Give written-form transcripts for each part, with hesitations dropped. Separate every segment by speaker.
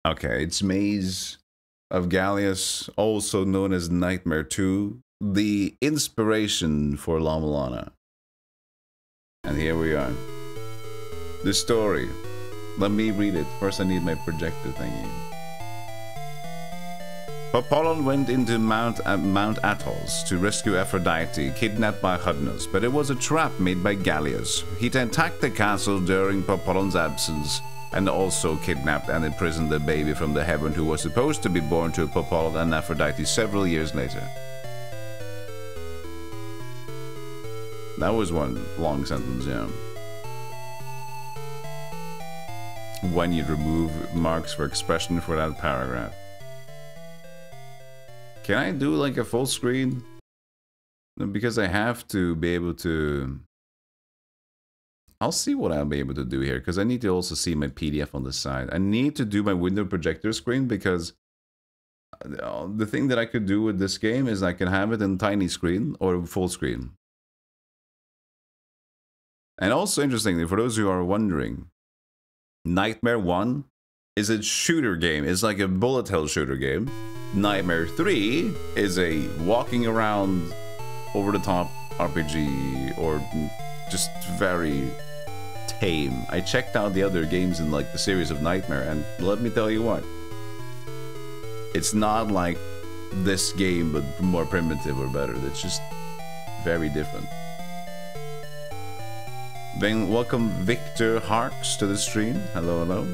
Speaker 1: Okay, it's Maze of Galious, also known as Nightmare 2, the inspiration for La-Mulana. And here we are. The story. Let me read it. First I need my projector thingy. Apollon went into Mount Athos to rescue Aphrodite, kidnapped by Hudnos, but it was a trap made by Galious. He attacked the castle during Apollon's absence, and also kidnapped and imprisoned the baby from the heaven who was supposed to be born to Apollon and Aphrodite several years later. That was one long sentence, yeah. When you remove marks for expression for that paragraph. Can I do like a full screen? Because I have to be able to... I'll see what I'll be able to do here, because I need to also see my PDF on the side. I need to do my window projector screen, because the thing that I could do with this game is I can have it in tiny screen or full screen. And also interestingly, for those who are wondering, Nightmare 1 is a shooter game. It's like a bullet hell shooter game. Nightmare 3 is a walking around over-the-top RPG, or just very tame. I checked out the other games in like the series of Nightmare, and let me tell you what, it's not like this game but more primitive or better. It's just very different. Then welcome Victor Harks to the stream. Hello, hello.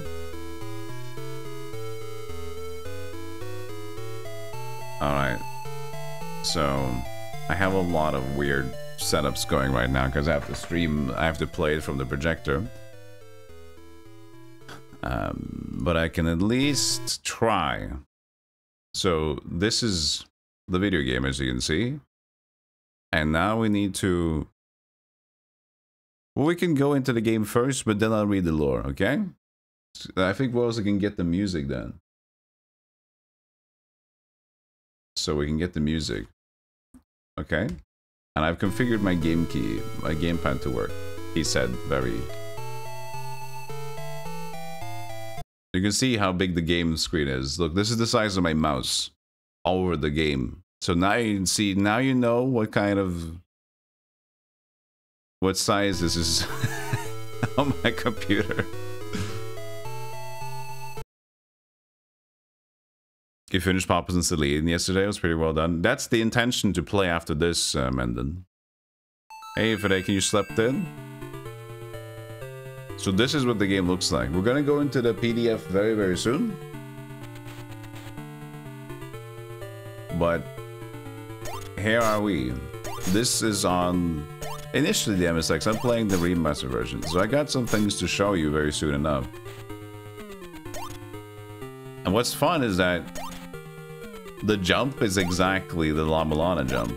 Speaker 1: Alright, so I have a lot of weird setups going right now because I have to stream, I have to play it from the projector. But I can at least try. So this is the video game, as you can see. And now we need to... Well, we can go into the game first, but then I'll read the lore, okay? I think we also can get the music then. So we can get the music. Okay? And I've configured my game key, my gamepad to work. He said very... You can see how big the game screen is. Look, this is the size of my mouse all over the game. So now you can see, now you know what kind of... what size this is on my computer. You finished Papas and Celine yesterday. It was pretty well done. That's the intention to play after this, Mendon. Hey, Fede, can you slept in? So this is what the game looks like. We're gonna go into the PDF very, very soon. But here are we. This is on initially the MSX. I'm playing the remaster version, so I got some things to show you very soon enough. And what's fun is that the jump is exactly the La-Mulana jump.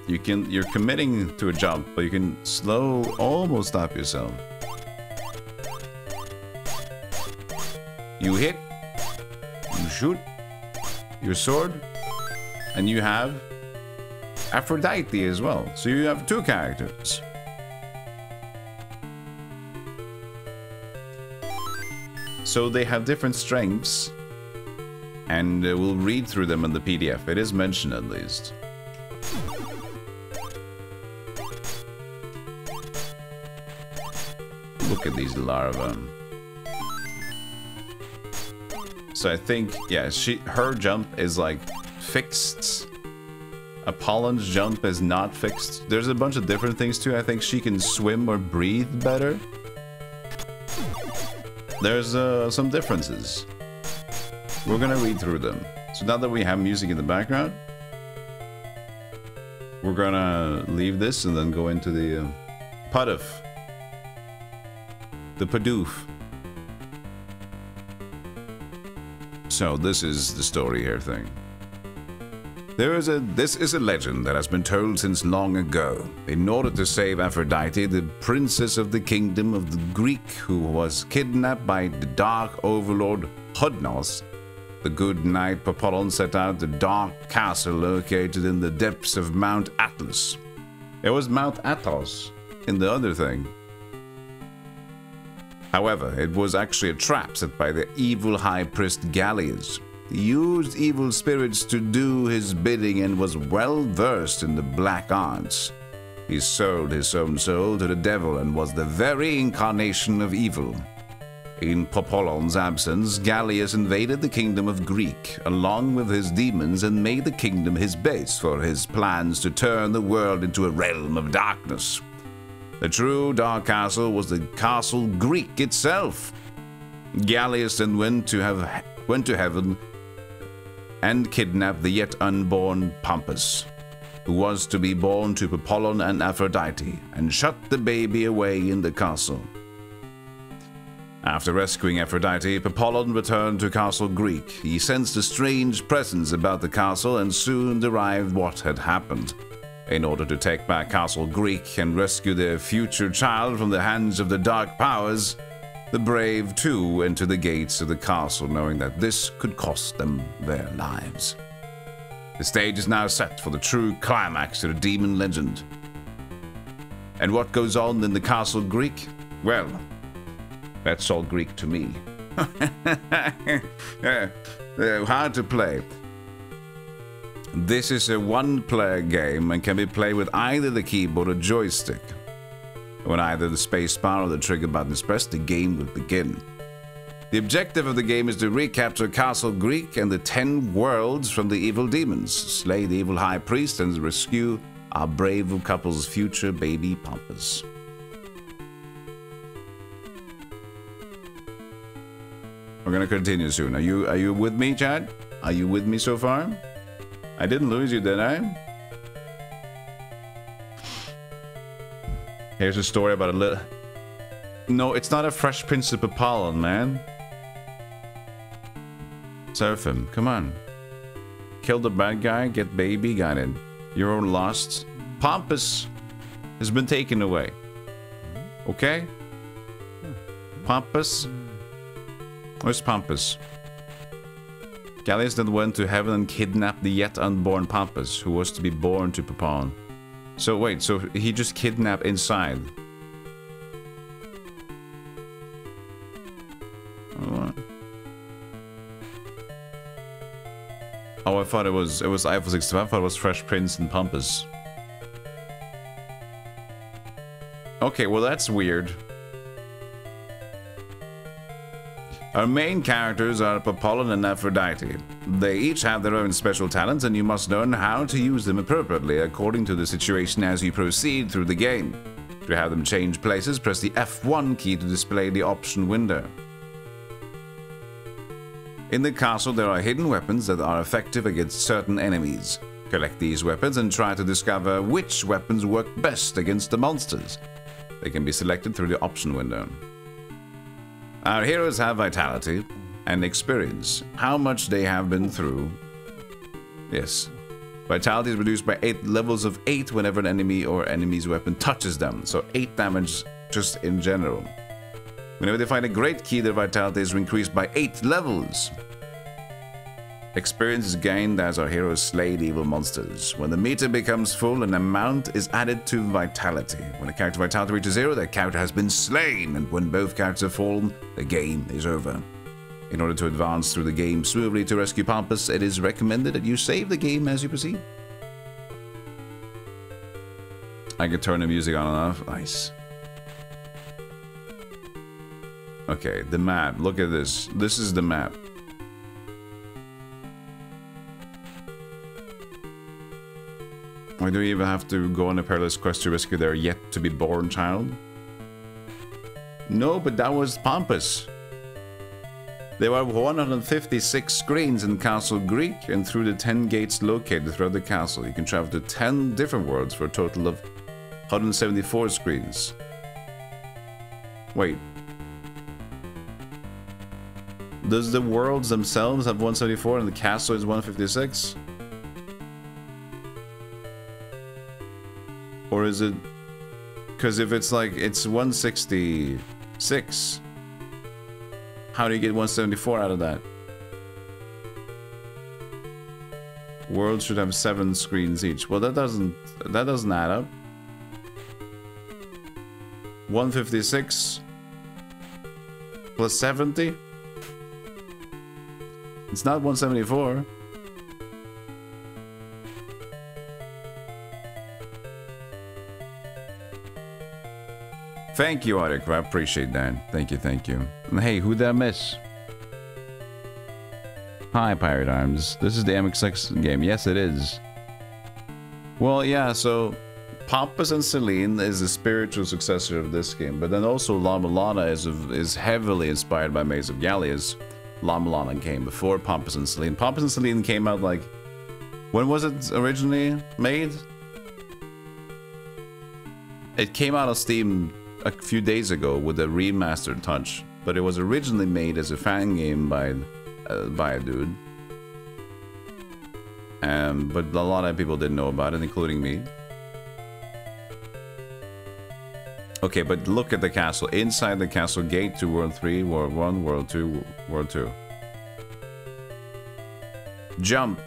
Speaker 1: You're committing to a jump, but you can almost stop yourself. You hit, you shoot your sword, and you have Aphrodite as well. So you have two characters. So they have different strengths, and we'll read through them in the PDF. It is mentioned at least. Look at these larvae. So I think, yeah, her jump is like fixed. Apollon's jump is not fixed. There's a bunch of different things too. I think she can swim or breathe better. There's some differences. We're gonna read through them. So now that we have music in the background, we're gonna leave this and then go into the Paduf. The Paduf. So this is the story here thing. This is a legend that has been told since long ago. In order to save Aphrodite, the princess of the kingdom of the Greek, who was kidnapped by the dark overlord Hudnos, the good knight Apollon set out the dark castle located in the depths of Mount Atlas. It was Mount Athos in the other thing. However, it was actually a trap set by the evil high priest Galious. He used evil spirits to do his bidding and was well versed in the black arts. He sold his own soul to the devil and was the very incarnation of evil. In Popolon's absence, Galious invaded the kingdom of Greek along with his demons and made the kingdom his base for his plans to turn the world into a realm of darkness. The true Dark Castle was the Castle Greek itself. Galious then went to heaven and kidnapped the yet unborn Pompus, who was to be born to Apollon and Aphrodite, and shut the baby away in the castle. After rescuing Aphrodite, Apollon returned to Castle Greek. He sensed a strange presence about the castle and soon derived what had happened. In order to take back Castle Greek and rescue their future child from the hands of the dark powers, the brave too entered the gates of the castle, knowing that this could cost them their lives. The stage is now set for the true climax to the demon legend. And what goes on in the Castle Greek? Well, that's all Greek to me. Hard to play. This is a one-player game and can be played with either the keyboard or joystick. When either the spacebar or the trigger button is pressed, the game will begin. The objective of the game is to recapture Castle Greek and the 10 worlds from the evil demons, slay the evil high priest, and rescue our brave couple's future baby Pompous. We're gonna continue soon. Are you with me, Chad? Are you with me so far? I didn't lose you, did I? Here's a story about a little... No, it's not a Fresh Prince of Apollon, man. Surf him, come on. Kill the bad guy, get baby, got it. You're all lost. Pompous has been taken away. Okay? Pompous? Where's Pompous? Galious then went to heaven and kidnapped the yet unborn Pompous, who was to be born to Popon. So wait, so he just kidnapped inside. Oh, I thought it was Eiffel 65. I thought it was Fresh Prince and Pompous. Okay, well that's weird. Our main characters are Apollon and Aphrodite. They each have their own special talents, and you must learn how to use them appropriately according to the situation as you proceed through the game. To have them change places, press the F1 key to display the option window. In the castle, there are hidden weapons that are effective against certain enemies. Collect these weapons and try to discover which weapons work best against the monsters. They can be selected through the option window. Our heroes have vitality and experience. How much they have been through. Yes. Vitality is reduced by 8 levels of 8 whenever an enemy or enemy's weapon touches them. So 8 damage just in general. Whenever they find a great key, their vitality is increased by 8 levels. Experience is gained as our heroes slay the evil monsters. When the meter becomes full, an amount is added to vitality. When a character vitality reaches 0, that character has been slain, and when both characters have fallen, the game is over. In order to advance through the game smoothly to rescue Pompous, it is recommended that you save the game as you proceed. I can turn the music on and off. Nice. Okay, the map. Look at this. This is the map. Why do we even have to go on a perilous quest to rescue their yet-to-be-born child? No, but that was Pompous. There were 156 screens in Castle Greek, and through the 10 gates located throughout the castle, you can travel to 10 different worlds for a total of 174 screens. Wait. Does the worlds themselves have 174 and the castle is 156? Or is it... Because if it's like, it's 166, how do you get 174 out of that? Worlds should have 7 screens each. Well, that doesn't add up. 156 plus 70? It's not 174. Thank you, Arctic. I appreciate that. Thank you, thank you. And hey, who did I miss? Hi, Pirate Arms. This is the MX6 game. Yes, it is. Well, yeah, so Pompous and Celine is the spiritual successor of this game, but then also La-Mulana is heavily inspired by Maze of Galious. La-Mulana came before Pompous and Celine. Pompous and Celine came out like... When was it originally made? It came out on Steam a few days ago with a remastered touch, but it was originally made as a fan game by a dude. But a lot of people didn't know about it, including me. Okay, but look at the castle. Inside the castle, gate to World 3, World 1, World 2, World 2. Jump.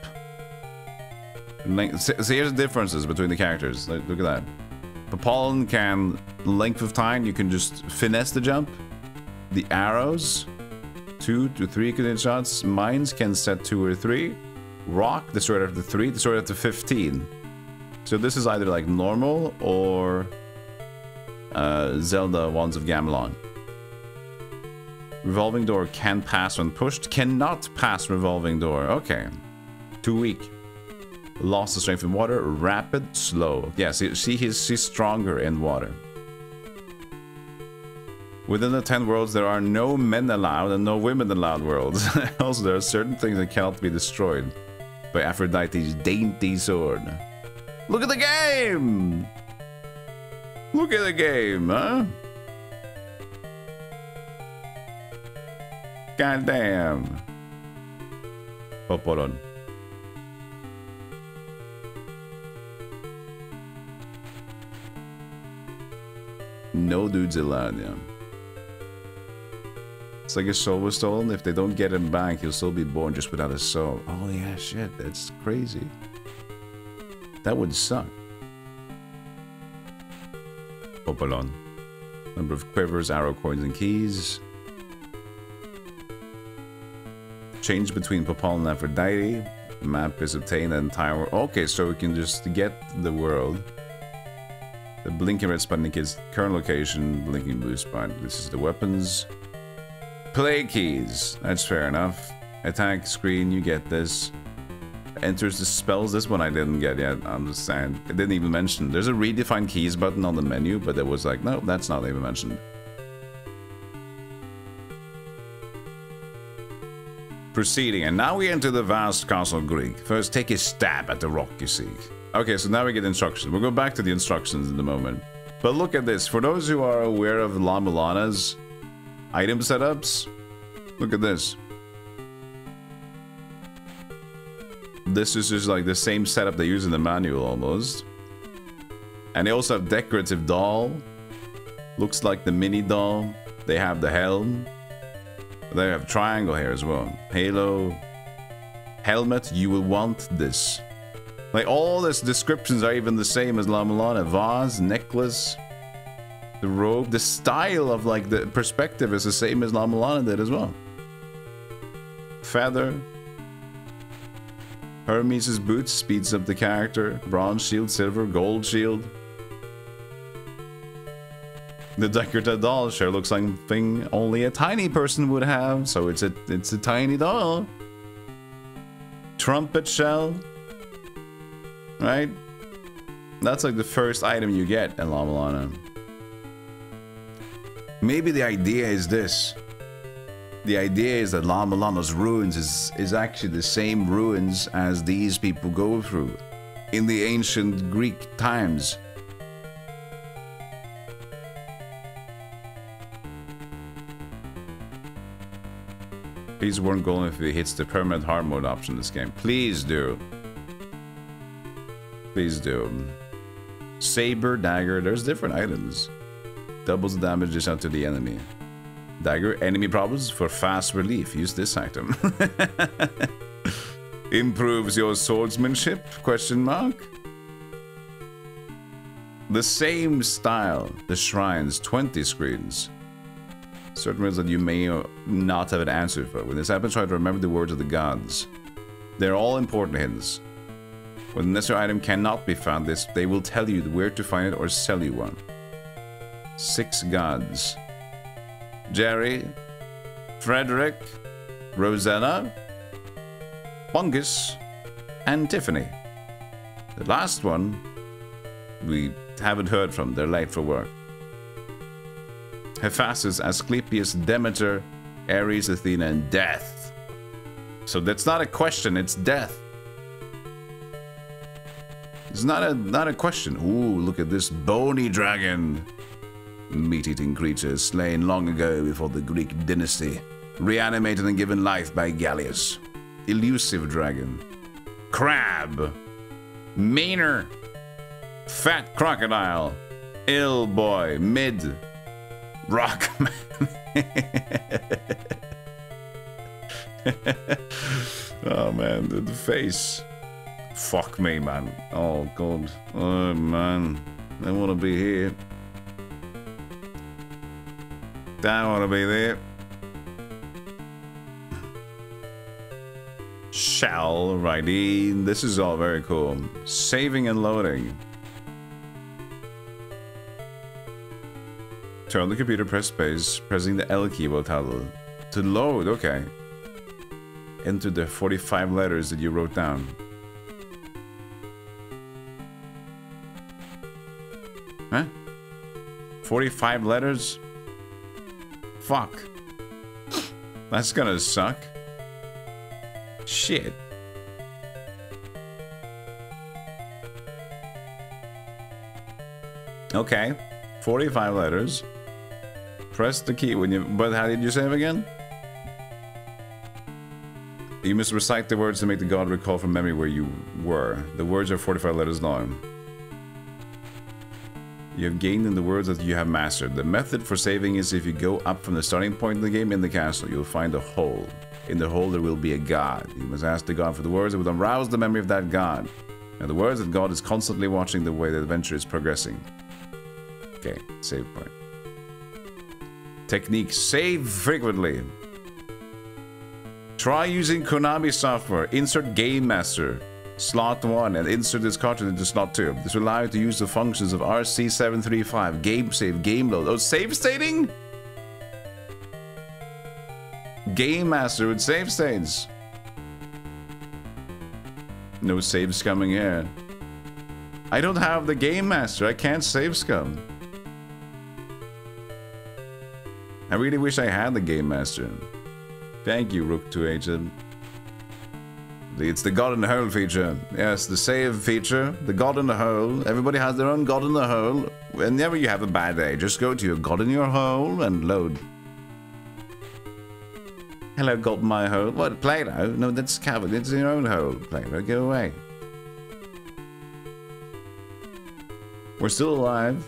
Speaker 1: So here's the differences between the characters. Look at that. Papallon can, length of time, you can just finesse the jump. The arrows, 2 to 3 coordinate shots. Mines can set 2 or 3. Rock, destroy after 3, destroy after 15. So this is either like normal or Zelda Wands of Gamelon. Revolving door can pass when pushed, cannot pass revolving door. Okay. Too weak. Lost the strength in water, rapid, slow. Yeah, see she's stronger in water. Within the 10 worlds, there are no men allowed and no women allowed worlds. Also, there are certain things that cannot be destroyed by Aphrodite's dainty sword. Look at the game! Look at the game, huh? God damn. Hold on. No dudes allowed, yeah. It's like his soul was stolen. If they don't get him back, he'll still be born just without a soul. Oh yeah, shit, that's crazy. That would suck. Popolon. Number of quivers, arrow, coins, and keys. Change between Popolon and Aphrodite. Map is obtained and entire world. Okay, so we can just get the world. The blinking red spot indicates current location. Blinking blue spot. This is the weapons. Play keys. That's fair enough. Attack screen. You get this. Enters the spells. This one I didn't get yet. I'm just saying. It didn't even mention. There's a redefine keys button on the menu, but it was like, no, that's not even mentioned. Proceeding, and now we enter the vast castle Greek. First, take a stab at the rock you seek. Okay, so now we get instructions. We'll go back to the instructions in a moment. But look at this. For those who are aware of La-Mulana's item setups, look at this. This is just like the same setup they use in the manual almost. And they also have decorative doll. Looks like the mini doll. They have the helm. They have triangle here as well. Halo. Helmet, you will want this. Like all these descriptions are even the same as La-Mulana. Vase, necklace, the robe, the style of like the perspective is the same as La-Mulana did as well. Feather. Hermes' boots speeds up the character. Bronze shield, silver, gold shield. The decorative doll sure looks like something only a tiny person would have, so it's a tiny doll. Trumpet shell. Right? That's like the first item you get in La-Mulana. Maybe the idea is this. The idea is that La-Mulana's ruins is actually the same ruins as these people go through in the ancient Greek times. Please warn Golem if he hits the permanent hard mode option in this game. Please do. Please do. Saber, dagger, there's different items. Doubles the damage dish out to the enemy. Dagger, enemy problems for fast relief. Use this item. Improves your swordsmanship? Question mark. The same style. The shrines, 20 screens. Certain words that you may not have an answer for. When this happens, try to remember the words of the gods. They're all important hints. When the necessary item cannot be found, they will tell you where to find it or sell you one. 6 gods. Jerry, Frederick, Rosanna, Bungus, and Tiffany. The last one, we haven't heard from. They're late for work. Hephaestus, Asclepius, Demeter, Ares, Athena, and Death. So that's not a question, it's Death. It's not a question. Ooh, look at this bony dragon. Meat-eating creature slain long ago before the Greek dynasty. Reanimated and given life by Galious. Elusive dragon. Crab. Meaner. Fat crocodile. Ill boy. Mid. Rockman. Oh man, the face. Fuck me, man. Oh god. Oh man. I want to be here. I want to be there. Shall righty. This is all very cool. Saving and loading. Turn on the computer, press space, pressing the L key will toggle. To load, okay. Enter the 45 letters that you wrote down. Huh? 45 letters? Fuck. That's gonna suck. Shit. Okay. 45 letters. Press the key when you... But how did you save again? You must recite the words to make the god recall from memory where you were. The words are 45 letters long. You have gained in the words that you have mastered. The method for saving is if you go up from the starting point of the game in the castle, you'll find a hole. In the hole there will be a god. You must ask the god for the words that will arouse the memory of that god. Now the words that God is constantly watching the way the adventure is progressing. Okay, save point. Technique, save frequently. Try using Konami software. Insert Game Master. Slot 1 and insert this cartridge into slot 2. This will allow you to use the functions of RC735, game save, game load. Oh, save stating? Game Master with save states. No save scumming here. I don't have the Game Master. I can't save scum. I really wish I had the Game Master. Thank you, Rook2H. It's the God in the Hole feature. Yes, the save feature. The God in the Hole. Everybody has their own God in the Hole. Whenever you have a bad day, just go to your God in your hole and load. Hello, God in my hole. What, Play-Doh? No, that's covered. It's your own hole, Play-Doh. Go away. We're still alive.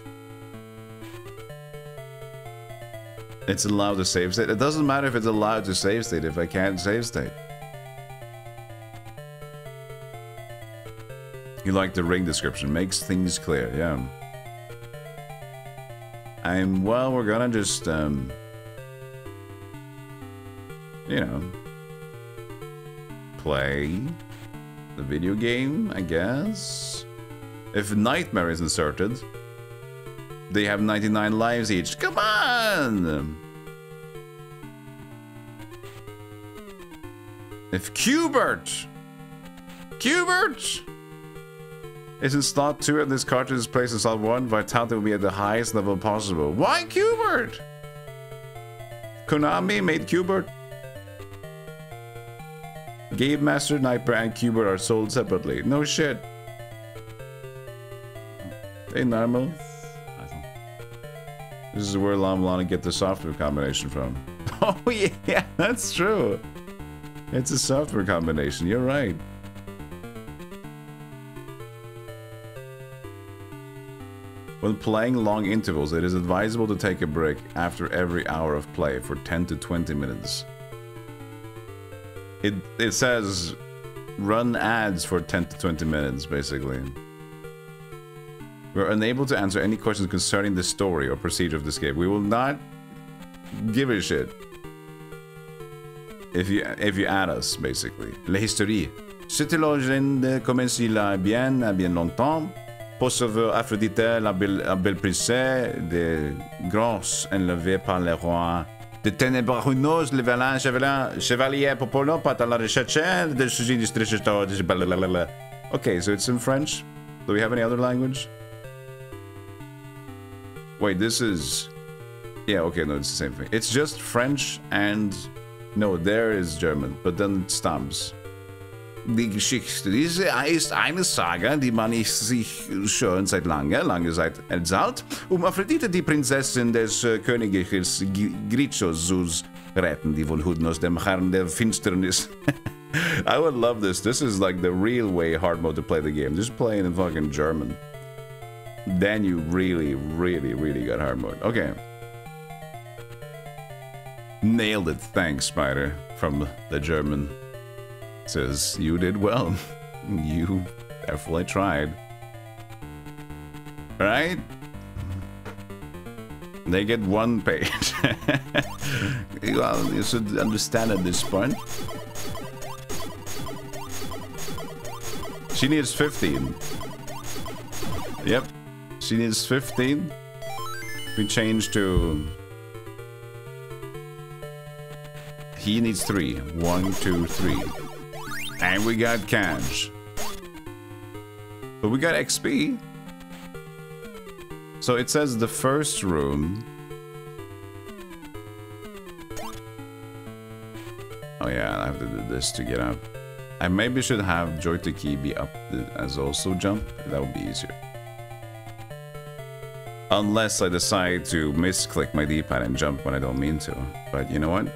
Speaker 1: It's allowed to save state. It doesn't matter if it's allowed to save state if I can't save state. You like the ring description. Makes things clear, yeah. Well, we're gonna just, you know, play the video game, I guess. If Nightmare is inserted, they have 99 lives each. Come on! If Qbert is in slot 2 and this cartridge is placed in slot 1, vitality will be at the highest level possible. Why Qbert? Konami made Qbert. Game Master, Nightmare, and Qbert are sold separately. No shit. Hey, normal. This is where La-Mulana get the software combination from. Oh yeah, that's true. It's a software combination, you're right. When playing long intervals, it is advisable to take a break after every hour of play for 10 to 20 minutes. It says run ads for 10 to 20 minutes, basically. We're unable to answer any questions concerning the story or procedure of this game. We will not give a shit. If you add us, basically. La historie. C'était l'origine de commencer là bien longtemps. Pour sauver Aphrodite, la belle princesse, de grosses enlevée par le roi. De ténébreux, le valant chevalier popolo, pas à la recherche de sujet de Okay, so it's in French. Do we have any other language? Wait, this is... Yeah, okay, no, it's the same thing. It's just French and... No, there is German, but then it stops. Die Geschichte ist eine Saga, die man sich schon seit langer Zeit erzählt, Aphrodite, die Prinzessin des Königs Galious, zu retten, die von Huden aus dem Herrn der Finsternis. I would love this. This is like the real way hard mode to play the game. Just play it in fucking German. Then you really got hard mode. Okay. Nailed it. Thanks, Spider, from the German. Says, you did well. You definitely tried. Right? They get 1 page. Well, you should understand at this point. She needs 15. Yep. She needs 15. We change to... He needs 3. 1, 2, 3. And we got cash. But we got XP. So it says the first room. Oh yeah, I have to do this to get up. I maybe should have Joy to Key be up as also jump. That would be easier. Unless I decide to misclick my D-pad and jump when I don't mean to. But you know what?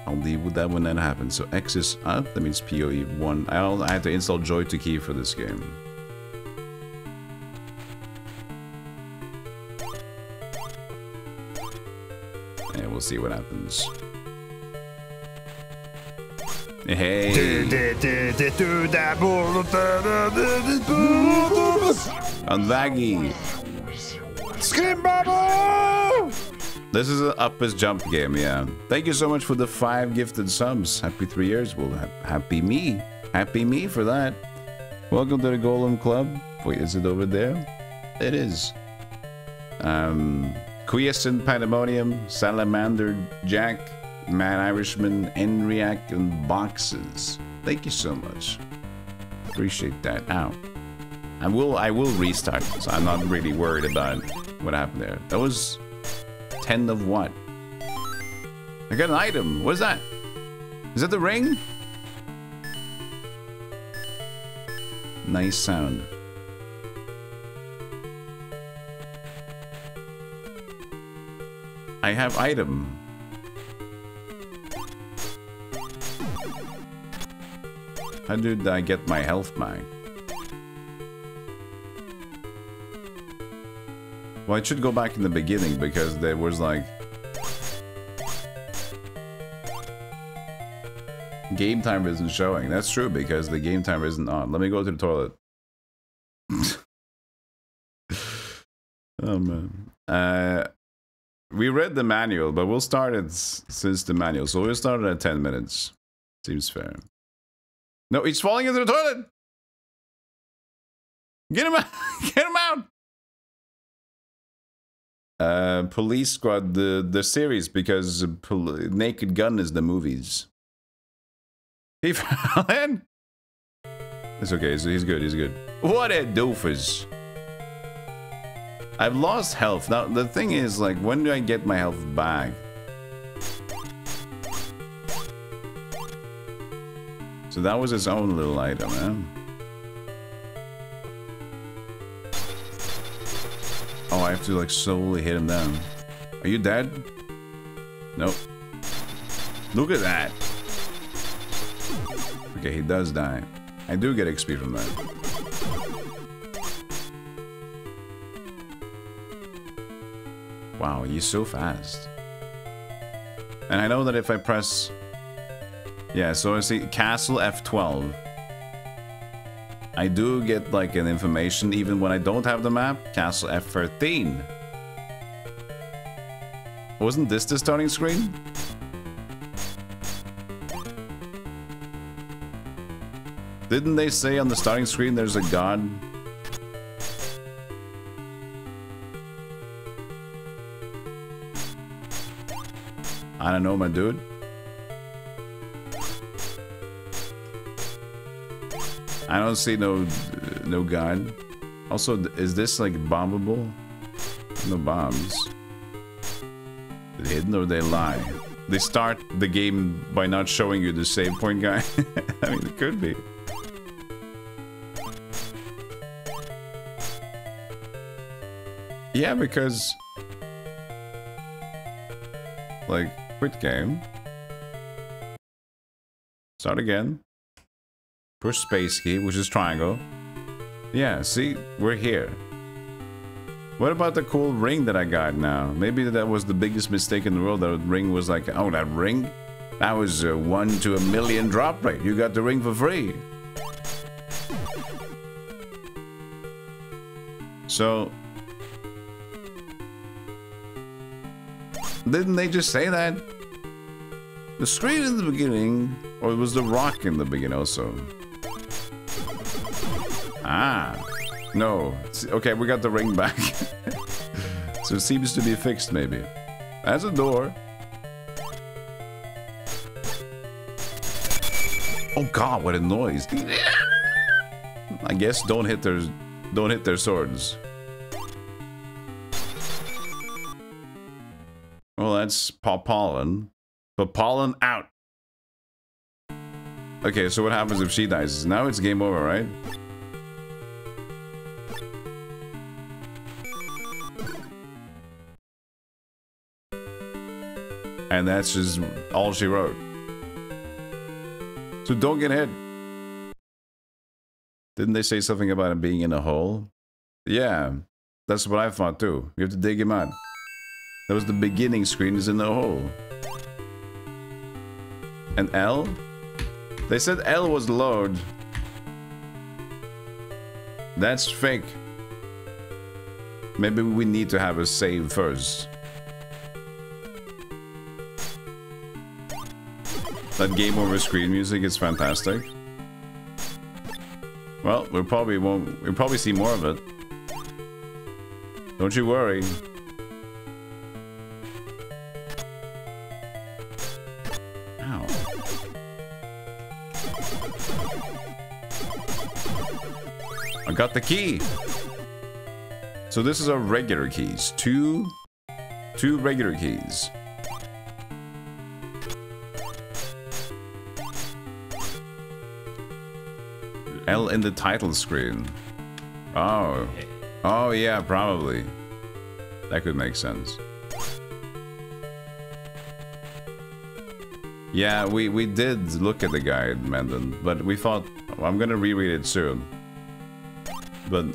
Speaker 1: I'll deal with that when that happens. So X is up, that means PoE 1. I had to install Joy to Key for this game. And we'll see what happens. Hey! Unvaggy! Scream Bubble! This is an up as jump game, yeah. Thank you so much for the 5 gifted subs. Happy 3 years. Well, happy me. Happy me for that. Welcome to the Golem Club. Wait, is it over there? It is. Quiescent Pandemonium, Salamander Jack, Mad Irishman, Enriac, and Boxes. Thank you so much. Appreciate that. Ow. I will restart, so I'm not really worried about what happened there. That was 10 of what? I got an item. What is that? Is that the ring? Nice sound. I have item. How did I get my health back? Well, I should go back in the beginning because there was like... Game timer isn't showing. That's true because the game timer isn't on. Let me go to the toilet. Oh man. We read the manual, but we'll start it since the manual. So we'll start it at 10 minutes. Seems fair. No, he's falling into the toilet! Get him out! Get him out! Police Squad, the series, because Naked Gun is the movies. He fell in? It's okay, so he's good, he's good. What a doofus! I've lost health. Now, the thing is, like, when do I get my health back? So that was his own little item, eh? Oh, I have to, like, slowly hit him down. Are you dead? Nope. Look at that. Okay, he does die. I do get XP from that. Wow, he's so fast. And I know that if I press... Yeah, so I see Castle F12. I do get like an information even when I don't have the map. Castle F13. Wasn't this the starting screen? Didn't they say on the starting screen there's a god? I don't know, my dude. I don't see no god. Also, is this like bombable? No bombs. They hidden or they lie? They start the game by not showing you the save point guy. I mean, it could be. Yeah, because like quit game. Start again. Push space key, which is triangle. Yeah, see, we're here. What about the cool ring that I got now? Maybe that was the biggest mistake in the world. That ring was like, oh, that ring? That was a 1 to a million drop rate. You got the ring for free. So, didn't they just say that? The screen in the beginning, or was the rock in the beginning also? Ah, no. Okay, we got the ring back. So it seems to be fixed, maybe. That's a door. Oh God, what a noise! I guess don't hit their swords. Well, that's pollen. But pollen out. Okay, so what happens if she dies? Now it's game over, right? And that's just all she wrote. So don't get hit. Didn't they say something about him being in a hole? Yeah, that's what I thought too. You have to dig him out. That was the beginning screen, is in the hole. And L? They said L was load. That's fake. Maybe we need to have a save first. That game over screen music is fantastic. Well, we'll probably see more of it. Don't you worry. Ow. I got the key. So this is our regular keys. Two regular keys. L in the title screen. Oh. Oh yeah, probably. That could make sense. Yeah, we did look at the guide, Mendon, but we thought, well, I'm gonna reread it soon. But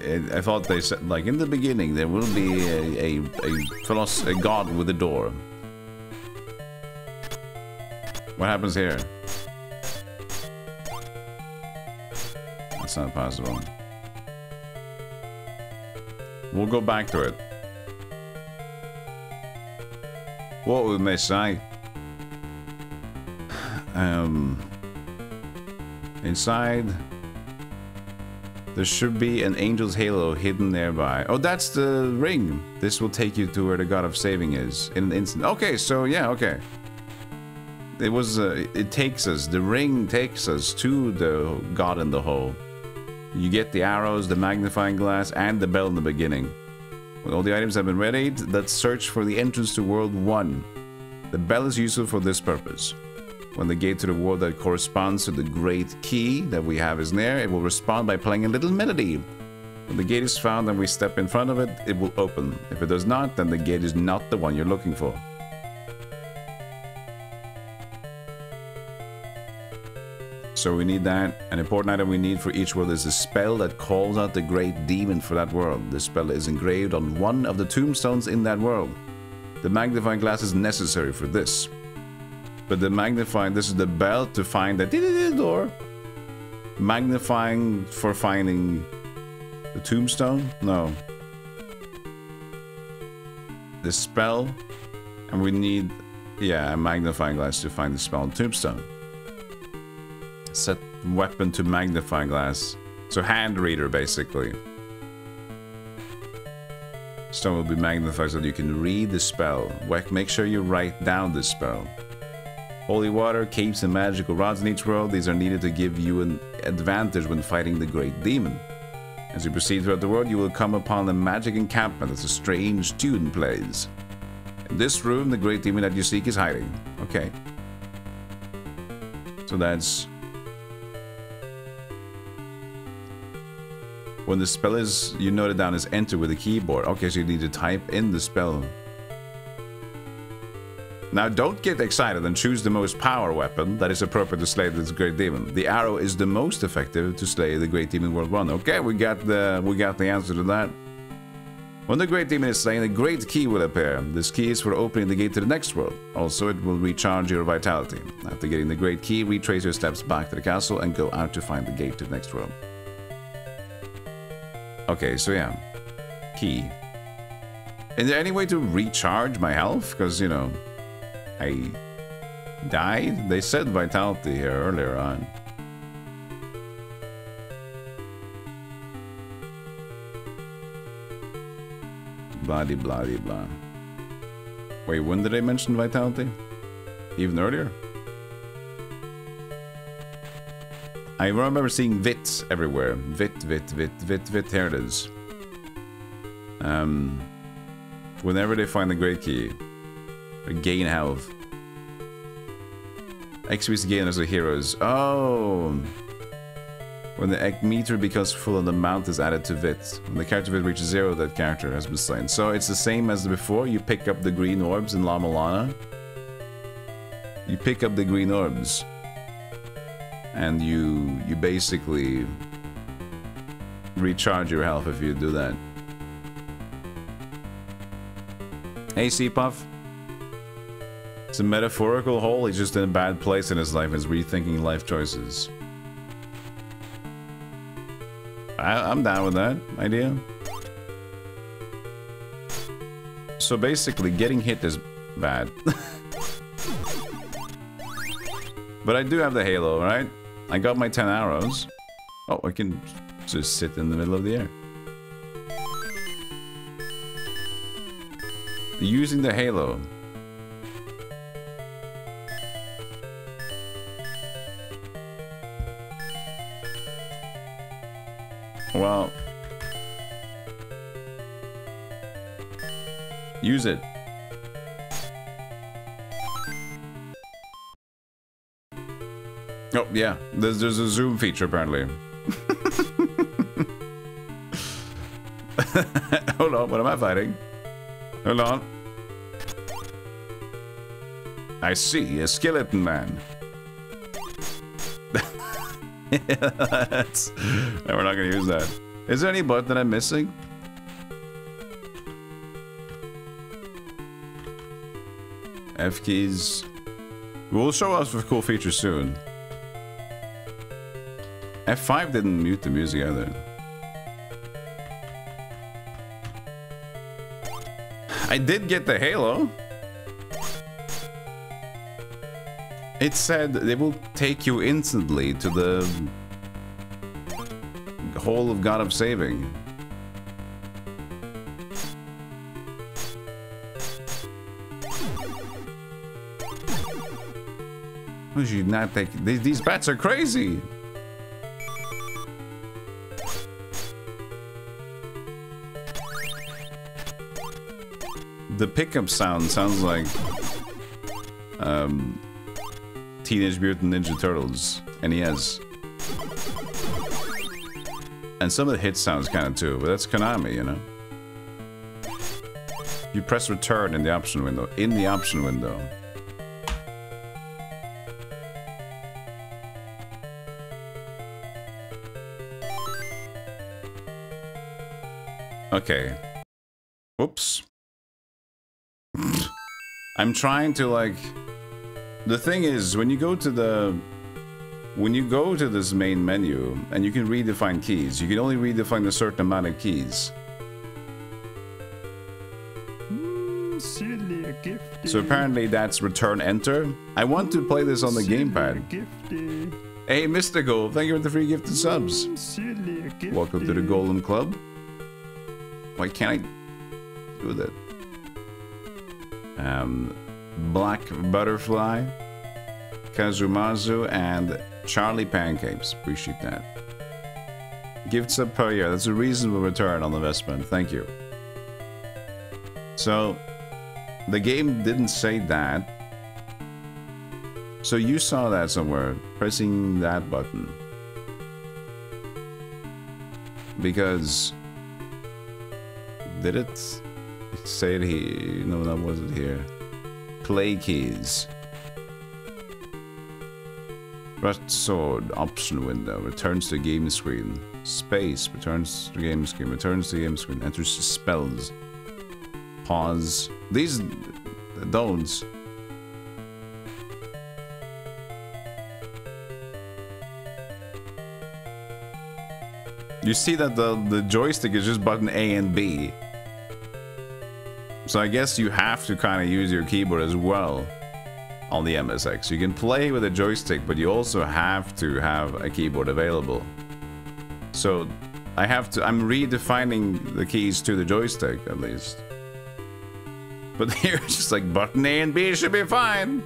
Speaker 1: I thought they said, like, in the beginning there will be a god with a door. What happens here? That's not possible. We'll go back to it. What we may say? Inside, there should be an angel's halo hidden nearby. Oh, that's the ring. This will take you to where the god of saving is in an instant. Okay, so yeah, okay. It was. It takes us. The ring takes us to the god in the hole. You get the arrows, the magnifying glass, and the bell in the beginning. When all the items have been readied, let's search for the entrance to World 1. The bell is useful for this purpose. When the gate to the world that corresponds to the great key that we have is near, it will respond by playing a little melody. When the gate is found and we step in front of it, it will open. If it does not, then the gate is not the one you're looking for. So we need that. An important item we need for each world is a spell that calls out the great demon for that world. This spell is engraved on one of the tombstones in that world. The magnifying glass is necessary for this. But the magnifying, this is the bell to find the door. Magnifying for finding the tombstone? No. the spell, and we need, yeah, a magnifying glass to find the spell on Tombstone. Set weapon to magnifying glass. So hand reader, basically. Stone will be magnified so that you can read the spell. Make sure you write down the spell. Holy water, caves, and magical rods in each world. These are needed to give you an advantage when fighting the great demon. As you proceed throughout the world, you will come upon a magic encampment as a strange tune plays. In this room, the great demon that you seek is hiding. Okay. So that's... when the spell is, you note it down as enter with a keyboard. Okay, so you need to type in the spell. Now don't get excited and choose the most power weapon that is appropriate to slay this great demon. The arrow is the most effective to slay the great demon World 1. Okay, we got the answer to that. When the great demon is slain, a great key will appear. This key is for opening the gate to the next world. Also, it will recharge your vitality. After getting the great key, retrace your steps back to the castle and go out to find the gate to the next world. Okay, so yeah. Key. Is there any way to recharge my health? Because, you know, I died? They said vitality here earlier on. Bloody, bloody, blah. Wait, when did I mention vitality? Even earlier? I remember seeing VIT everywhere. VIT, VIT, VIT, VIT, VIT. Here it is. Whenever they find the great key, they gain health. XP is gained as a heroes. Oh! When the egg meter becomes full and the amount is added to VIT. When the character VIT reaches 0, that character has been slain. So it's the same as before. You pick up the green orbs in La-Mulana. You pick up the green orbs. And you basically recharge your health if you do that. Hey, C-Puff. It's a metaphorical hole. He's just in a bad place in his life and is rethinking life choices. I'm down with that idea. So basically, getting hit is bad. But I do have the halo, right? I got my 10 arrows. Oh, I can just sit in the middle of the air. Using the halo. Well, use it. Oh, yeah. There's a zoom feature, apparently. Hold on, what am I fighting? Hold on. I see, a skeleton man. No, we're not gonna use that. Is there any button that I'm missing? F keys. We'll show us with cool features soon. F5 didn't mute the music either. I did get the halo. It said they will take you instantly to the Hole of God of Saving. Why should you not take... These bats are crazy! The pickup sounds like... Teenage Mutant Ninja Turtles, NES. And some of the hit sounds kind of too, but that's Konami, you know. You press return in the option window. In the option window. Okay. Whoops. I'm trying to like... The thing is, when you go to this main menu and you can redefine keys, you can only redefine a certain amount of keys. So apparently that's return enter. I want to play this on the gamepad. Hey, Mystical, thank you for the free gifted subs. Welcome to the Golem Club. Why can't I do that? Black Butterfly, Kazumazu, and Charlie Pancakes. Appreciate that. Gift sub per year. That's a reasonable return on investment. Thank you. So, the game didn't say that. So you saw that somewhere, pressing that button. Because... Did it say it here? No, that wasn't here. Play keys. Press sword, option window, returns to game screen. Space, returns to game screen, returns to game screen, enters spells. Pause. These don'ts. You see that the joystick is just button A and B. So I guess you have to kind of use your keyboard as well on the MSX. You can play with a joystick, but you also have to have a keyboard available. So I'm redefining the keys to the joystick at least. But here it's just like button A and B should be fine.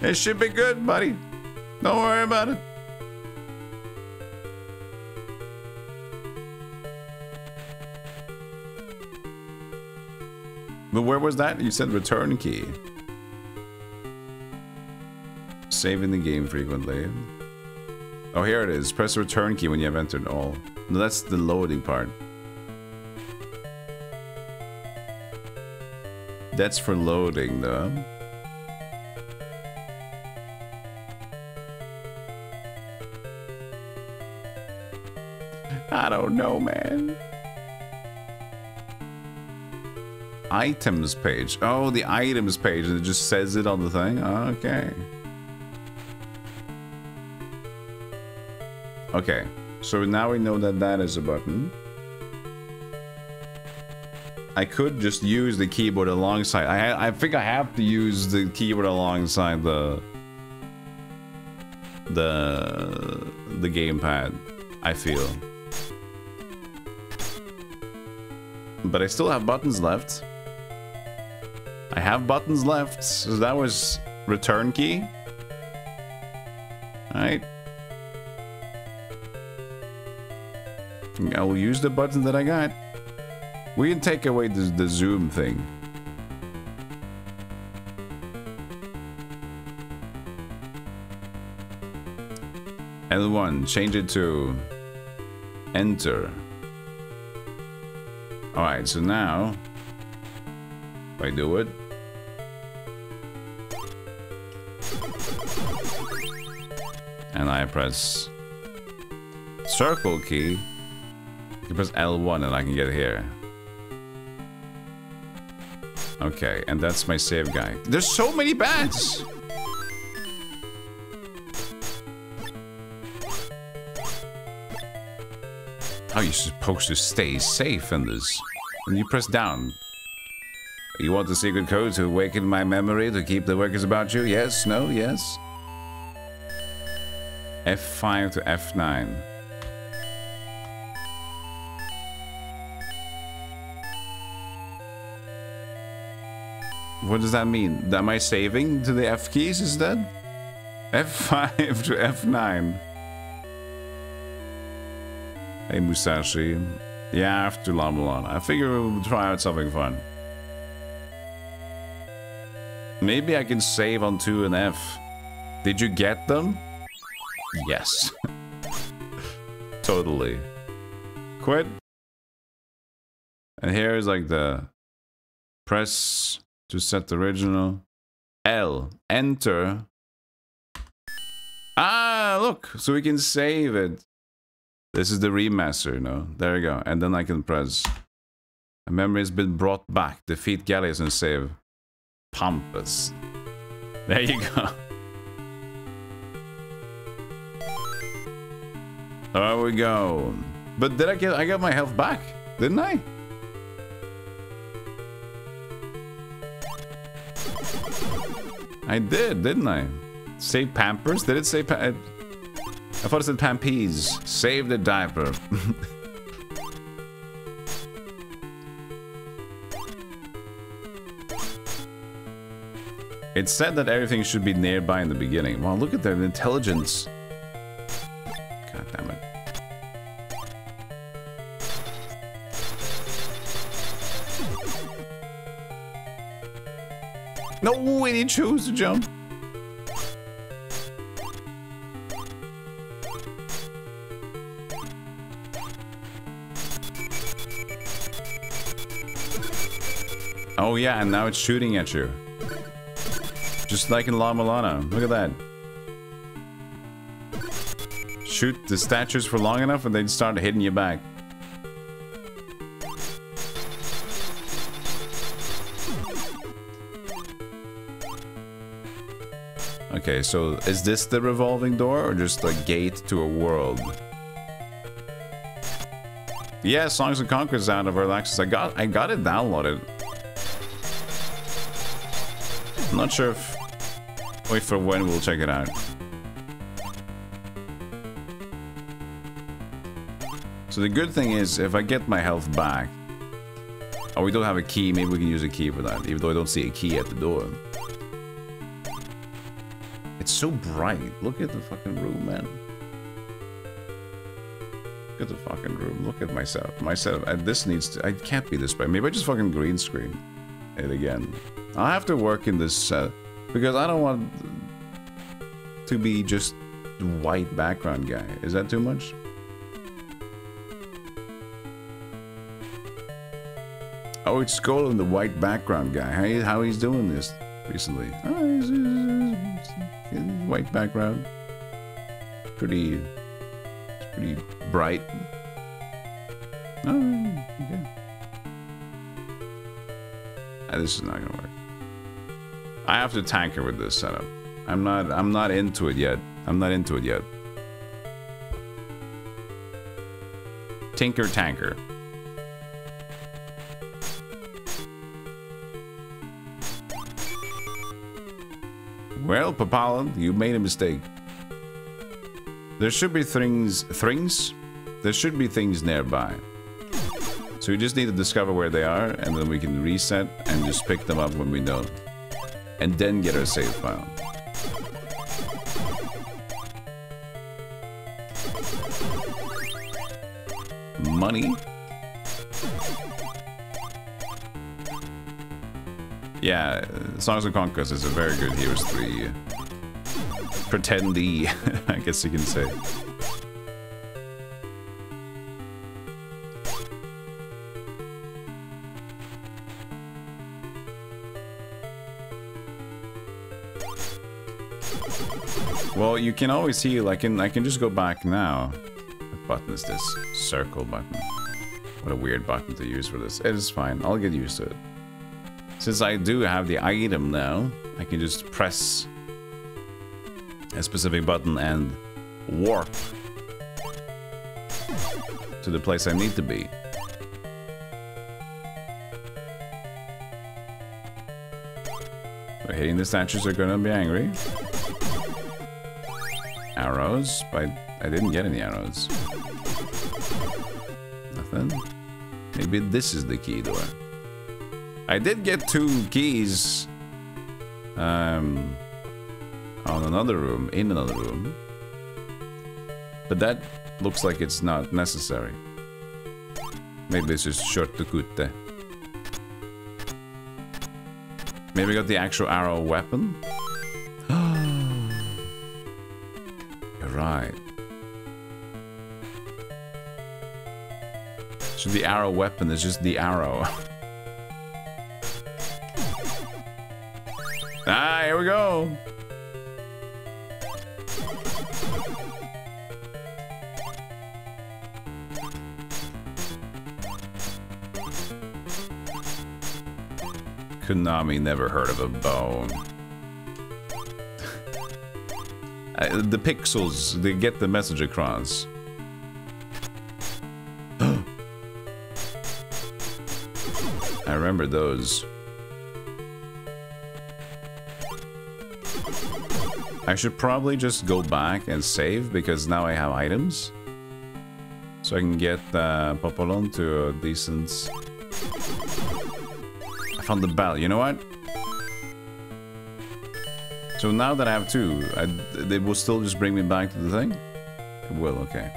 Speaker 1: It should be good, buddy. Don't worry about it. But where was that? You said return key. Saving the game frequently. Oh, here it is. Press return key when you have entered all. No, that's the loading part. That's for loading, though. I don't know, man. Items page. Oh, the items page. It just says it on the thing. Okay. Okay. So now we know that that is a button. I could just use the keyboard alongside. I think I have to use the keyboard alongside the gamepad. I feel. But I still have buttons left. I have buttons left, so that was return key. Alright. I will use the button that I got. We can take away the zoom thing. L1, change it to enter. Alright, so now if I do it, and I press circle key, I can press L1 and I can get here. Okay, and that's my save guy. There's so many bats! How are you supposed to stay safe in this? And you press down. You want the secret code to awaken my memory to keep the records about you? Yes, no, yes. F5 to F9. What does that mean? Am I saving to the F keys instead? F5 to F9. Hey Musashi. Yeah, after La-Mulana. I figure we'll try out something fun. Maybe I can save on 2 and F. Did you get them? Yes. Totally. Quit. And here's like the press to set the original. L. Enter. Ah, look. So we can save it. This is the remaster, you know. There you go. And then I can press. A memory has been brought back. Defeat Galious and save Pompous. There you go. There we go. But did I got my health back, didn't I? I did, didn't I? Say Pampers? Did it say I thought it said Pampees. Save the diaper. It said that everything should be nearby in the beginning. Wow, look at that intelligence. God damn it. No, he didn't choose to jump. Oh yeah, and now it's shooting at you. Just like in La-Mulana. Look at that. Shoot the statues for long enough and they'd start hitting you back. Okay, so is this the revolving door or just a gate to a world? Yeah, Songs of Conquest out of early access. I got it downloaded. I'm not sure if... Wait for when we'll check it out. So the good thing is, if I get my health back... Oh, we don't have a key. Maybe we can use a key for that, even though I don't see a key at the door. It's so bright. Look at the fucking room, man. Look at the fucking room. Look at myself. This needs to... I can't be this bright. Maybe I just fucking green screen it again. I'll have to work in this because I don't want to be just white background guy. Is that too much? Oh, it's Golem, the white background guy. How he's doing this recently? Oh, he's white background. Pretty bright. Oh, okay. This is not gonna work. I have to tanker with this setup. I'm not into it yet. I'm not into it yet. Tinker tanker. Well, Papala, you made a mistake. There should be things. There should be things nearby. So we just need to discover where they are, and then we can reset and just pick them up when we know. And then get our save file. Money. Yeah, Songs of Conquest is a very good Heroes 3 pretendee, I guess you can say. Well, you can always heal. I can just go back now. What button is this? Circle button. What a weird button to use for this. It is fine. I'll get used to it. Since I do have the item now, I can just press a specific button and warp to the place I need to be. But hitting the statues are gonna be angry. Arrows, but I didn't get any arrows. Nothing. Maybe this is the key door. I did get 2 keys on another room, in another room. But that looks like it's not necessary. Maybe it's just shortcut. Maybe I got the actual arrow weapon? You're right. So the arrow weapon is just the arrow. Ah, here we go. Konami never heard of a bone. The pixels, they get the message across. I remember those. I should probably just go back and save because now I have items. So I can get Popolon to a decent... I found the bell, you know what? So now that I have two, it will still just bring me back to the thing? It will, okay.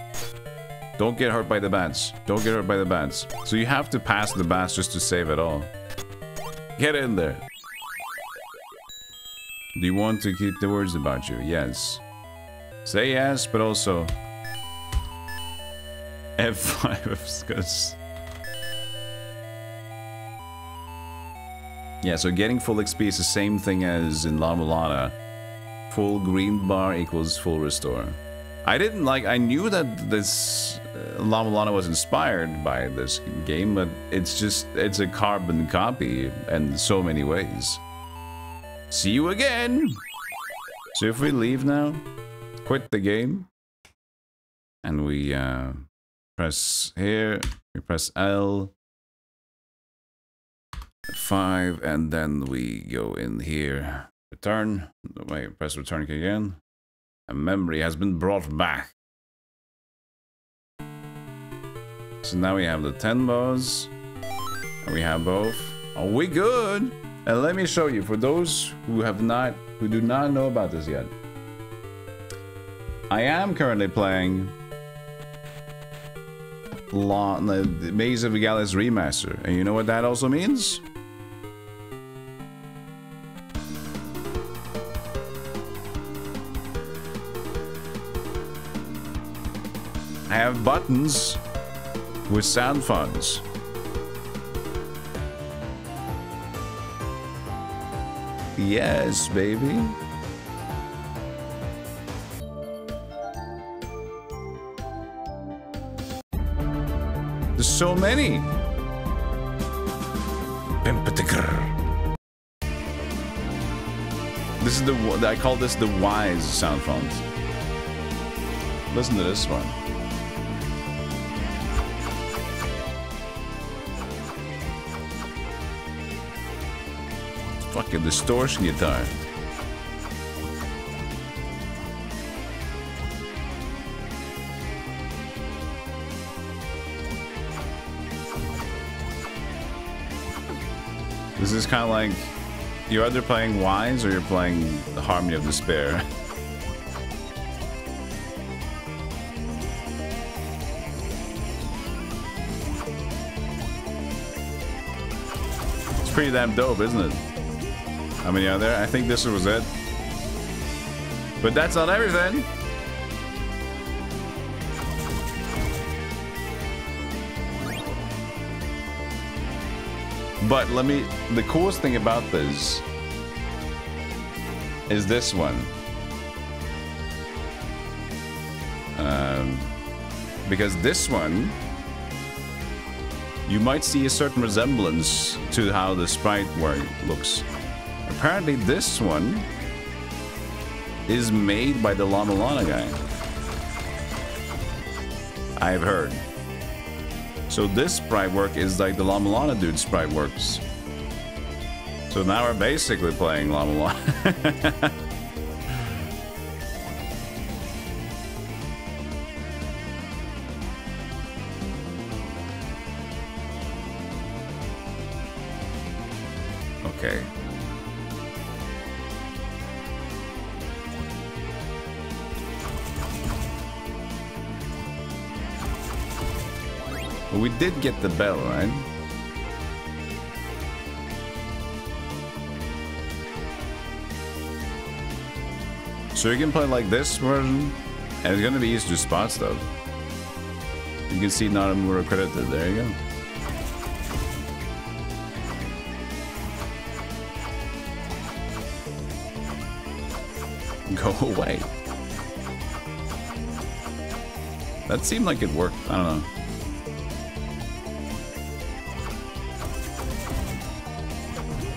Speaker 1: Don't get hurt by the bats. Don't get hurt by the bats. So you have to pass the bats just to save it all. Get in there. Do you want to keep the words about you? Yes. Say yes, but also... F5 because... Yeah, so getting full XP is the same thing as in La-Mulana. Full green bar equals full restore. I didn't like... I knew that this La-Mulana was inspired by this game, but it's just... It's a carbon copy in so many ways. See you again! So if we leave now, quit the game, and we press here, we press L, 5, and then we go in here, return, wait, press return again, and memory has been brought back. So now we have the 10 bows, and we have both. Are we good? And let me show you, for those who do not know about this yet. I am currently playing the Maze of the Galious remaster, and you know what that also means? I have buttons with sound fonts. Yes, baby. There's so many. This is I call this the wise sound font. Listen to this one. Fucking distortion guitar. This is kind of like you're either playing Wise or you're playing the Harmony of Despair. It's pretty damn dope, isn't it? How many are there? I think this was it. But that's not everything. But the coolest thing about this is this one. Because this one, you might see a certain resemblance to how the sprite looks. Apparently this one is made by the La-Mulana guy. I've heard. So this sprite work is like the La-Mulana dude's sprite works. So now we're basically playing La-Mulana. Okay. We did get the bell, right? So you can play like this version, and it's gonna be easy to spot stuff. You can see Naramura credited. There you go. Go away. That seemed like it worked. I don't know.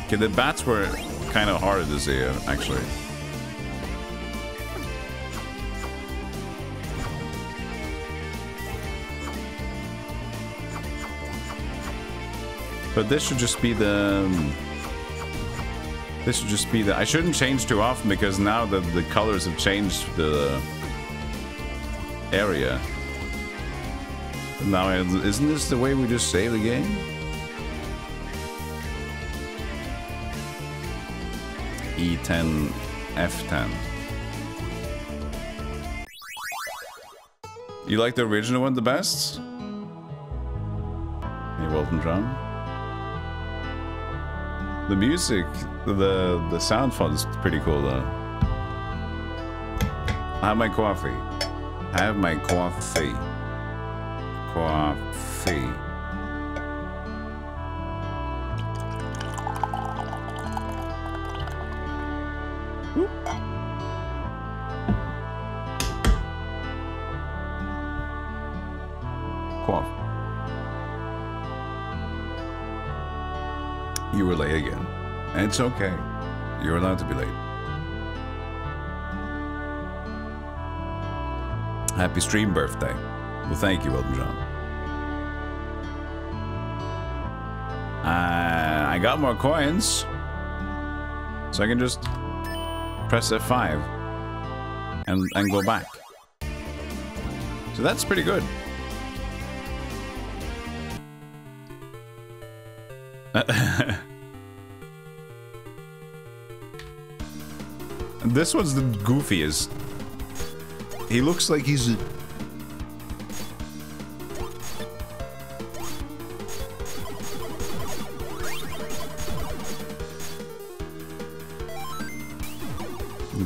Speaker 1: Okay, the bats were kind of hard to see, actually. But this should just be the... This should just be the... I shouldn't change too often because now the colors have changed the area. Now, isn't this the way we just save the game? E10, F10. You like the original one the best? Hey, welcome, John. The music, the sound font is pretty cool though. Have my coffee. Have my coffee. Coffee. Whoop. Coffee. You were late again. And it's okay. You're allowed to be late. Happy stream birthday. Well, thank you, Elton John. I got more coins. So I can just press F5 and go back. So that's pretty good. This one's the goofiest. He looks like he's... Look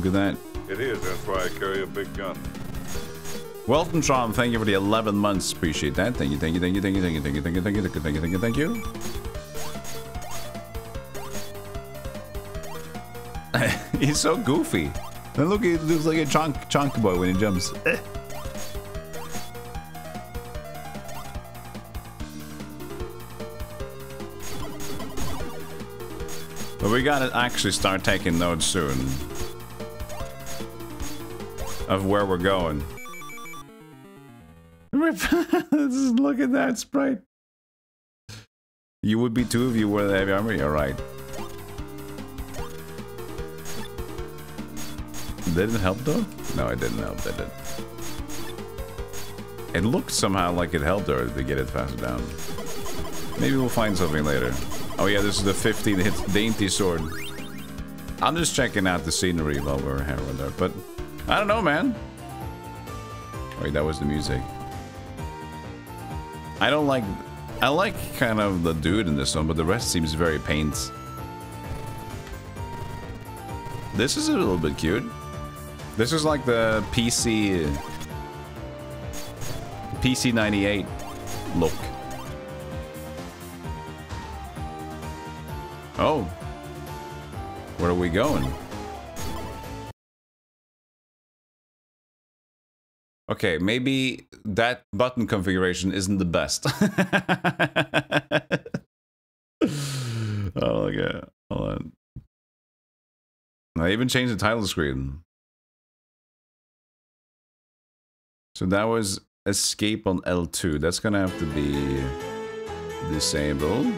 Speaker 1: at that.
Speaker 2: It is, that's why I carry a big gun.
Speaker 1: Welcome, Sean. Thank you for the 11 months. Appreciate that. Thank you, thank you, thank you, thank you, thank you, thank you, thank you, thank you, thank you, thank you, thank you. He's so goofy. And look, he looks like a chunk boy when he jumps. But we gotta actually start taking notes soon of where we're going. Look at that sprite. You would be too if you wore the heavy armor. You're right. Did it help though? No, it didn't help, did it? It looked somehow like it helped her to get it faster down. Maybe we'll find something later. Oh yeah, this is the 15 hit dainty sword. I'm just checking out the scenery while we're here with her, but I don't know, man. Wait, that was the music. I don't like... I like kind of the dude in this one, but the rest seems very paint. This is a little bit cute. This is like the PC 98 look. Oh. Where are we going? Okay, maybe that button configuration isn't the best. Oh, okay. Hold on. I even changed the title screen. So that was escape on L2. That's gonna have to be disabled.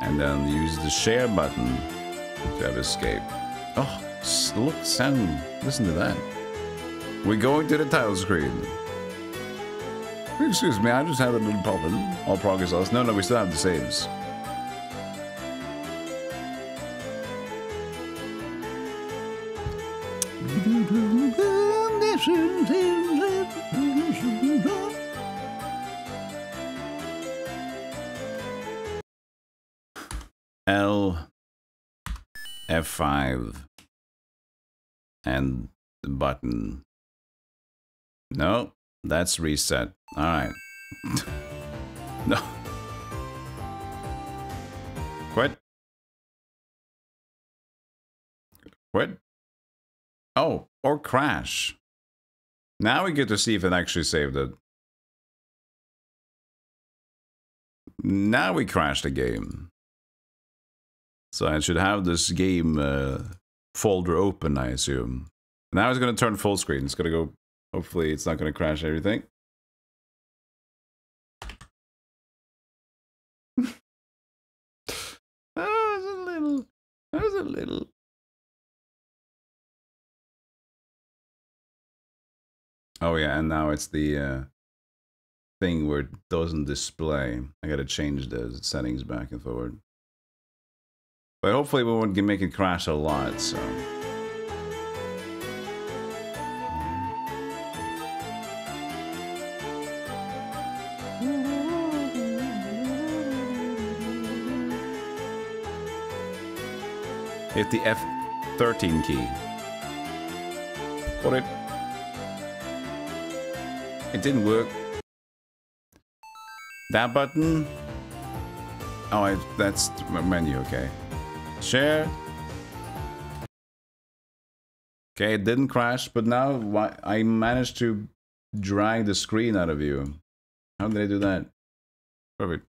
Speaker 1: And then use the share button to have escape. Oh, look, sound. Listen to that. We're going to the title screen. Excuse me, I just had a little problem. All progress lost. No, we still have the saves. L F5 and the button. No, that's reset. All right. No. Quit. Quit. Oh, or crash. Now we get to see if it actually saved it. Now we crashed the game. So I should have this game folder open, I assume. Now it's going to turn full screen. It's going to go... Hopefully it's not going to crash everything. That was little. Oh yeah, and now it's the thing where it doesn't display. I gotta change the settings back and forward. But hopefully we won't make it crash a lot, so... 'Hit the F13 key. Got it. It didn't work. That button? Oh, that's my menu, okay. Share. Okay, it didn't crash, but now I managed to drag the screen out of view. How did I do that? Perfect.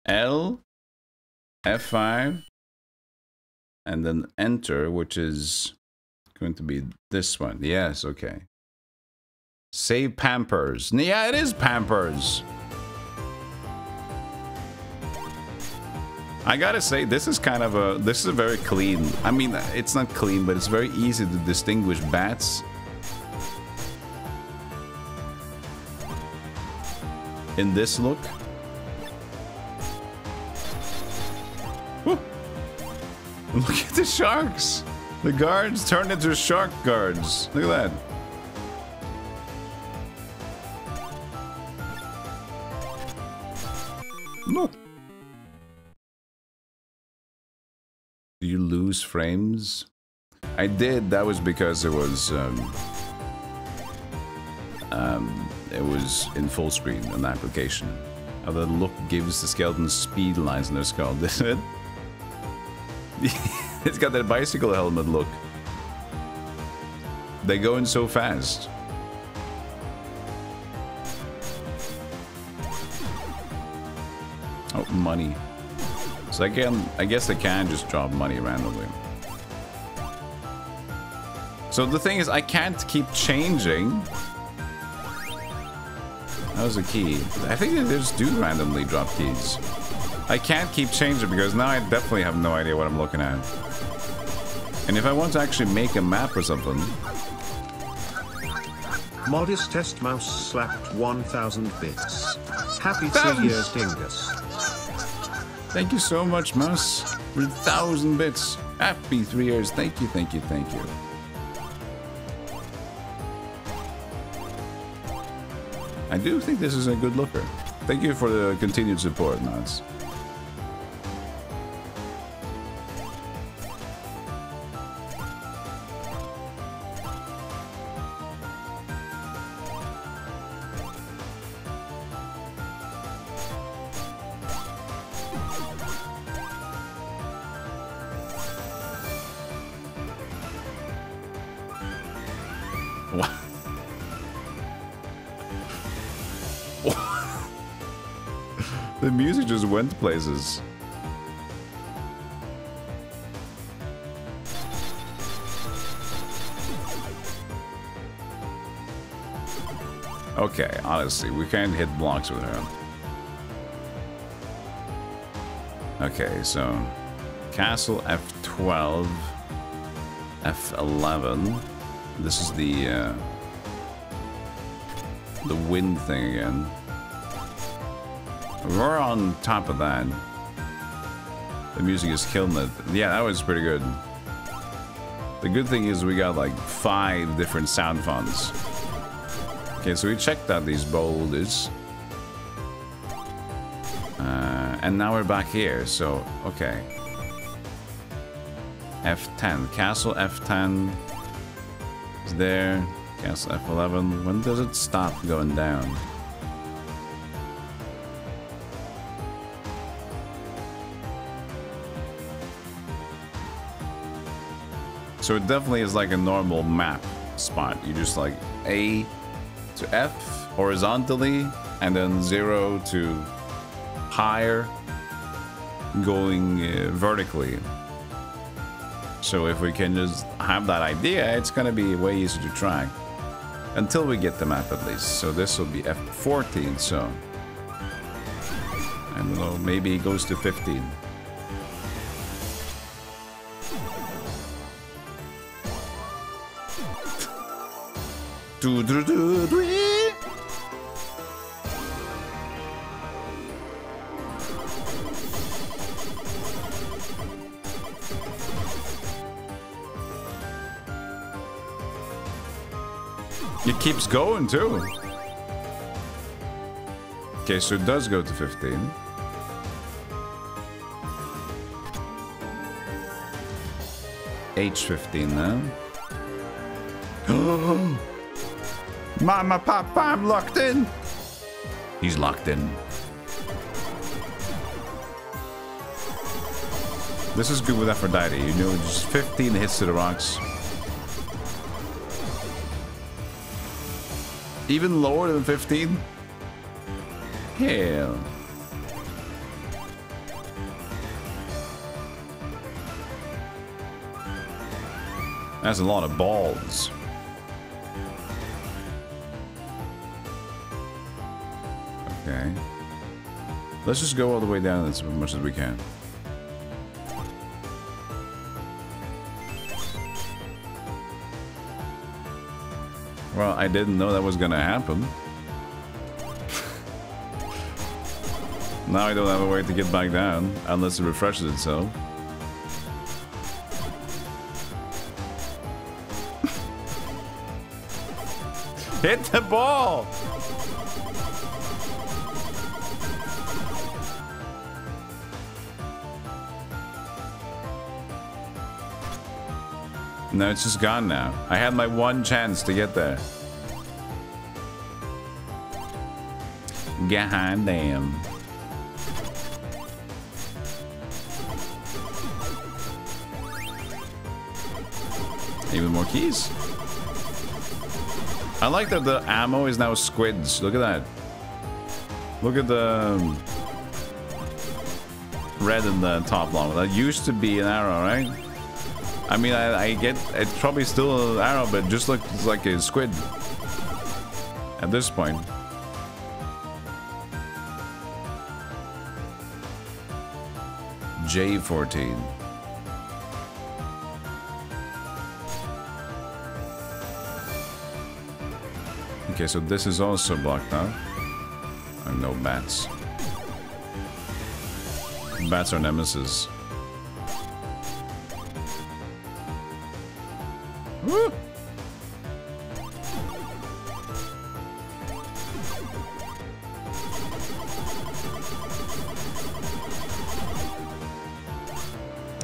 Speaker 1: L, F5, and then enter, which is going to be this one. Yes, okay. Save Pampers. Yeah, it is Pampers. I gotta say, this is kind of a, this is a very clean, I mean, it's not clean, but it's very easy to distinguish bats in this look. Woo. Look at the sharks. The guards turned into shark guards. Look at that. No. Do you lose frames? I did. That was because it was in full screen, an application. How the look gives the skeleton speed lines in their skull, isn't it? It's got that bicycle helmet look. They go in so fast. Oh, money. So I guess they can just drop money randomly. So the thing is, I can't keep changing. That was a key. I think they just do randomly drop keys. I can't keep changing because now I definitely have no idea what I'm looking at. And if I want to actually make a map or something...
Speaker 3: Modest test mouse slapped 1,000 bits. Happy 3 years, Dingus.
Speaker 1: Thank you so much, Mouse, for 1,000 bits. Happy 3 years. Thank you, thank you, thank you. I do think this is a good looker. Thank you for the continued support, Mouse. The music just went places. Okay, honestly, we can't hit blocks with her. Okay, so castle F12, F11. This is the wind thing again. We're on top of that. The music is killing it. Yeah, that was pretty good. The good thing is we got like 5 different sound fonts. Okay, so we checked out these boulders. And now we're back here, so, okay. F10. Castle F10 is there. Castle F11. When does it stop going down? So it definitely is like a normal map spot. You just like A to F horizontally, and then 0 to higher going vertically. So if we can just have that idea, it's gonna be way easier to track. Until we get the map at least. So this will be F14, so... I don't know, maybe it goes to 15. It keeps going too. Okay, so it does go to 15. H15 now. Mama, Papa, I'm locked in. He's locked in. This is good with Aphrodite. You know, just 15 hits to the rocks. Even lower than 15? Hell. That's a lot of balls. Okay. Let's just go all the way down as much as we can. Well, I didn't know that was gonna happen. Now I don't have a way to get back down, unless it refreshes itself. Hit the ball! No, it's just gone now. I had my one chance to get there. God damn. Even more keys. I like that the ammo is now squids. Look at that. Look at the red in the top long. That used to be an arrow, right? I mean, I get it's probably still an arrow, but it just looks like a squid at this point. J14. Okay, so this is also blocked now. And no bats. Bats are nemesis. Woo!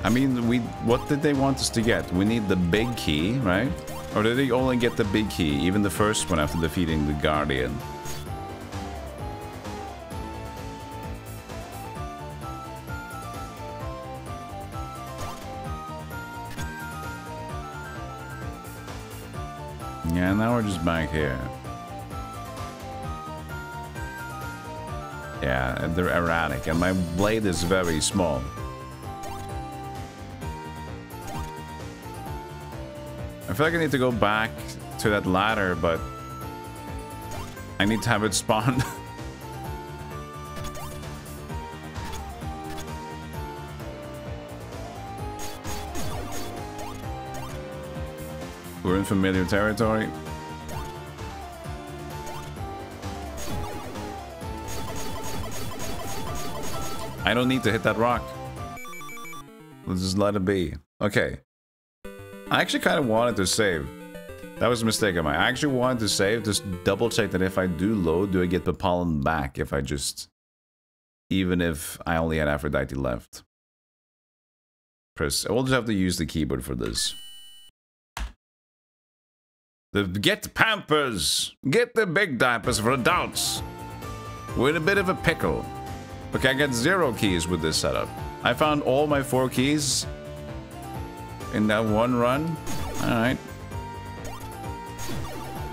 Speaker 1: I mean, what did they want us to get? We need the big key, right? Or did they only get the big key, even the first one after defeating the Guardian? Yeah, now we're just back here. Yeah, they're erratic, and my blade is very small. I feel like I need to go back to that ladder, but I need to have it spawn. We're in familiar territory. I don't need to hit that rock. Let's just let it be. Okay. I actually kind of wanted to save. That was a mistake of mine. I actually wanted to save, just double check that if I do load, do I get the pollen back if I just... Even if I only had Aphrodite left. We'll just have to use the keyboard for this. Get Pampers! Get the big diapers for adults! We're in a bit of a pickle. Okay, I got 0 keys with this setup. I found all my 4 keys in that one run. Alright.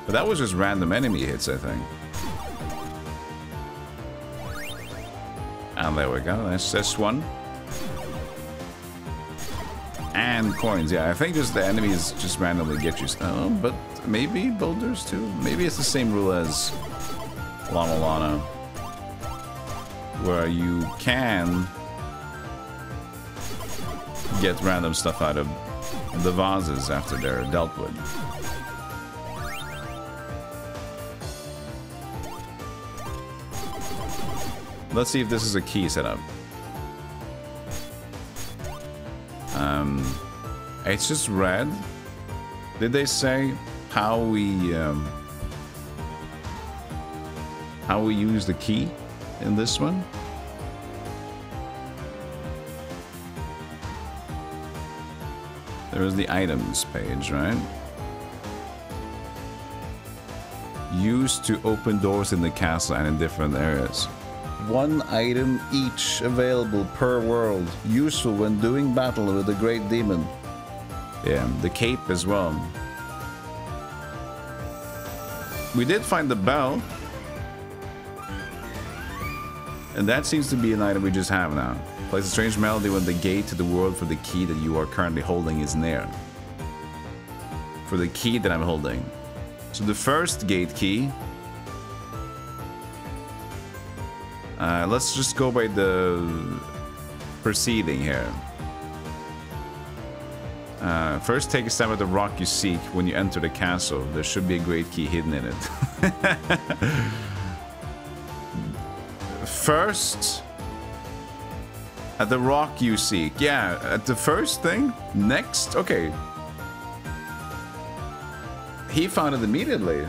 Speaker 1: But that was just random enemy hits, I think. And there we go, that's this one. and coins. Yeah, I think just the enemies just randomly get you. Oh, but maybe boulders too. Maybe it's the same rule as La-Mulana, where you can get random stuff out of the vases after they're dealt with. Let's see if this is a key setup. It's just red. Did they say how we use the key in this one? There is the items page, right? Used to open doors in the castle and in different areas. One item each available per world. Useful when doing battle with the great demon. Yeah, the cape as well. We did find the bell. And that seems to be an item we just have now. Plays a strange melody when the gate to the world for the key that you are currently holding is near. For the key that I'm holding. So the first gate key. Let's just go by the proceeding here. First, take a stab at the rock you seek when you enter the castle. There should be a great key hidden in it. First, at the rock you seek. Yeah, at the first thing. Next, okay. He found it immediately.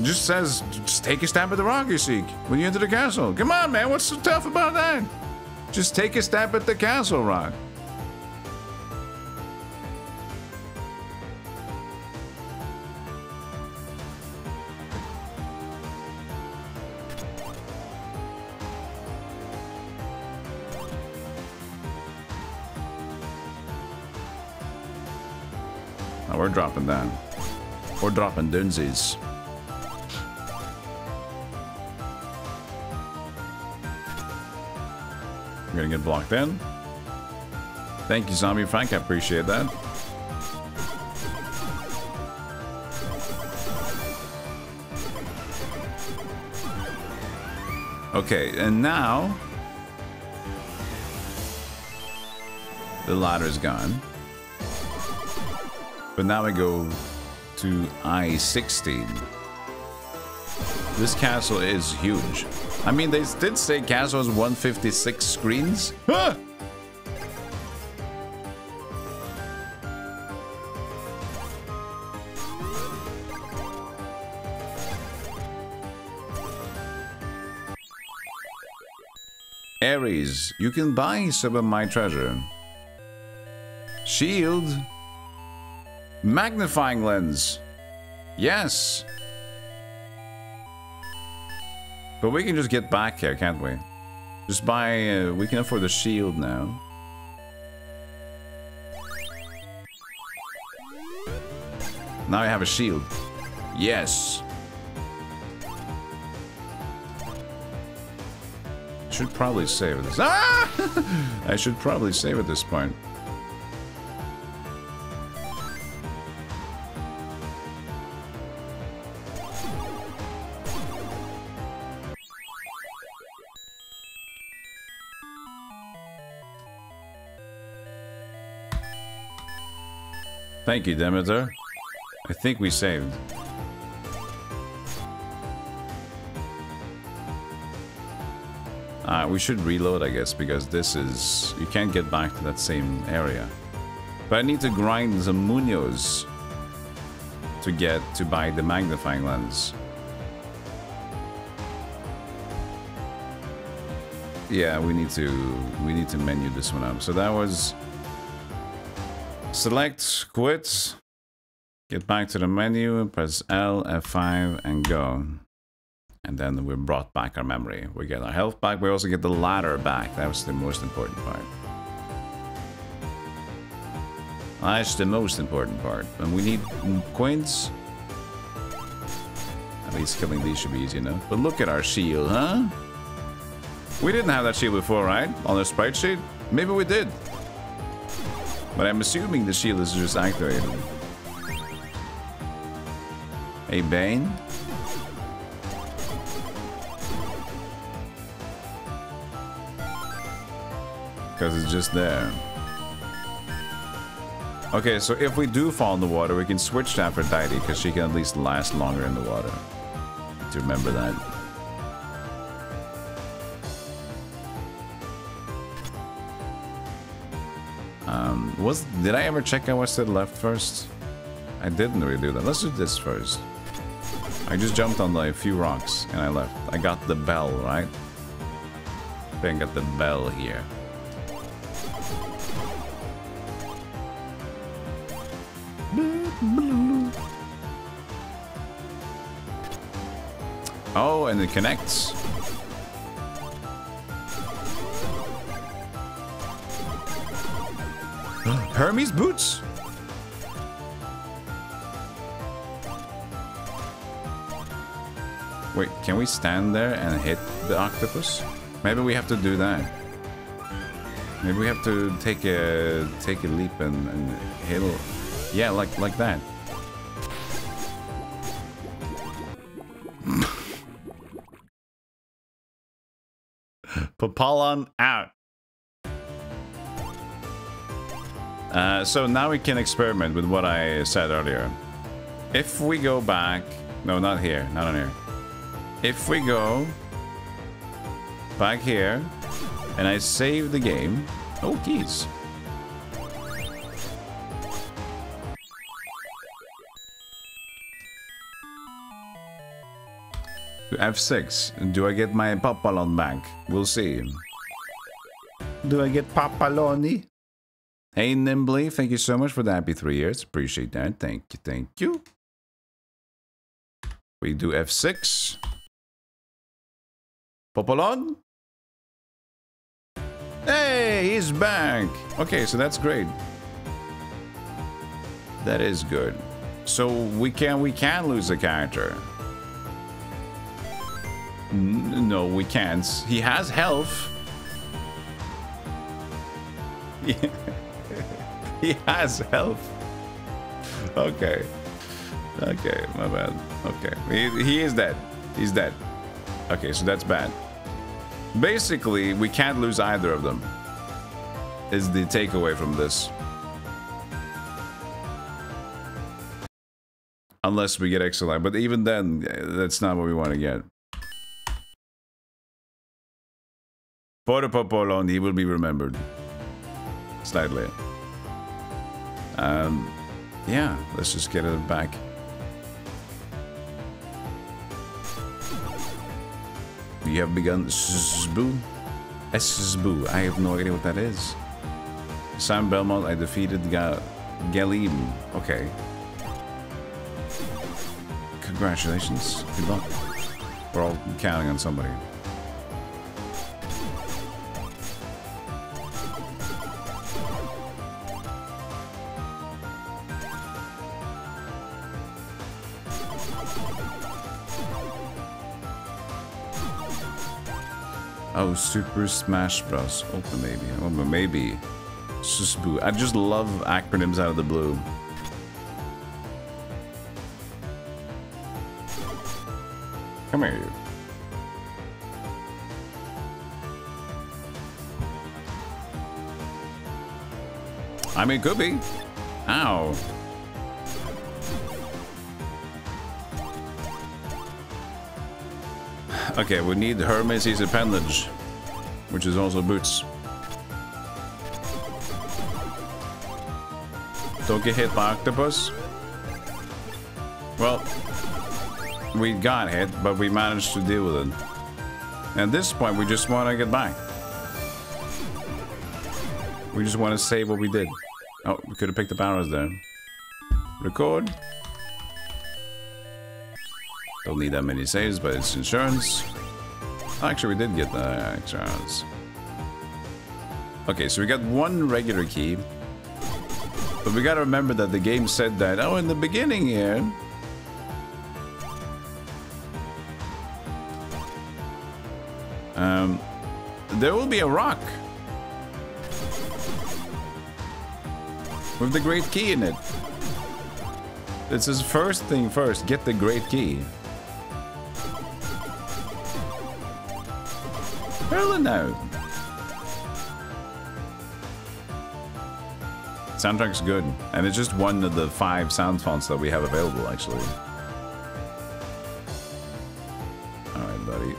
Speaker 1: Just says, just take a stab at the rock you seek when you enter the castle. Come on, man, what's so tough about that? Just take a stab at the castle rock. Now we're dropping down. We're dropping dunsies. I'm gonna get blocked in. Thank you, Zombie Frank. I appreciate that. Okay, and now the ladder is gone. But now we go to I-16. This castle is huge. I mean, they did say castle has 156 screens. Huh! Ares, you can buy some of my treasure. Shield. Magnifying lens. Yes. But we can just get back here, can't we? Just buy... we can afford the shield now. Now I have a shield. Yes. Should probably save this. Ah! I should probably save at this point. Thank you, Demeter. I think we saved. We should reload, I guess, because this is... you can't get back to that same area. But I need to grind some Munoz to buy the magnifying lens. Yeah, we need to menu this one up. So that was... select, quit, get back to the menu, press L, F5, and go. And then we brought back our memory. We get our health back, we also get the ladder back. That was the most important part. That's the most important part. And we need coins. At least killing these should be easy enough. But look at our shield, huh? We didn't have that shield before, right? On the sprite sheet? Maybe we did. But I'm assuming the shield is just activated. A Bane. Because it's just there. Okay, so if we do fall in the water, we can switch to Aphrodite because she can at least last longer in the water. To remember that. Did I ever check out what's to the left first? I didn't really do that. Let's do this first. I just jumped on like a few rocks and I left. I got the bell, right? I think I got the bell here. Oh, and it connects. Hermes boots? Wait, can we stand there and hit the octopus? Maybe we have to do that. Maybe we have to take a leap and hit it. Yeah, like that. Papalon out. So now we can experiment with what I said earlier. If we go back... No, not here. Not on here. If we go back here and I save the game... Oh, keys. F6. Do I get my Papalon back? We'll see. Do I get Papaloni? Hey, Nimbly, thank you so much for the happy 3 years. Appreciate that. Thank you, thank you. We do F6. Papalon? Hey, he's back. Okay, so that's great. That is good. So we can lose a character. No, we can't. He has health. Yeah. He has health. Okay. Okay, my bad. Okay. He is dead. He's dead. Okay, so that's bad. Basically, we can't lose either of them. Is the takeaway from this. Unless we get excellent. But even then, that's not what we want to get. For the Popolon, he will be remembered. Slightly. Yeah, let's just get it back. We have begun Sboo. Sboo. I have no idea what that is. Sam Belmont, I defeated Galim. Okay. Congratulations. Good luck. We're all counting on somebody. Oh, Super Smash Bros. Open maybe. Open maybe. Susboo. I just love acronyms out of the blue. Come here, you. I mean, it could be. Ow. Okay, we need Hermes' appendage, which is also boots. Don't get hit by octopus. Well, we got hit, but we managed to deal with it. At this point, we just want to get back. We just want to save what we did. Oh, we could have picked up arrows there. Record. Don't need that many saves, but it's insurance. Actually, we did get the insurance. Okay, so we got one regular key. But we gotta remember that the game said that, oh, in the beginning here, There will be a rock with the great key in it. It's his first thing first. Get the great key. Hell no. Soundtrack's good, and it's just one of the 5 sound fonts that we have available, actually. Alright, buddy.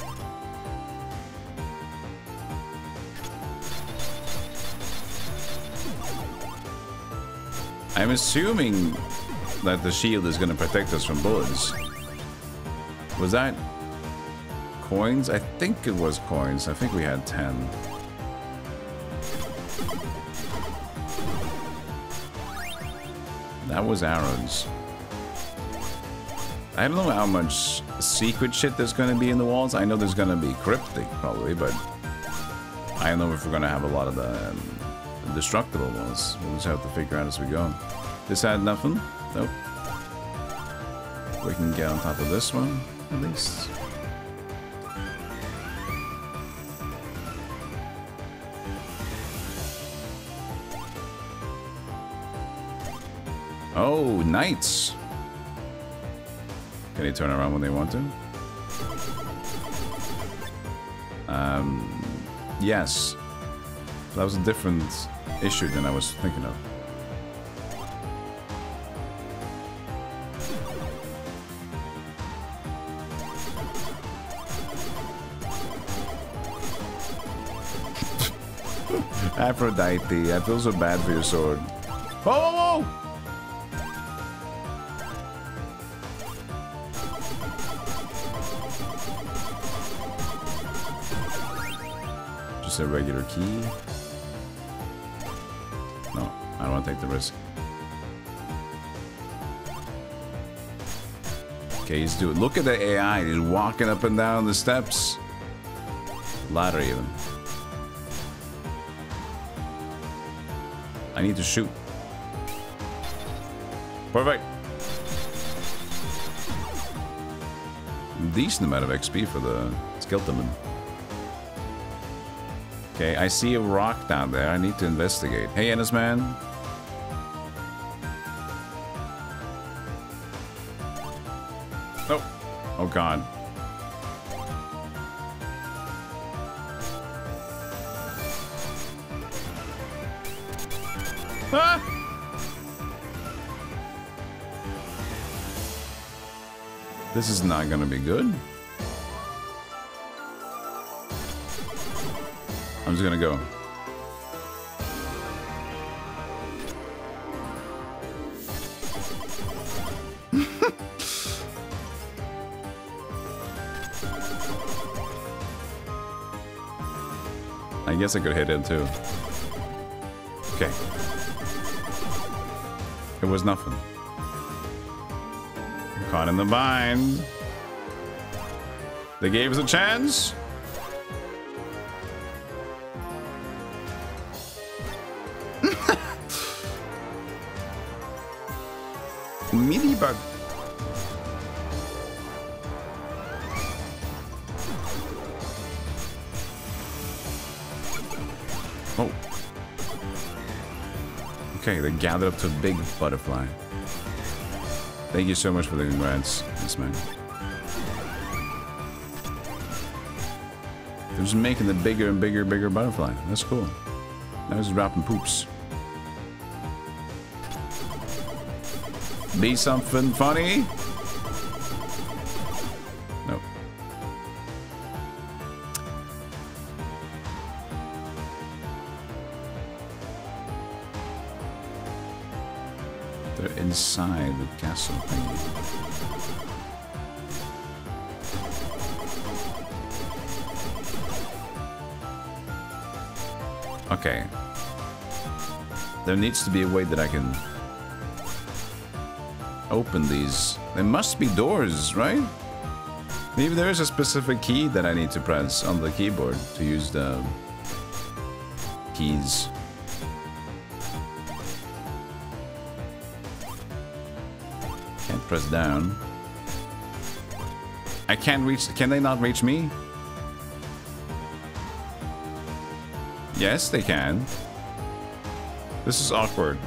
Speaker 1: I'm assuming that the shield is going to protect us from bullets. Was that coins? I think it was coins. I think we had 10. That was arrows. I don't know how much secret shit there's going to be in the walls. I know there's going to be cryptic, probably, but I don't know if we're going to have a lot of the destructible ones. We'll just have to figure out as we go. This had nothing? Nope. We can get on top of this one, at least. Oh, knights. Can they turn around when they want to? Yes. That was a different issue than I was thinking of. Aphrodite, I feel so bad for your sword. Whoa, whoa, whoa! Just a regular key. No, I don't want to take the risk. Okay, he's doing. Look at the AI. He's walking up and down the steps. Ladder even. I need to shoot. Perfect. Decent amount of XP for the Stealthygolem. Okay, I see a rock down there. I need to investigate. Hey, Ennis man. Oh. Oh, God. Ah! This is not gonna be good. I'm just gonna go. I guess I could hit him too. Okay. It was nothing. Caught in the bind. They gave us a chance. Meaty bug. Oh. Okay, they gathered up to a big butterfly. Thank you so much for the congrats, this man. They're just making the bigger and bigger butterfly. That's cool. Now he's dropping poops. Be something funny? Nope. They're inside the castle thingy. Okay. There needs to be a way that I can open these. There must be doors, right? Maybe there is a specific key that I need to press on the keyboard to use the keys. Can't press down. I can't reach. Can they not reach me? Yes, they can. This is awkward.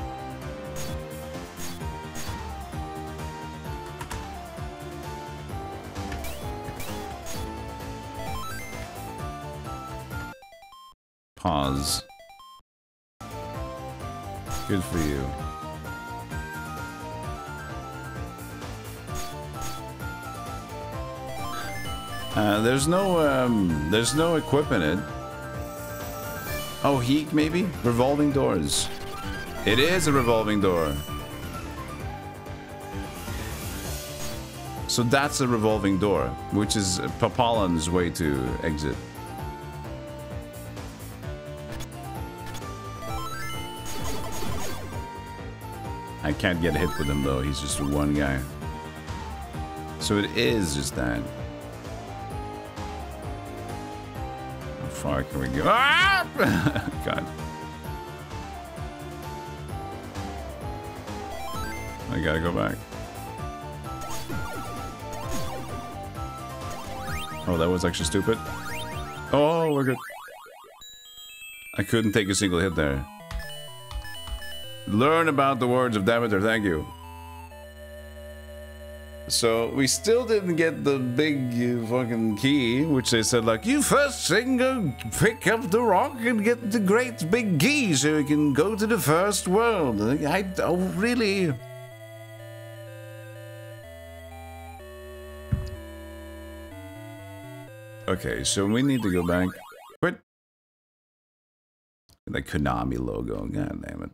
Speaker 1: Pause. Good for you. There's no equipment in it. Oh, heat maybe? Revolving doors. It is a revolving door. So that's a revolving door, which is Papalan's way to exit. I can't get hit with him though, he's just one guy. So it is just that. How far can we go? Ah! God. I gotta go back. Oh, that was actually stupid. Oh, we're good. I couldn't take a single hit there. Learn about the words of Demeter, thank you. So, we still didn't get the big fucking key, which they said like, you first thing go pick up the rock and get the great big key so you can go to the first world. I don't really... Okay, so we need to go back. Quit. The Konami logo, god damn it.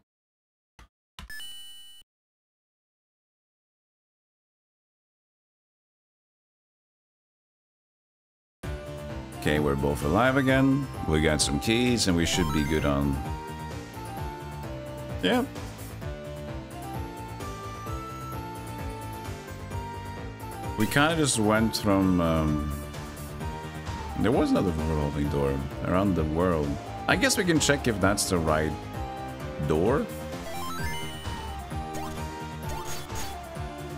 Speaker 1: Okay, we're both alive again. We got some keys and we should be good on... Yeah. We kind of just went from... There was another revolving door around the world. I guess we can check if that's the right door.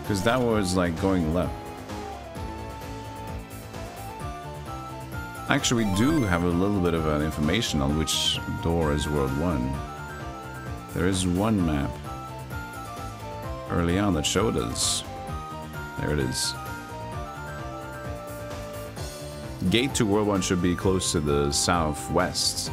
Speaker 1: Because that was like going left. Actually, we do have a little bit of information on which door is World 1. There is one map early on that showed us. There it is. Gate to World 1 should be close to the southwest.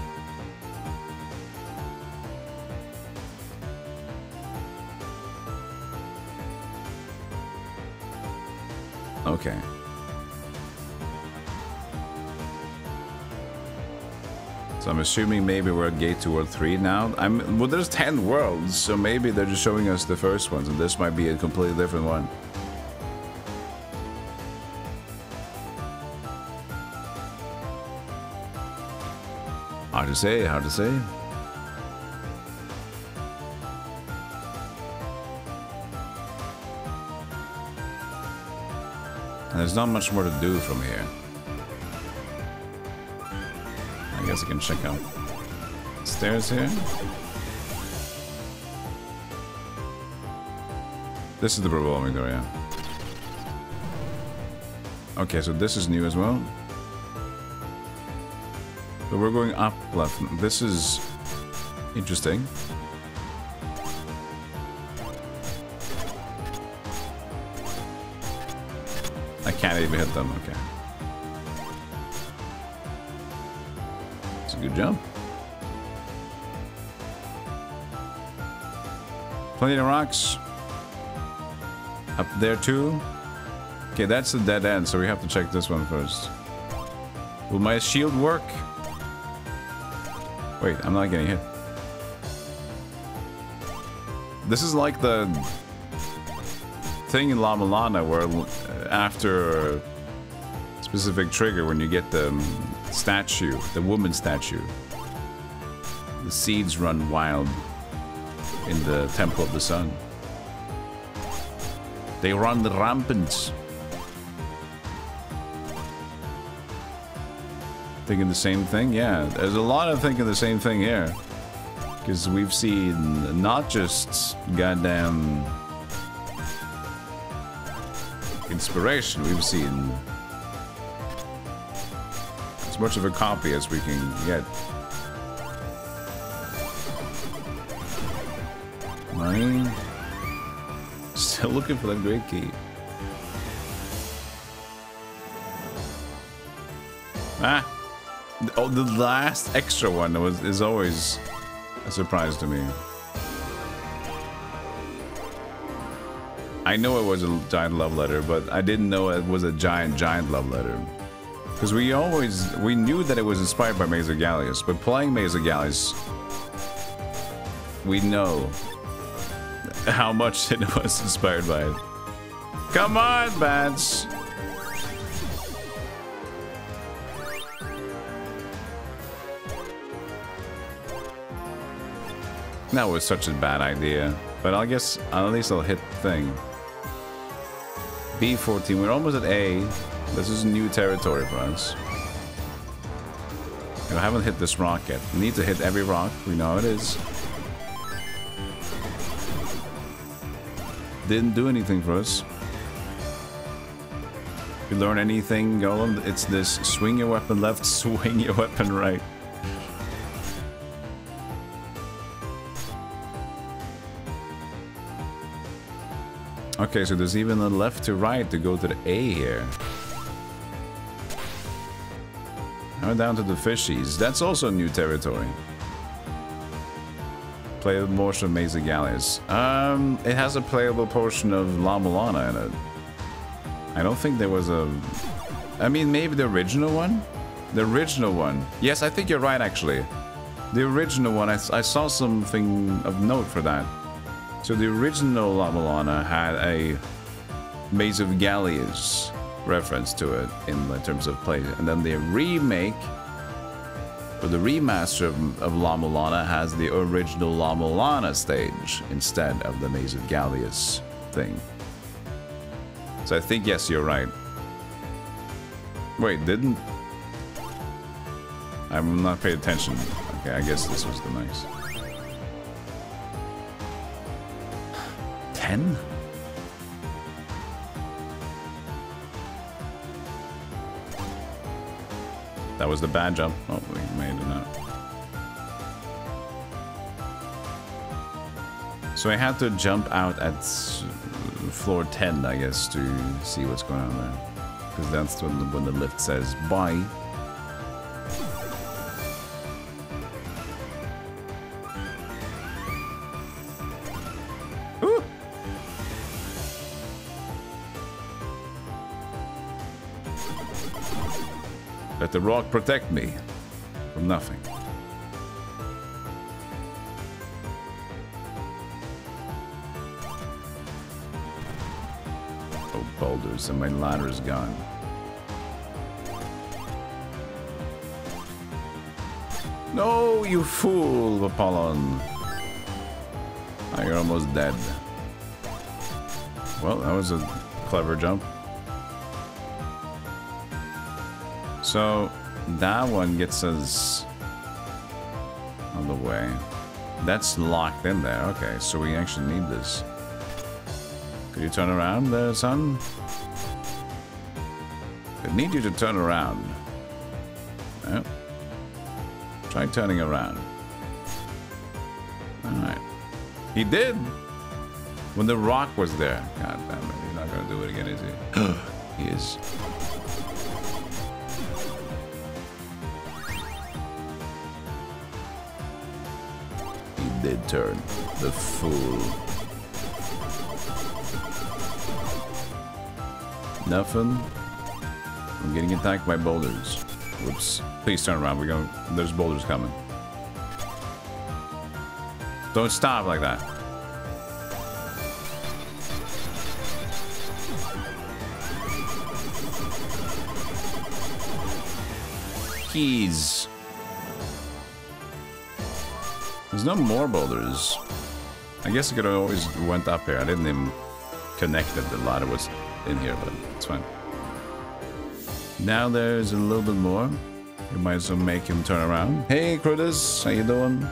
Speaker 1: Okay. So I'm assuming maybe we're at Gate to World 3 now. Well, there's 10 worlds, so maybe they're just showing us the first ones, and this might be a completely different one. Hard to say, hard to say. And there's not much more to do from here. I guess I can check out stairs here. This is the revolving door, yeah. Okay, so this is new as well. So we're going up left. This is interesting. I can't even hit them, okay. It's a good jump. Plenty of rocks. Up there too. Okay, that's a dead end, so we have to check this one first. Will my shield work? Wait, I'm not getting hit. This is like the thing in La-Mulana where after a specific trigger, when you get the statue, the woman statue, the seeds run wild in the Temple of the Sun. They run rampant. Thinking the same thing? Yeah, there's a lot of thinking the same thing here. Because we've seen not just goddamn inspiration, we've seen as much of a copy as we can get. Money. Still looking for that great key. Ah! Oh, the last extra one is always a surprise to me. I know it was a giant love letter, but I didn't know it was a giant love letter. Because we knew that it was inspired by Maze of Galious, but playing Maze of Galious, we know how much it was inspired by it. Come on, bats! That was such a bad idea, but I guess at least I'll hit the thing. B14, we're almost at A. This is new territory for us. I haven't hit this rock yet. We need to hit every rock. We know how it is. Didn't do anything for us. You learn anything, Golem? It's this swing your weapon left, swing your weapon right. Okay, so there's even a left to right to go to the A here. Now down to the fishies. That's also new territory. Playable portion of Maze of Galious. It has a playable portion of La-Mulana in it. I don't think there was a... I mean, maybe the original one? The original one. Yes, I think you're right, actually. The original one, I saw something of note for that. So the original La-Mulana had a Maze of Galious reference to it in terms of play, and then the remake or the remaster of La-Mulana has the original La-Mulana stage instead of the Maze of Galious thing. So I think, yes, you're right. Wait, didn't... I'm not paying attention. Okay, I guess this was the nice. 10? That was the bad jump. Oh, we made it now. So I had to jump out at floor 10, I guess, to see what's going on there. Because that's when the lift says bye. Ooh. Let the rock protect me from nothing. Oh, boulders, and my ladder is gone. No, you fool, Apollon. Oh, you're almost dead. Well, that was a clever jump. So, that one gets us on the way. That's locked in there. Okay, so we actually need this. Could you turn around there, son? I need you to turn around. Oh. Try turning around. Alright. He did! When the rock was there. God damn it, he's not gonna do it again, is he? He is. He did turn. The fool. Nothing. I'm getting attacked by boulders. Whoops. Please turn around. There's boulders coming. Don't stop like that. Keys. There's no more boulders. I guess I could have always went up here. I didn't even connect it. The ladder was in here, but it's fine. Now there's a little bit more. We might as well make him turn around. Hey, Critters, how you doing?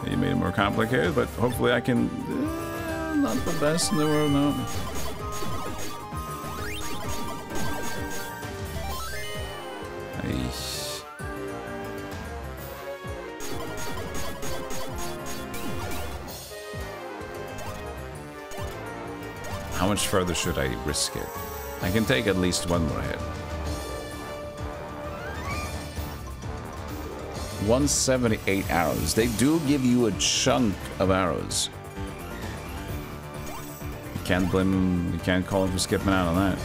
Speaker 1: You made it more complicated, but hopefully I can... not the best in the world, no. How much further should I risk it? I can take at least one more hit. 178 arrows. They do give you a chunk of arrows. You can't blame him. You can't call him for skipping out on that.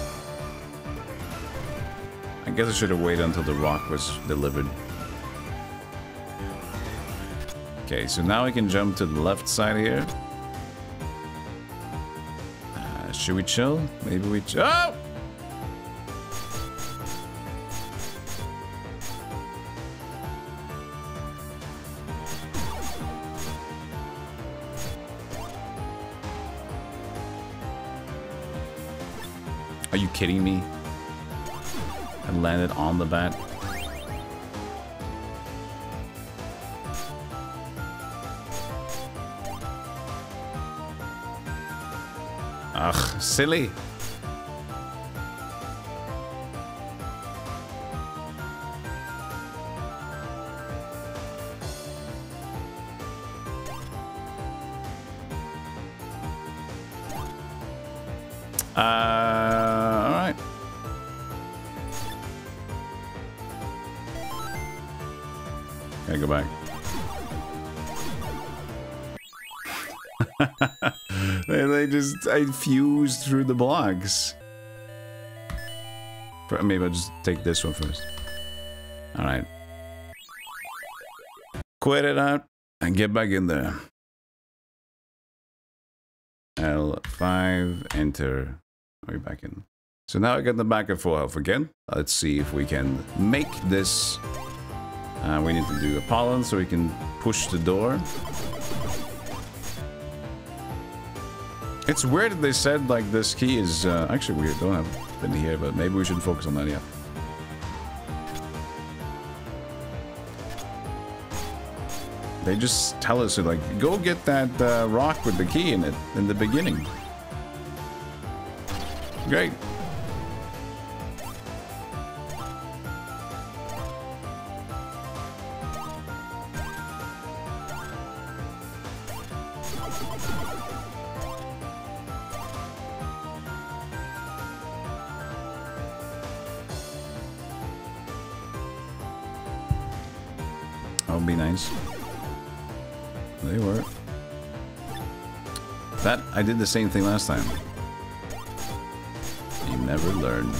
Speaker 1: I guess I should have waited until the rock was delivered. Okay, so now we can jump to the left side here. Should we chill? Maybe we chill. Oh! Are you kidding me? I landed on the bat. Ugh, silly. All right. Gotta go back. They just, I fused through the blocks. Maybe I'll just take this one first. Alright. Quit it out and get back in there. L5, enter. Are we back in? So now I got the back at full health again. Let's see if we can make this. We need to do a pollen so we can push the door. It's weird that they said like this key is actually weird. Don't have it in here, but maybe we should focus on that. Yeah. They just tell us like go get that rock with the key in it in the beginning. Great. That would be nice. They were. That, I did the same thing last time. You never learn.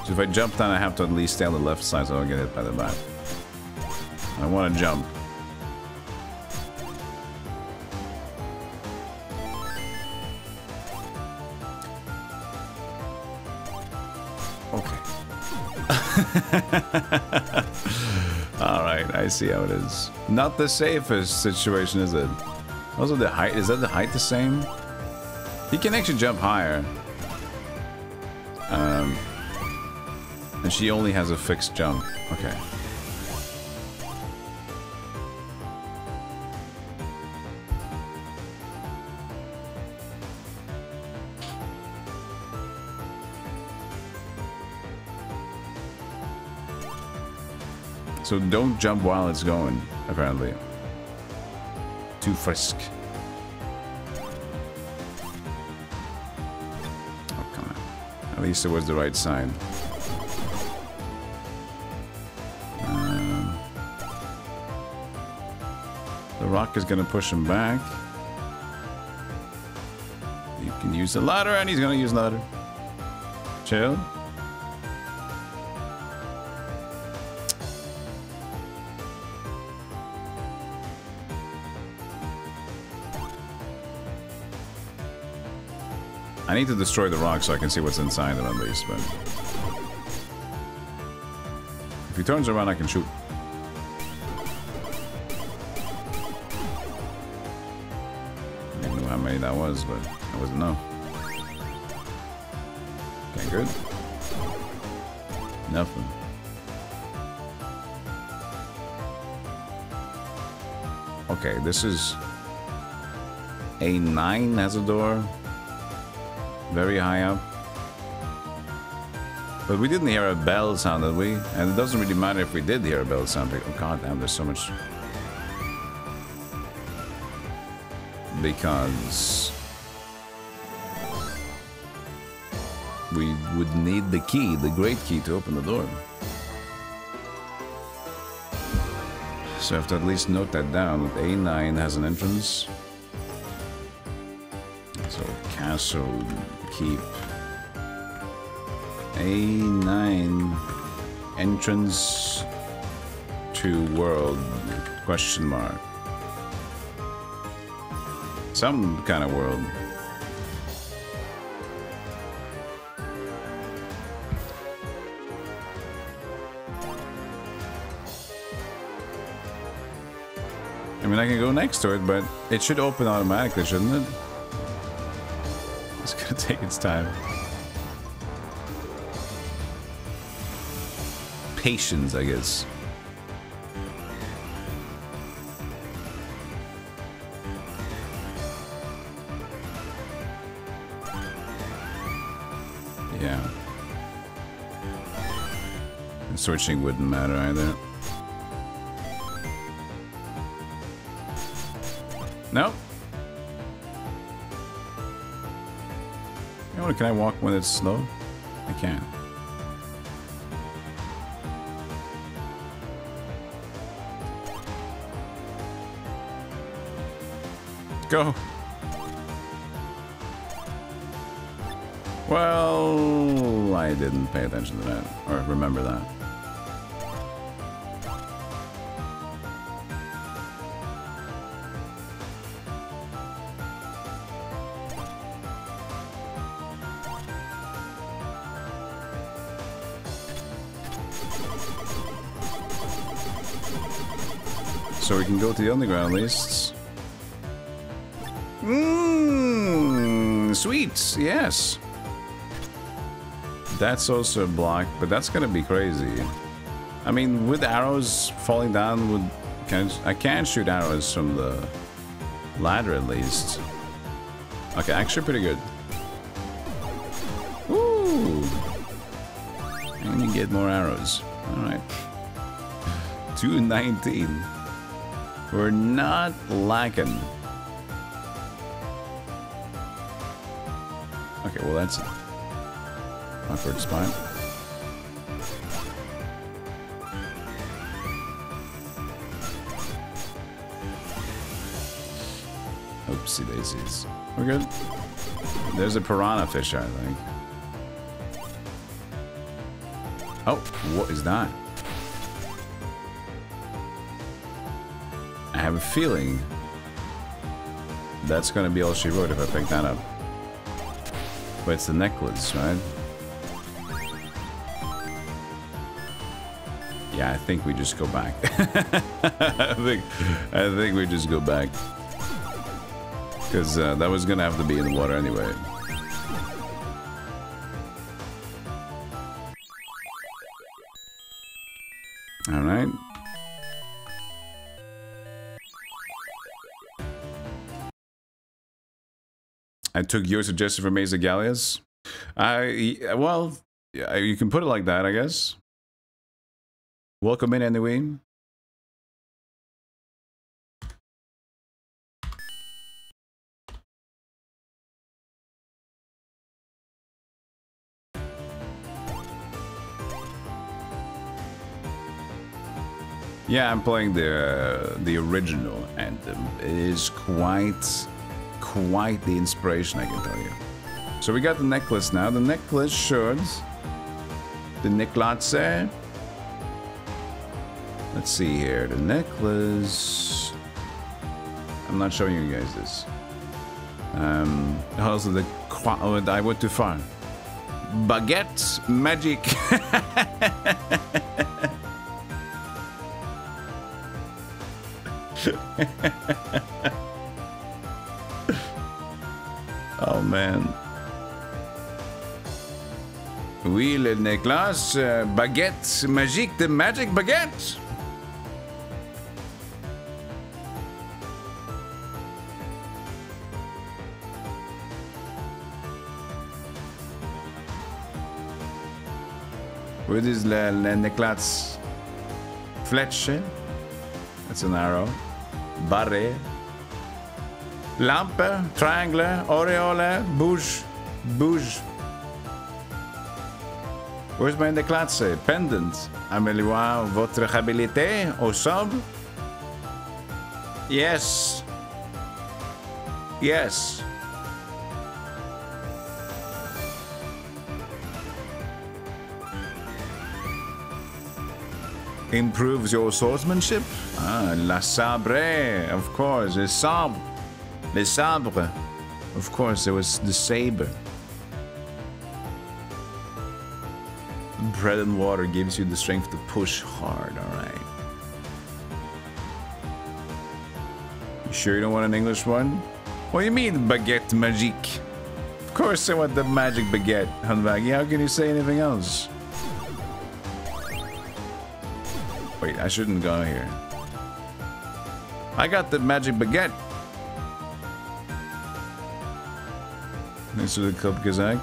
Speaker 1: So if I jump down, I have to at least stay on the left side so I don't get hit by the bat. I want to jump. Alright, I see how it is. Not the safest situation, is it? Also, the height, is that the height the same? He can actually jump higher. And she only has a fixed jump. Okay. So don't jump while it's going, apparently. Too frisk. Oh, come on. At least it was the right side. The rock is gonna push him back. You can use the ladder, and he's gonna use the ladder. Chill. I need to destroy the rock so I can see what's inside them at least, but... if he turns around, I can shoot. I didn't know how many that was, but I wasn't know. Okay, good. Nothing. Okay, this is... A9 has a door. Very high up. But we didn't hear a bell sound, did we? And it doesn't really matter if we did hear a bell sound. Oh god damn, there's so much. because we would need the key, the great key, to open the door. So I have to at least note that down. That A9 has an entrance. So castle, keep. A9 entrance to world, question mark. Some kind of world. I mean, I can go next to it, but it should open automatically, shouldn't it? It's gonna take its time. Patience, I guess. Yeah. And switching wouldn't matter either. No. You know what, can I walk when it's slow? I can't. Go. Well, I didn't pay attention to that, or remember that. So we can go to the underground at least. Sweet, yes. That's also a block, but that's gonna be crazy. I mean, with arrows falling down, I can't shoot arrows from the ladder at least. Okay, actually pretty good. Woo! And you get more arrows. Alright. 219. We're not lacking. Okay, well that's an awkward spot. Oopsie daisies. We're good. There's a piranha fish, I think. Oh, what is that? I have a feeling that's gonna be all she wrote if I pick that up. But it's the necklace, right? Yeah, I think we just go back. I think we just go back. Because that was gonna have to be in the water anyway. Alright. I took your suggestion for Maze of Galious. Well, yeah, you can put it like that, I guess. Welcome in anyway. Yeah, I'm playing the original anthem. It is quite the inspiration, I can tell you. So we got the necklace now. The necklace should... The necklace... Let's see here. The necklace... I'm not showing you guys this. Also the... Oh, I went too far. Baguette magic. Oh man. Oui, le necklace, baguette magique, the magic baguette. What is le necklace? Flèche. That's an arrow. Barre. Lampe, triangle, auréole, bouge, bouge. Where's my déclassé? Pendant. Améliore votre habilité au sable? Yes. Yes. Improves your swordsmanship? Ah, la sabre, of course. Le sabre. Les sabres. Of course, there was the saber. Bread and water gives you the strength to push hard, alright. You sure you don't want an English one? What do you mean, baguette magique? Of course I want the magic baguette, Hanvagi. How can you say anything else? Wait, I shouldn't go here. I got the magic baguette. Next to the Club Kazakh.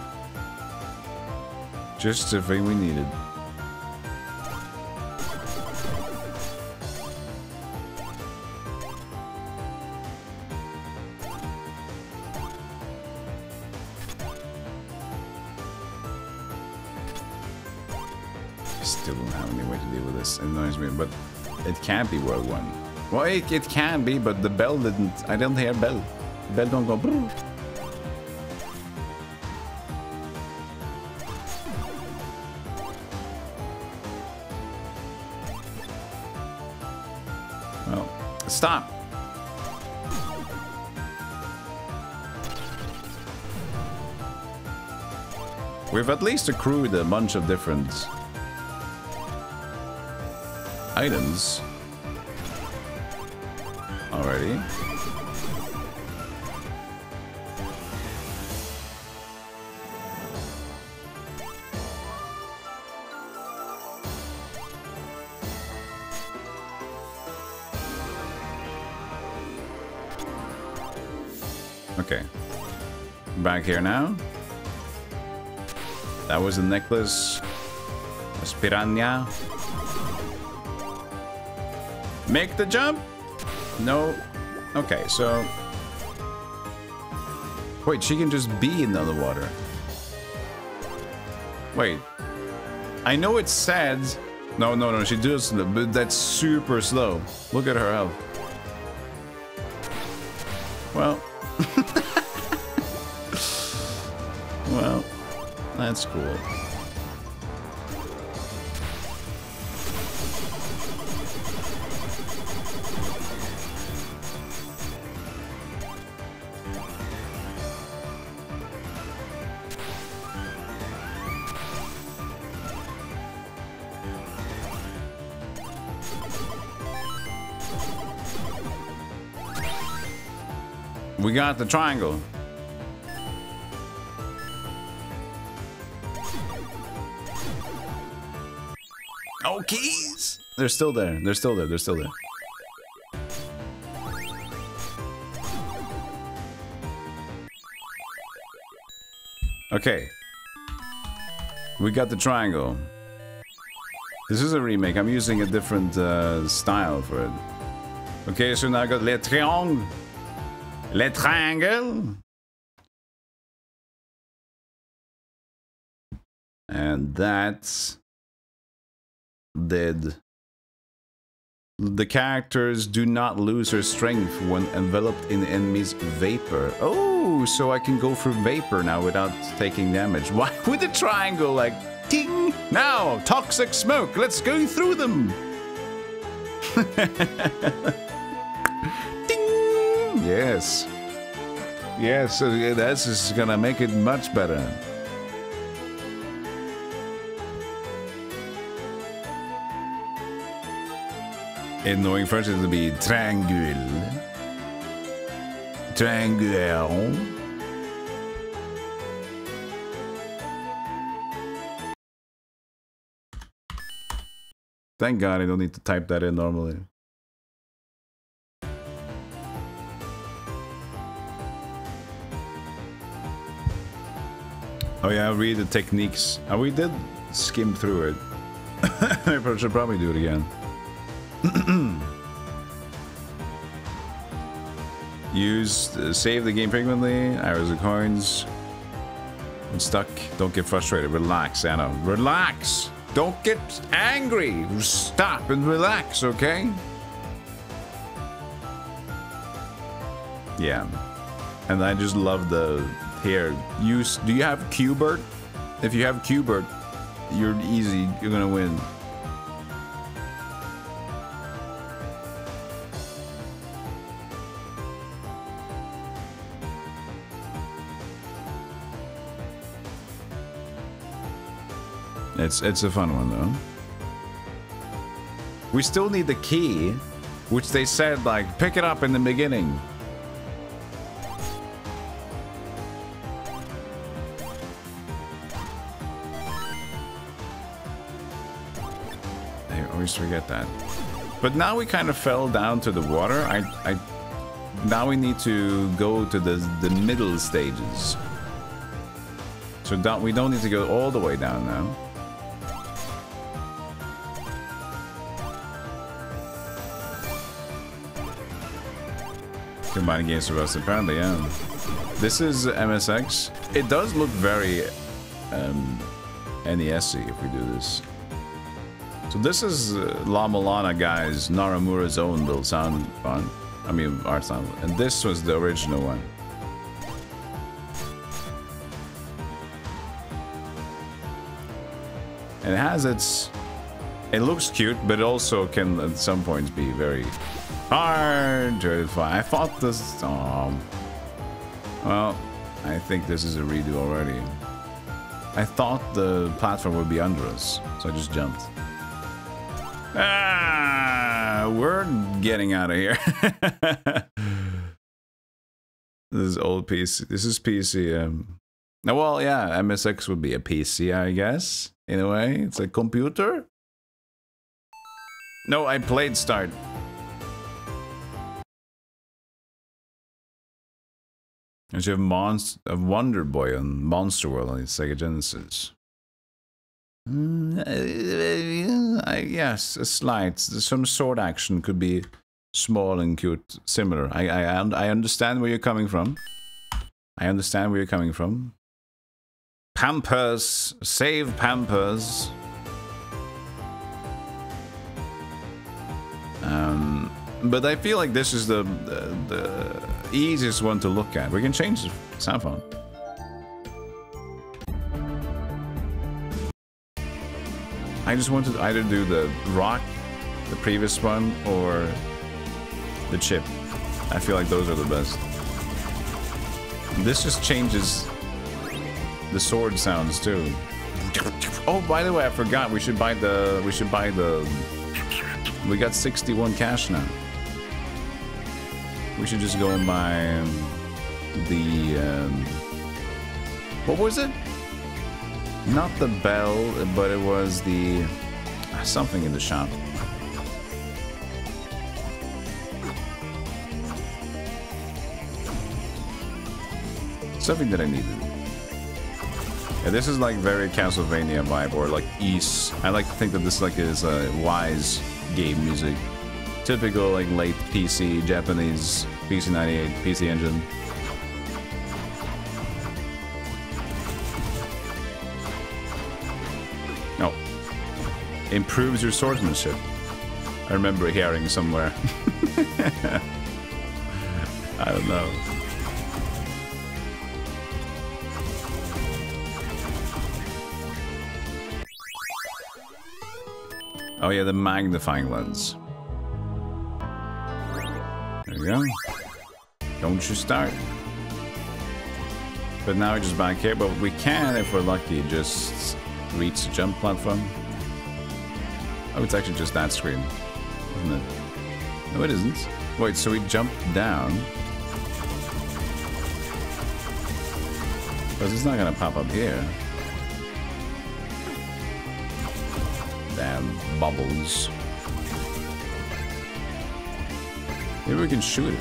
Speaker 1: Just the thing we needed. I still don't have any way to deal with this. It annoys me, but it can't be World 1. Well, it can be, but the bell didn't. I don't hear bell. The bell don't go. Brrr. Stop. We've at least accrued a bunch of different items already. Okay, back here now. That was the necklace. That's piranha. Make the jump? No. Okay, so... Wait, she can just be in the water. Wait. I know it's sad. No, she does, but that's super slow. Look at her health. Well... Well, that's cool. We got the triangle. Oh, keys! They're still there. They're still there. They're still there. Okay. We got the triangle. This is a remake. I'm using a different style for it. Okay, so now I got le triangle. Le triangle. And that's... dead. The characters do not lose their strength when enveloped in enemy's vapor. Oh, so I can go through vapor now without taking damage. Why with the triangle like ting? Now, toxic smoke. Let's go through them. Ding. Yes. Yes, so that's just gonna make it much better. In knowing first it will be triangle. Triangle. Thank God I don't need to type that in normally. Oh yeah, I'll read the techniques. We did skim through it. I should probably do it again. Use save the game frequently. Arrows or coins. When stuck, don't get frustrated. Relax, Anna. Relax. Don't get angry. Stop and relax, okay? Yeah. And I just love the here. Use. Do you have Qbert? If you have Qbert, you're easy. You're gonna win. It's a fun one though. We still need the key, which they said like pick it up in the beginning. I always forget that. But now we kind of fell down to the water. Now we need to go to the middle stages. So we don't need to go all the way down now. Combining games for us, apparently, yeah. This is MSX. It does look very NES-y if we do this. So this is La-Mulana, guys, Naramura's own little sound font. I mean, art sound. And this was the original one. And it has its... It looks cute, but it also can at some points be very hard to identify. I thought this... Oh, well, I think this is a redo already. I thought the platform would be under us, so I just jumped. Ah, we're getting out of here. This is old PC. This is PC. No, well, yeah, MSX would be a PC, I guess. In a way, it's a computer. No, I played Start. And you have Wonder Boy on Monster World on the Sega Genesis. Yes, a slight. Some sword action could be small and cute, similar. I understand where you're coming from. I understand where you're coming from. Pampers, save Pampers. But I feel like this is the easiest one to look at. We can change the sound font. I just want to either do the rock, the previous one, or the chip. I feel like those are the best. This just changes the sword sounds too. Oh, by the way, I forgot. We should buy the. We got 61 cash now. We should just go and buy the. What was it? Not the bell, but it was the something in the shop. Something that I needed. Yeah, this is like very Castlevania vibe, or like Ys. I like to think that this like is a Wise game music. Typical like late PC, Japanese, PC 98, PC Engine. Oh. Improves your swordsmanship. I remember hearing somewhere. I don't know. Oh yeah, the magnifying lens. There we go. Don't you start. But now we're just back here, but we can, if we're lucky, just reach the jump platform. Oh, it's actually just that screen, isn't it? No, it isn't. Wait, so we jumped down. Because it's not gonna pop up here. Damn bubbles. Maybe we can shoot it.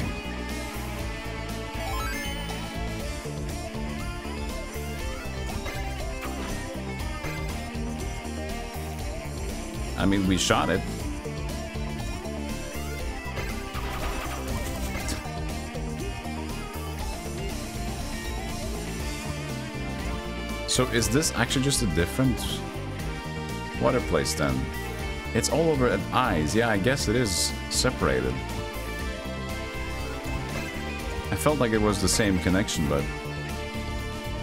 Speaker 1: I mean, we shot it. So is this actually just a different water place then? It's all over at eyes. Yeah, I guess it is separated. I felt like it was the same connection, but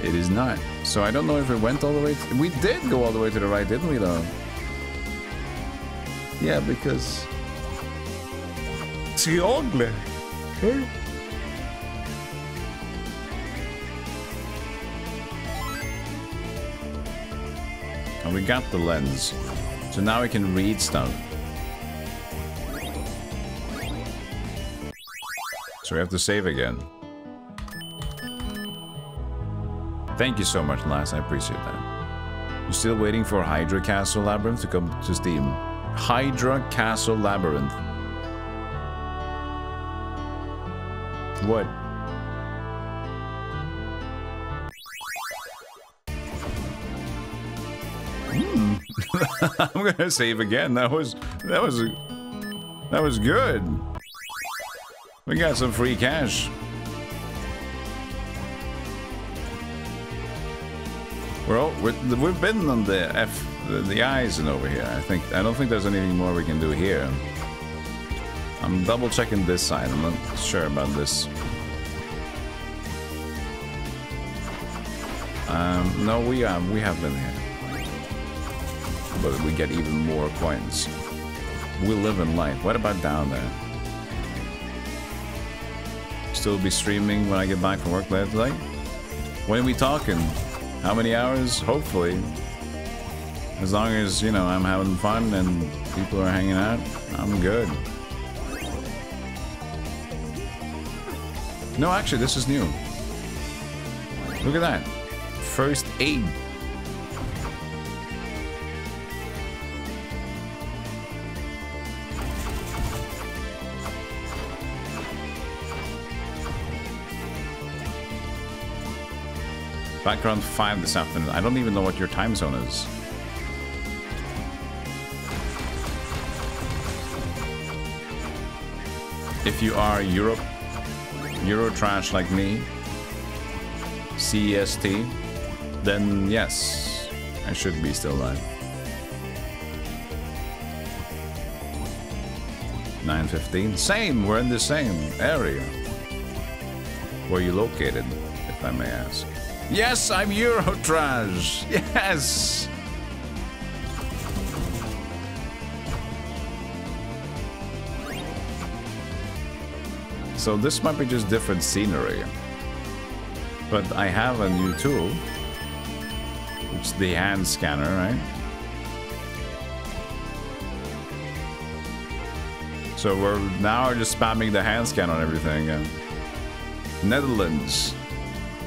Speaker 1: it is not. So I don't know if it went all the way. We did go all the way to the right, didn't we, though? Yeah, because triangle. And we got the lens, so now we can read stuff. So we have to save again. Thank you so much, Lass. I appreciate that. You're still waiting for Hydra Castle Labyrinth to come to Steam. Hydra Castle Labyrinth. What? I'm gonna save again. That was good. We got some free cash. We've been on the eyes and over here. I don't think there's anything more we can do here. I'm double checking this side. I'm not sure about this. No, we have been here. But we get even more coins. We live in life. What about down there? Still be streaming when I get back from work later tonight? When are we talking? How many hours? Hopefully. As long as, you know, I'm having fun and people are hanging out, I'm good. No, actually, this is new. Look at that. First aid. Back around 5 this afternoon. I don't even know what your time zone is. If you are Europe, Eurotrash like me, CEST, then yes, I should be still alive. 9:15. Same, we're in the same area. Where are you located, if I may ask? Yes, I'm Eurotrash. Yes. So this might be just different scenery. But I have a new tool. It's the hand scanner, right? So we're now just spamming the hand scan on everything. Netherlands.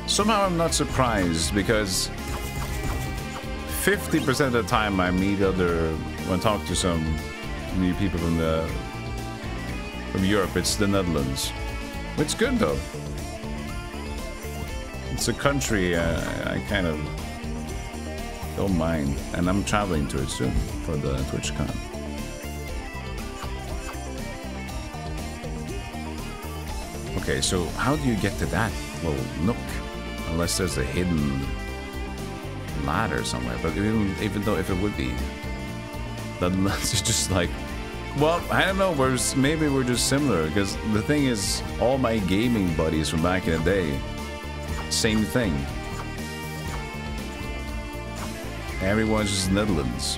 Speaker 1: Somehow I'm not surprised because 50% of the time I meet when I talk to some new people from Europe, it's the Netherlands. It's good though. It's a country I kind of don't mind, and I'm traveling to it soon for the TwitchCon. Okay, so how do you get to that little nook? Unless there's a hidden ladder somewhere. But even though if it would be, that's just like, well, I don't know. Maybe we're just similar, because the thing is, all my gaming buddies from back in the day, same thing. Everyone's just Netherlands.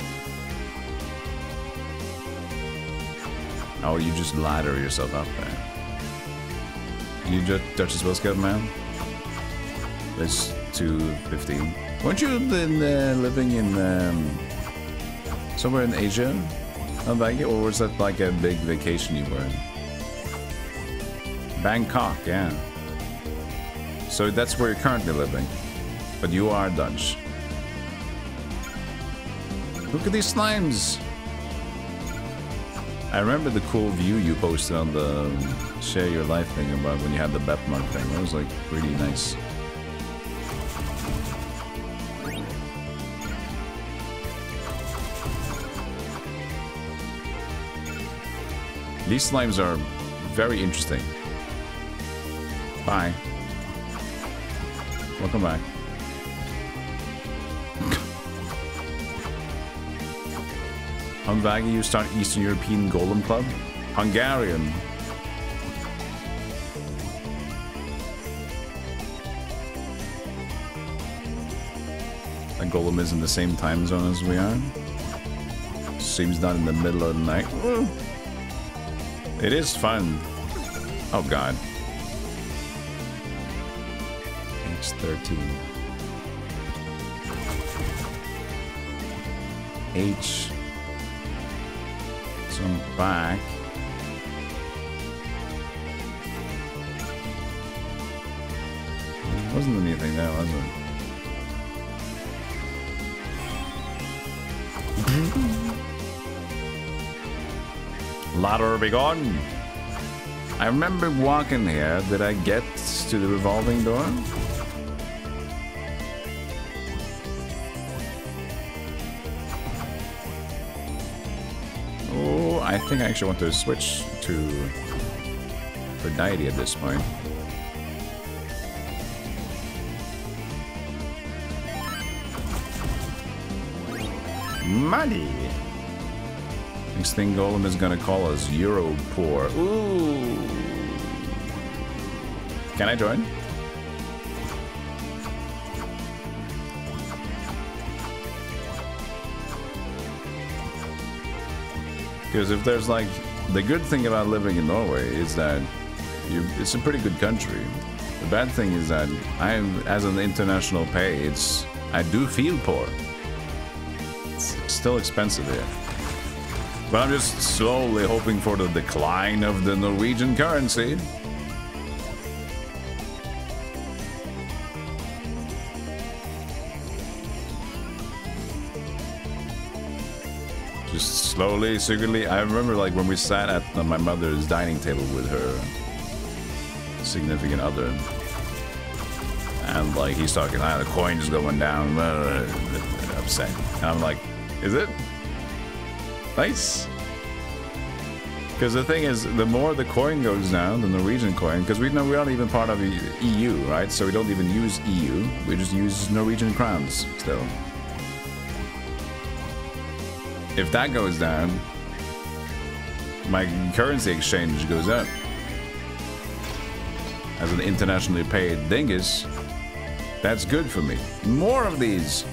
Speaker 1: Oh, you just ladder yourself up there. You just Dutch as well, Scout Man. That's 2:15. Weren't you living in somewhere in Asia, or was that like a big vacation you were in? Bangkok, yeah. So that's where you're currently living, but you are Dutch. Look at these slimes. I remember the cool view you posted on the Share Your Life thing about when you had the Bepmug thing. That was like really nice. These slimes are very interesting. Bye. Welcome back. Unvagi, you start Eastern European Golem Club? Hungarian. That Golem is in the same time zone as we are. Seems not in the middle of the night. It is fun. Oh god. H13. H. So I'm back. There wasn't anything there, was it? Ladder be gone. I remember walking here. Did I get to the revolving door? Oh, I think I actually want to switch to deity at this point. Money. Next thing Golem is gonna call us Euro poor. Ooh. Can I join? Because if there's like the good thing about living in Norway is that it's a pretty good country. The bad thing is that as an international pay, I do feel poor. It's still expensive here. But I'm just slowly hoping for the decline of the Norwegian currency. Just slowly, secretly. I remember like when we sat at my mother's dining table with her significant other. And like he's talking, the coin's going down, upset. And I'm like, is it? Nice. Because the thing is, the more the coin goes down, the Norwegian coin, because we're not even part of the EU, right? So we don't even use EU. We just use Norwegian crowns still. If that goes down, my currency exchange goes up. As an internationally paid dingus, that's good for me. More of these.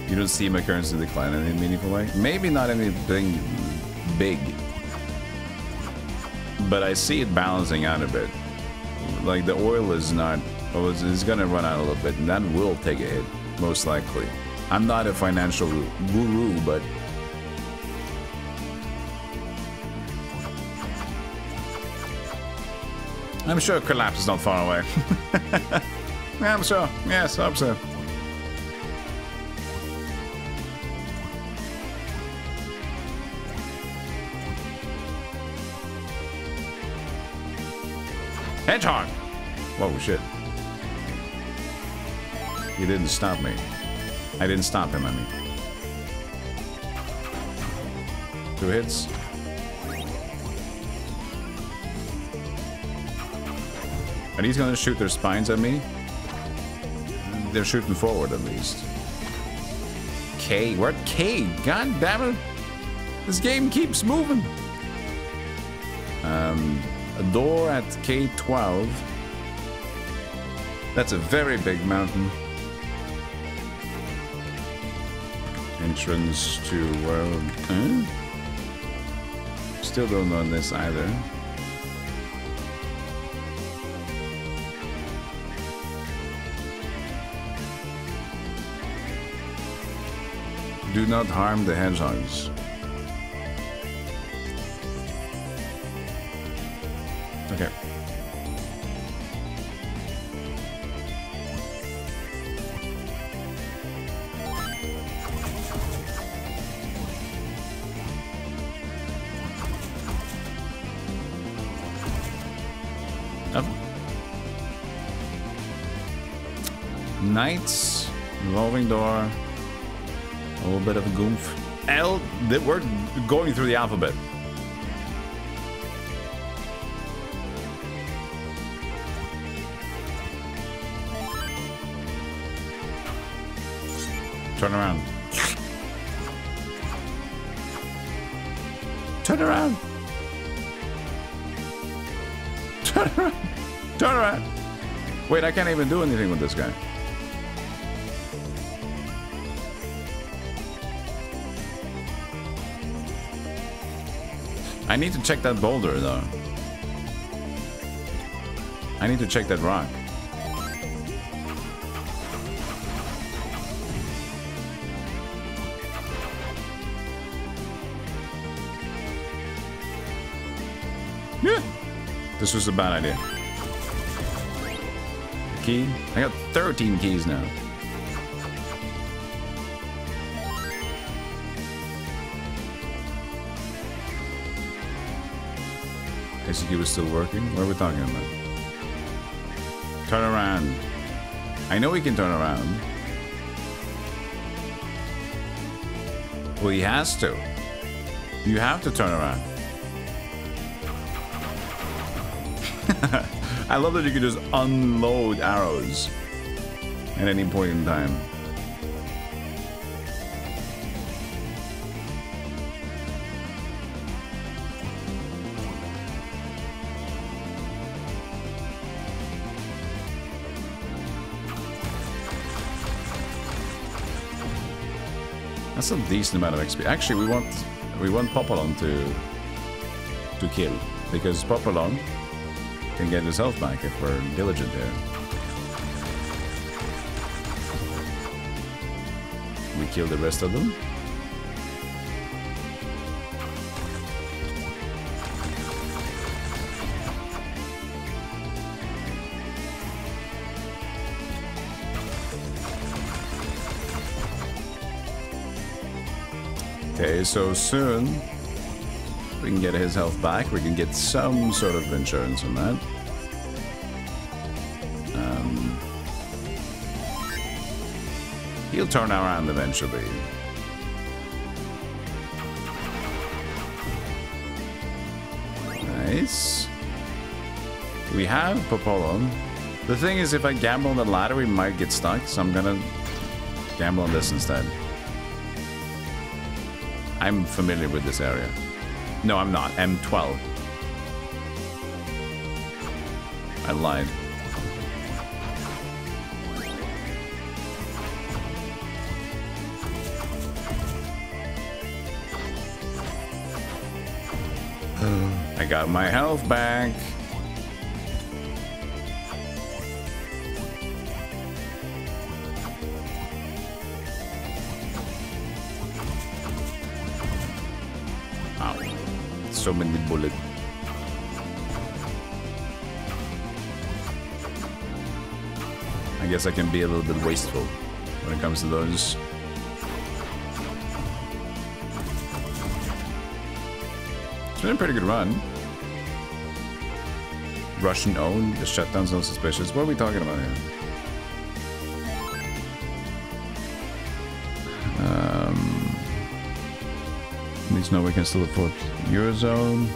Speaker 1: You don't see my currency decline in any meaningful way? Maybe not anything big. But I see it balancing out a bit. Like the oil is not... Oh, it's gonna run out a little bit, and that will take a hit, most likely. I'm not a financial guru, but... I'm sure collapse is not far away. Yeah, I'm sure. Yes, I hope so. Hedgehog! Whoa, shit. He didn't stop me. I didn't stop him, I mean. 2 hits. Are these gonna shoot their spines at me? They're shooting forward at least. K? Where? K? God damn it! This game keeps moving! A door at K12. That's a very big mountain. Entrance to world. Huh? Still don't know this either. Do not harm the hedgehogs. Okay. Up. Knights, revolving door, a little bit of a goof. L, we're going through the alphabet. Turn around. Turn around. Turn around. Turn around. Wait, I can't even do anything with this guy. I need to check that boulder, though. I need to check that rock. Yeah. This was a bad idea. Key? I got 13 keys now. ACQ was still working? What are we talking about? Turn around. I know he can turn around. Well, he has to. You have to turn around. I love that you can just unload arrows at any point in time. That's a decent amount of XP. Actually, we want Popolon to kill, because Popolon can get his health back if we're diligent here. We kill the rest of them. Okay, so soon we can get his health back. We can get some sort of insurance on that. He'll turn around eventually. Nice. We have Popolon. The thing is, if I gamble on the ladder, we might get stuck, so I'm gonna gamble on this instead. I'm familiar with this area. No, I'm not. M12. I lied. I got my health back. So many bullets. I guess I can be a little bit wasteful when it comes to those. It's been a pretty good run. Russian owned, the shutdown's no suspicious. What are we talking about here? At least know we can still afford Eurozone.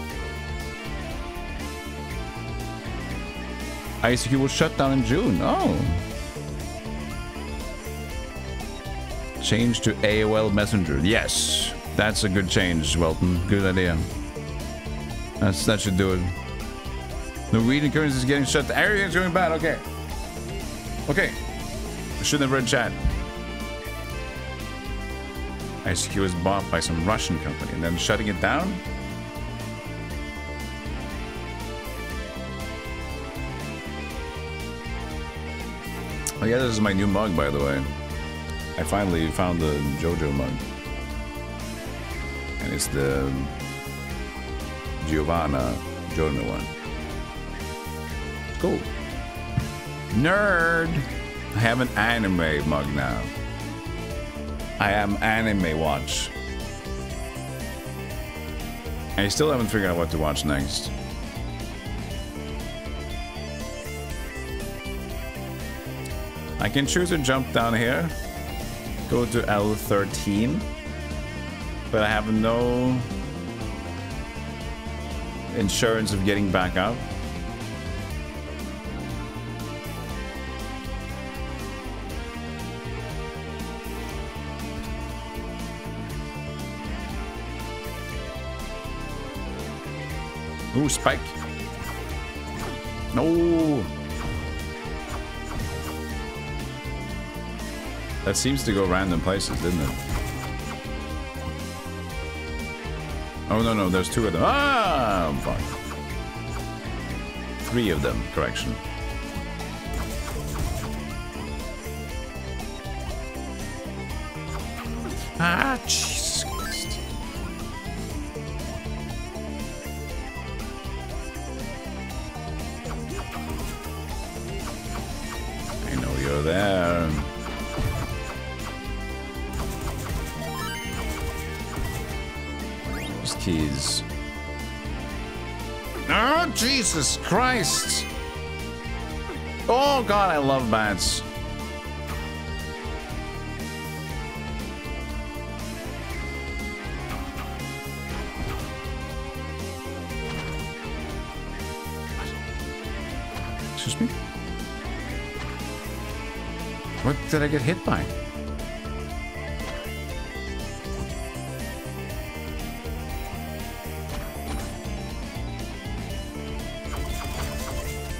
Speaker 1: ICQ will shut down in June. Oh. Change to AOL Messenger. Yes. That's a good change, Welton. Good idea. That should do it. Norwegian currency is getting shut down. Everything's going bad. Okay. Okay. I shouldn't have read chat. ICQ was bought by some Russian company and then shutting it down? Oh yeah, this is my new mug, by the way. I finally found the JoJo mug. And it's the Giovanna Giorno one. Cool. Nerd! I have an anime mug now. I am anime watch. I still haven't figured out what to watch next. I can choose to jump down here, go to L13, but I have no insurance of getting back up. Ooh, spike. No. That seems to go random places, didn't it? Oh, no, no, there's 2 of them. Ah, fuck. 3 of them, correction. Ah, Jesus Christ. I know you're there. Those keys. Oh, Jesus Christ. Oh, God, I love bats. Excuse me? What did I get hit by?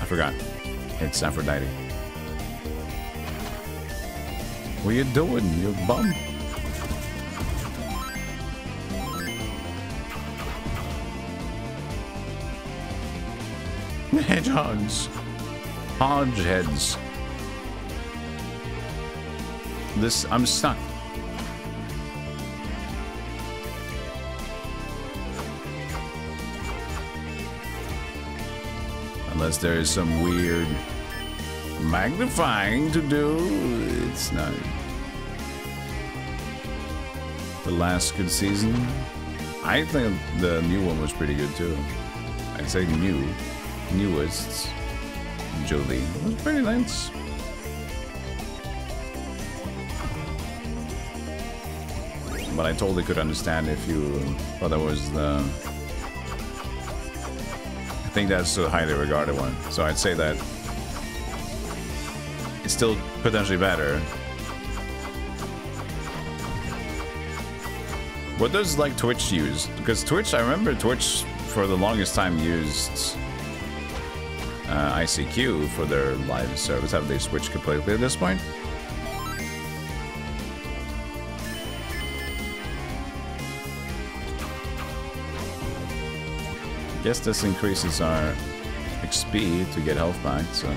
Speaker 1: I forgot. It's Aphrodite. What are you doing, you bum? Hedgehogs. Hodge heads. This, I'm stuck. Unless there is some weird magnifying to do, it's not. The last good season, I think the new one was pretty good too. I'd say newest. Jolie was pretty nice. But I totally could understand if you thought that was the... I think that's a highly regarded one. So I'd say that it's still potentially better. What does like Twitch use? Because Twitch, I remember Twitch for the longest time used ICQ for their live service. Have they switched completely at this point? I guess this increases our XP to get health back, so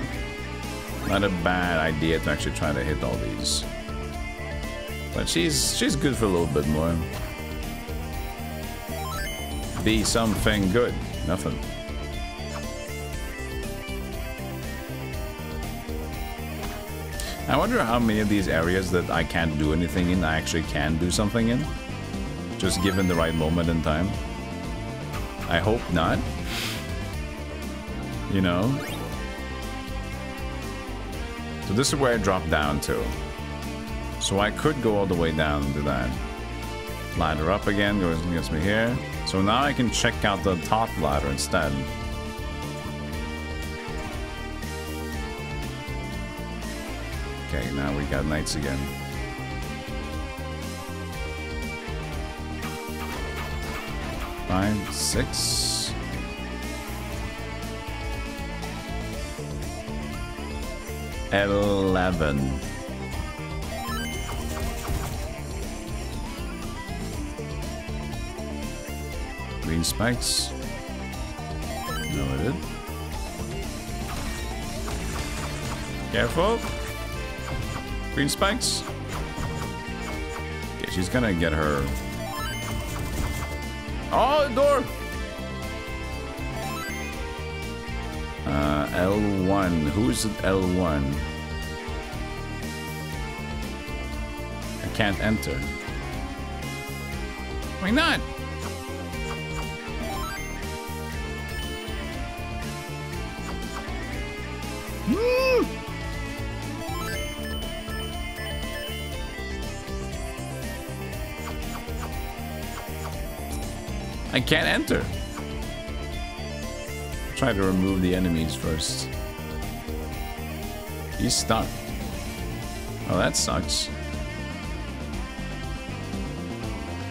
Speaker 1: not a bad idea to actually try to hit all these. But she's good for a little bit more. Be something good. Nothing. I wonder how many of these areas that I can't do anything in I actually can do something in. Just given the right moment in time. I hope not. You know? So this is where I drop down to. So I could go all the way down to that. Ladder up again, gets me here. So now I can check out the top ladder instead. Okay, now we got knights again. Five, 6. $11. Green spikes. Noted. Careful. Green spikes. Okay, she's gonna get her. Oh, the door. L1. Who's at L1? I can't enter. Why not? I can't enter. Try to remove the enemies first. He's stuck. Oh, that sucks.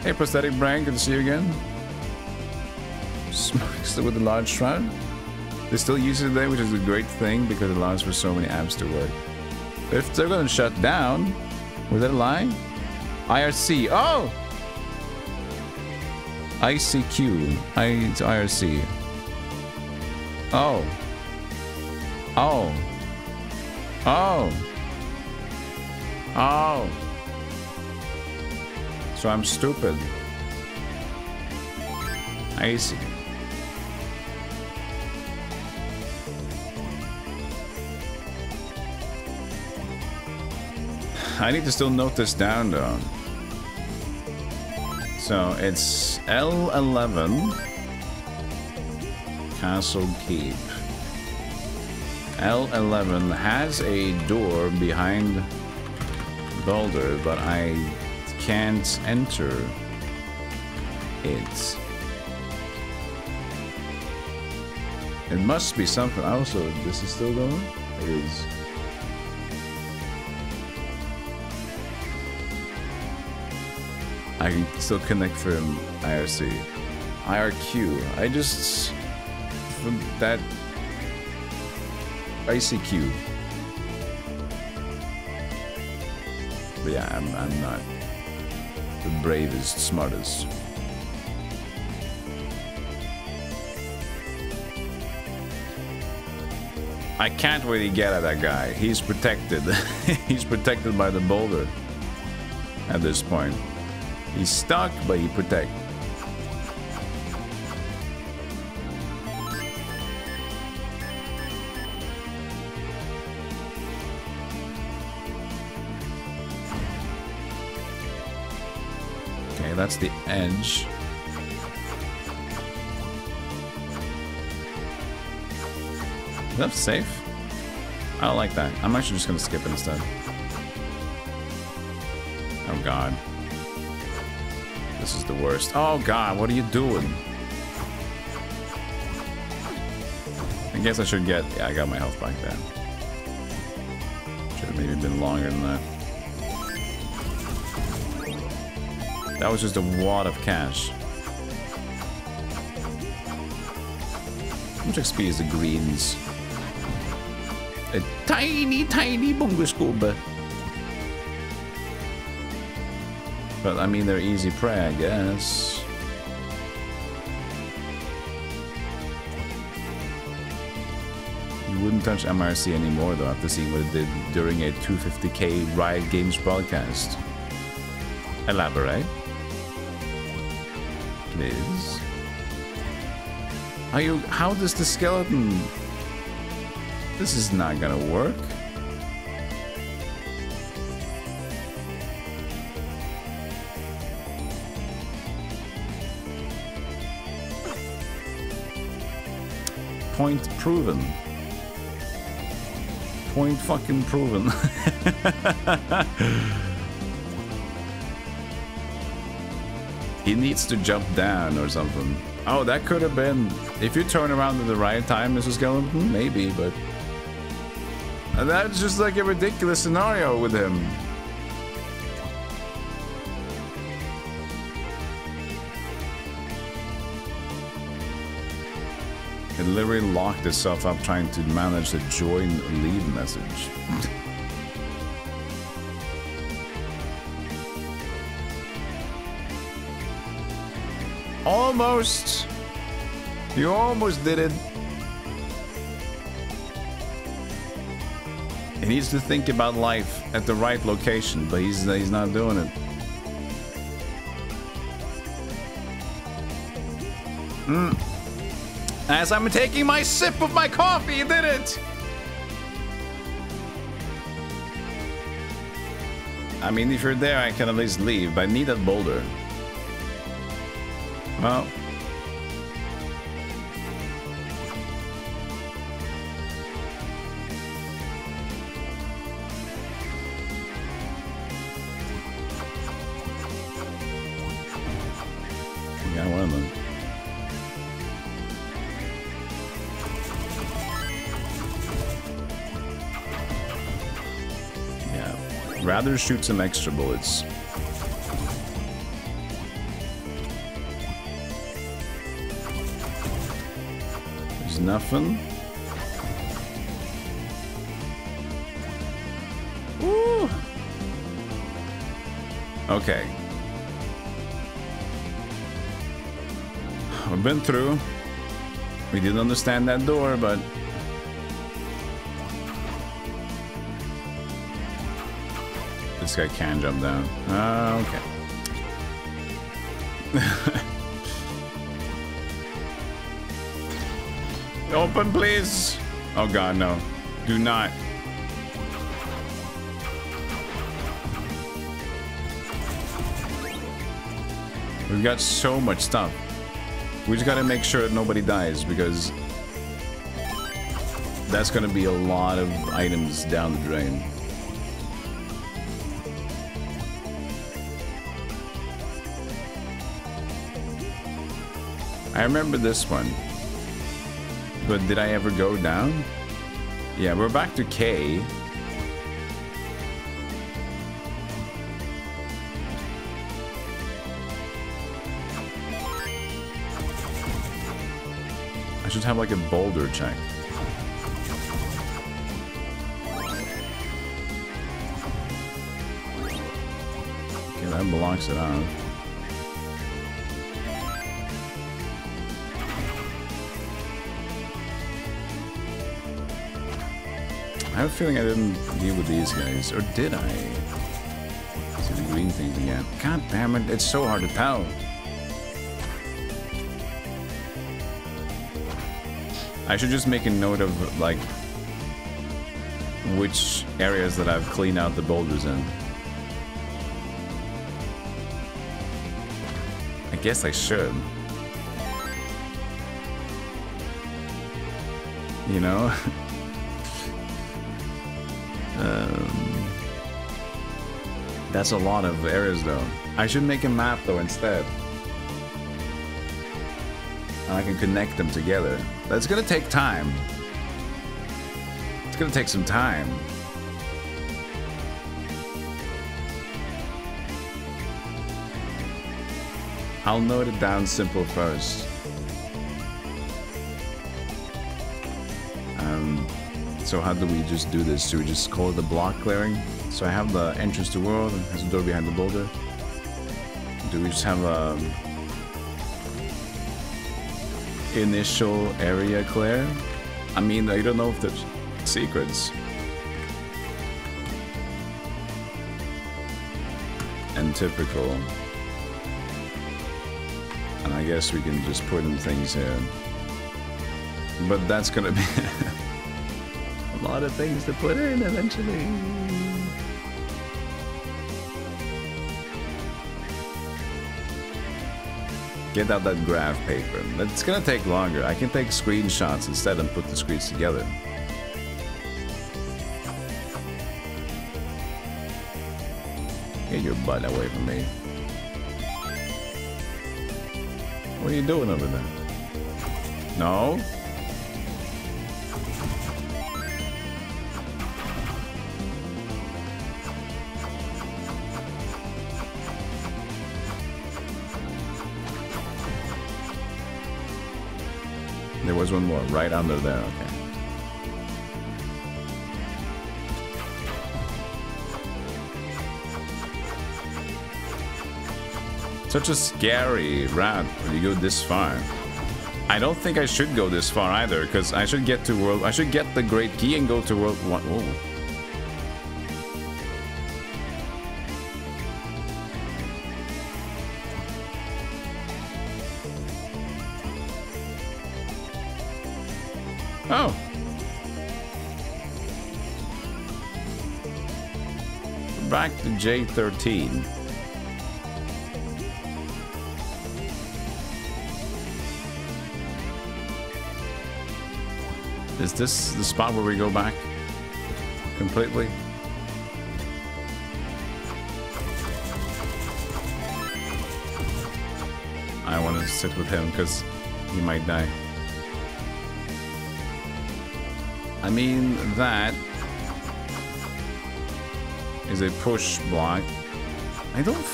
Speaker 1: Hey, Prosthetic Brain, good to see you again. Still with the large shroud. They still use it today, which is a great thing because it allows for so many apps to work. If they're gonna shut down, was that a lie? IRC. Oh! ICQ. It's IRC. Oh. Oh. Oh. Oh. So I'm stupid. I see. I need to still note this down though. So it's L11 Castle Keep. L11 has a door behind Boulder, but I can't enter it. It must be something. Also, this is still going? It is. I can still connect from IRC. IRQ. I just... From that... ICQ. But yeah, I'm not the bravest, smartest. I can't really get at that guy. He's protected. He's protected by the boulder at this point. He's stuck, but he protects. Okay, that's the edge. Is that safe? I don't like that. I'm actually just gonna skip it instead. Oh god. This is the worst. Oh god, what are you doing? I guess I should get... Yeah, I got my health back then. Should have maybe been longer than that. That was just a wad of cash. How much XP is the greens? A tiny, tiny bunga scuba. But I mean, they're easy prey, I guess. You wouldn't touch MRC anymore, though, after seeing what it did during a 250k Riot Games broadcast. Elaborate. Please. How does the skeleton... This is not gonna work. Point proven. Point fucking proven. He needs to jump down or something. Oh, that could have been... If you turn around at the right time, Mr. Skeleton, maybe, but... That's just like a ridiculous scenario with him. It literally locked itself up trying to manage the join leave message. Almost! You almost did it. He needs to think about life at the right location, but he's not doing it. As I'm taking my sip of my coffee, he did it! I mean, if you're there, I can at least leave, but I need that boulder. Well... Yeah, one of them. Yeah, rather shoot some extra bullets. There's nothing. Woo. Okay. We've been through. We didn't understand that door, but this guy can jump down. Okay. Open, please. Oh God, no. Do not. We've got so much stuff. We just gotta make sure that nobody dies, because that's gonna be a lot of items down the drain. I remember this one. But did I ever go down? Yeah, we're back to K. I should have like a boulder check. Okay, that blocks it off. I have a feeling I didn't deal with these guys, or did I? See the green things again. God damn it, it's so hard to tell. I should just make a note of, like, which areas that I've cleaned out the boulders in. I guess I should. You know? That's a lot of areas, though. I should make a map, though, instead. And I can connect them together. That's gonna take time. It's gonna take some time. I'll note it down simple first. So how do we just do this? Do we just call it the block clearing? So I have the entrance to world and has a door behind the boulder. Do we just have a initial area clear? I mean, I don't know if there's secrets. And typical. And I guess we can just put in things here. But that's gonna be a lot of things to put in eventually. Get out that graph paper. It's gonna take longer. I can take screenshots instead and put the screens together. Get your butt away from me. What are you doing over there? No? There was one more right under there, okay. Such a scary route when you go this far. I don't think I should go this far either, because I should get to world. I should get the Great Key and go to World 1. Oh. Back to J13. Is this the spot where we go back completely? I want to sit with him because he might die. I mean, that is a push block. I don't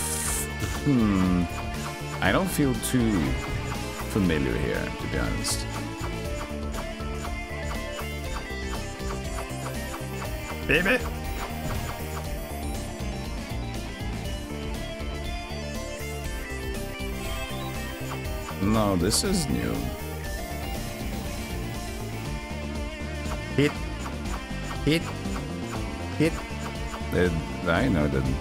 Speaker 1: feel too familiar here, to be honest. Baby. No, this is new. Hit. Hit. Hit. I know it didn't.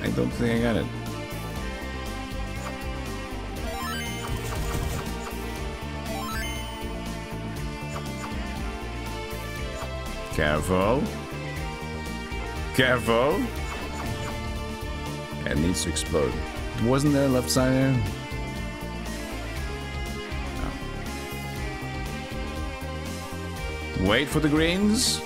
Speaker 1: I don't think I got it. Careful. Careful. It needs to explode. Wasn't there a left side there? No. Wait for the greens.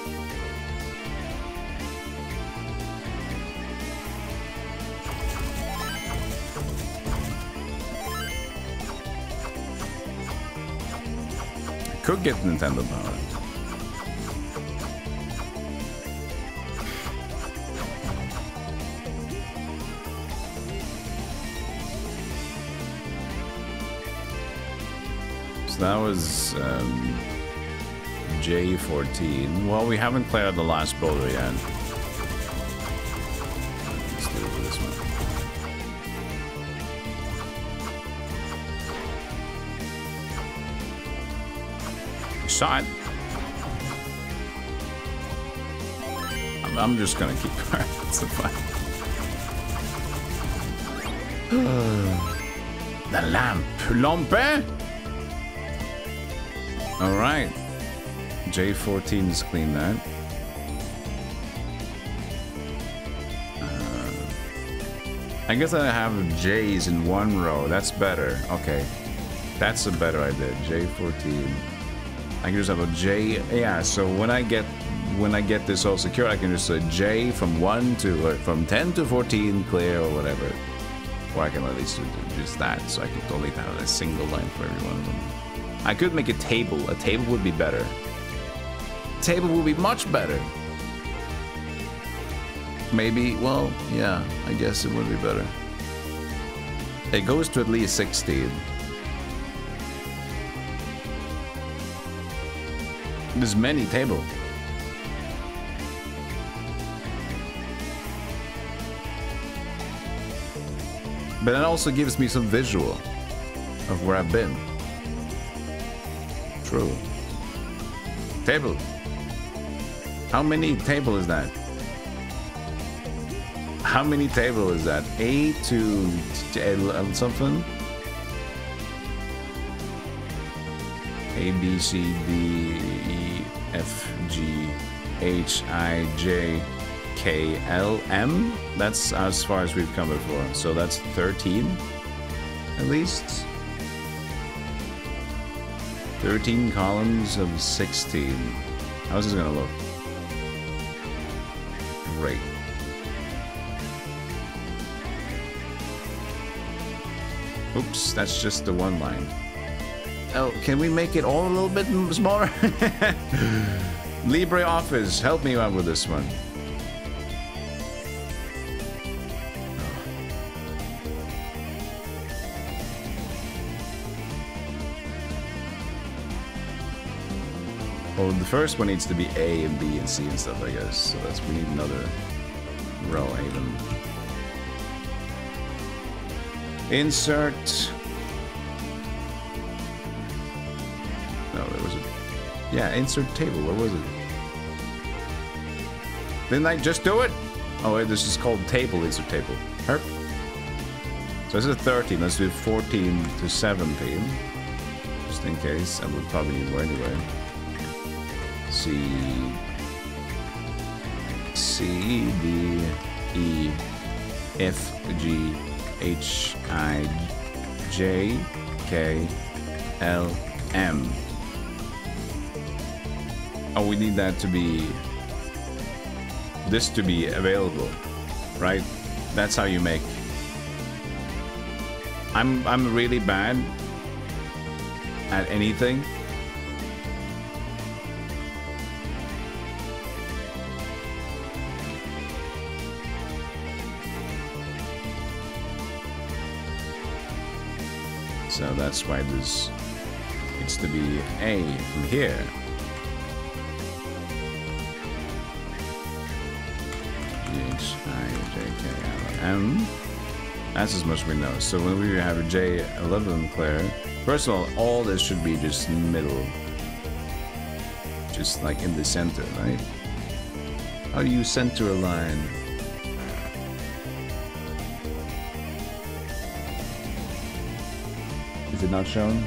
Speaker 1: Could get Nintendo power. That was J14. Well, we haven't played out the last boulder yet. Let's do this one. Shot. I'm just gonna keep going. It's fine. The lamp. Lampe? All right, J14 is clean that. I guess I have J's in one row. That's better. Okay, that's a better idea. J14. I can just have a J. Yeah. So when I get this all secure, I can just say J from 1 to or from 10 to 14 clear or whatever. Or I can at least do just that, so I can totally have a single line for every one of them. I could make a table. A table would be better. A table would be much better. Maybe, well, yeah, I guess it would be better. It goes to at least 16. There's many tables. But it also gives me some visual of where I've been. True. Table. How many table is that? How many table is that? A to L something? A, B, C, D, E, F, G, H, I, J, K, L, M? That's as far as we've come before. So that's 13, at least. 13 columns of 16. How's this gonna look? Great. Oops, that's just the one line. Oh, can we make it all a little bit smaller? LibreOffice, help me out with this one. Well, the first one needs to be A and B and C and stuff, I guess. So that's, we need another row even. Insert. No, there was a... Yeah, insert table. Where was it? Didn't I just do it? Oh, wait, this is called table, insert table. Herp. So this is 13. Let's do 14 to 17. Just in case. I would probably need more anyway. C, D, E, F, G, H, I, J, K, L, M. Oh, we need that to be... this to be available, right? That's how you make... I'm really bad at anything. So that's why this needs to be A from here. H-I-J-K-L-M. That's as much as we know. So when we have a J11 clear, first of all this should be just middle. Just like in the center, right? How do you center a line? Is it not shown?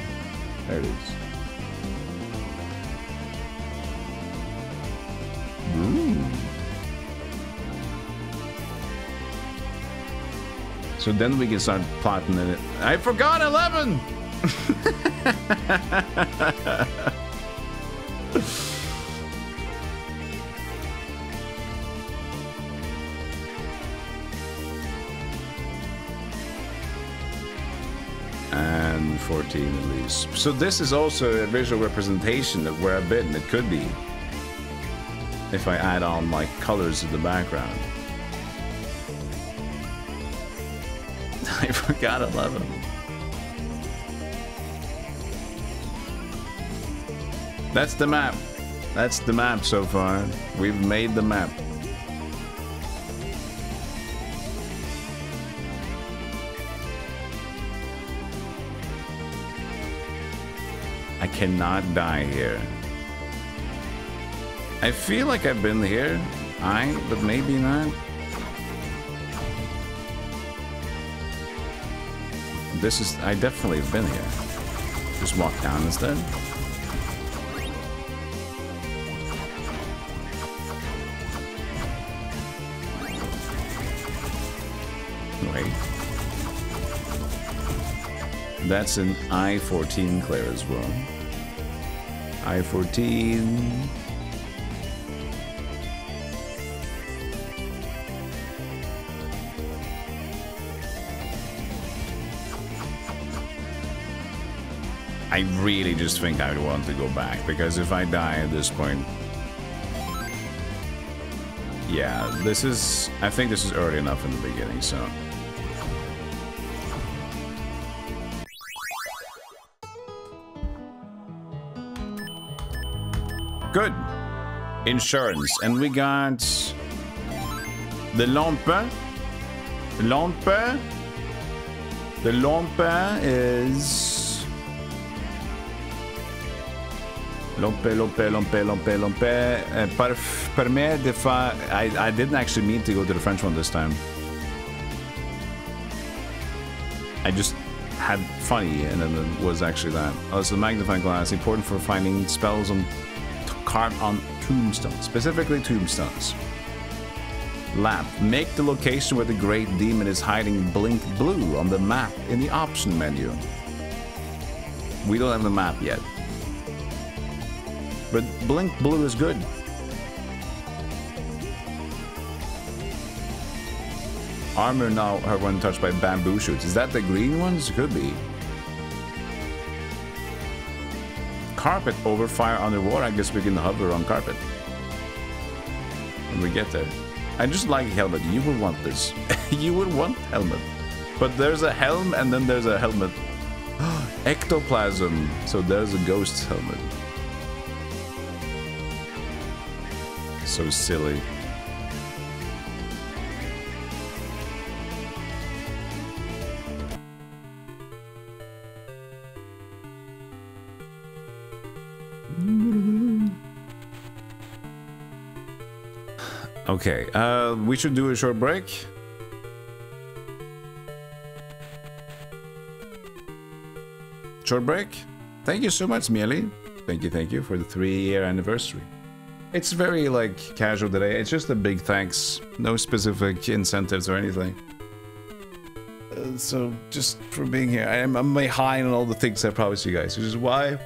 Speaker 1: There it is. Ooh. So then we can start plotting it. I forgot 11! And 14 at least. So this is also a visual representation of where I've been. It could be. If I add on like colors to the background. I forgot 11. That's the map. That's the map so far. We've made the map. I cannot die here. I feel like I've been here, but maybe not. I definitely have been here. Just walk down instead. Wait. That's an I-14 clear as well. I-14. I really just think I would want to go back, because if I die at this point... Yeah, I think this is early enough in the beginning, so... Good! Insurance, and we got... The lampe. The lampe is... Permet de faire... I didn't actually mean to go to the French one this time. I just had funny, and then it was actually that. Oh, it's a magnifying glass, important for finding spells carved on tombstones, specifically tombstones. Lamp. Make the location where the great demon is hiding blink blue on the map in the option menu. We don't have the map yet. But blink blue is good. Armor now when touched by bamboo shoots. Is that the green ones? Could be. Carpet over fire underwater. I guess we can hover on carpet when we get there. I just like helmet. You would want this. You would want helmet. But there's a helm and then there's a helmet. Ectoplasm. So there's a ghost helmet. So silly. Okay, we should do a short break. Short break. Thank you so much, Mieli. Thank you for the 3-year anniversary. It's very, like, casual today. It's just a big thanks. No specific incentives or anything. So, just for being here. I'm behind on all the things I promised you guys, which is why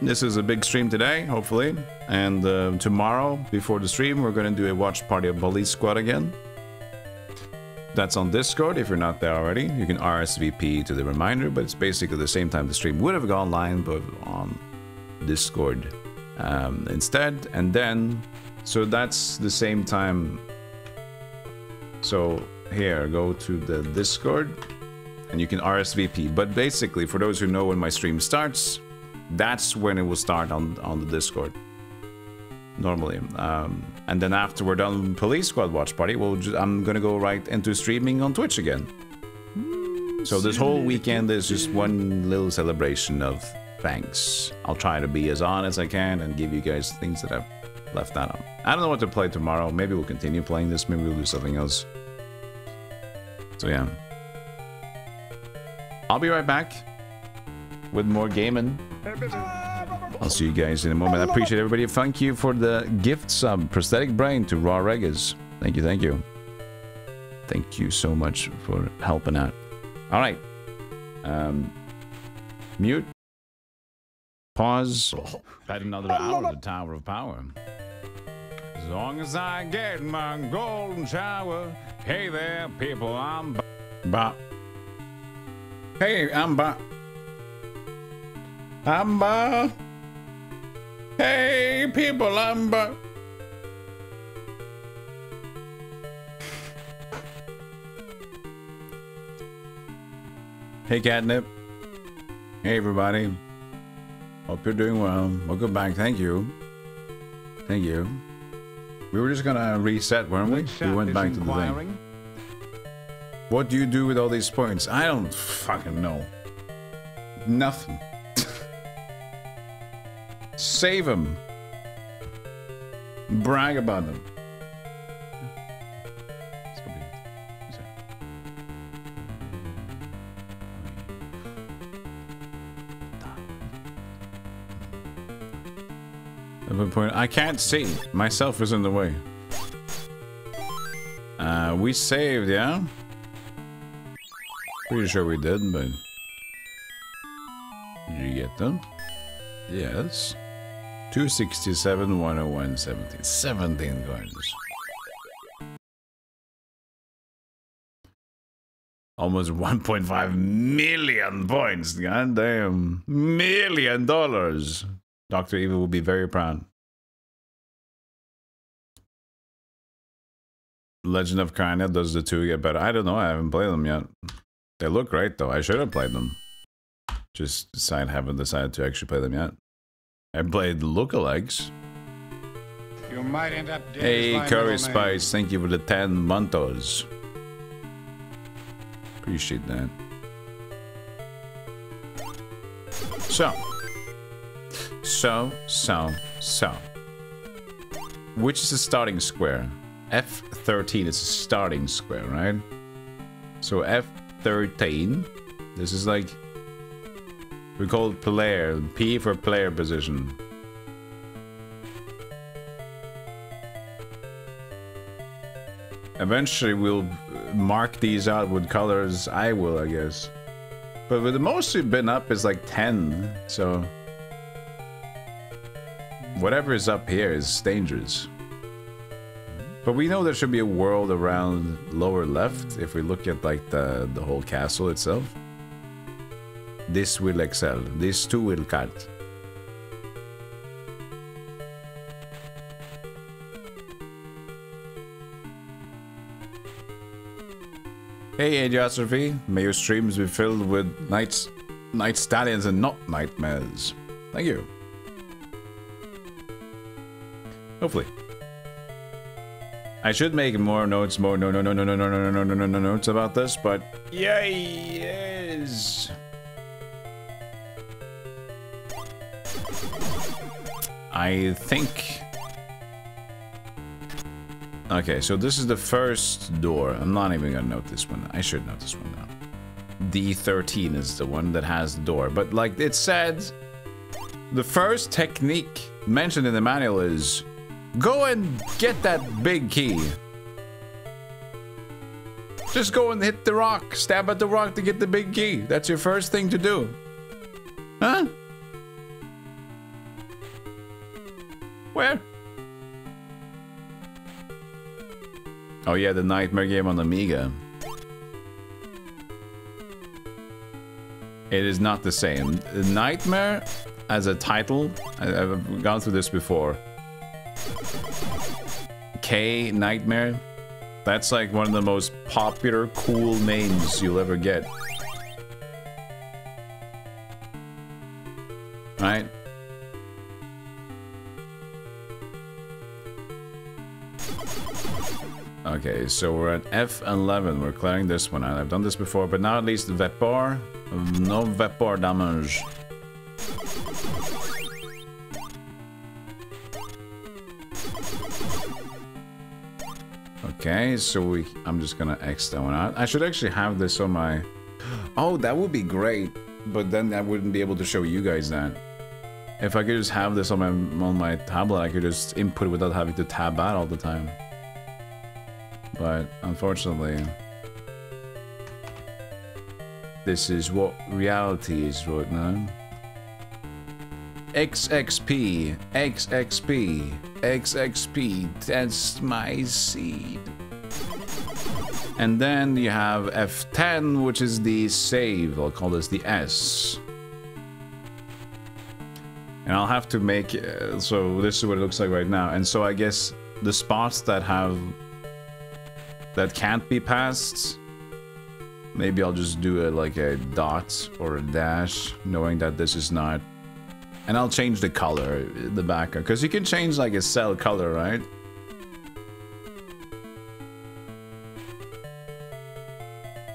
Speaker 1: this is a big stream today, hopefully. And tomorrow, before the stream, we're going to do a watch party of Police Squad again. That's on Discord. If you're not there already, you can RSVP to the reminder, but it's basically the same time the stream would have gone live, but on Discord. Instead, and then so that's the same time. So here, go to the Discord and you can RSVP, but basically for those who know when my stream starts, that's when it will start on the Discord. normally. And then after we're done with Police Squad Watch Party, I'm gonna go right into streaming on Twitch again. So this whole weekend is just one little celebration of thanks. I'll try to be as honest as I can and give you guys things that I've left out. I don't know what to play tomorrow. Maybe we'll continue playing this. Maybe we'll do something else. So yeah. I'll be right back with more gaming. I'll see you guys in a moment. I appreciate everybody. Thank you for the gift sub, Prosthetic Brain to Raw Regas. Thank you, thank you. Thank you so much for helping out. All right. Mute. Pause. Had another hour of the Tower of Power. As long as I get my golden shower. Hey there, people, I'm ba. Hey, I'm ba. I'm ba. Hey, people, I'm ba. Hey, Catnip. Hey, everybody. Hope you're doing well. Welcome back. Thank you. Thank you. We were just gonna reset, weren't we? We went back to the thing. What do you do with all these points? I don't fucking know. Nothing. Save them. Brag about them. Point. I can't see. Myself is in the way. We saved, yeah? Pretty sure we did, but... Did you get them? Yes. 267, 101, 17. 17 coins. Almost 1.5 million points. Goddamn. $1 million. Dr. Evil will be very proud. Legend of Karna, does the 2 get better? I don't know, I haven't played them yet. They look great though, I should have played them. Just haven't decided to actually play them yet. I played lookalikes.
Speaker 4: You might end up dead.
Speaker 1: Hey, Curry Spice, thank you for the 10 montos. Appreciate that. So. Which is the starting square? F13 is a starting square, right? So F13, this is like, we call it player, P for player position. Eventually we'll mark these out with colors, I will, I guess. But with the most we've been up is like 10, so... Whatever is up here is dangerous. But we know there should be a world around lower left if we look at like the whole castle itself. This will excel. This too will cut. Hey Adiostrophe, may your streams be filled with night stallions and not nightmares. Thank you. Hopefully. I should make more notes, notes about this, but yes. I think. Okay, so this is the first door. I'm not even gonna note this one. I should note this one now. D13 is the one that has the door, but like it said, the first technique mentioned in the manual is go and get that big key. Just go and hit the rock. Stab at the rock to get the big key. That's your first thing to do. Huh? Where? Oh yeah, the Nightmare game on Amiga. It is not the same. Nightmare as a title, I've gone through this before. K Nightmare, that's like one of the most popular, cool names you'll ever get. Right? Okay, so we're at F11. We're clearing this one out. I've done this before, but now at least vapor. No vapor damage. Okay, so I'm just gonna X that one out. I should actually have this on my... Oh, that would be great. But then I wouldn't be able to show you guys that. If I could just have this on my tablet, I could just input without having to tab out all the time. But unfortunately, this is what reality is right now. XXP, XXP, XXP, that's my seed. And then you have F10, which is the save. I'll call this the S. And I'll have to make, so this is what it looks like right now. And so I guess the spots that can't be passed, maybe I'll just do it like a dot or a dash, knowing that this is not. And I'll change the color, the background, because you can change like a cell color, right?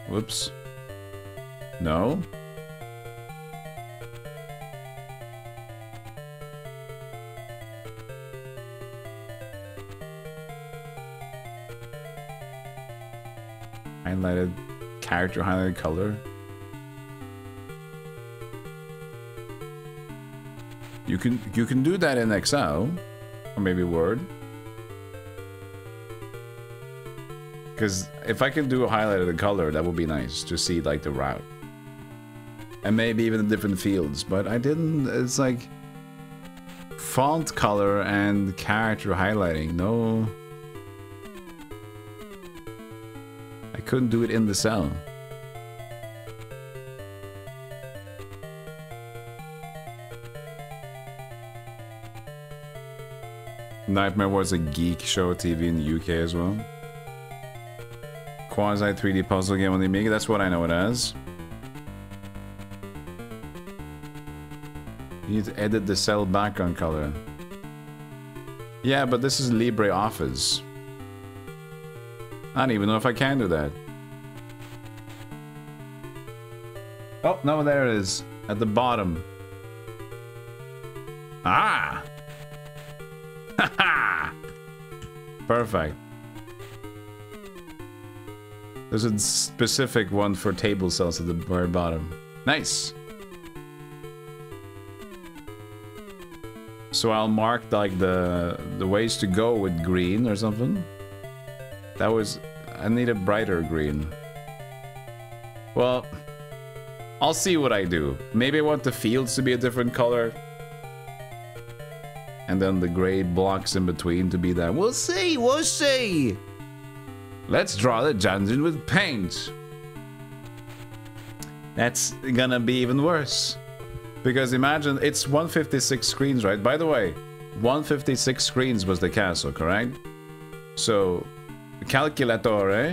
Speaker 1: Whoops. No? Highlighted character, highlighted color. You can do that in Excel or maybe Word. Because if I can do a highlighted color, that would be nice to see like the route. And maybe even the different fields, but I didn't. It's like font color and character highlighting. No. I couldn't do it in the cell. Nightmare was a geek show TV in the UK as well. Quasi 3D puzzle game on the Amiga, that's what I know it as. You need to edit the cell background color. Yeah, but this is LibreOffice. I don't even know if I can do that. Oh, no, there it is. At the bottom. Ah! Haha! Perfect. There's a specific one for table cells at the very bottom. Nice! So I'll mark like the ways to go with green or something. That was... I need a brighter green. Well, I'll see what I do. Maybe I want the fields to be a different color. And then the gray blocks in between to be that. We'll see, we'll see! Let's draw the dungeon with paint. That's gonna be even worse. Because imagine, it's 156 screens, right? By the way, 156 screens was the castle, correct? So, calculatore,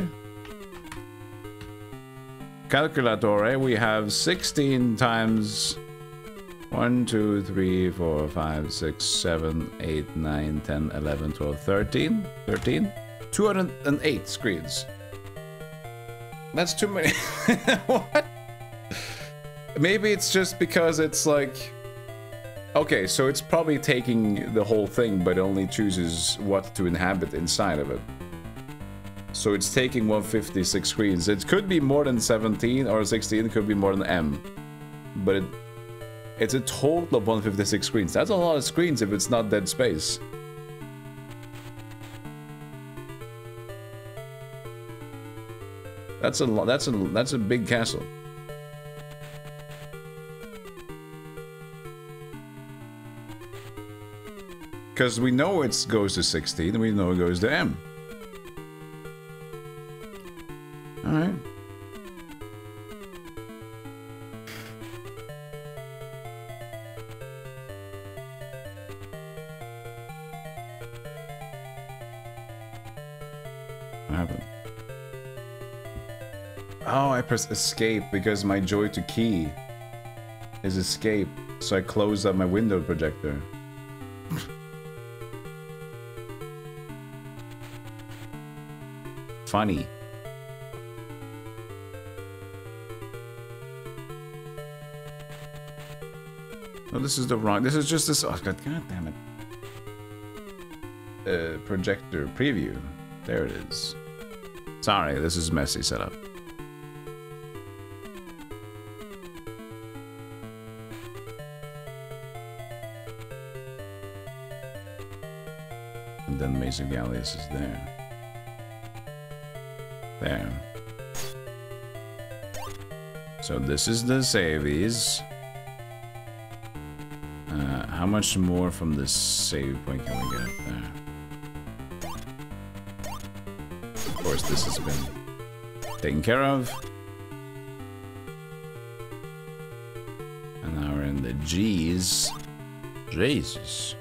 Speaker 1: we have 16 times 1, 2, 3, 4, 5, 6, 7, 8, 9, 10, 11, 12, 13. 208 screens. That's too many. What? Maybe it's just because it's like... Okay, so it's probably taking the whole thing, but only chooses what to inhabit inside of it. So it's taking 156 screens. It could be more than 17 or 16, it could be more than M. But it's a total of 156 screens. That's a lot of screens if it's not dead space. That's a lot. That's a big castle. Because we know it goes to 16, and we know it goes to M. All right. What happened? Oh, I pressed escape because my joy to key is escape. So I closed up my window projector. funny. No, this is the wrong. This is just this. Oh, God damn it. Projector preview. There it is. Sorry, this is messy setup. And then Mason Galious is there. There. So this is the savies. How much more from this save point can we get there? Of course, this has been taken care of. And now we're in the G's. Jesus.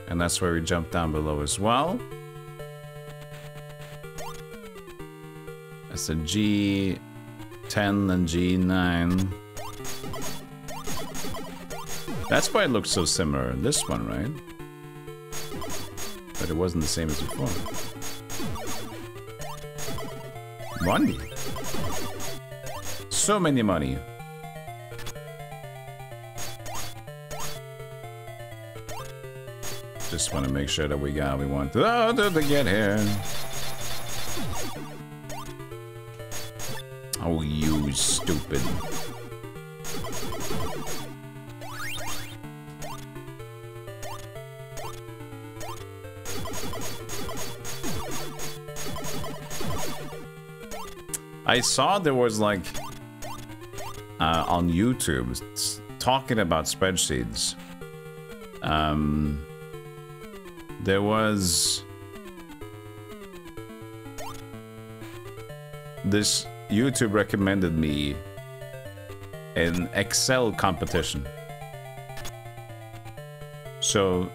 Speaker 1: And that's where we jump down below as well. That's a G10 and G9. That's why it looks so similar in this one, right? But it wasn't the same as before. Money. So many money. Just want to make sure that we got what we want to get here. Oh, you stupid. I saw there was like on YouTube talking about spreadsheets. There was this YouTube recommended me an Excel competition. So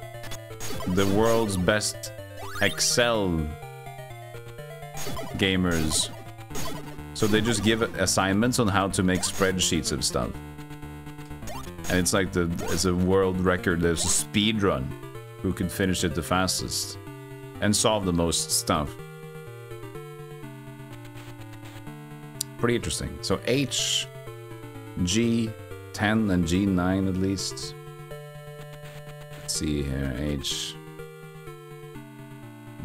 Speaker 1: the world's best Excel gamers. So they just give assignments on how to make spreadsheets of stuff. And it's like it's a world record. There's a speed run. Who can finish it the fastest and solve the most stuff. Pretty interesting. So H, G, 10 and G9 at least. Let's see here. H,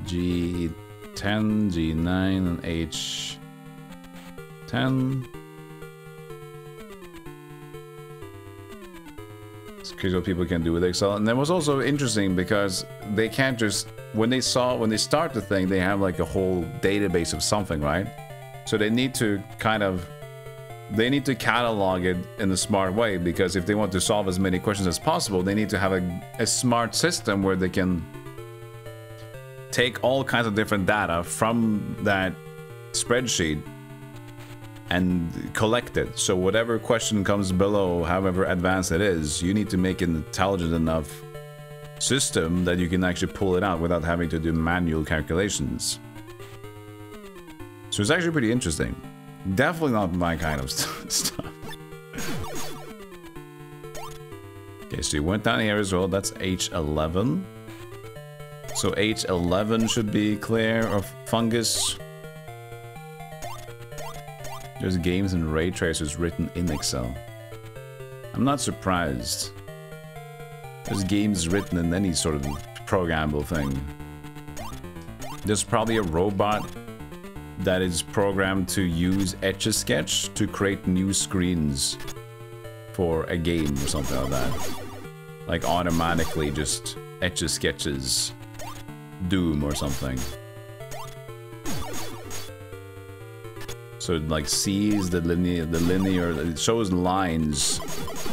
Speaker 1: G, 10, G9 and H, 10. Here's what people can do with Excel. And that was also interesting because they can't just when they start the thing, they have like a whole database of something, right? So they need to catalog it in a smart way, because if they want to solve as many questions as possible, they need to have a smart system where they can take all kinds of different data from that spreadsheet and collect it. So whatever question comes below, however advanced it is, you need to make an intelligent enough system that you can actually pull it out without having to do manual calculations. So it's actually pretty interesting. Definitely not my kind of stuff. Okay, so you went down here as well. That's H11. So H11 should be clear of fungus. There's games and ray tracers written in Excel. I'm not surprised. There's games written in any sort of programmable thing. There's probably a robot that is programmed to use Etch-a-Sketch to create new screens for a game or something like that. Like automatically just Etch-a-Sketches Doom or something. So it like sees the linear, it shows lines,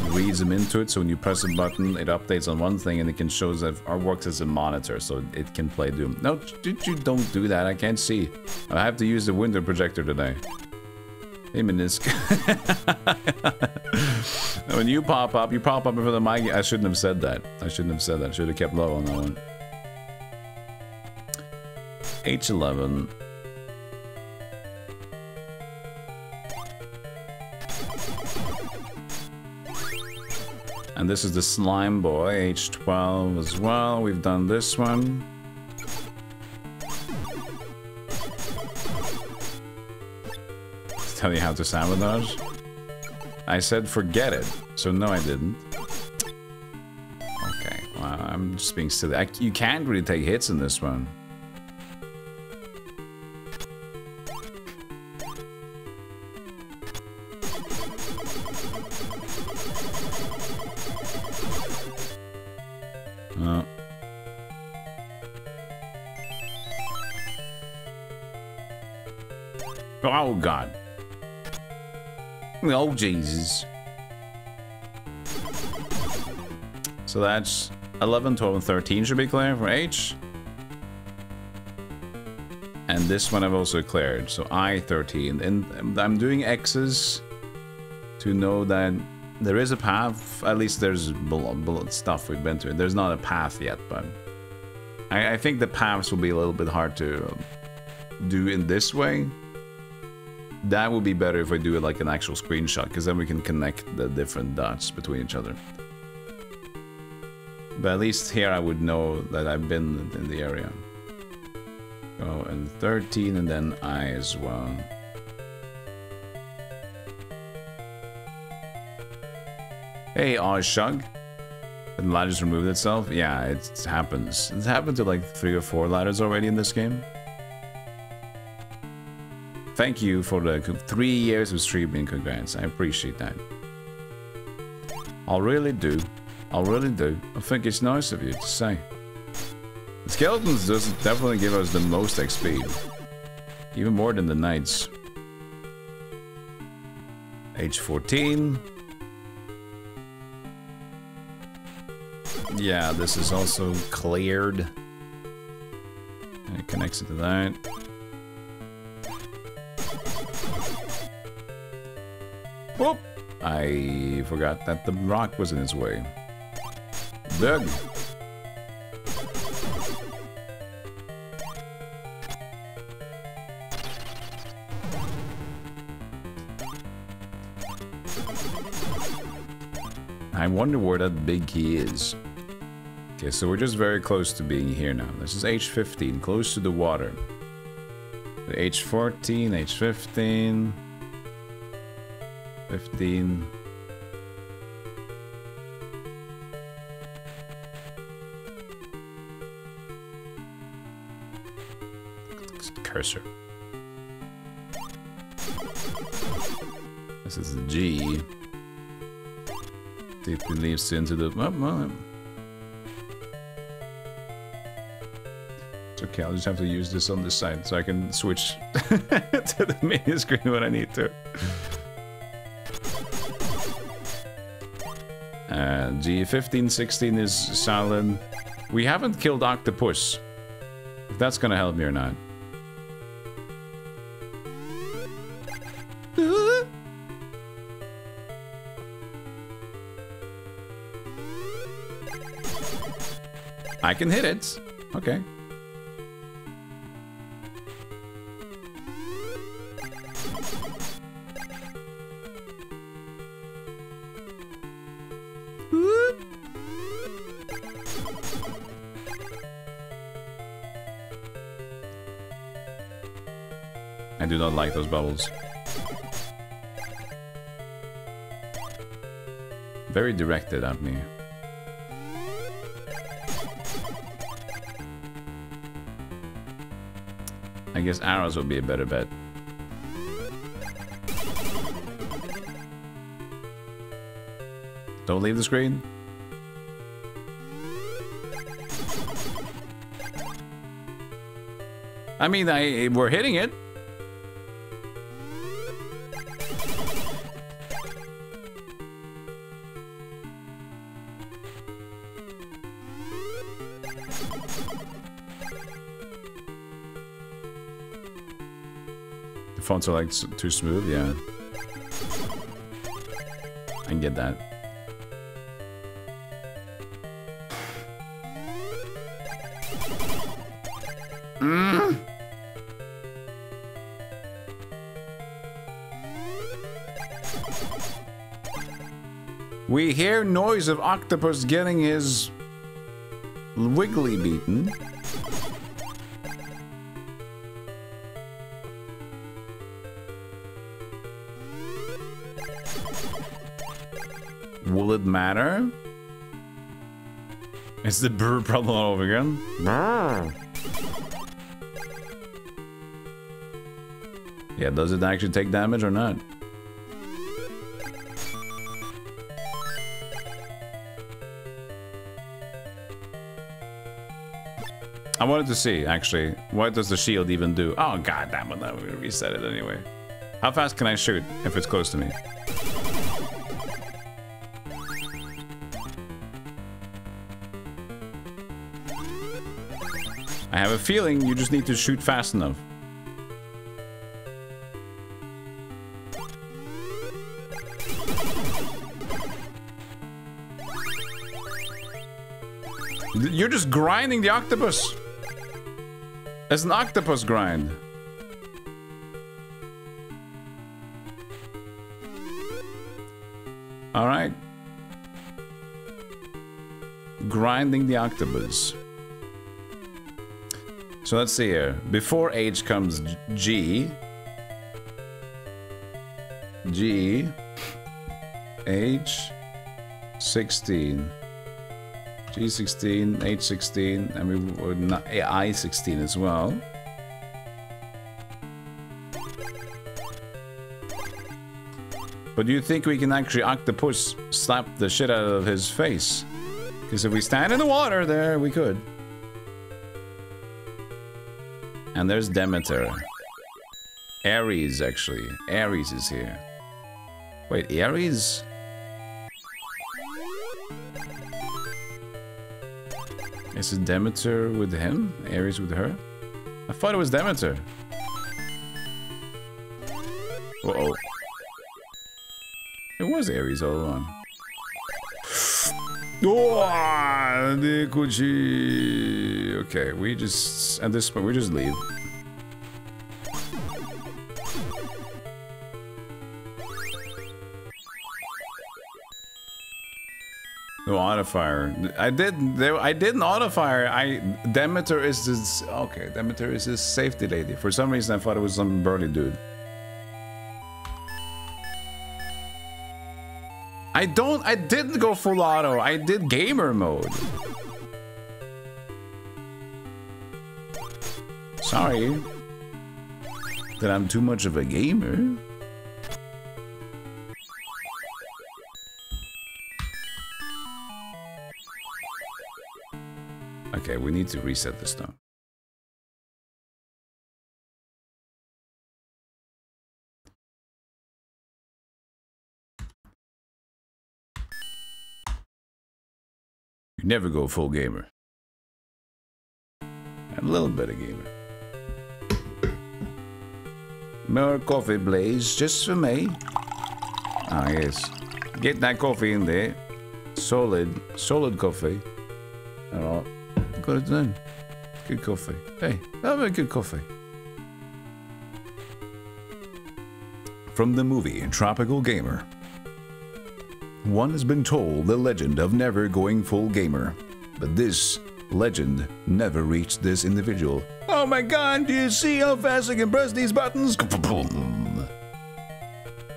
Speaker 1: reads them into it, so when you press a button, it updates on one thing and it can show that or works as a monitor, so it can play Doom. No, you don't do that, I can't see. I have to use the window projector today. Hey, Minisk. When you pop up in front of my... I shouldn't have said that. I shouldn't have said that. I should have kept low on that one. H11. And this is the slime boy, H12 as well. We've done this one. tell you how to sabotage? I said forget it, so no I didn't. Okay, well, I'm just being silly. You can't really take hits in this one. Oh. Oh God. Oh Jesus. So that's 11, 12, and 13 should be clear for H. And this one I've also cleared. So I-13. And I'm doing X's to know that there is a path. At least there's stuff we've been to. There's not a path yet, but I think the paths will be a little bit hard to do in this way. That would be better if I do it like an actual screenshot, because then we can connect the different dots between each other. But at least here I would know that I've been in the area. Oh, and 13 and then I as well. Hey, Shug. The ladder just removed itself? Yeah, it happens. It's happened to like 3 or 4 ladders already in this game. Thank you for the 3 years of streaming, congrats. I appreciate that. I really do. I really do. I think it's nice of you to say. The skeletons does definitely give us the most XP. Even more than the knights. Age 14. Yeah, this is also cleared. And it connects it to that. Whoop! I forgot that the rock was in its way. Doug! I wonder where that big key is. Okay, so we're just very close to being here now. This is H15, close to the water. H14, H15... 15. Cursor. This is the G. It leads into the. It's okay. I'll just have to use this on this side so I can switch to the mini screen when I need to. G15, 16 is solid. We haven't killed Octopus. If that's gonna help me or not. I can hit it. Okay. I do not like those bubbles. Very directed at me. I guess arrows would be a better bet. Don't leave the screen. I mean, we're hitting it. The fonts are like too smooth, yeah. I can get that. We hear noise of Octopus getting his wiggly beaten. Will it matter? It's the brr problem all over again. Brr. Yeah, does it actually take damage or not? I wanted to see, actually, what does the shield even do? Oh, god damn it, now we're gonna reset it anyway. How fast can I shoot if it's close to me? I have a feeling you just need to shoot fast enough. You're just grinding the octopus. It's an octopus grind. All right. Grinding the octopus. So let's see here. Before H comes G. G. H. 16. G16, H16, and we would not I16 as well. But do you think we can actually octopus slap the shit out of his face? Because if we stand in the water there, we could. And there's Demeter. Ares, actually. Ares is here. Wait, Ares? Is it Demeter with him? Ares with her? I thought it was Demeter. Uh-oh. It was Ares all along. Okay, we just... At this point, we just leave. No auto-fire. I didn't auto-fire. Demeter is this... Okay, Demeter is this safety lady. For some reason, I thought it was some burly dude. I didn't go full auto. I did gamer mode. Sorry that I'm too much of a gamer. Okay, we need to reset this now. You never go full gamer. A little bit of gamer. More coffee, Blaze, just for me. Ah, yes. Get that coffee in there. Solid coffee. Alright. Got it done. Good coffee. Hey, have a good coffee. From the movie Tropical Gamer. One has been told the legend of never going full gamer, but this legend never reached this individual. Oh my god, do you see how fast I can press these buttons?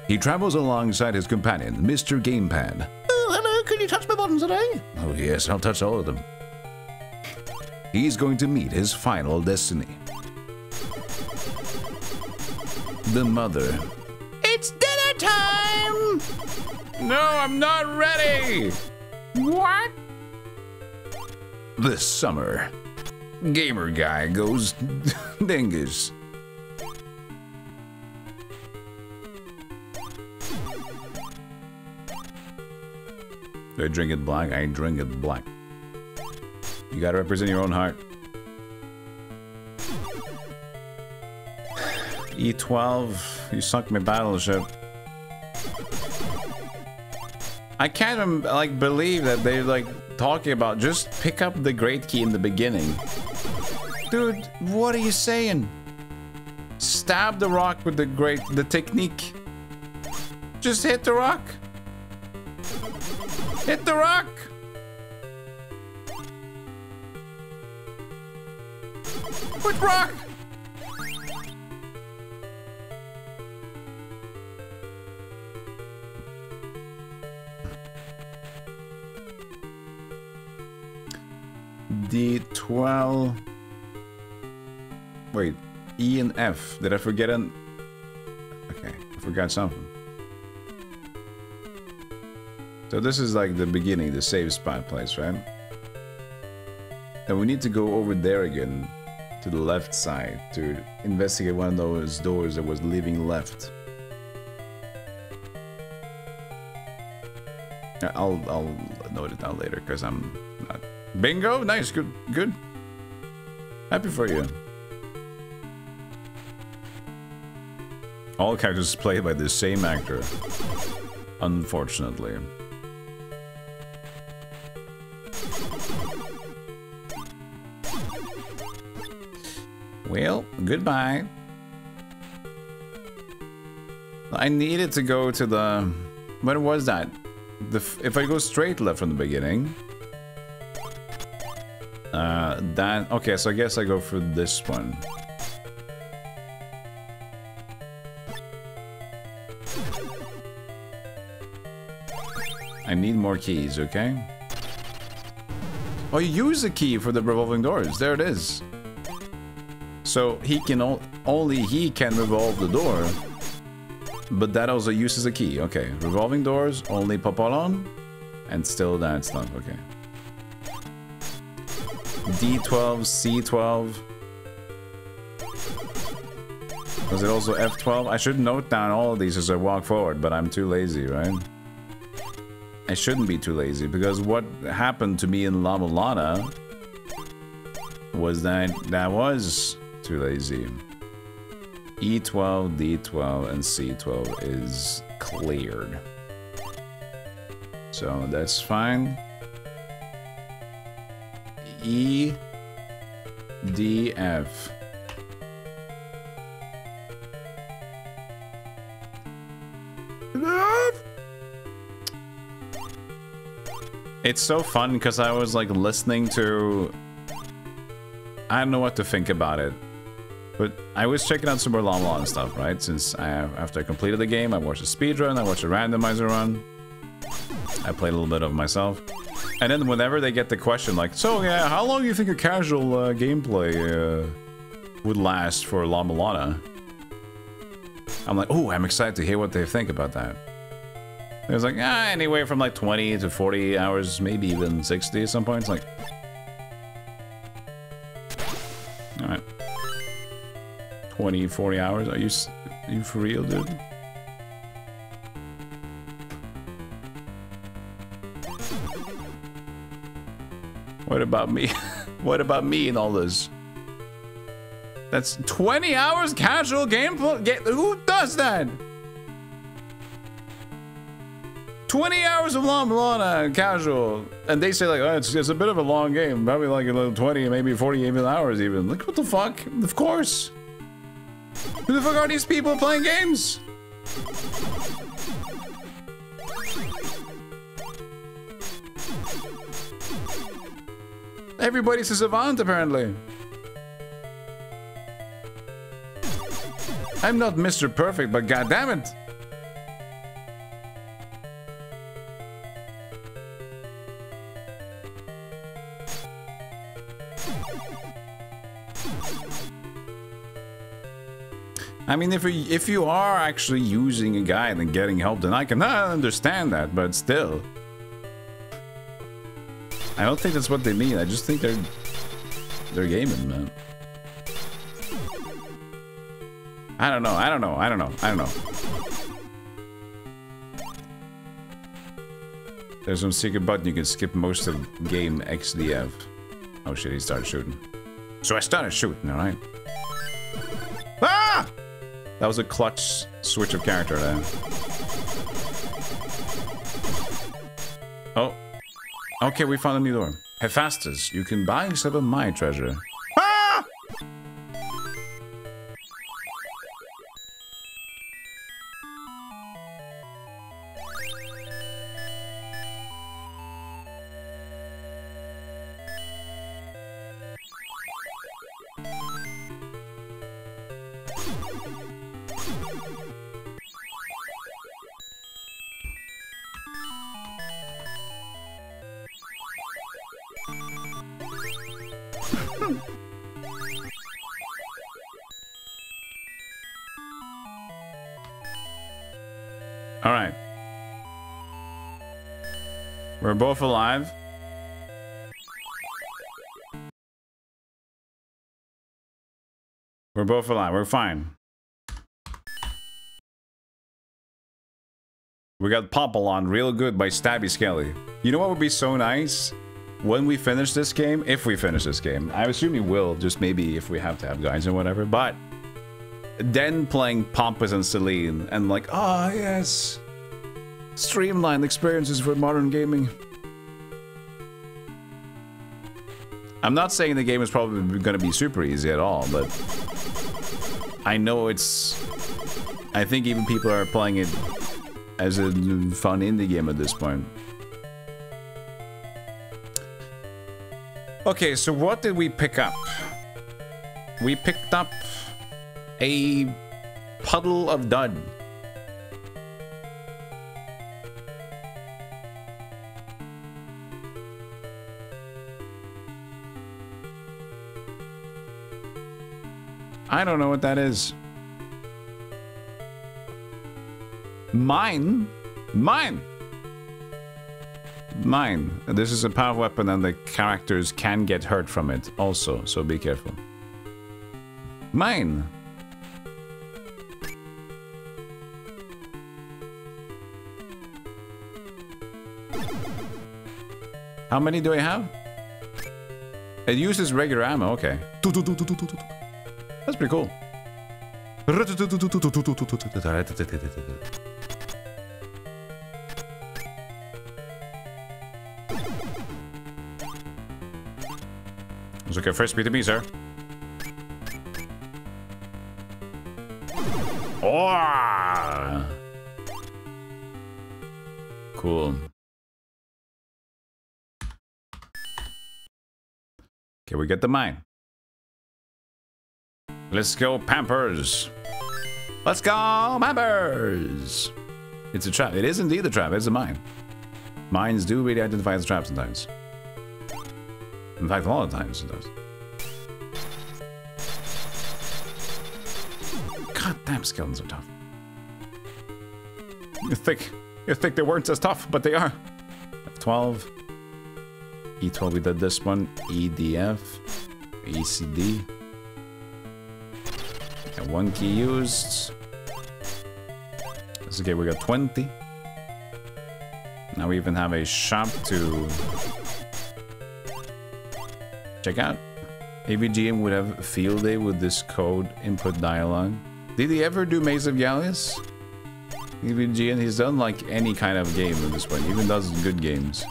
Speaker 1: He travels alongside his companion, Mr. Gamepad. Oh, hello, can you touch my buttons today? Oh yes, I'll touch all of them. He's going to meet his final destiny. The mother. It's dinner time! No, I'm not ready! What? This summer, gamer guy goes dingus. Do I drink it black? I drink it black. You gotta represent your own heart. E12, you sunk my battleship. I can't like believe that they're like talking about just pick up the great key in the beginning. Dude, what are you saying? Stab the rock with the technique. Just hit the rock. Hit the rock. What rock? D12. Wait, E and F. Did I forget an... Okay, I forgot something. So this is like the beginning, the save spot place, right? And we need to go over there again, to the left side, to investigate one of those doors that was leaving left. I'll note it down later, because I'm not... Bingo! Nice, good, good. Happy for you. All characters played by the same actor. Unfortunately. Well, goodbye. I needed to go to the... When was that? If I go straight left from the beginning... that... Okay, so I guess I go for this one. I need more keys, okay? Oh, you use the key for the revolving doors. There it is. So he can only he can revolve the door, but that also uses a key. Okay, revolving doors only Papalon, and still that stuff. Okay. D12, C12. Was it also F12? I should note down all of these as I walk forward, but I'm too lazy, right? I shouldn't be too lazy, because what happened to me in La-Mulana was that was too lazy. E12, D12, and C12 is cleared. So that's fine. E, D, F. It's so fun because I was like listening to... I don't know what to think about it. But I was checking out some more La-Mulana stuff, right? Since after I completed the game, I watched a speedrun, I watched a randomizer run. I played a little bit of myself. And then whenever they get the question like, so yeah, how long do you think a casual gameplay would last for La-Mulana? I'm like, oh, I'm excited to hear what they think about that. It was like, anywhere from like 20 to 40 hours, maybe even 60 at some point. It's like... Alright. 20, 40 hours? Are you for real, dude? What about me? What about me in all this? That's 20 hours casual gameplay? Who does that? 20 hours of La-Mulana casual, and they say like, oh, it's a bit of a long game, probably like a little 20, maybe 40 even hours even. Like, what the fuck? Of course. Who the fuck are these people playing games? Everybody's a savant apparently. I'm not Mr. Perfect, but goddammit. I mean, if you are actually using a guide and getting help, then I can understand that, but still. I don't think that's what they mean. I just think they're gaming, man. I don't know. There's some secret button you can skip most of game XDF. Oh shit, he started shooting. So I started shooting, alright? Ah! That was a clutch switch of character there. Oh. Okay, we found a new door. Hephaestus, you can buy some of my treasure. Ah! All right. We're both alive. We're both alive. We're fine. We got Popple on real good by Stabby Skelly. You know what would be so nice? When we finish this game, if we finish this game, I assume we will, just maybe if we have to have guides or whatever, but then playing Pompous and Celine and like, ah, yes, streamlined experiences for modern gaming. I'm not saying the game is probably going to be super easy at all, but I know it's... I think even people are playing it as a fun indie game at this point. Okay, so what did we pick up? We picked up a puddle of dud. I don't know what that is. Mine? Mine! Mine. This is a power weapon and the characters can get hurt from it also, so be careful. Mine! How many do I have? It uses regular ammo, okay. That's pretty cool. It's okay, first beat to me, sir. Oh! Cool. Okay, we get the mine. Let's go, Pampers. Let's go, Pampers. It's a trap. It is indeed a trap. It's a mine. Mines do really identify as traps sometimes. In fact, a lot of times it does. God damn, skeletons are tough. You think they weren't as tough, but they are. F12. E12, we did this one. EDF. ECD. And one key used. That's okay, we got 20. Now we even have a shop to check out. AVGM would have a field day with this code input dialogue. Did he ever do Maze of Galious? AVGM, he's done like any kind of game at this point, even does good games.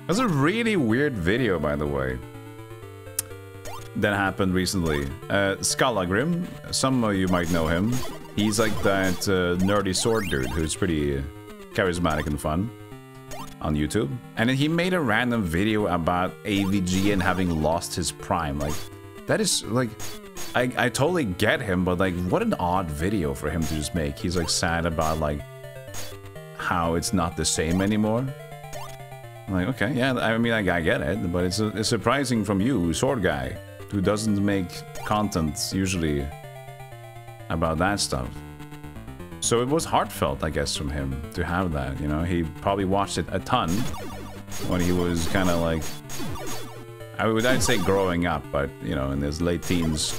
Speaker 1: That's a really weird video, by the way, that happened recently. Stealthygolem, some of you might know him. He's like that nerdy sword dude who's pretty charismatic and fun on YouTube. And then he made a random video about AVG and having lost his prime. Like, that is like, I totally get him, but like, what an odd video for him to just make. He's like sad about like how it's not the same anymore. I'm like, okay, yeah, I mean, I get it, but it's surprising from you, sword guy, who doesn't make content usually about that stuff. So it was heartfelt, I guess, from him to have that, you know? He probably watched it a ton when he was kind of like, I'd say growing up, but, you know, in his late teens.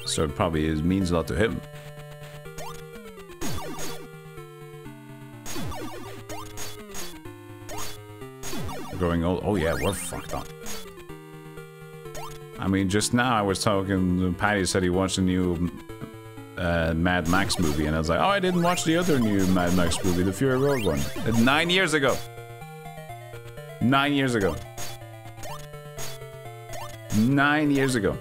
Speaker 1: So it probably means a lot to him. Growing old. Oh yeah, we're fucked up. I mean, just now I was talking, Patty said he watched a new Mad Max movie, and I was like, oh, I didn't watch the other new Mad Max movie, the Fury Road one. 9 years ago. 9 years ago. 9 years ago.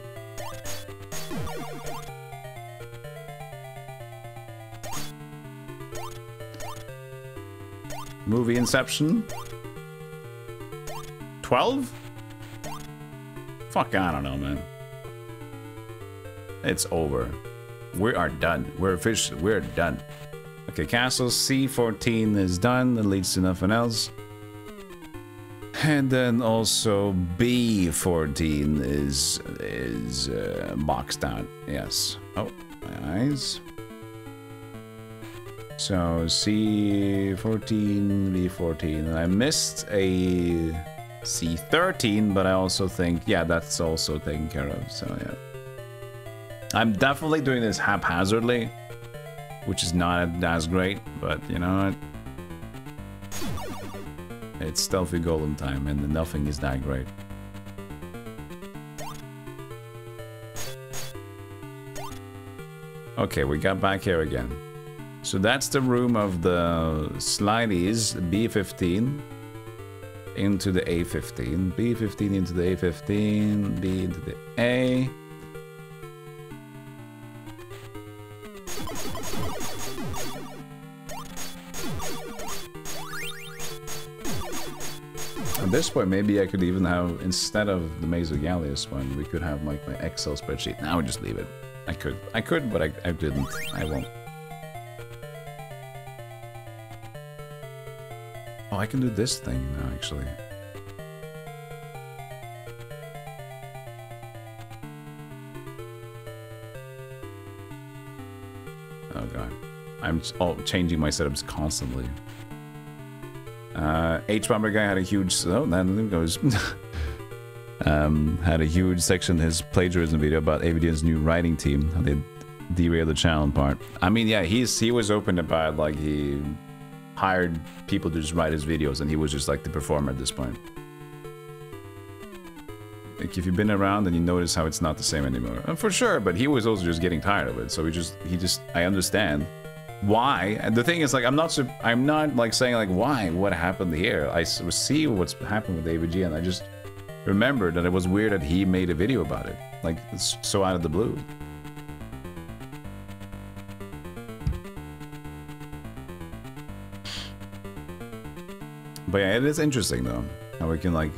Speaker 1: Movie Inception. 12? Fuck, I don't know, man. It's over. We are done. We're officially, we're done. Okay, castle C14 is done. That leads to nothing else. And then also B14 is boxed out. Yes. Oh, my eyes. So C14, B14, and I missed a C13, but I also think, yeah, that's also taken care of. So yeah, I'm definitely doing this haphazardly, which is not as great, but you know what? It's Stealthygolem time, and nothing is that great. Okay, we got back here again. So that's the room of the slideys, B15 into the A15, B15 into the A15, B into the A. At this point, maybe I could even have, instead of the Maze of Galious one, we could have like my Excel spreadsheet. Now just leave it. I could, but I didn't. I won't. Oh, I can do this thing now, actually. Oh god. I'm changing my setups constantly. H-Bomber guy had a huge... Oh, then goes... had a huge section in his plagiarism video about AVDN's new writing team. How they derailed the channel part. I mean, yeah, he was open about, like, he hired people to just write his videos, and he was just, like, the performer at this point. Like, if you've been around, then you notice how it's not the same anymore. For sure, but he was also just getting tired of it, so I understand why. And the thing is, like, I'm not like saying like why, what happened here. I see what's happened with AVG, and I just remembered that it was weird that he made a video about it, like, it's so out of the blue. But yeah, it is interesting though how we can, like,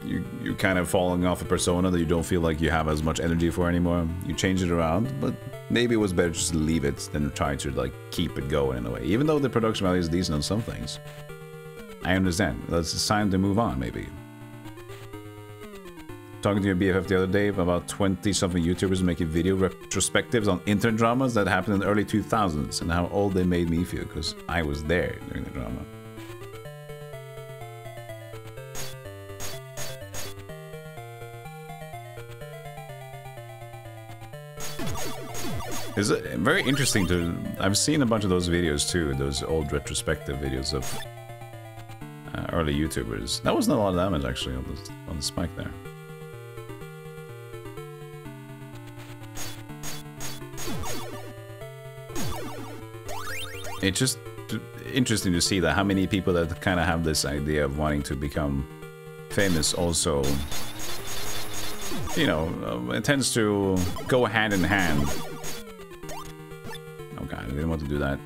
Speaker 1: you're kind of falling off a persona that you don't feel like you have as much energy for anymore. You change it around, but maybe it was better just to leave it than try to, like, keep it going in a way. Even though the production value is decent on some things. I understand. It's time to move on, maybe. Talking to your BFF the other day about 20-something YouTubers making video retrospectives on internet dramas that happened in the early 2000s and how old they made me feel, because I was there during the drama. It's very interesting to... I've seen a bunch of those videos too, those old retrospective videos of early YouTubers. That wasn't a lot of damage actually on the spike there. It's just interesting to see that how many people that kind of have this idea of wanting to become famous also, you know, it tends to go hand in hand. Oh god, I didn't want to do that.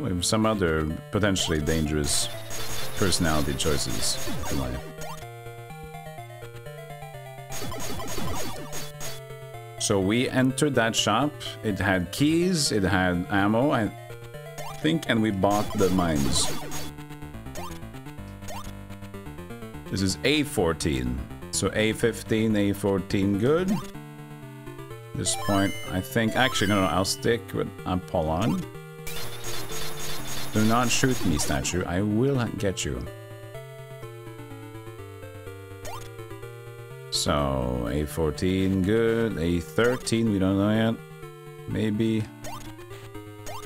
Speaker 1: We have some other potentially dangerous personality choices in life. So we entered that shop. It had keys, it had ammo, I think, and we bought the mines. This is A14. So A15, A14, good. At this point, I think... Actually, no, I'll stick with Apollon. Do not shoot me, statue. I will get you. So, A14, good. A13, we don't know yet. Maybe.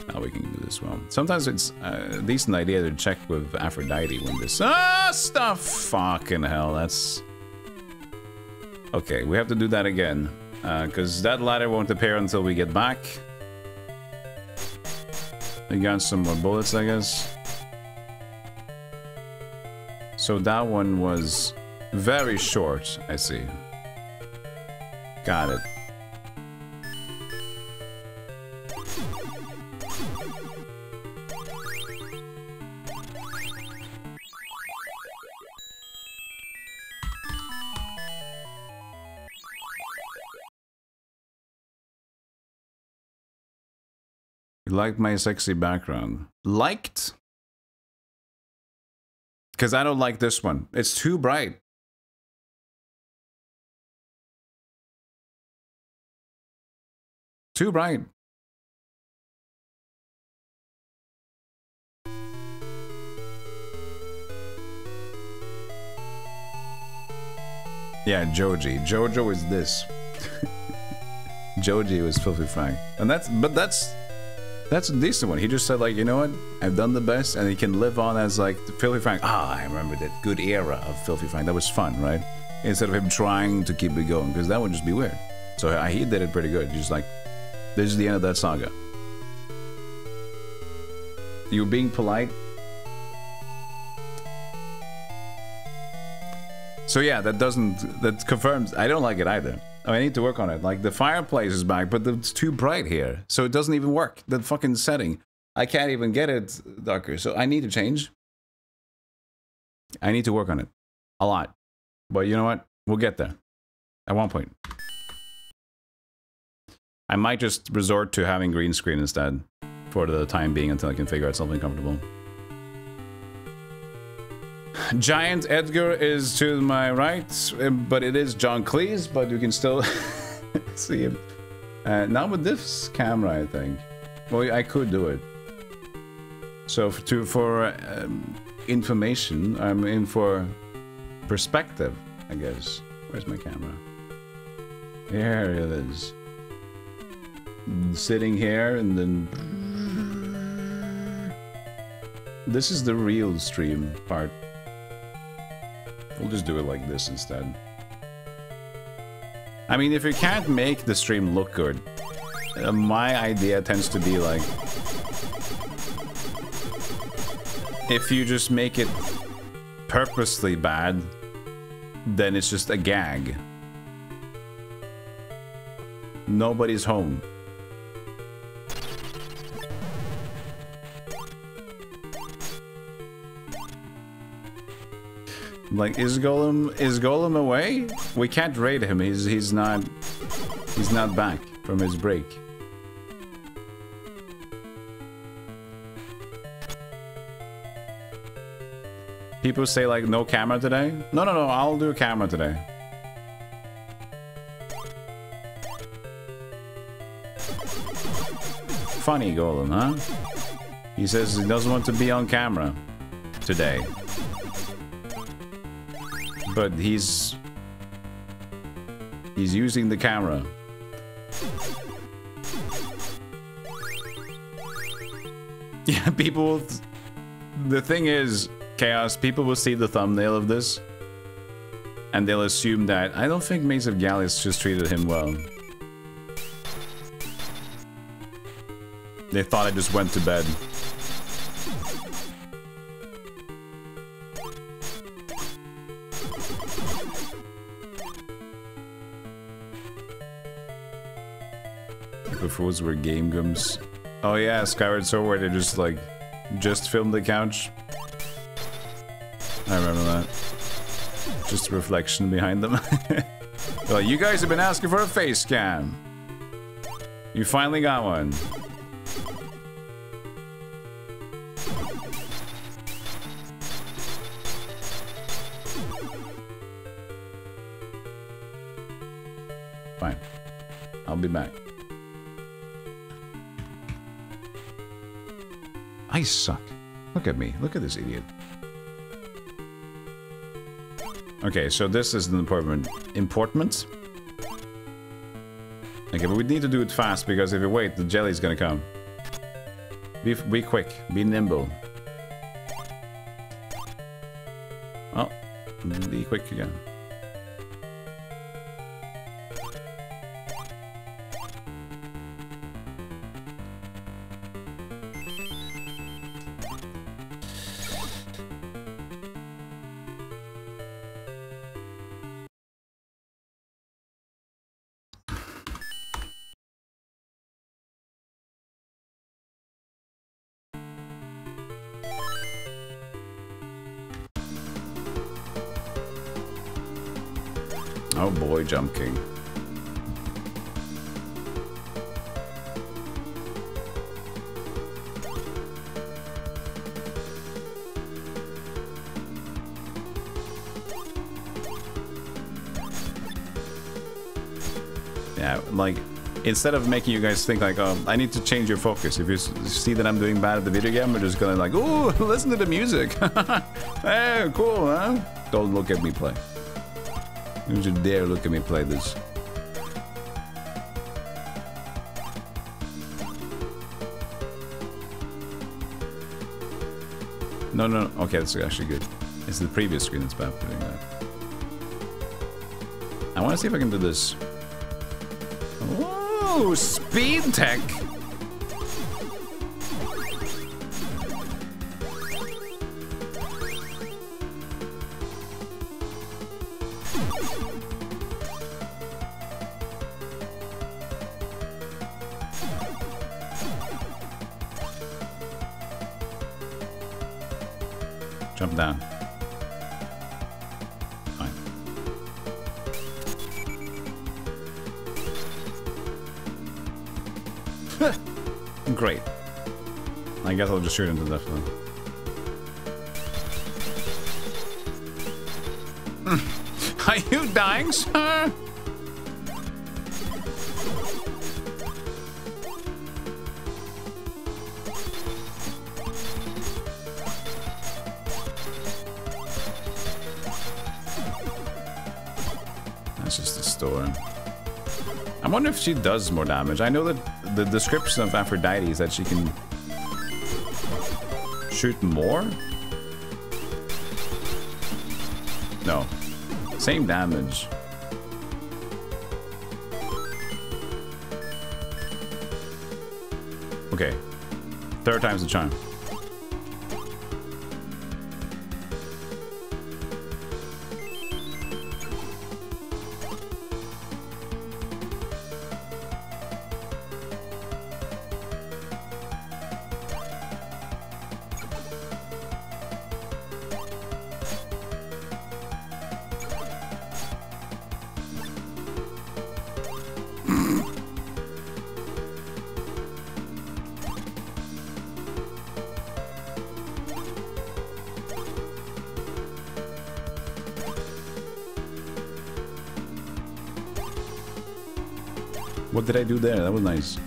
Speaker 1: Now we can do this well. Sometimes it's a decent idea to check with Aphrodite when this... Ah, stuff! Fucking hell, that's... Okay, we have to do that again. Because that ladder won't appear until we get back. We got some more bullets, I guess. So that one was very short, I see. Got it. You liked my sexy background. Liked? Because I don't like this one. It's too bright. Too bright. Yeah, Joji. Jojo is this. Joji was Filthy Frank. And that's a decent one. He just said, like, you know what? I've done the best, and he can live on as, like, Filthy Frank. Ah, I remember that good era of Filthy Frank. That was fun, right? Instead of him trying to keep it going, because that would just be weird. So he did it pretty good. He's just like, this is the end of that saga. You were being polite. So yeah, that confirms, I don't like it either. I need to work on it. Like, the fireplace is back, but it's too bright here. So it doesn't even work. The fucking setting. I can't even get it darker. So I need to change. I need to work on it. A lot. But you know what? We'll get there. At one point. I might just resort to having green screen instead. For the time being until I can figure out something comfortable. Giant Edgar is to my right, but it is John Cleese, but you can still see him. Not with this camera, I think. Well, I could do it. So for information, I'm in for perspective, I guess. Where's my camera? Here it is. Sitting here, and then... This is the real stream part. We'll just do it like this instead. I mean, if you can't make the stream look good, my idea tends to be like... If you just make it purposely bad, then it's just a gag. Nobody's home. Like, is Golem away? We can't raid him. He's not back from his break. People say, like, no camera today? No, I'll do a camera today. Funny Golem, huh? He says he doesn't want to be on camera today. But he's using the camera. Yeah, people... The thing is, Chaos, people will see the thumbnail of this, and they'll assume that... I don't think Mace of Galious just treated him well. They thought I just went to bed. Before were Game Grumps. Oh yeah, Skyward Sword, where they just filmed the couch. I remember that. Just a reflection behind them. Well, you guys have been asking for a face cam. You finally got one. Fine. I'll be back. I suck. Look at me. Look at this idiot. Okay, so this is an important. Okay, but we need to do it fast, because if you wait, the jelly's gonna come. Be quick. Be nimble. Oh, be quick again. Oh boy, Jump King. Yeah, like, instead of making you guys think like, oh, I need to change your focus. If you see that I'm doing bad at the video game, we're just gonna like, ooh, listen to the music. Hey, cool, huh? Don't look at me play. Don't you dare look at me play this. No, no, no. Okay, that's actually good. It's the previous screen that's bad for doing that. I want to see if I can do this. Oh, speed tech! Jump down. Fine. Great. I guess I'll just shoot into that one. Are you dying, sir? That's just the store. I wonder if she does more damage. I know that the description of Aphrodite is that she can shoot more? No. Same damage. Okay. 3rd time's the charm. What did I do there? That was nice.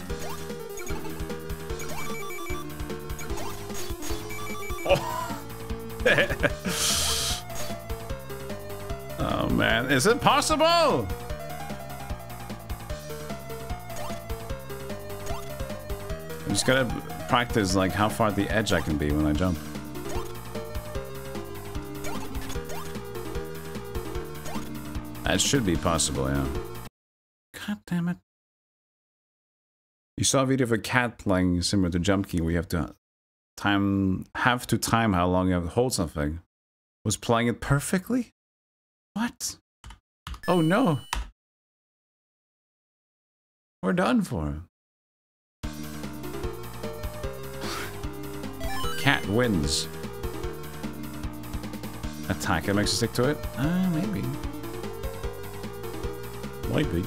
Speaker 1: Oh, oh man, is it possible? I'm just gonna practice like how far at the edge I can be when I jump. That should be possible, yeah. God damn it. You saw a video of a cat playing similar to Jump Key where you have to time how long you have to hold something. Was playing it perfectly? What? Oh no. We're done for. Cat wins. Attack it makes you stick to it? Maybe. Might be.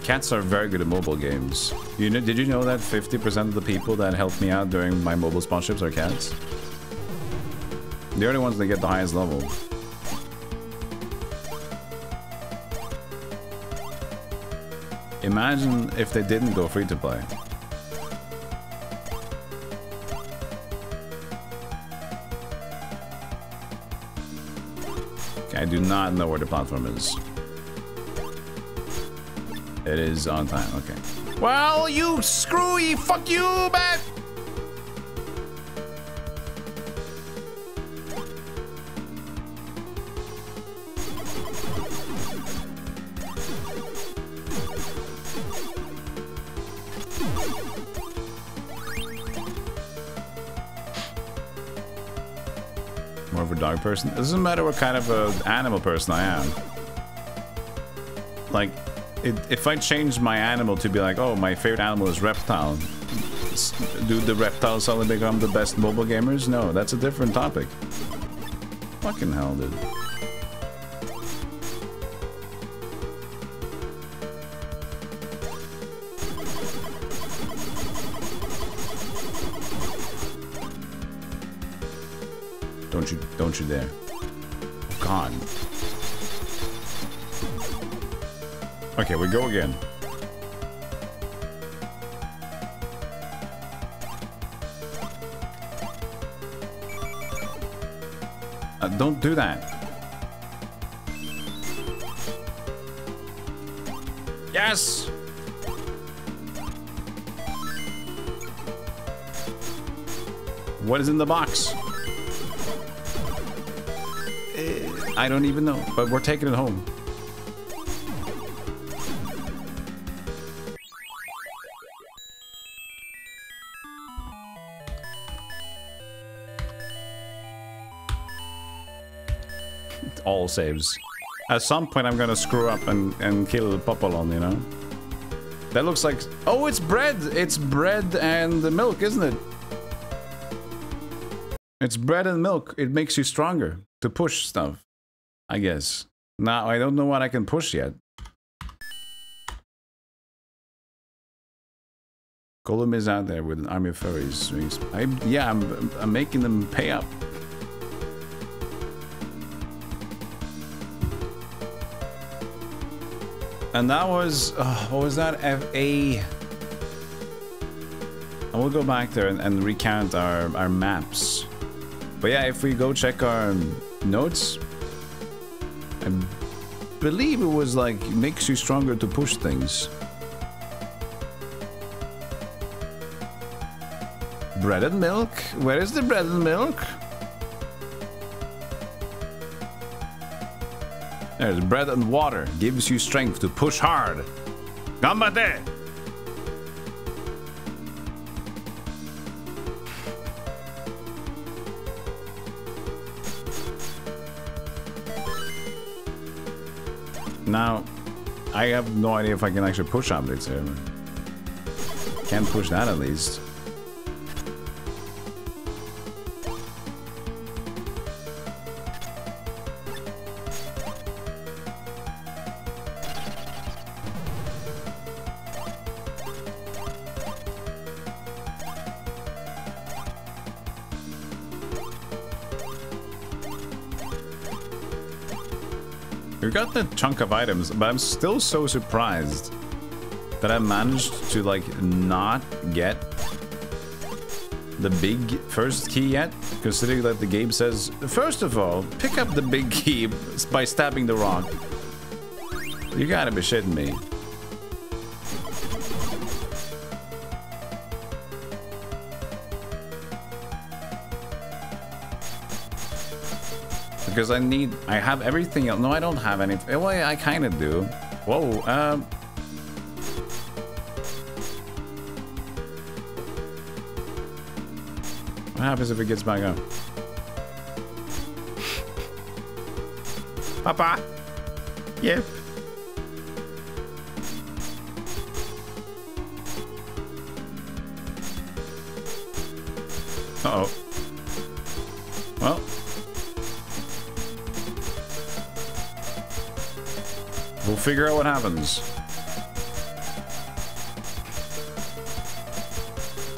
Speaker 1: Cats are very good at mobile games. You know, did you know that 50% of the people that help me out during my mobile sponsorships are cats? They're the only ones that get the highest level. Imagine if they didn't go free to play. Okay, I do not know where the platform is. It is on time, okay. Well, you screwy, fuck you, man! More of a dog person? It doesn't matter what kind of an animal person I am. Like, if I change my animal to be like, oh, my favorite animal is reptile, do the reptiles suddenly become the best mobile gamers? No, that's a different topic. Fucking hell, dude. Don't you dare. God. Okay, we go again. Don't do that. Yes! What is in the box? I don't even know, but we're taking it home. All saves. At some point I'm gonna screw up and kill Popolon, you know? That looks like... Oh, it's bread! It's bread and milk, isn't it? It's bread and milk. It makes you stronger to push stuff, I guess. Now, I don't know what I can push yet. Golem is out there with an army of furries. I'm making them pay up. And that was, what was that? FA. I will go back there and recount our maps. But yeah, if we go check our notes, I believe it was like, makes you stronger to push things. Bread and milk? Where is the bread and milk? There's bread and water. Gives you strength to push hard. Gambate! Now, I have no idea if I can actually push objects here. Can't push that at least. We got that chunk of items, but I'm still so surprised that I managed to, like, not get the big first key yet, considering that the game says, first of all, pick up the big key by stabbing the rock. You gotta be shitting me. Because I have everything else. No, I don't have any. Well, I kind of do. Whoa, what happens if it gets back up? Papa? Yep. Uh-oh. Well. We'll figure out what happens.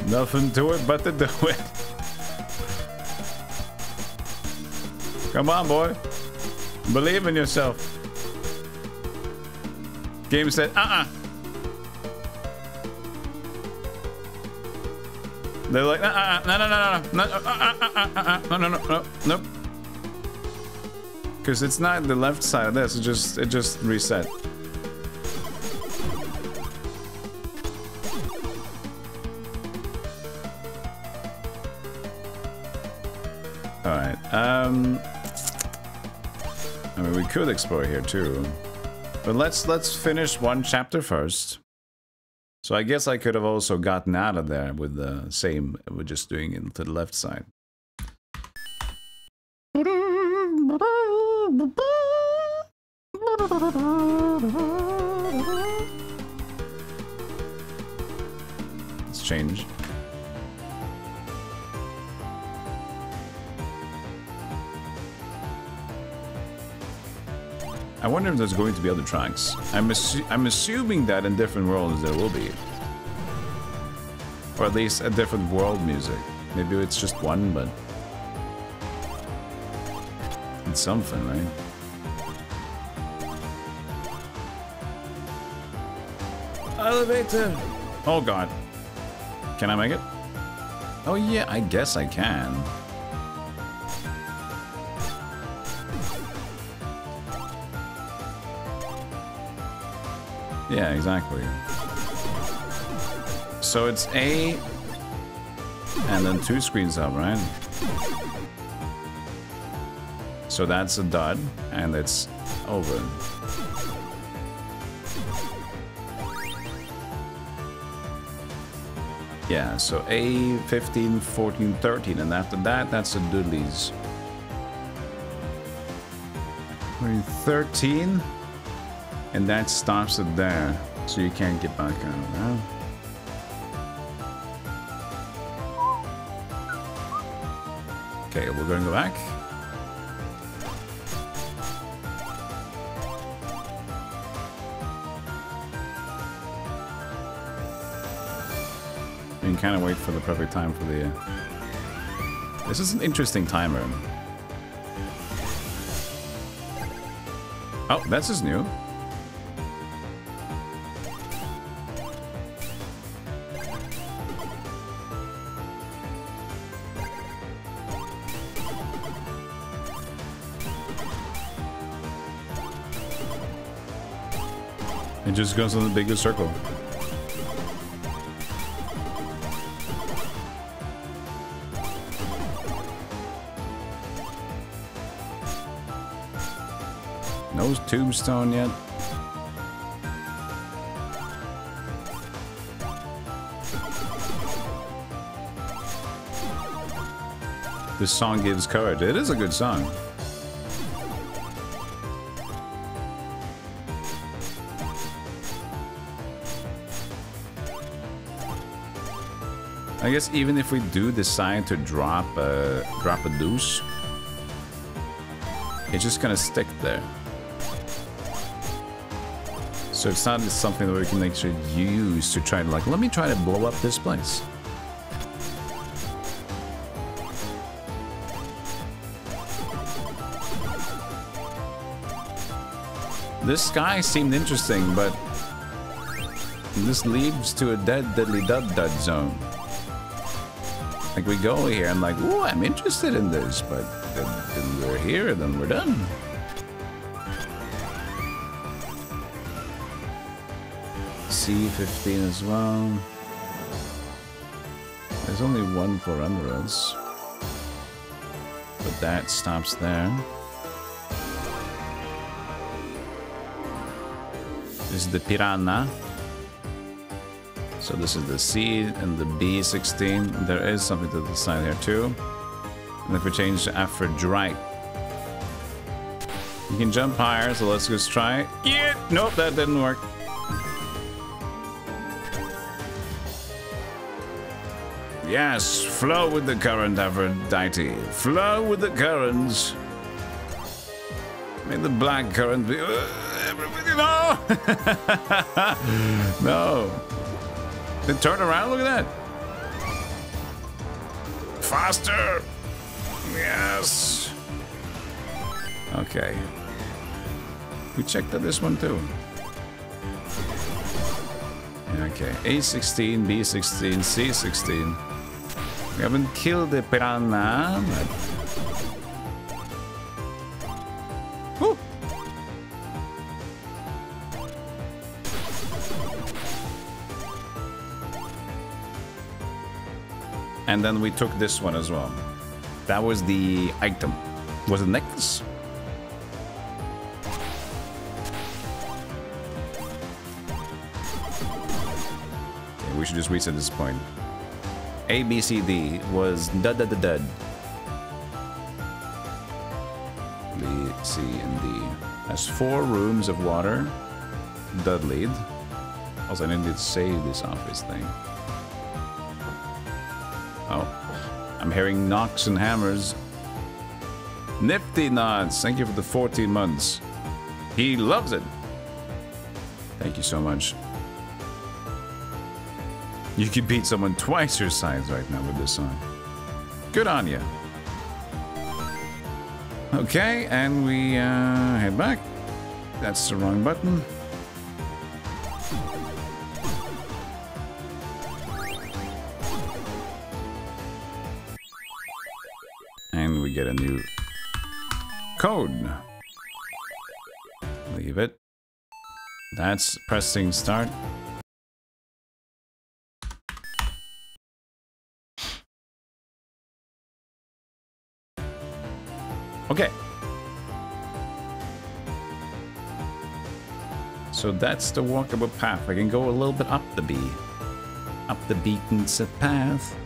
Speaker 1: Nothing to it but to do it. Come on, boy. Believe in yourself. Game said, They're like, no, nope. Because it's not the left side of this, it just reset. Alright, I mean, we could explore here too. But let's finish one chapter first. So I guess I could have also gotten out of there with the same, with just doing it to the left side. Let's change. I wonder if there's going to be other tracks. I'm assuming that in different worlds there will be. Or at least a different world music. Maybe it's just one, but it's something, right? Elevator! Oh god. Can I make it? Oh yeah, I guess I can. Yeah, exactly. So it's A and then 2 screens up, right? So that's a dud and it's over. Yeah, so A, 15, 14, 13, and after that, that's the doodlies. We're in 13, and that stops it there, so you can't get back on, huh? Okay, we're gonna go back. You can kind of wait for the perfect time for the... This is an interesting timer. Oh, that's just new. It just goes in the bigger circle. No tombstone yet. This song gives courage. It is a good song. I guess even if we do decide to drop a deuce, it's just gonna stick there. So it's not something that we can actually use to try to, like, let me try to blow up this place. This guy seemed interesting, but this leads to a deadly dud zone. Like, we go here and like, ooh, I'm interested in this, but then we're here, then we're done. C15 as well. There's only one floor under us, but that stops there. This is the Piranha. So this is the C and the B16. There is something to the side here too. And if we change to Aphrodite, you can jump higher, so let's just try it. Yeah, nope, that didn't work. Yes, flow with the current, Aphrodite. Flow with the currents. May the black current be... everything. No! No. Then turn around, look at that. Faster. Yes. Okay. We checked out this one too. Okay, A16, B16, C16. We haven't killed the Piranha, but... Woo! And then we took this one as well. That was the item. Was it necklace? Okay, we should just reset this point. A, B, C, D was dud. B, C, and D. That's 4 rooms of water. Dud lead. Also, I need to save this office thing. Oh, I'm hearing knocks and hammers. Nifty Nods, thank you for the 14 months. He loves it. Thank you so much. You could beat someone twice your size right now with this song. Good on you. Okay, and we head back. That's the wrong button. we get a new code. Leave it. That's pressing start. Okay. So that's the walkable path. I can go a little bit up the beaten path.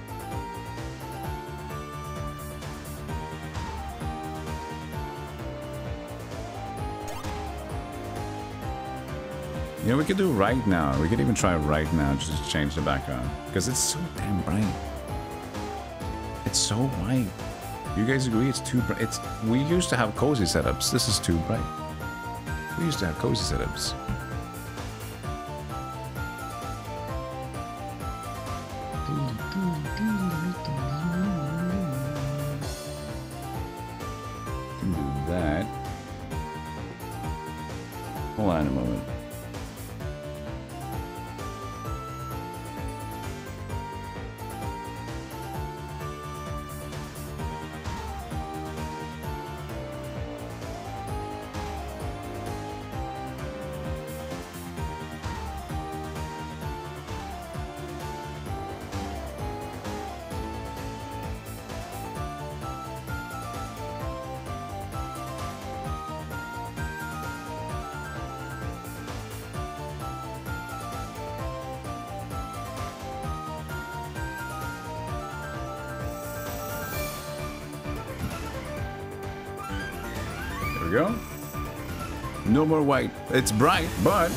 Speaker 1: You know, we could do right now. We could even try right now just to change the background. Because it's so damn bright. It's so white. You guys agree it's too bright? We used to have cozy setups. This is too bright. We used to have cozy setups. Can do that. Hold on a moment. Go. No more white. It's bright, but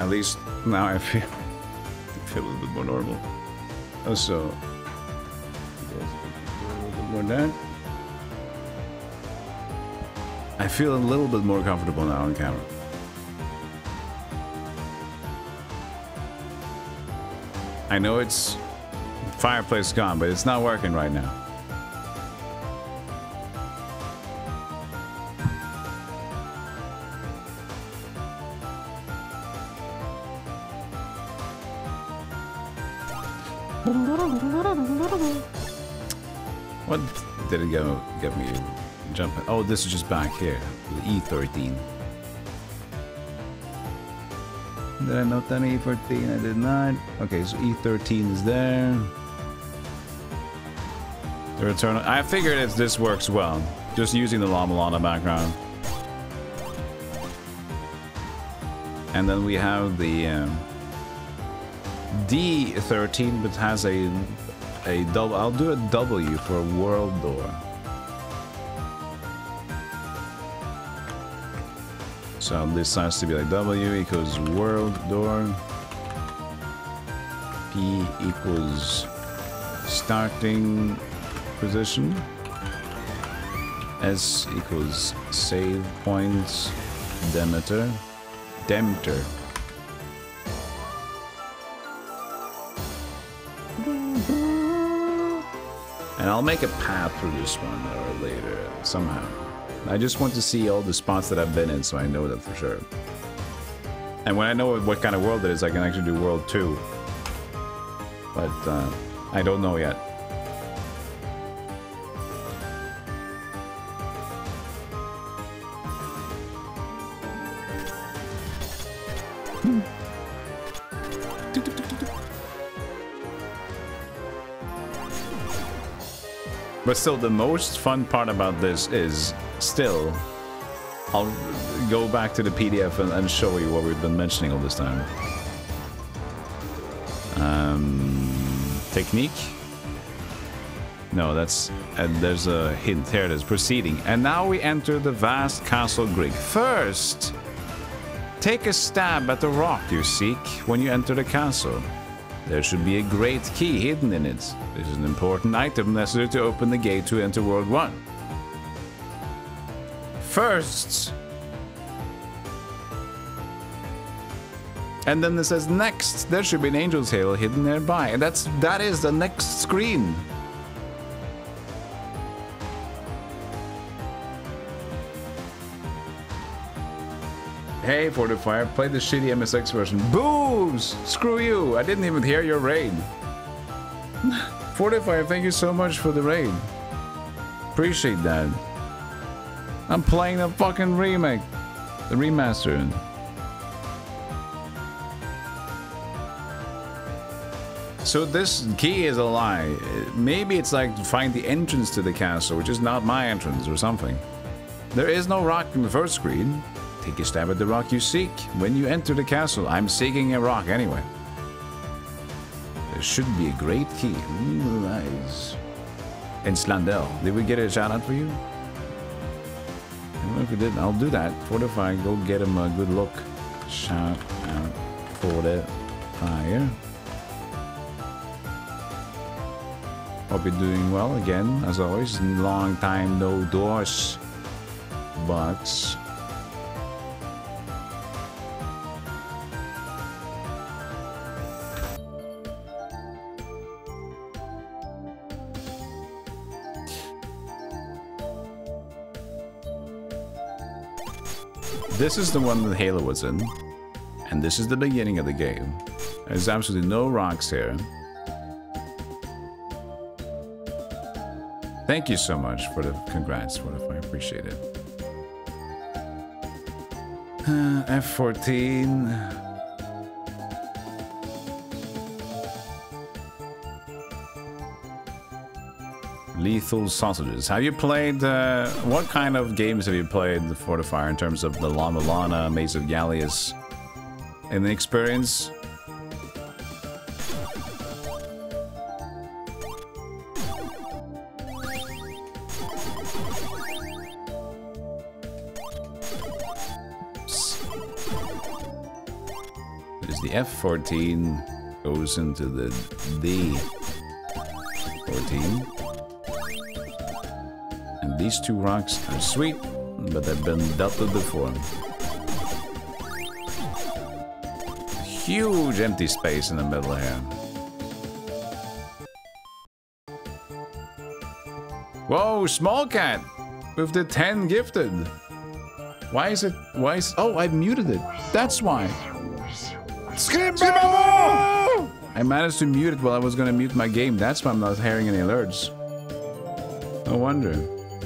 Speaker 1: at least now I feel a little bit more normal. Also, a little bit more that. I feel a little bit more comfortable now on camera. I know it's fireplace gone, but it's not working right now. What did it get me jumping? Oh, this is just back here. The E13. Did I note that E14? I did not. Okay, so E13 is there. The return. I figured if this works well, just using the La-Mulana background. And then we have the D13, but has a double. I'll do a W for world door. So this has to be like W equals world door. P equals starting position. S equals save points. Demeter. And I'll make a path through this one or later somehow. I just want to see all the spots that I've been in so I know that for sure. And when I know what kind of world it is, I can actually do world 2. But I don't know yet. But still, the most fun part about this is still, I'll go back to the PDF and show you what we've been mentioning all this time. Technique? No, that's, there's a hint. Here it is, proceeding. And now we enter the vast castle grid. First, take a stab at the rock you seek when you enter the castle. There should be a great key hidden in it. This is an important item necessary to open the gate to enter World 1. First. And then it says next. There should be an angel's tail hidden nearby. And that is the next screen. Hey, Fortifier, play the shitty MSX version. Booze! Screw you! I didn't even hear your raid. Fortifier, thank you so much for the raid. Appreciate that. I'm playing the fucking remake. The remaster. So this key is a lie. Maybe it's like to find the entrance to the castle, which is not my entrance or something. There is no rock in the first screen. Take a stab at the rock you seek. When you enter the castle, I'm seeking a rock anyway. There should be a great key. Nice. And Slandell, did we get a shout out for you? I don't know if we did. I'll do that. Fortify, go get him a good look. Shout out Fortify. Hope you're doing well again, as always. Long time no doors. Bucks. This is the one that Halo was in, and this is the beginning of the game. There's absolutely no rocks here. Thank you so much for the congrats, Fortify. I appreciate it. F14. Lethal Sausages. Have you played, what kind of games have you played the Fortifier in terms of the La-Mulana, Maze of Galious? Any experience? There's the F14, goes into the D14. And these two rocks are sweet, but they've been dealt with before. Huge empty space in the middle here. Whoa, small cat with the 10 gifted. Why is it? Oh, I muted it. That's why. Skibbo! I managed to mute it while I was gonna mute my game. That's why I'm not hearing any alerts. No wonder.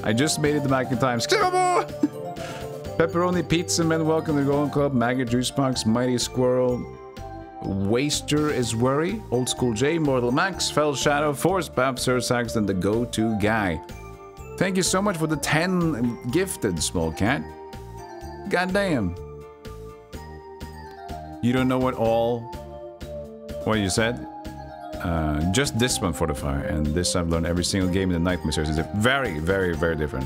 Speaker 1: I just made it back in time. Skibbo! Pepperoni Pizza Men, welcome to the Golden Club. Maggot Juice Box, Mighty Squirrel. Waster is Worry. Old School J, Mortal Max, Fell Shadow, Force Bab, Sir Saxton, the go-to guy. Thank you so much for the 10 gifted, small cat. Goddamn. You don't know what you said? Just this one, Fortifier, and this I've learned every single game in the Nightmare series is very, very, very different.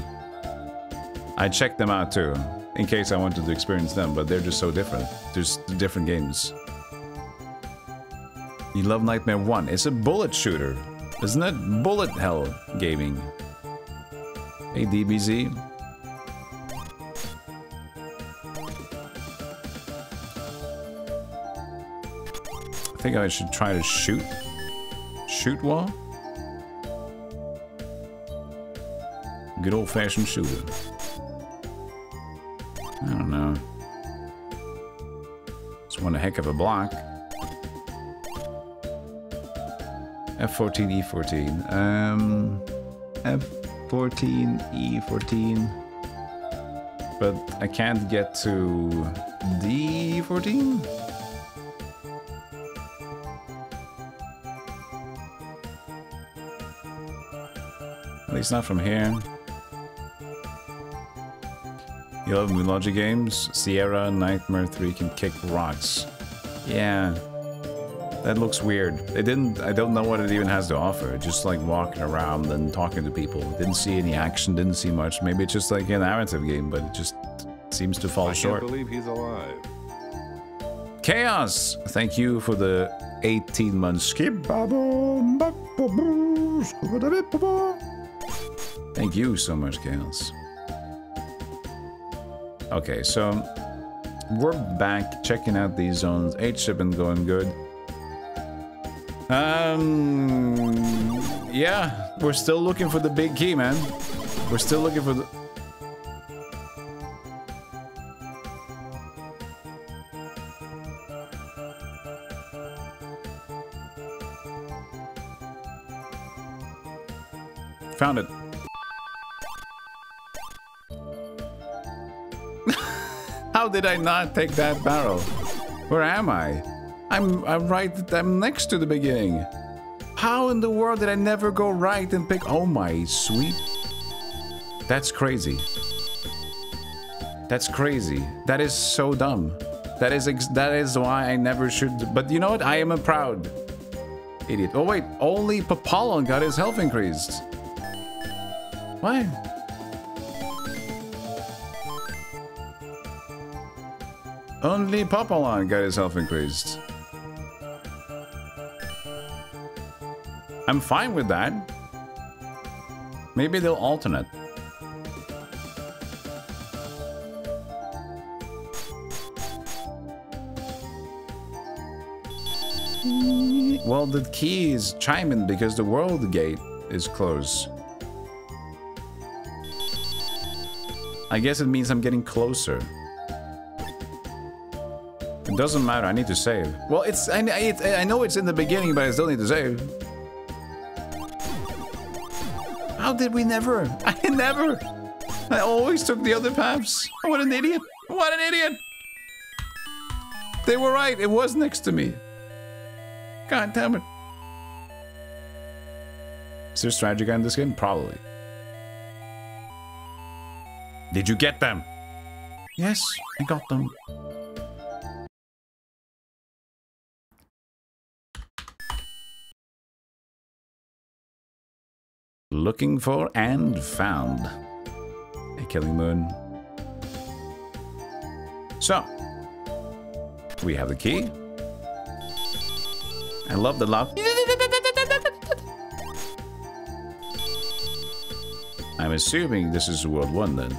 Speaker 1: I checked them out too, in case I wanted to experience them, but they're just so different. There's different games. You love Nightmare 1. It's a bullet shooter, isn't it? Bullet hell gaming. Hey, DBZ. I think I should try to shoot wall. Good old-fashioned shooter. I don't know. It's one heck of a block. F14, E14. F14, E14. But I can't get to D14? At least not from here. You love Moonlogic games? Sierra Nightmare 3 can kick rocks. Yeah. That looks weird. I don't know what it even has to offer. Just like walking around and talking to people. Didn't see any action, didn't see much. Maybe it's just like a narrative game, but it just seems to fall short.
Speaker 2: I can't believe he's alive.
Speaker 1: Chaos! Thank you for the 18 months skip. Thank you so much, Chaos. Okay, so we're back checking out these zones. H-ship been going good. Yeah, we're still looking for the big key, man. We're still looking for the... found it. How did I not take that barrel? Where am I? I'm next to the beginning. How in the world did I never go right and pick? Oh my sweet. That's crazy. That's crazy. That is so dumb. That is why I never should. But you know what? I am a proud idiot. Oh wait, only Papallon got his health increased. Why? Only Papallon got his health increased. I'm fine with that. Maybe they'll alternate. Well, the key is chiming because the world gate is closed. I guess it means I'm getting closer. It doesn't matter, I need to save. Well, I know it's in the beginning, but I still need to save. How did we never? I always took the other paths. What an idiot. What an idiot. They were right, it was next to me. God damn it. Is there strategy guy in this game? Probably. Did you get them? Yes, I got them. Looking for and found. A killing moon. So, we have the key. I love the lock. I'm assuming this is World 1 then.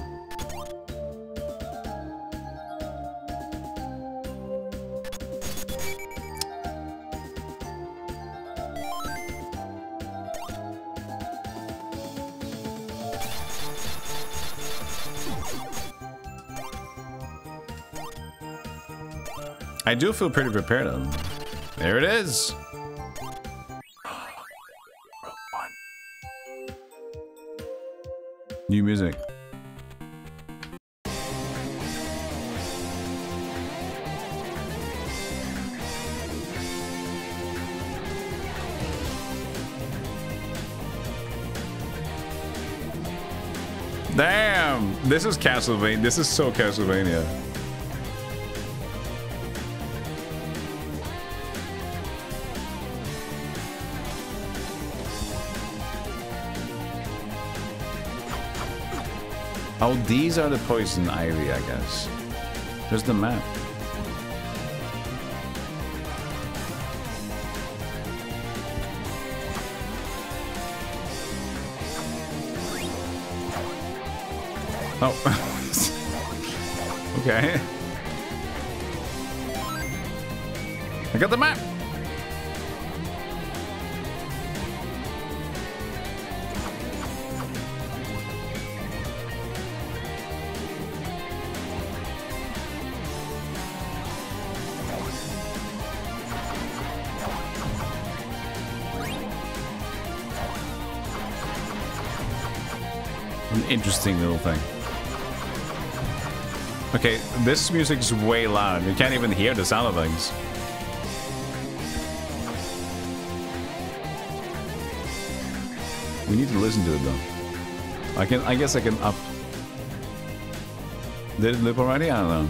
Speaker 1: I do feel pretty prepared though. There it is. New music. Damn! This is Castlevania. This is so Castlevania. Oh, these are the poison ivy, I guess. There's the map. Oh. Okay. I got the map. An interesting little thing. Okay, this music's way loud. You can't even hear the sound of things. We need to listen to it though. I guess I can up. Did it loop already? I don't know.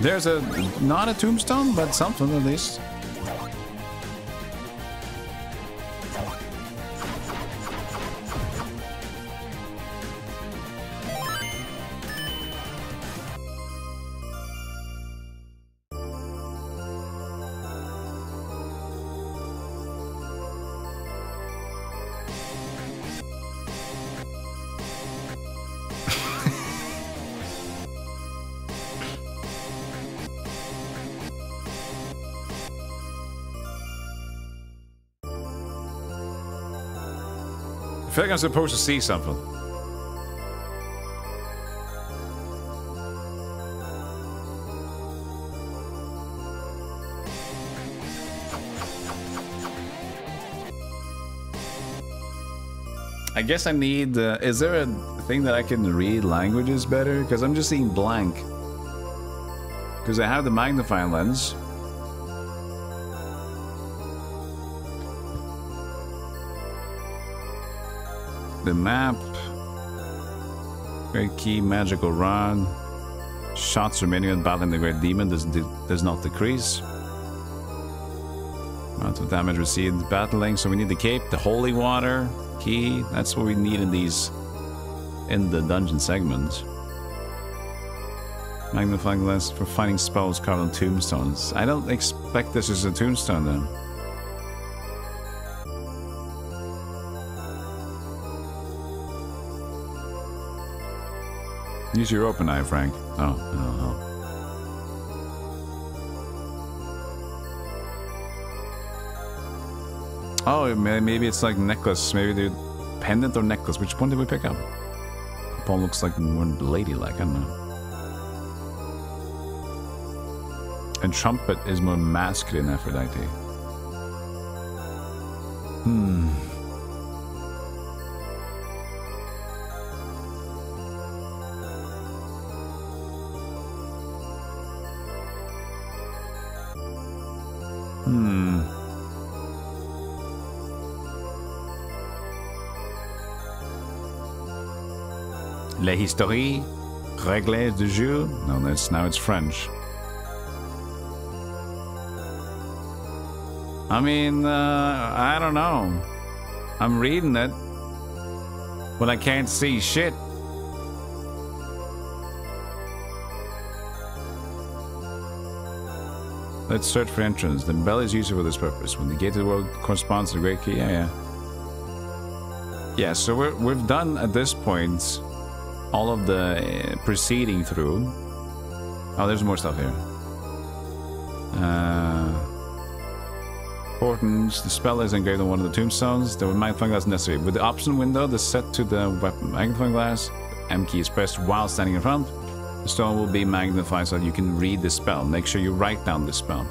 Speaker 1: There's not a tombstone, but something at least. I feel like I'm supposed to see something. I guess I need... is there a thing that I can read languages better? Because I'm just seeing blank. Because I have the magnifying lens. The map. Great key, magical rod. Shots remaining on battling the great demon does not decrease. Amount of damage received battling. So we need the cape, the holy water, key. That's what we need in these, in the dungeon segments. Magnifying lens for finding spells carved on tombstones. I don't expect this is a tombstone then. Use your open eye, Frank. Oh, no. Oh, maybe it's like necklace. Maybe the pendant or necklace. Which one did we pick up? Paul looks like more ladylike. I don't know. And trumpet is more masculine, Aphrodite. La Historie, Règles du jeu. No, now it's French. I mean, I don't know. I'm reading it, but I can't see shit. Let's search for entrance. The bell is used for this purpose. When the gate to the world corresponds to the great key. Yeah. Yeah, so we've done at this point all of the proceeding through. Oh, there's more stuff here. Importance. The spell is engraved on one of the tombstones. The magnifying glass necessary. With the option window, the set to the weapon magnifying glass. M key is pressed while standing in front. The stone will be magnified so that you can read the spell. Make sure you write down the spell.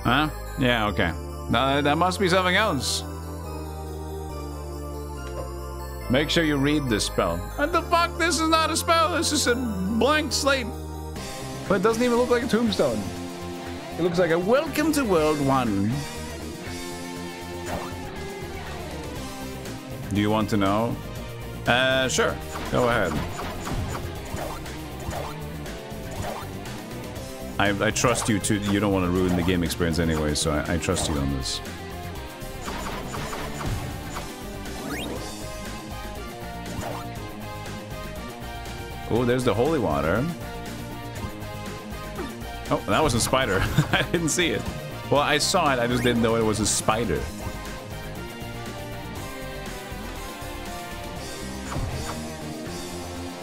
Speaker 1: Huh? Yeah, okay. That must be something else. Make sure you read this spell. What the fuck? This is not a spell. This is a blank slate. But it doesn't even look like a tombstone. It looks like a welcome to World 1. Do you want to know? Sure. Go ahead. I trust you to. You don't want to ruin the game experience anyway, so I trust you on this. Oh, there's the holy water. Oh, that was a spider. I didn't see it. Well, I saw it. I just didn't know it was a spider.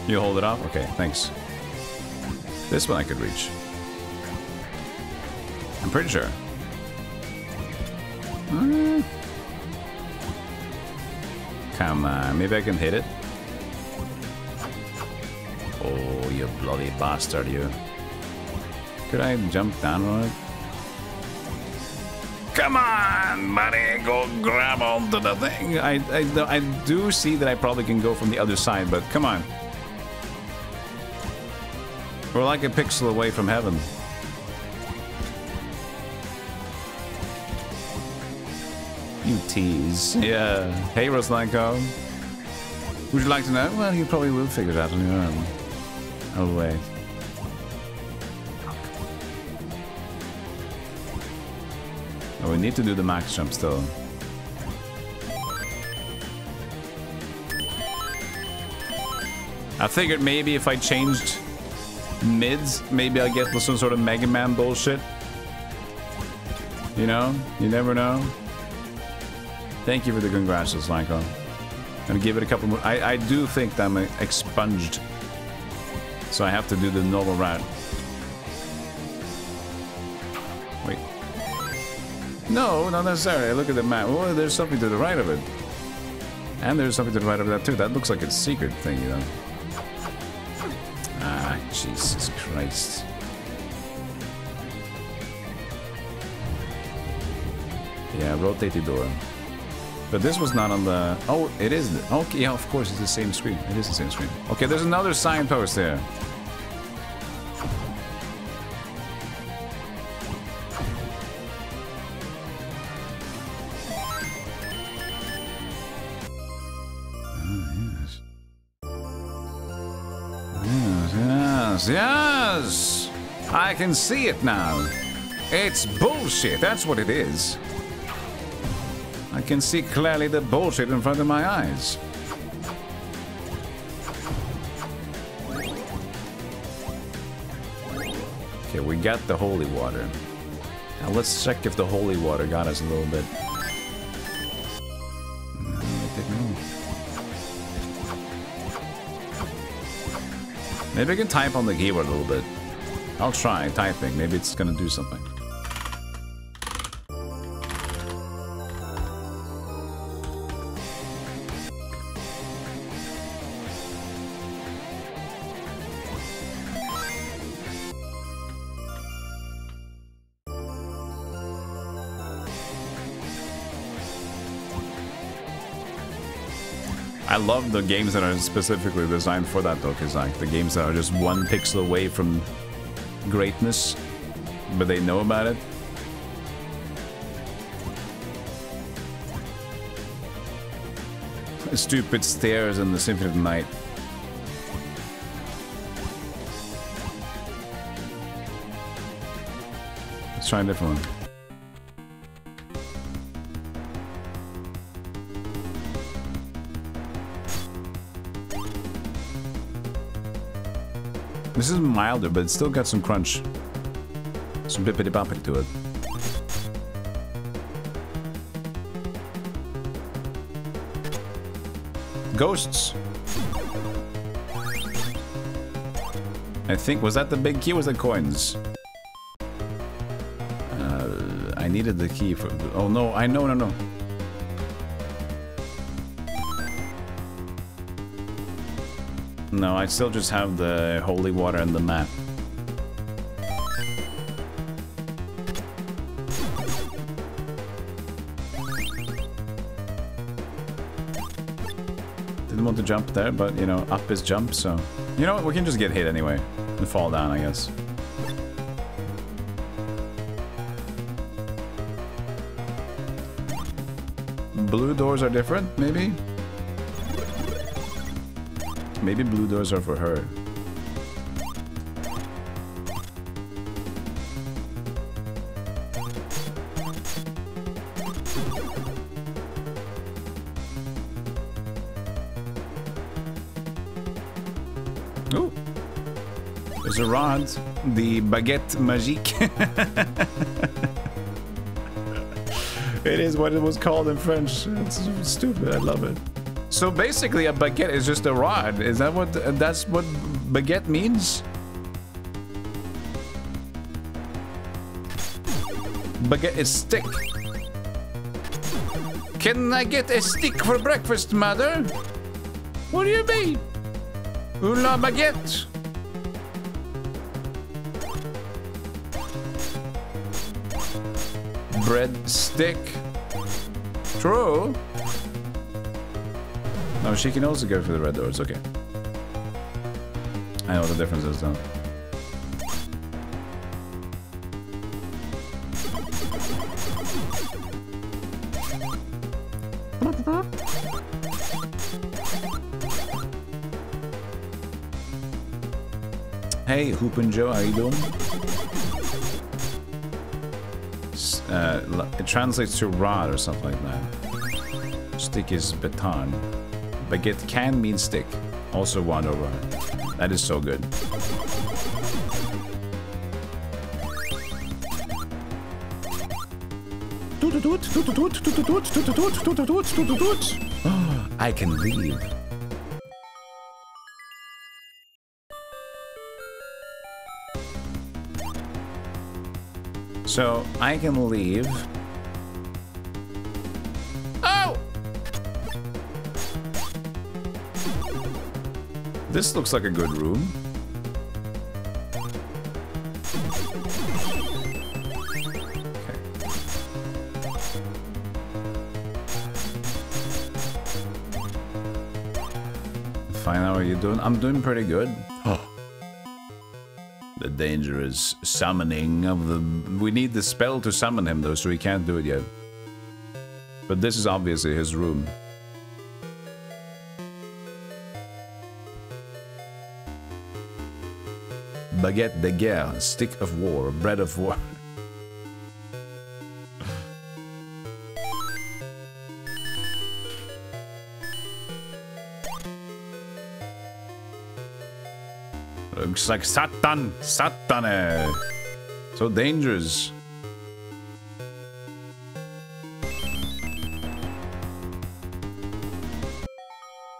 Speaker 1: You hold it up? Okay, thanks. This one I could reach. I'm pretty sure. Come on, maybe I can hit it. Oh, you bloody bastard, you. Could I jump down on it? Come on, buddy, go grab onto the thing. I do see that I probably can go from the other side, but come on. We're like a pixel away from heaven. You tease. Yeah. Hey, Roslanko. Would you like to know? Well, you probably will figure it out on your own. Oh, wait. Oh, we need to do the max jump still. I figured maybe if I changed mids, maybe I'll get some sort of Mega Man bullshit. You know? You never know. Thank you for the congrats, Slanko. Gonna give it a couple more. I do think that I'm expunged. So I have to do the normal route. Wait. No, not necessarily. Look at the map. Oh, there's something to the right of it. And there's something to the right of that too. That looks like a secret thing, you know. Ah, Jesus Christ. Yeah, rotate the door. But this was not on the... Oh, it is. Okay, yeah, of course, it's the same screen. It is the same screen. Okay, there's another signpost there. Yes! I can see it now. It's bullshit, that's what it is. I can see clearly the bullshit in front of my eyes. Okay, we got the holy water. Now let's check if the holy water got us a little bit. Maybe I can type on the keyboard a little bit. I'll try typing. Maybe it's gonna do something. I love the games that are specifically designed for that though, because like the games that are just one pixel away from greatness, but they know about it. Stupid stairs in the Symphony of the Night. Let's try a different one. This is milder, but it's still got some crunch. Some bippity-boppity to it. Ghosts. I think, was that the big key or was that coins? I needed the key for... Oh no, no. No, I still just have the holy water and the map. Didn't want to jump there, but, you know, up is jump, so... You know what, we can just get hit anyway. And fall down, I guess. Blue doors are different, maybe? Maybe blue doors are for her. Ooh. There's a rod. The baguette magique. It is what it was called in French. It's stupid. I love it. So basically, a baguette is just a rod. Is that what? That's what baguette means? Baguette is stick. Can I get a stick for breakfast, mother? What do you mean? Una baguette. Bread stick. True. No, she can also go for the red doors. Okay. I know what the difference is though. Hey, Hoopin' Joe, how you doing? It translates to rod or something like that. Stick is baton. Baguette can mean stick. Also wand or rod. That is so good. I can leave. So, I can leave. Oh! This looks like a good room. Okay. fine. How are you doing? I'm doing pretty good. The dangerous summoning of the... We need the spell to summon him though, so he can't do it yet. But this is obviously his room. Baguette de guerre, stick of war, bread of war. Looks like Satan! Satane! So dangerous.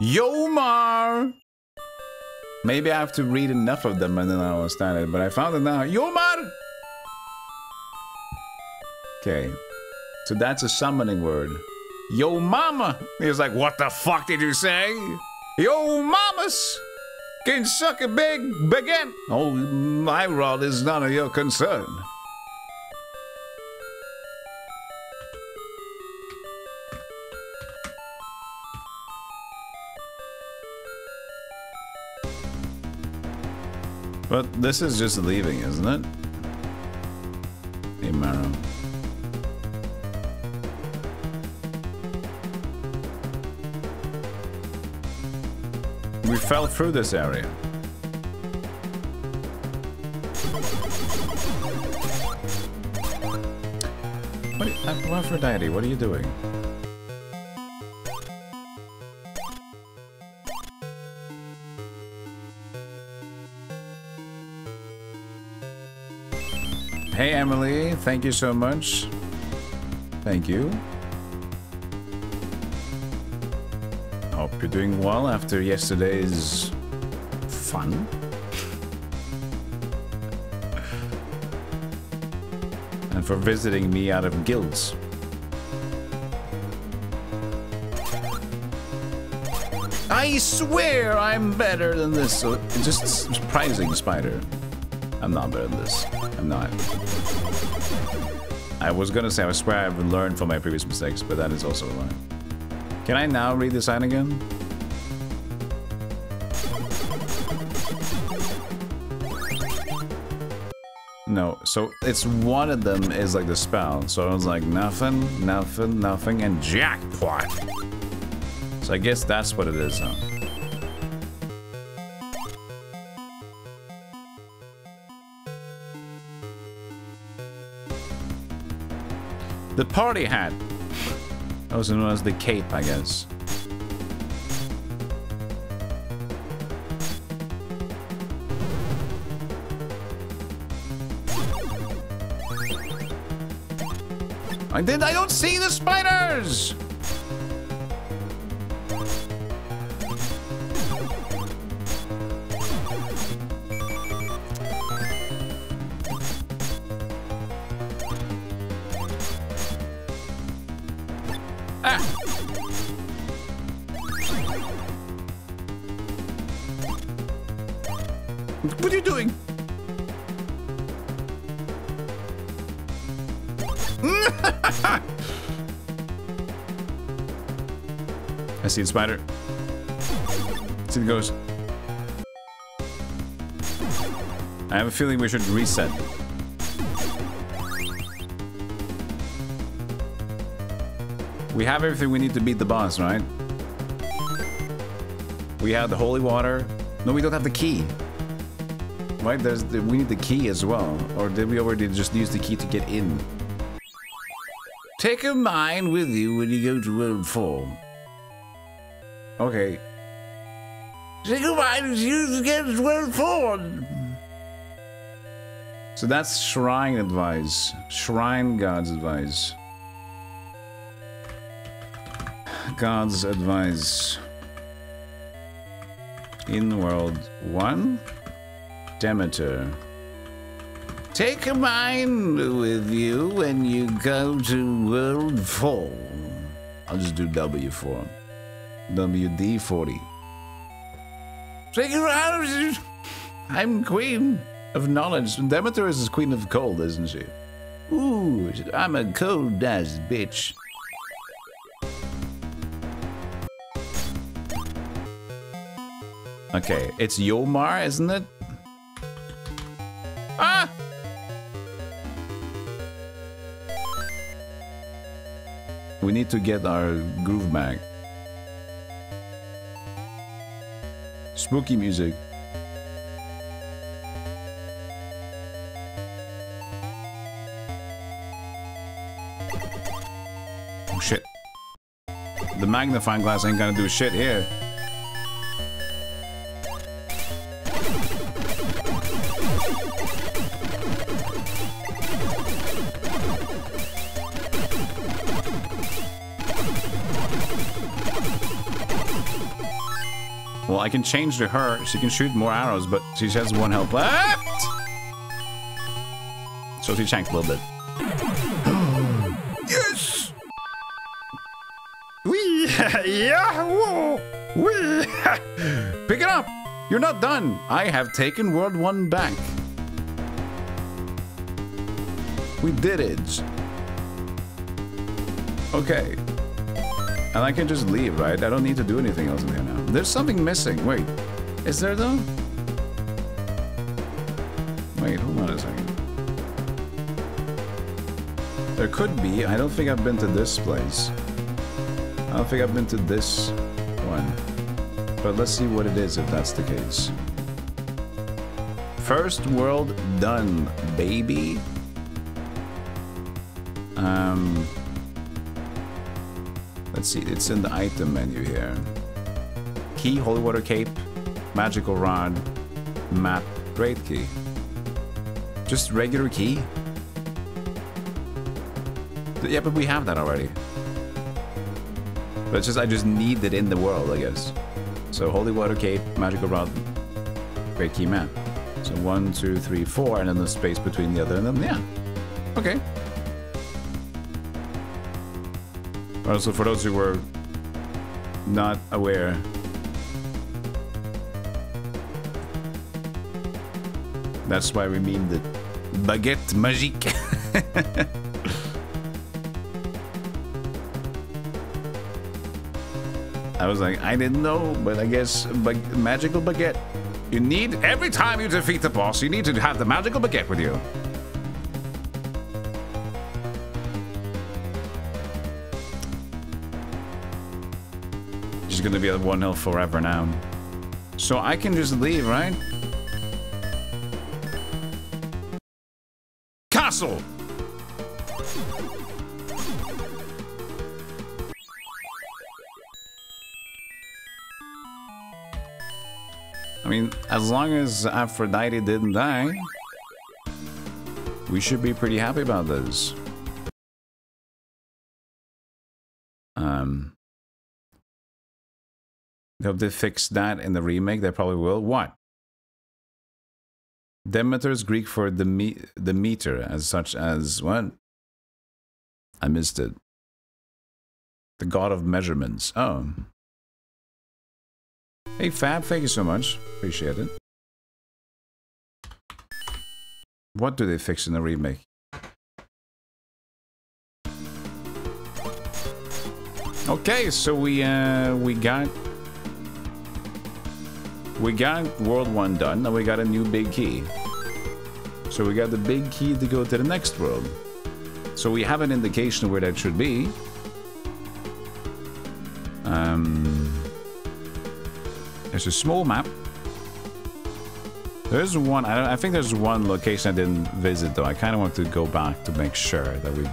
Speaker 1: Yomar! Maybe I have to read enough of them and then I'll understand it, but I found it now. Yomar! Okay. So that's a summoning word. Yo mama! He was like, what the fuck did you say? Yo mamas! Can suck a big baguette. Oh, my rod is none of your concern. But this is just leaving, isn't it? Hey, Maro. We fell through this area. What Aphrodite, what are you doing? Hey Emily, thank you so much. Thank you. Hope you're doing well after yesterday's fun. And for visiting me out of guilds. I swear I'm better than this. So just surprising, Spider. I'm not better than this. I'm not. I was gonna say I swear I've learned from my previous mistakes, but that is also a lie. Can I now read the sign again? No, so it's one of them is like the spell. So I was like nothing, nothing, nothing, and jackpot. So I guess that's what it is, huh? The party hat. Also known as the cape, I guess. I don't see the spiders! What are you doing? I see the spider. See the ghost. I have a feeling we should reset. We have everything we need to beat the boss, right? We have the holy water. No, we don't have the key. Right, we need the key as well. Or did we already just use the key to get in? Take a mine with you when you go to World 4. Okay. Take a mine with you to get to World 4. So that's shrine advice. Shrine God's advice. God's advice. In World 1. Demeter. Take a mine with you when you go to World 4. I'll just do W4. WD40. Take a mine. I'm queen of knowledge. Demeter is queen of cold, isn't she? Ooh, I'm a cold-ass bitch. Okay, it's Yomar, isn't it? Ah! We need to get our groove back. Spooky music. Oh shit. The magnifying glass ain't gonna do shit here. Well, I can change to her. She can shoot more arrows, but she has 1 health left. So she chanked a little bit. Yes! Wee! Yeah! Whoa! Wee! Pick it up! You're not done! I have taken World 1 back. We did it. Okay. And I can just leave, right? I don't need to do anything else in here now. There's something missing. Wait. Is there though? Wait, hold on a second. There could be. I don't think I've been to this place. I don't think I've been to this one. But let's see what it is if that's the case. First world done, baby. Let's see, it's in the item menu here. Key, holy water cape, magical rod, map, great key. Just regular key? Yeah, but we have that already. But it's just, I just need it in the world, I guess. So holy water cape, magical rod, great key, map. So 1, 2, 3, 4, and then the space between the other, and then, yeah. Okay. Also, for those who were not aware, that's why we mean the baguette magique. I was like, I didn't know, but I guess magical baguette. You need, every time you defeat the boss, you need to have the magical baguette with you. Gonna be at 1 health forever now. So I can just leave, right? Castle! I mean, as long as Aphrodite didn't die, we should be pretty happy about this. I hope they fix that in the remake. They probably will. What? Demeter is Greek for the meter, as such as what? I missed it. The god of measurements. Oh. Hey Fab, thank you so much. Appreciate it. What do they fix in the remake? Okay, so we got World 1 done, and we got a new big key. So we got the big key to go to the next world. So we have an indication where that should be. There's a small map. There's one, I think there's one location I didn't visit though. I kind of want to go back to make sure that we've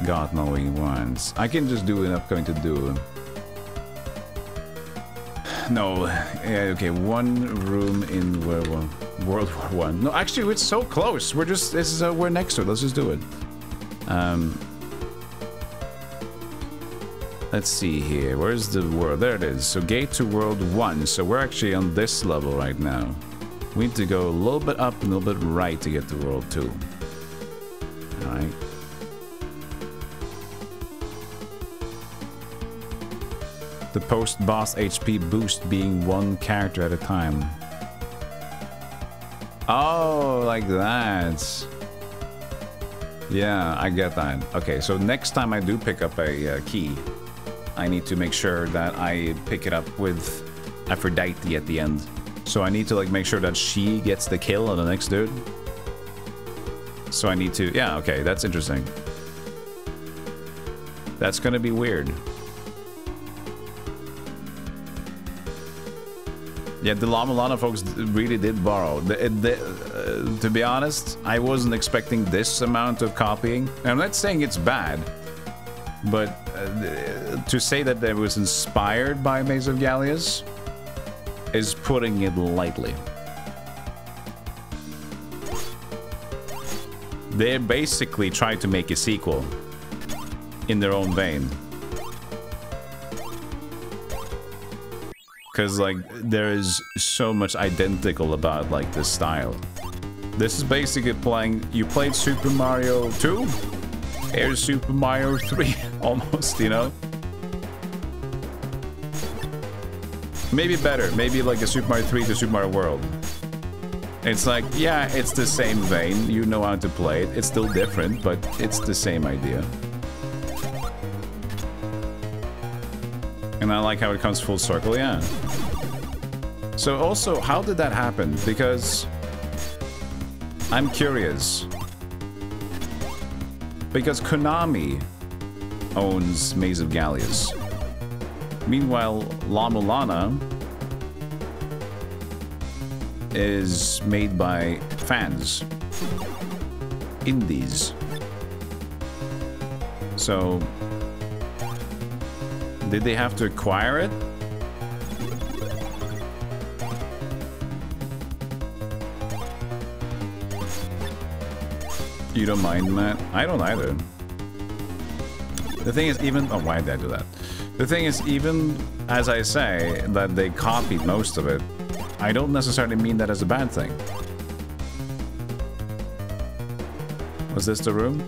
Speaker 1: gotten all we want. I can just do what I'm going to do. No, yeah, okay, one room in World War One. No, actually, it's so close. We're just, we're next to it. Let's just do it. Let's see here. Where's the world? There it is. So gate to World 1. So we're actually on this level right now. We need to go a little bit up and a little bit right to get to World 2. All right. The post-boss HP boost being one character at a time. Oh, like that. Yeah, I get that. Okay, so next time I do pick up a key, I need to make sure that I pick it up with Aphrodite at the end. So I need to like make sure that she gets the kill on the next dude. So I need to, yeah, okay, that's interesting. That's gonna be weird. Yeah, the La-Mulana folks really did borrow. To be honest, I wasn't expecting this amount of copying. I'm not saying it's bad, but to say that it was inspired by Maze of Galious is putting it lightly. They basically tried to make a sequel in their own vein. Because, like, there is so much identical about, like, this style. This is basically playing... You played Super Mario 2? Here's Super Mario 3, almost, you know? Maybe better. Maybe like a Super Mario 3 to Super Mario World. It's like, yeah, it's the same vein. You know how to play it. It's still different, but it's the same idea. And I like how it comes full circle, yeah. So also, how did that happen? Because I'm curious. Because Konami owns Maze of Galious. Meanwhile, La-Mulana is made by fans. Indies. So... did they have to acquire it? You don't mind, Matt? I don't either. The thing is, even... oh, why did I do that? The thing is, even as I say that they copied most of it, I don't necessarily mean that as a bad thing. Was this the room?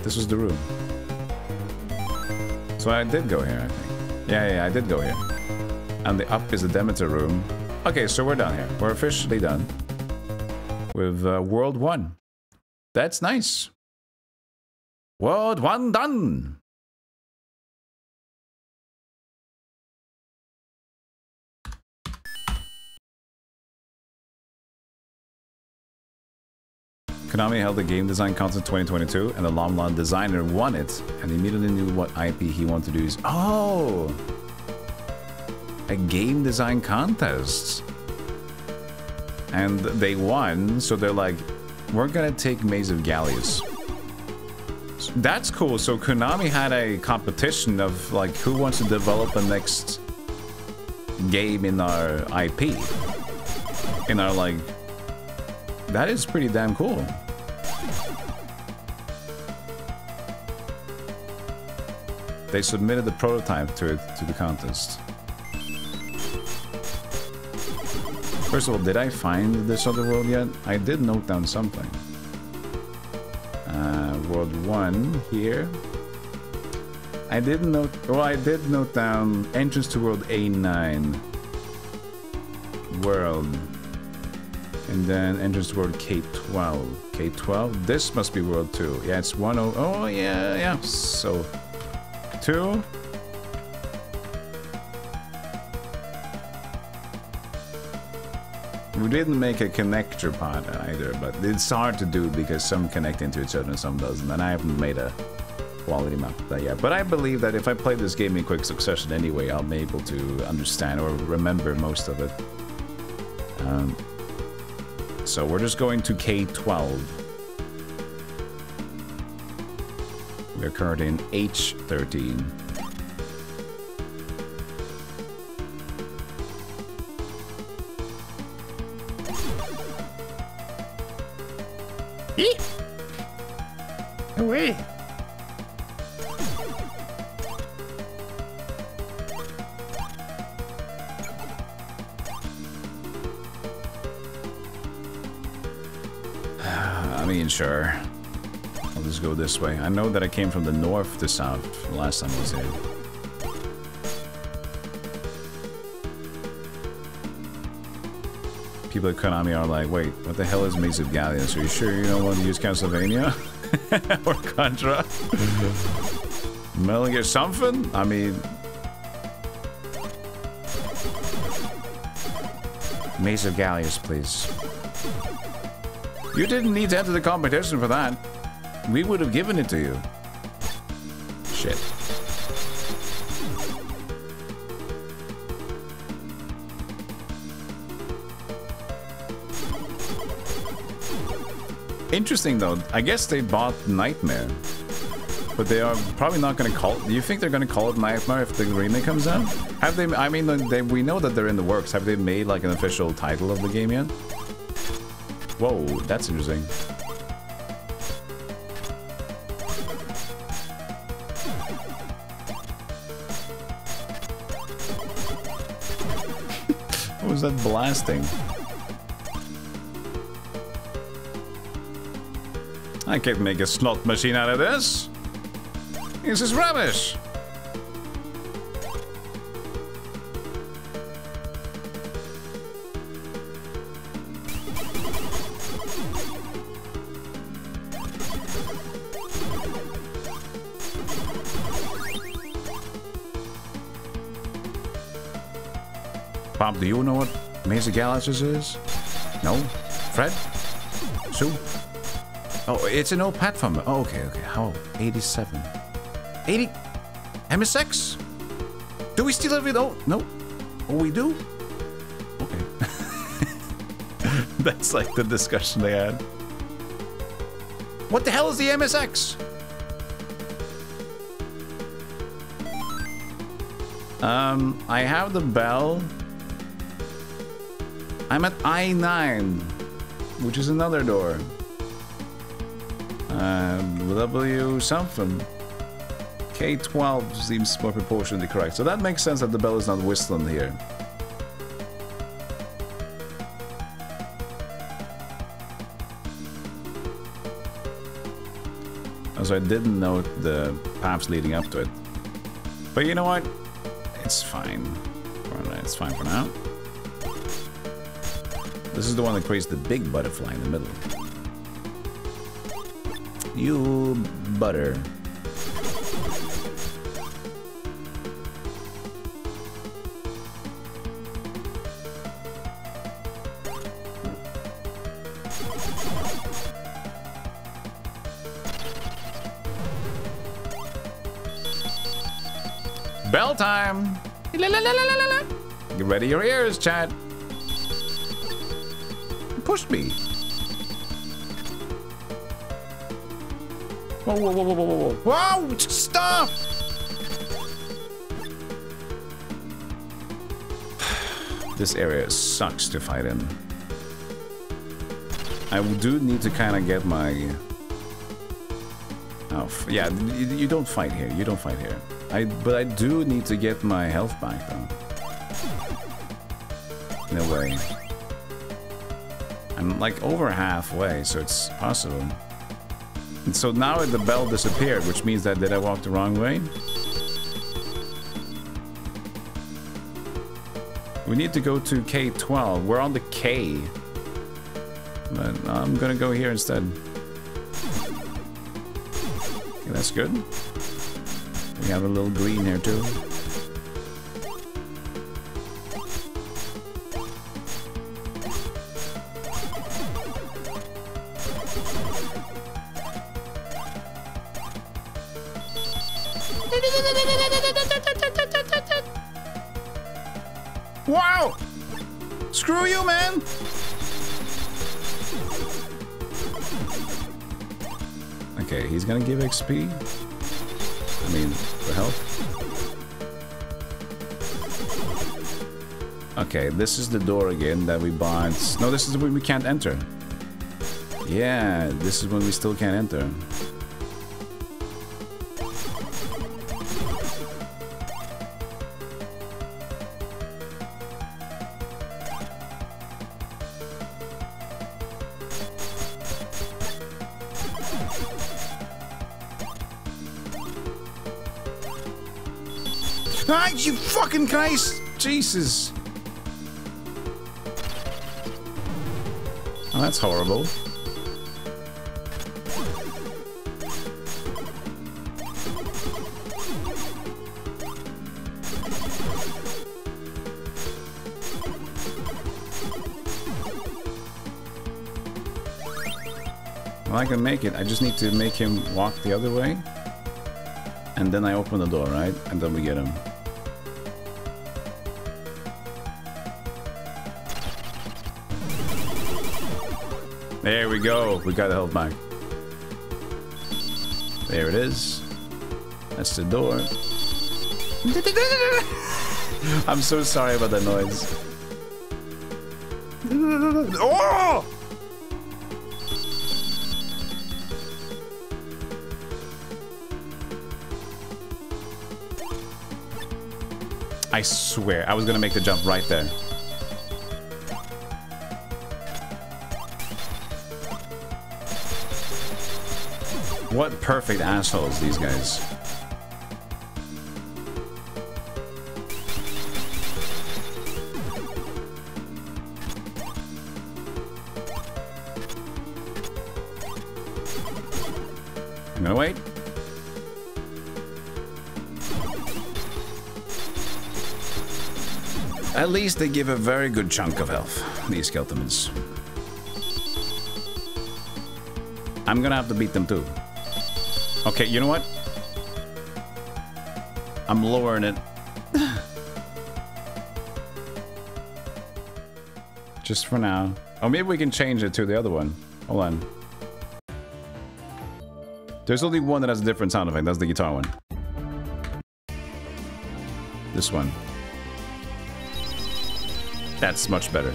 Speaker 1: This was the room. So I did go here, I think. Yeah, I did go here. And the up is the Demeter room. Okay, so we're done here. We're officially done with World 1. That's nice. World 1 done! Konami held the game design contest 2022, and the La-Mulana designer won it, and immediately knew what IP he wanted to use. Oh! A game design contest. And they won, so they're like, we're gonna take Maze of Galious. So that's cool. So Konami had a competition of like, who wants to develop the next game in our IP? In our like... That is pretty damn cool. They submitted the prototype to the contest. First of all, did I find this other world yet? I did note down something. World 1 here. I didn't note... well, I did note down entrance to world A9. World. And then entrance to world K12. K12? This must be world 2. Yeah, it's 10... oh, yeah. So... 2. We didn't make a connector pod either, but it's hard to do because some connect into each other and some doesn't, and I haven't made a quality map of that yet. But I believe that if I play this game in quick succession anyway, I'll be able to understand or remember most of it. So we're just going to K12. We're currently in H13.
Speaker 4: Eee! Away!
Speaker 1: I mean, sure. I'll just go this way. I know that I came from the north to south last time I was here. People at Konami are like, wait, what the hell is Maze of Galious? Are you sure you don't want to use Castlevania? Or Contra? Metal Gear something? I mean... Maze of Galious, please. You didn't need to enter the competition for that. We would have given it to you. Shit. Interesting though, I guess they bought Nightmare. But they are probably not going to call it... Do you think they're going to call it Nightmare if the remake comes out? Have they... I mean, we know that they're in the works. Have they made like an official title of the game yet? Whoa, that's interesting. What was that blasting? I can't make a slot machine out of this. This is rubbish. Bob, do you know what Maze of Galious is? No? Fred? Sue? Oh, it's an old platform. Oh, okay, okay. How? 87. 80? MSX? Do we still have it? Oh, no. Oh, we do? Okay. That's like the discussion they had. What the hell is the MSX? I have the bell. I'm at I-9, which is another door. W something. K12 seems more proportionally correct. So that makes sense that the bell is not whistling here. Also, I didn't note the paths leading up to it. But you know what? It's fine. It's fine for now. This is the one that creates the big butterfly in the middle. You butter. Bell time! Get ready your ears, chat. Push me. Whoa, whoa, whoa, whoa, whoa, whoa. Whoa, stop! This area sucks to fight in. I do need to kind of get my... Oh, yeah, you don't fight here. You don't fight here. But I do need to get my health back, though. In a way. I'm like over halfway, so it's possible. And so now the bell disappeared, which means that did I walk the wrong way? We need to go to K12. We're on the K. But I'm gonna go here instead. Okay, that's good. We have a little green here too. Wow! Screw you, man! Okay, he's gonna give XP. I mean, for health. Okay, this is the door again that we bought. No, this is when we can't enter. Yeah, this is when we still can't enter. Ah, you fucking Christ! Jesus! Oh, that's horrible. Well, I can make it. I just need to make him walk the other way. And then I open the door, right? And then we get him. There we go. We got the health back. There it is. That's the door. I'm so sorry about that noise. Oh! I swear, I was gonna make the jump right there. What perfect assholes, these guys. I'm gonna wait. At least they give a very good chunk of health, these skeletons. I'm gonna have to beat them too. Okay, you know what? I'm lowering it. Just for now. Oh, maybe we can change it to the other one. Hold on. There's only one that has a different sound effect. That's the guitar one. This one. That's much better.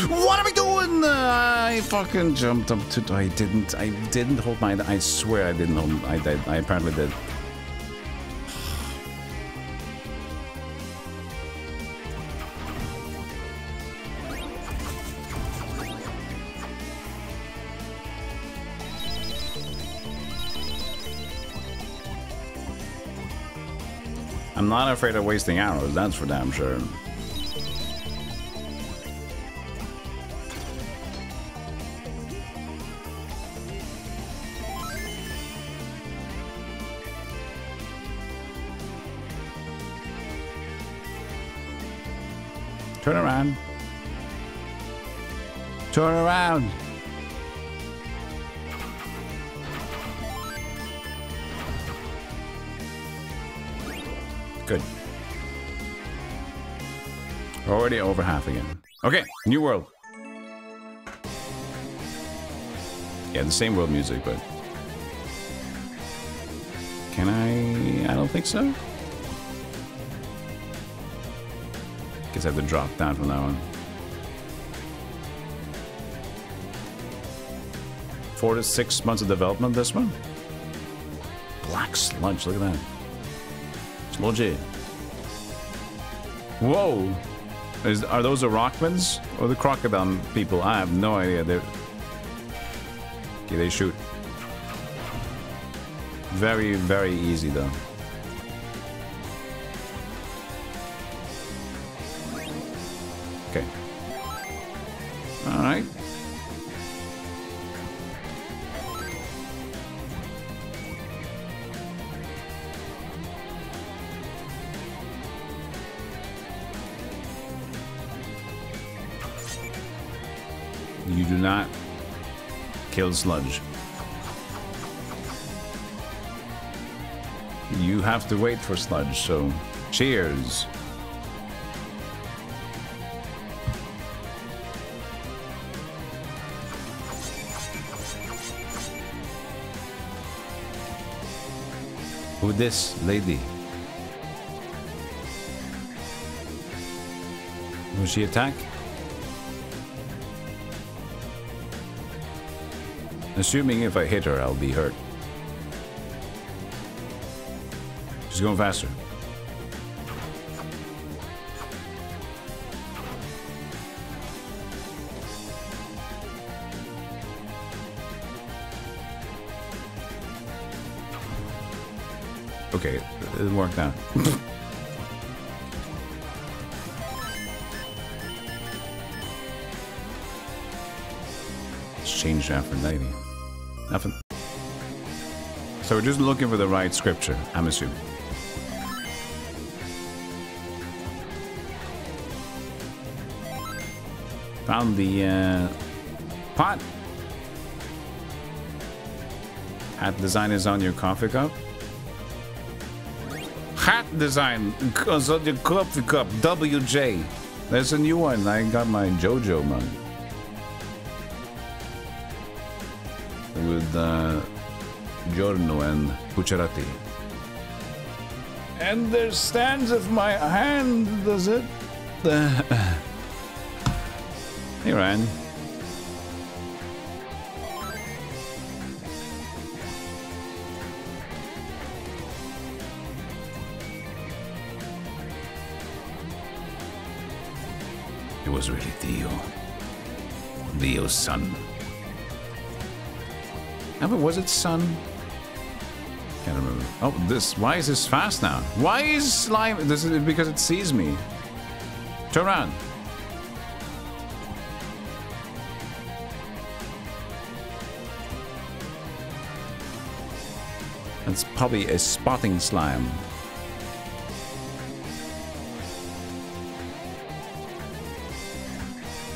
Speaker 1: What are we doing? I fucking jumped up to... I didn't hold my... I swear I didn't hold... I apparently did. I'm not afraid of wasting arrows, that's for damn sure. Turn around. Turn around. Good. Already over half again. Okay, new world. Yeah, the same world music, but... Can I don't think so. Guess I have to drop down from that one. 4 to 6 months of development, this one? Black sludge, look at that. Sludgy. Whoa! Are those the Rockmans? Or the Crocodile people? I have no idea. They're... Okay, they shoot. Very, very easy, though. Okay. Alright. You do not kill sludge. You have to wait for sludge, so cheers. Who this lady? Will she attack? Assuming if I hit her, I'll be hurt. She's going faster. Okay, it didn't work now. Let's change Aphrodite. Nothing. So we're just looking for the right scripture, I'm assuming. Found the pot. Hat design is on your coffee cup. Hat design goes on your coffee cup. WJ. There's a new one. I got my JoJo mug. With Giorno and Pucciarati. And there stands of my hand, does it? Hey, Ryan. It was really Theo. Theo's son. Oh, but was it son? Can't remember. Oh, this. Why is this fast now? Why is slime? This is because it sees me. Turn around. That's probably a spotting slime.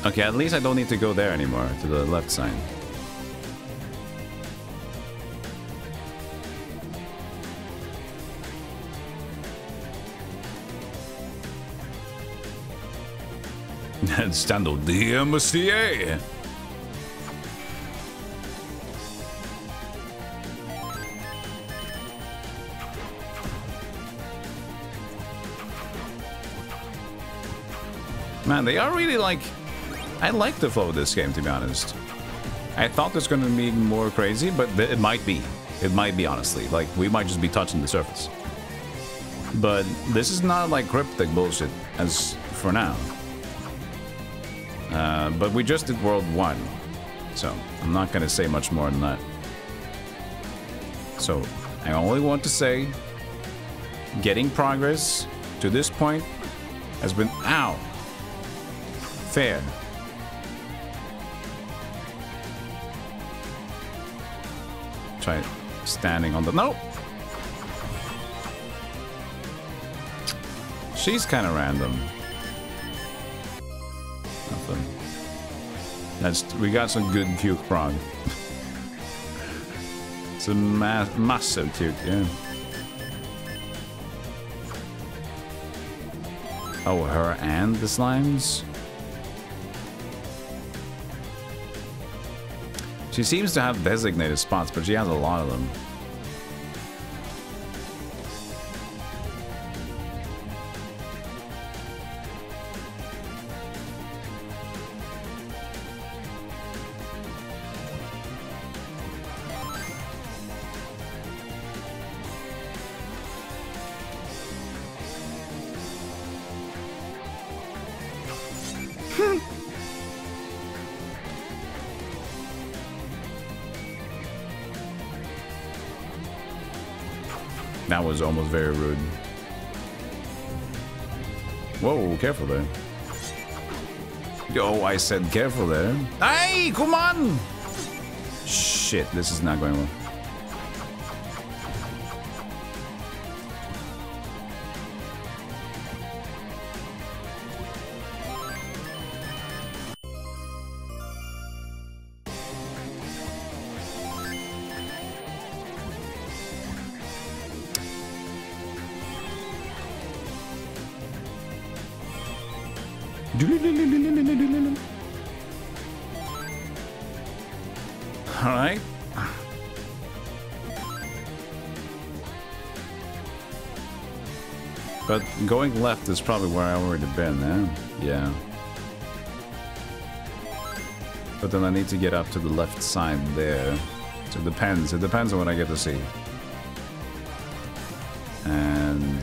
Speaker 1: Okay, at least I don't need to go there anymore, to the left side. Stando DMCA. Man, they are really like... I like the flow of this game, to be honest. I thought it's going to be more crazy, but it might be. It might be, honestly. Like, we might just be touching the surface. But this is not like cryptic bullshit, as for now. But we just did World 1, so I'm not going to say much more than that. So, I only want to say, getting progress to this point has been, ow, fair. Try standing on the, nope. She's kind of random. Nothing. We got some good puke prog. It's a massive puke, yeah. Oh, her and the slimes? She seems to have designated spots, but she has a lot of them. That was almost very rude. Whoa, careful there. Yo, I said careful there. Hey, come on! Shit, this is not going well. Alright. But going left is probably where I've already been, eh? Yeah. But then I need to get up to the left side there. So it depends. It depends on what I get to see. And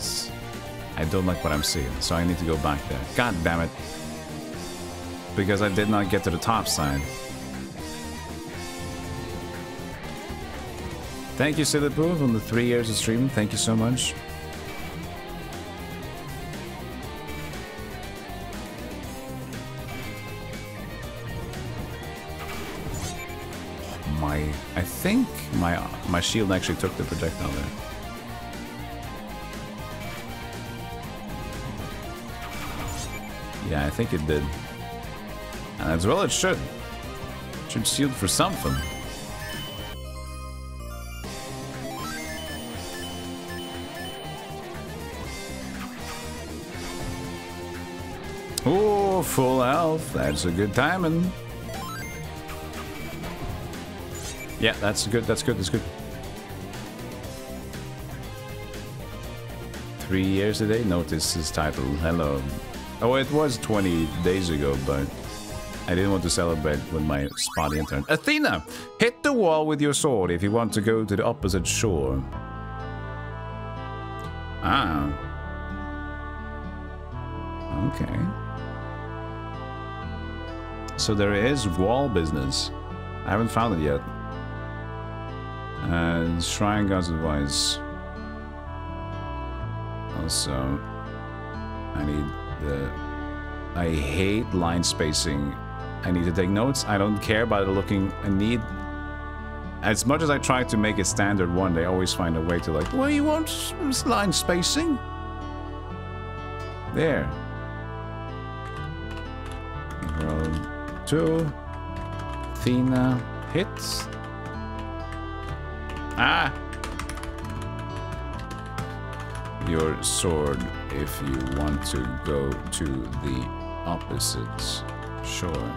Speaker 1: I don't like what I'm seeing, so I need to go back there. God damn it. Because I did not get to the top side. Thank you, Silipoo, on the 3 years of streaming. Thank you so much. I think my shield actually took the projectile there. Yeah, I think it did. And as well it should. It should shield for something. Oh, full health. That's a good timing. Yeah, that's good. That's good. That's good. 3 years today. Notice his title. Hello. Oh, it was 20 days ago, but I didn't want to celebrate with my spotty intern. Athena, hit the wall with your sword if you want to go to the opposite shore. Ah. Okay. So there is wall business. I haven't found it yet. Shrine God's advice. Also, I need the... I hate line spacing. I need to take notes. I don't care about it looking... I need... As much as I try to make it standard one, they always find a way to like, well, you want line spacing? There. Roll 2. Athena hits. Ah! Your sword if you want to go to the opposite shore.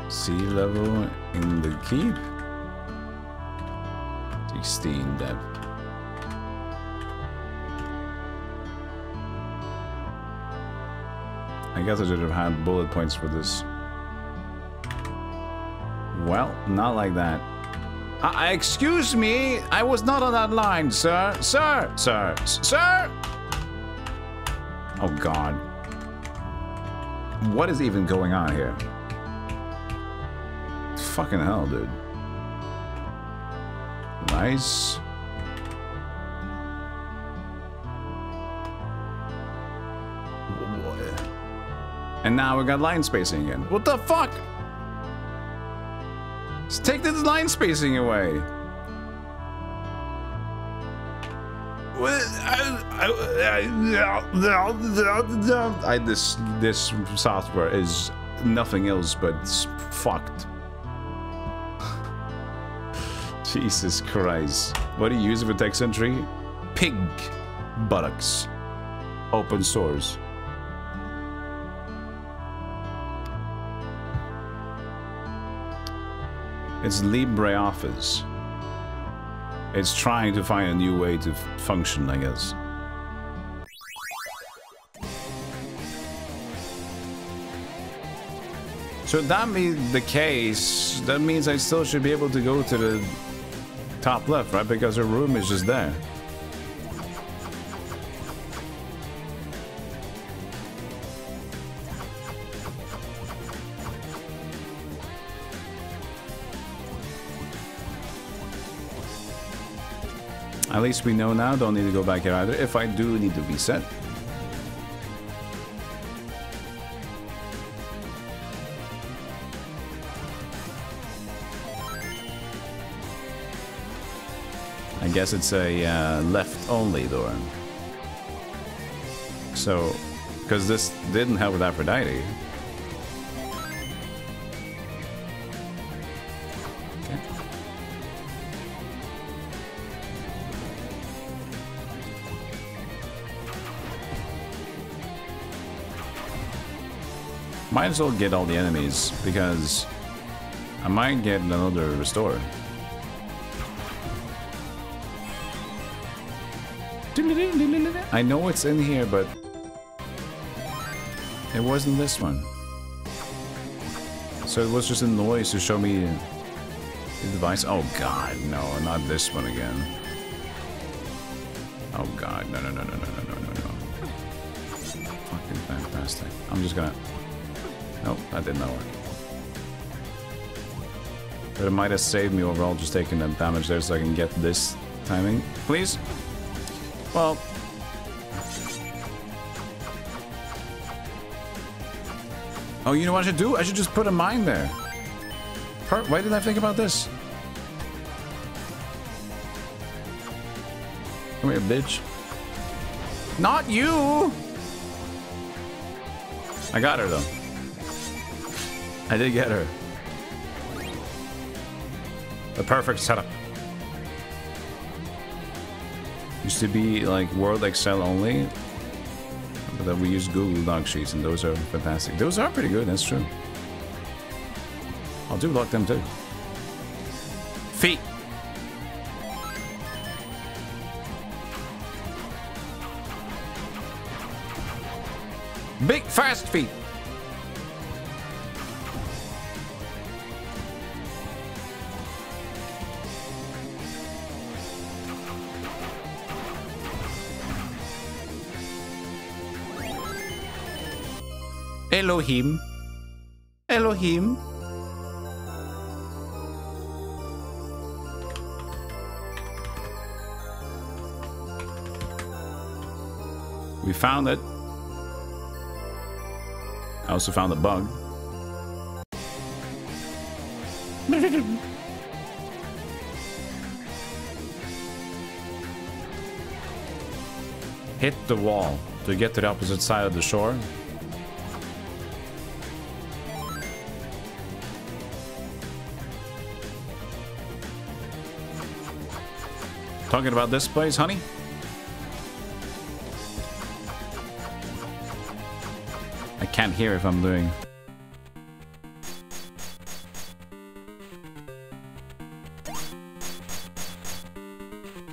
Speaker 1: Sea level in the keep. 16 depth. I guess I should have had bullet points for this. Well, not like that. Excuse me, I was not on that line, sir. Sir! Oh, God. What is even going on here? Fucking hell, dude. Nice. And now we got line spacing again. What the fuck? Just take this line spacing away. This software is nothing else but fucked. Jesus Christ. What do you use for text entry? Pig buttocks. Open source. It's LibreOffice. It's trying to find a new way to function, I guess. So that being the case, that means I still should be able to go to the top left, right? Because her room is just there. At least we know now, don't need to go back here either, if I do need to reset. I guess it's a left only door. So, because this didn't help with Aphrodite. Might as well get all the enemies, because I might get another restore. I know it's in here, but it wasn't this one. So it was just a noise to show me the device. Oh god, no, not this one again. Oh god, no. Fucking fantastic. I'm just gonna... Nope, that did not work. But it might have saved me overall just taking the damage there so I can get this timing. Please? Well... Oh, you know what I should do? I should just put a mine there. Why didn't I think about this? Come here, bitch. Not you! I got her though. I did get her. The perfect setup. Used to be like World Excel only, but then we use Google Doc Sheets, and those are fantastic. Those are pretty good, that's true. I'll do block them too. Feet. Big fast feet. Elohim. Elohim. We found it. I also found a bug. Hit the wall to get to the opposite side of the shore. Talking about this place, honey? I can't hear if I'm doing...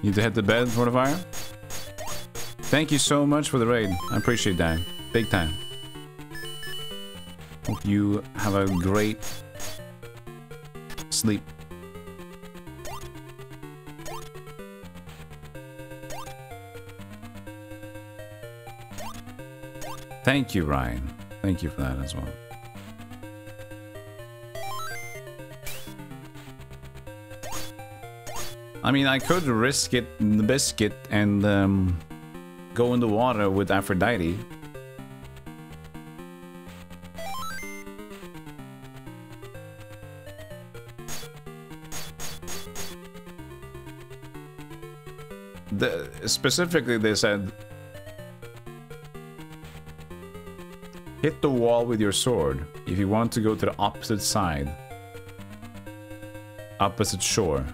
Speaker 1: Need to hit the bed for the fire? Thank you so much for the raid. I appreciate that. Big time. Hope you have a great sleep. Thank you, Ryan. Thank you for that as well. I mean, I could risk it in the biscuit and go in the water with Aphrodite. Specifically, they said, hit the wall with your sword if you want to go to the opposite side. Opposite shore.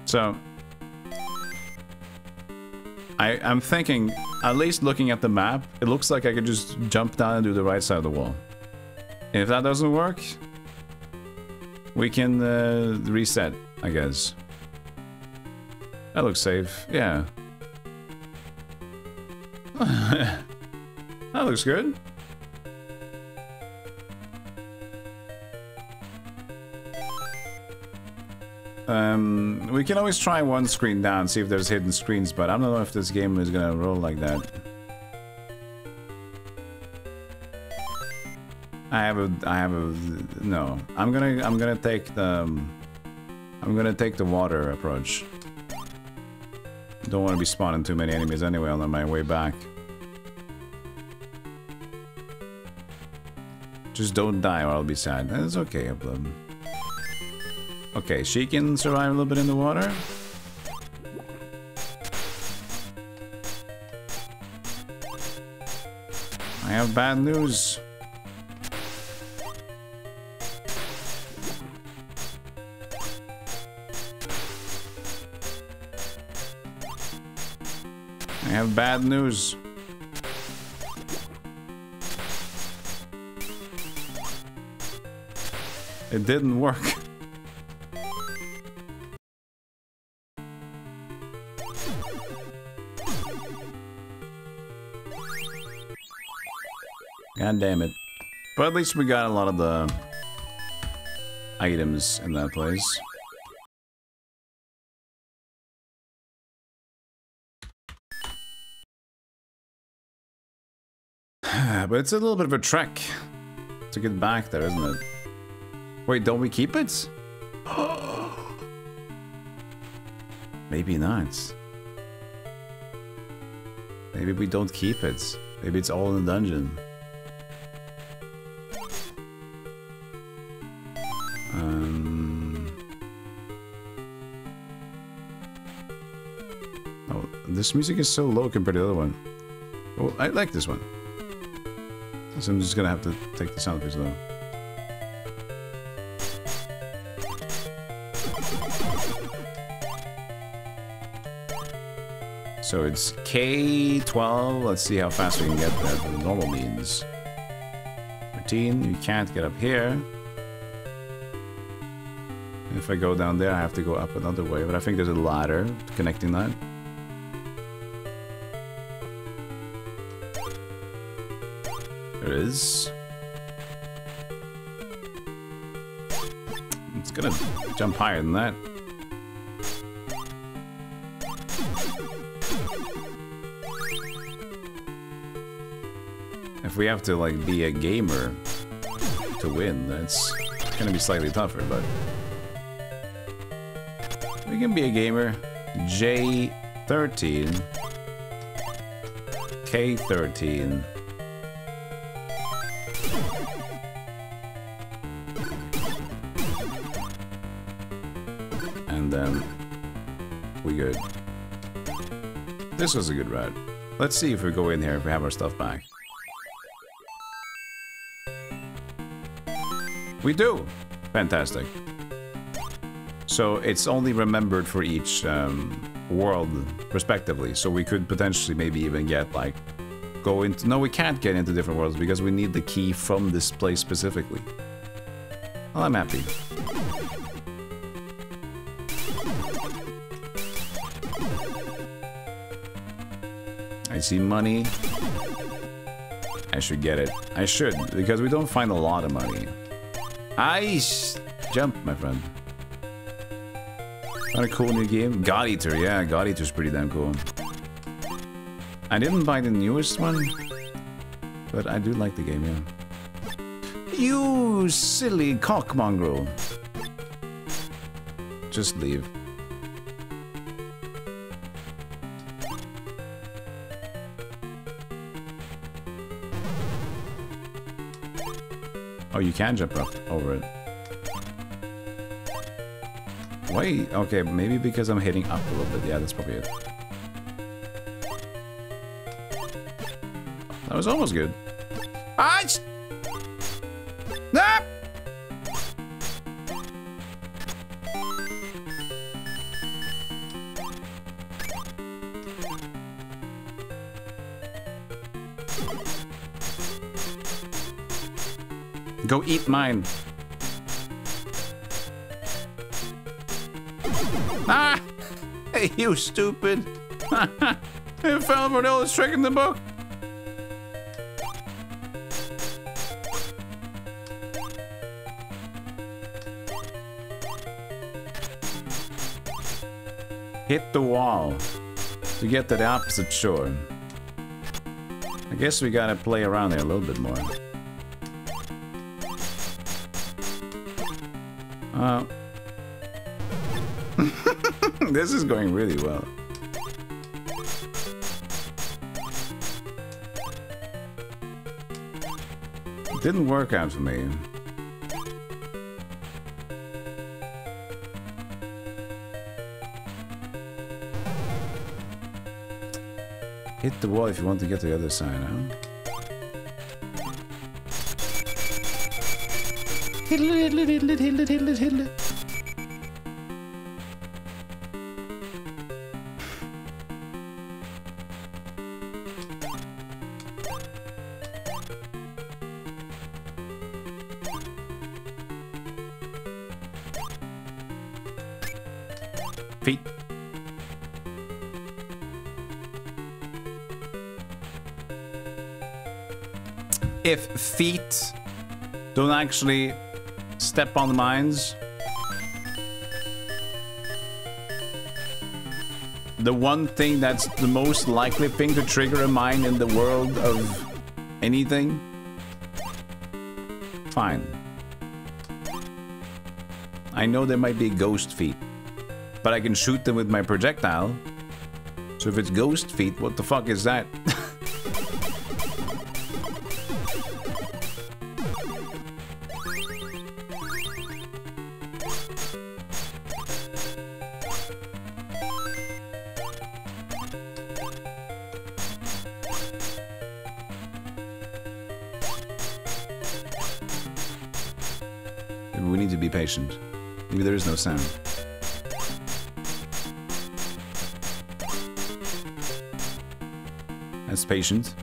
Speaker 1: So, I'm thinking, at least looking at the map, it looks like I could just jump down and do the right side of the wall. And if that doesn't work, we can reset, I guess. That looks safe, yeah. That looks good. We can always try one screen down, see if there's hidden screens, but I don't know if this game is gonna roll like that. No. I'm gonna take the water approach. Don't want to be spawning too many enemies anyway on my way back. Just don't die or I'll be sad. That's okay, Upload. Okay, she can survive a little bit in the water. I have bad news. I have bad news. It didn't work. God damn it. But at least we got a lot of the items in that place. But it's a little bit of a trek to get back there, isn't it? Wait, don't we keep it? Maybe not. Maybe we don't keep it. Maybe it's all in the dungeon. this music is so low compared to the other one. Oh, I like this one. So I'm just gonna have to take the sound effects low. So it's K12. Let's see how fast we can get there for the normal means. 13. You can't get up here. If I go down there, I have to go up another way. But I think there's a ladder connecting that. There it is. It's gonna jump higher than that. If we have to like be a gamer to win, that's gonna be slightly tougher, but we can be a gamer. J13, K13. And then we good. This was a good ride. Let's see if we go in here, if we have our stuff back. We do! Fantastic. So it's only remembered for each world, respectively. So we could potentially maybe even get, like, go into... No, we can't get into different worlds because we need the key from this place specifically. Well, I'm happy. I see money. I should get it. I should, because we don't find a lot of money. Jump, my friend. What a cool new game. God Eater, yeah, God Eater's pretty damn cool. I didn't buy the newest one, but I do like the game, yeah. You silly cockmongrel. Just leave. Oh, you can jump up over it. Wait, okay, maybe because I'm hitting up a little bit. Yeah, that's probably it. That was almost good. Ah! Ah! Go eat mine. Ah! Hey, you stupid. You fell for the oldest trick in the book. Hit the wall to get to the opposite shore. I guess we gotta play around there a little bit more. This is going really well. It didn't work out for me. Hit the wall if you want to get to the other side, huh? Hit it. Feet. If feet don't actually step on the mines, the one thing that's the most likely thing to trigger a mine in the world of anything, fine. I know there might be ghost feet, but I can shoot them with my projectile. So if it's ghost feet, what the fuck is that? We need to be patient. Maybe there is no sound. That's patient.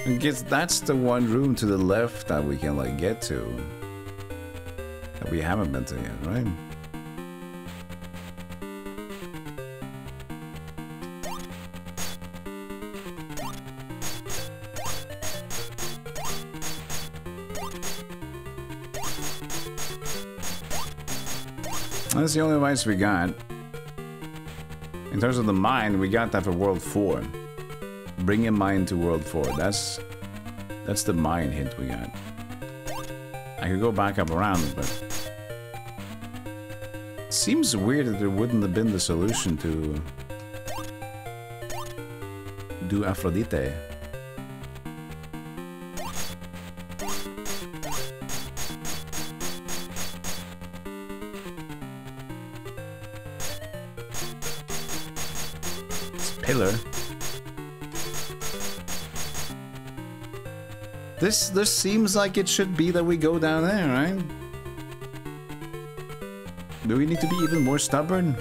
Speaker 1: I guess that's the one room to the left that we can like get to. That we haven't been to yet, right? That's the only advice we got. In terms of the mine, we got that for World 4. Bring a mine to World 4. That's the mine hint we got. I could go back up around, but it seems weird that there wouldn't have been the solution to do Aphrodite. Pillar. This seems like it should be that we go down there, right? Do we need to be even more stubborn?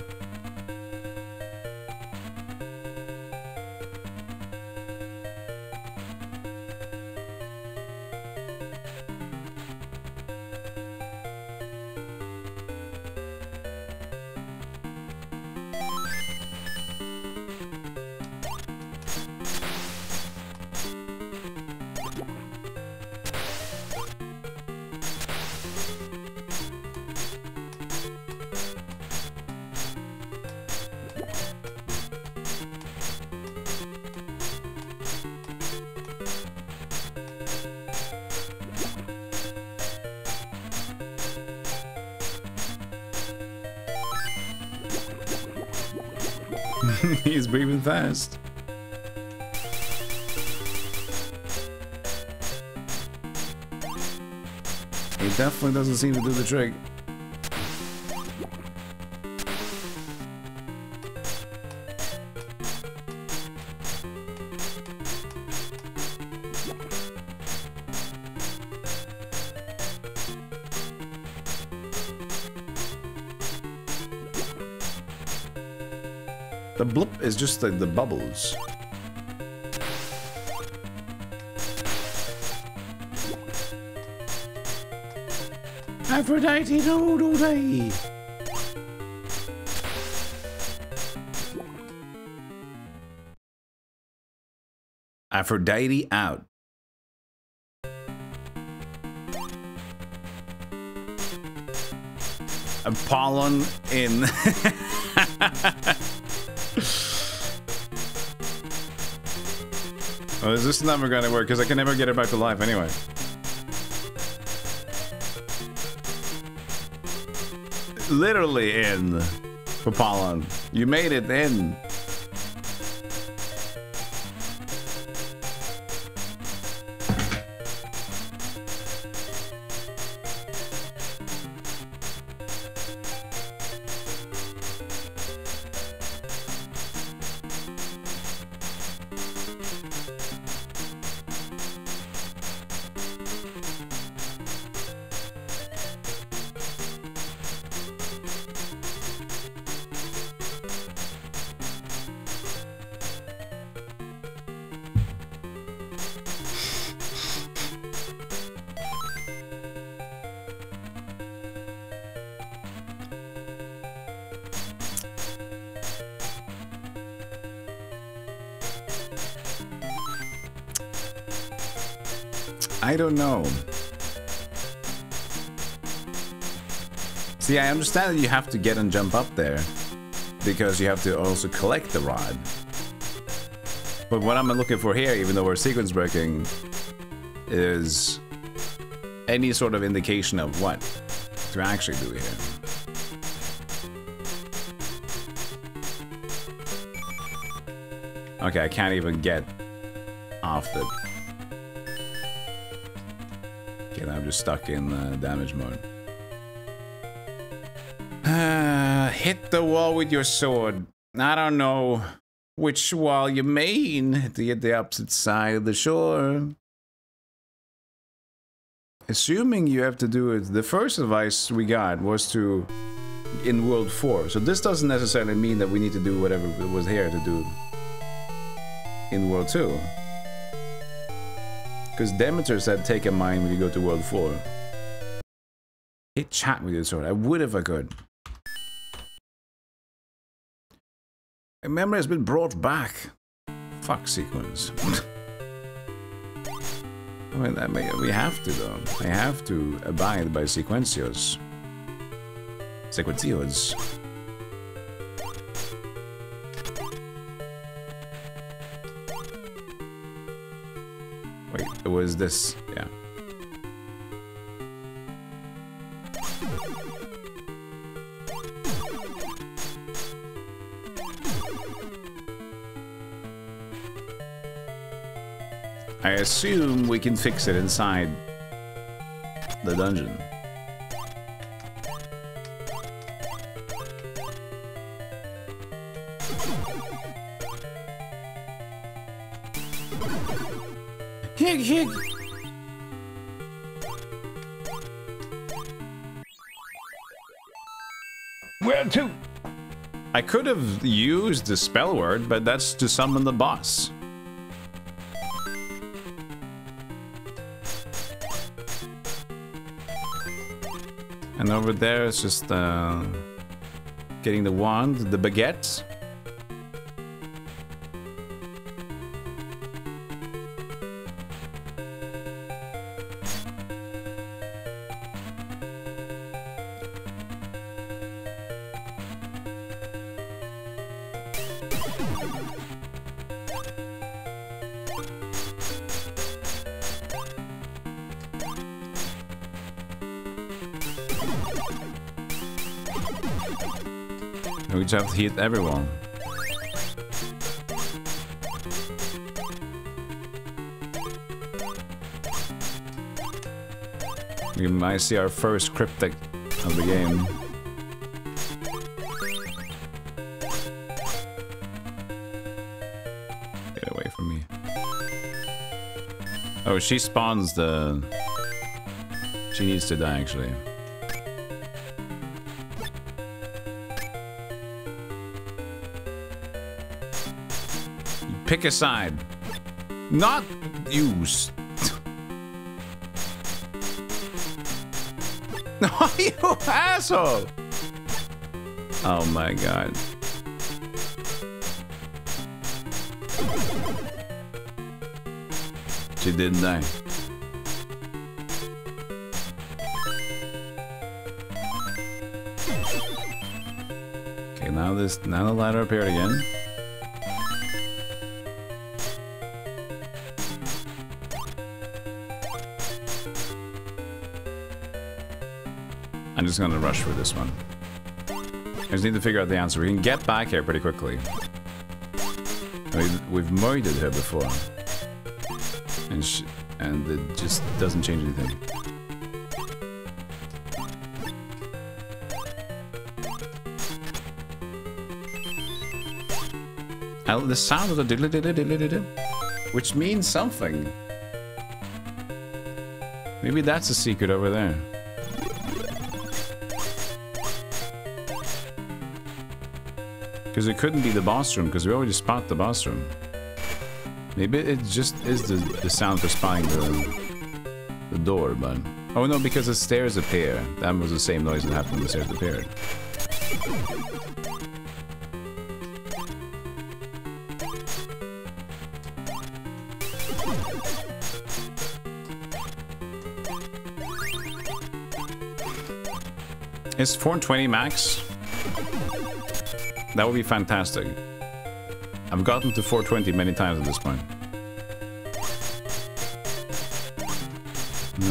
Speaker 1: He's breathing fast. He definitely doesn't seem to do the trick. The blip is just like the bubbles. Aphrodite, no day. Aphrodite out. Apollon in. Well, is this never gonna work? Because I can never get it back to life anyway. Literally in. Apollon. You made it in. I don't know. See, I understand that you have to get and jump up there because you have to also collect the rod. But what I'm looking for here, even though we're sequence breaking, is any sort of indication of what to actually do here. Okay, I can't even get off the... Okay, now I'm just stuck in damage mode. Hit the wall with your sword. I don't know which wall you mean to get the opposite side of the shore. Assuming you have to do it, the first advice we got was to in World 4. So this doesn't necessarily mean that we need to do whatever was here to do in World 2. Because Demeter said take a mine when you go to World 4. Hit chat with your sword. I would if I could. A memory has been brought back. Fuck sequence. I mean, we have to though. I have to abide by sequencios. Sequencios. Wait, it was this, yeah. I assume we can fix it inside the dungeon. Hig, hig. Where to? I could have used the spell word, but that's to summon the boss. And over there it's just getting the wand, the baguette. We just have to hit everyone. We might see our first cryptic of the game. Get away from me. Oh, she spawns the... She needs to die, actually. Pick a side. Not use. No, you asshole! Oh my god. She didn't die. Okay, now the ladder appeared again. I'm just gonna rush for this one. I just need to figure out the answer. We can get back here pretty quickly. We've murdered her before. And it just doesn't change anything. The sound of the diddle-diddle-diddle-diddle, which means something. Maybe that's a secret over there. Because it couldn't be the boss room, because we already spot the boss room. Maybe it just is the sound for spying the door, but... Oh no, because the stairs appear. That was the same noise that happened when the stairs appeared. Is 420 max? That would be fantastic. I've gotten to 420 many times at this point.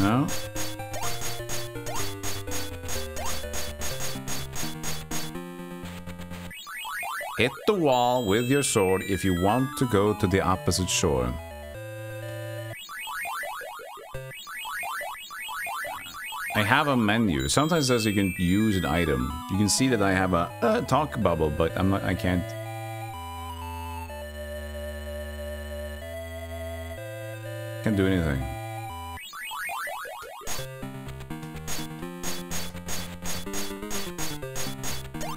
Speaker 1: No? Hit the wall with your sword if you want to go to the opposite shore. I have a menu. Sometimes it says you can use an item. You can see that I have a talk bubble, but I can't. Can't do anything.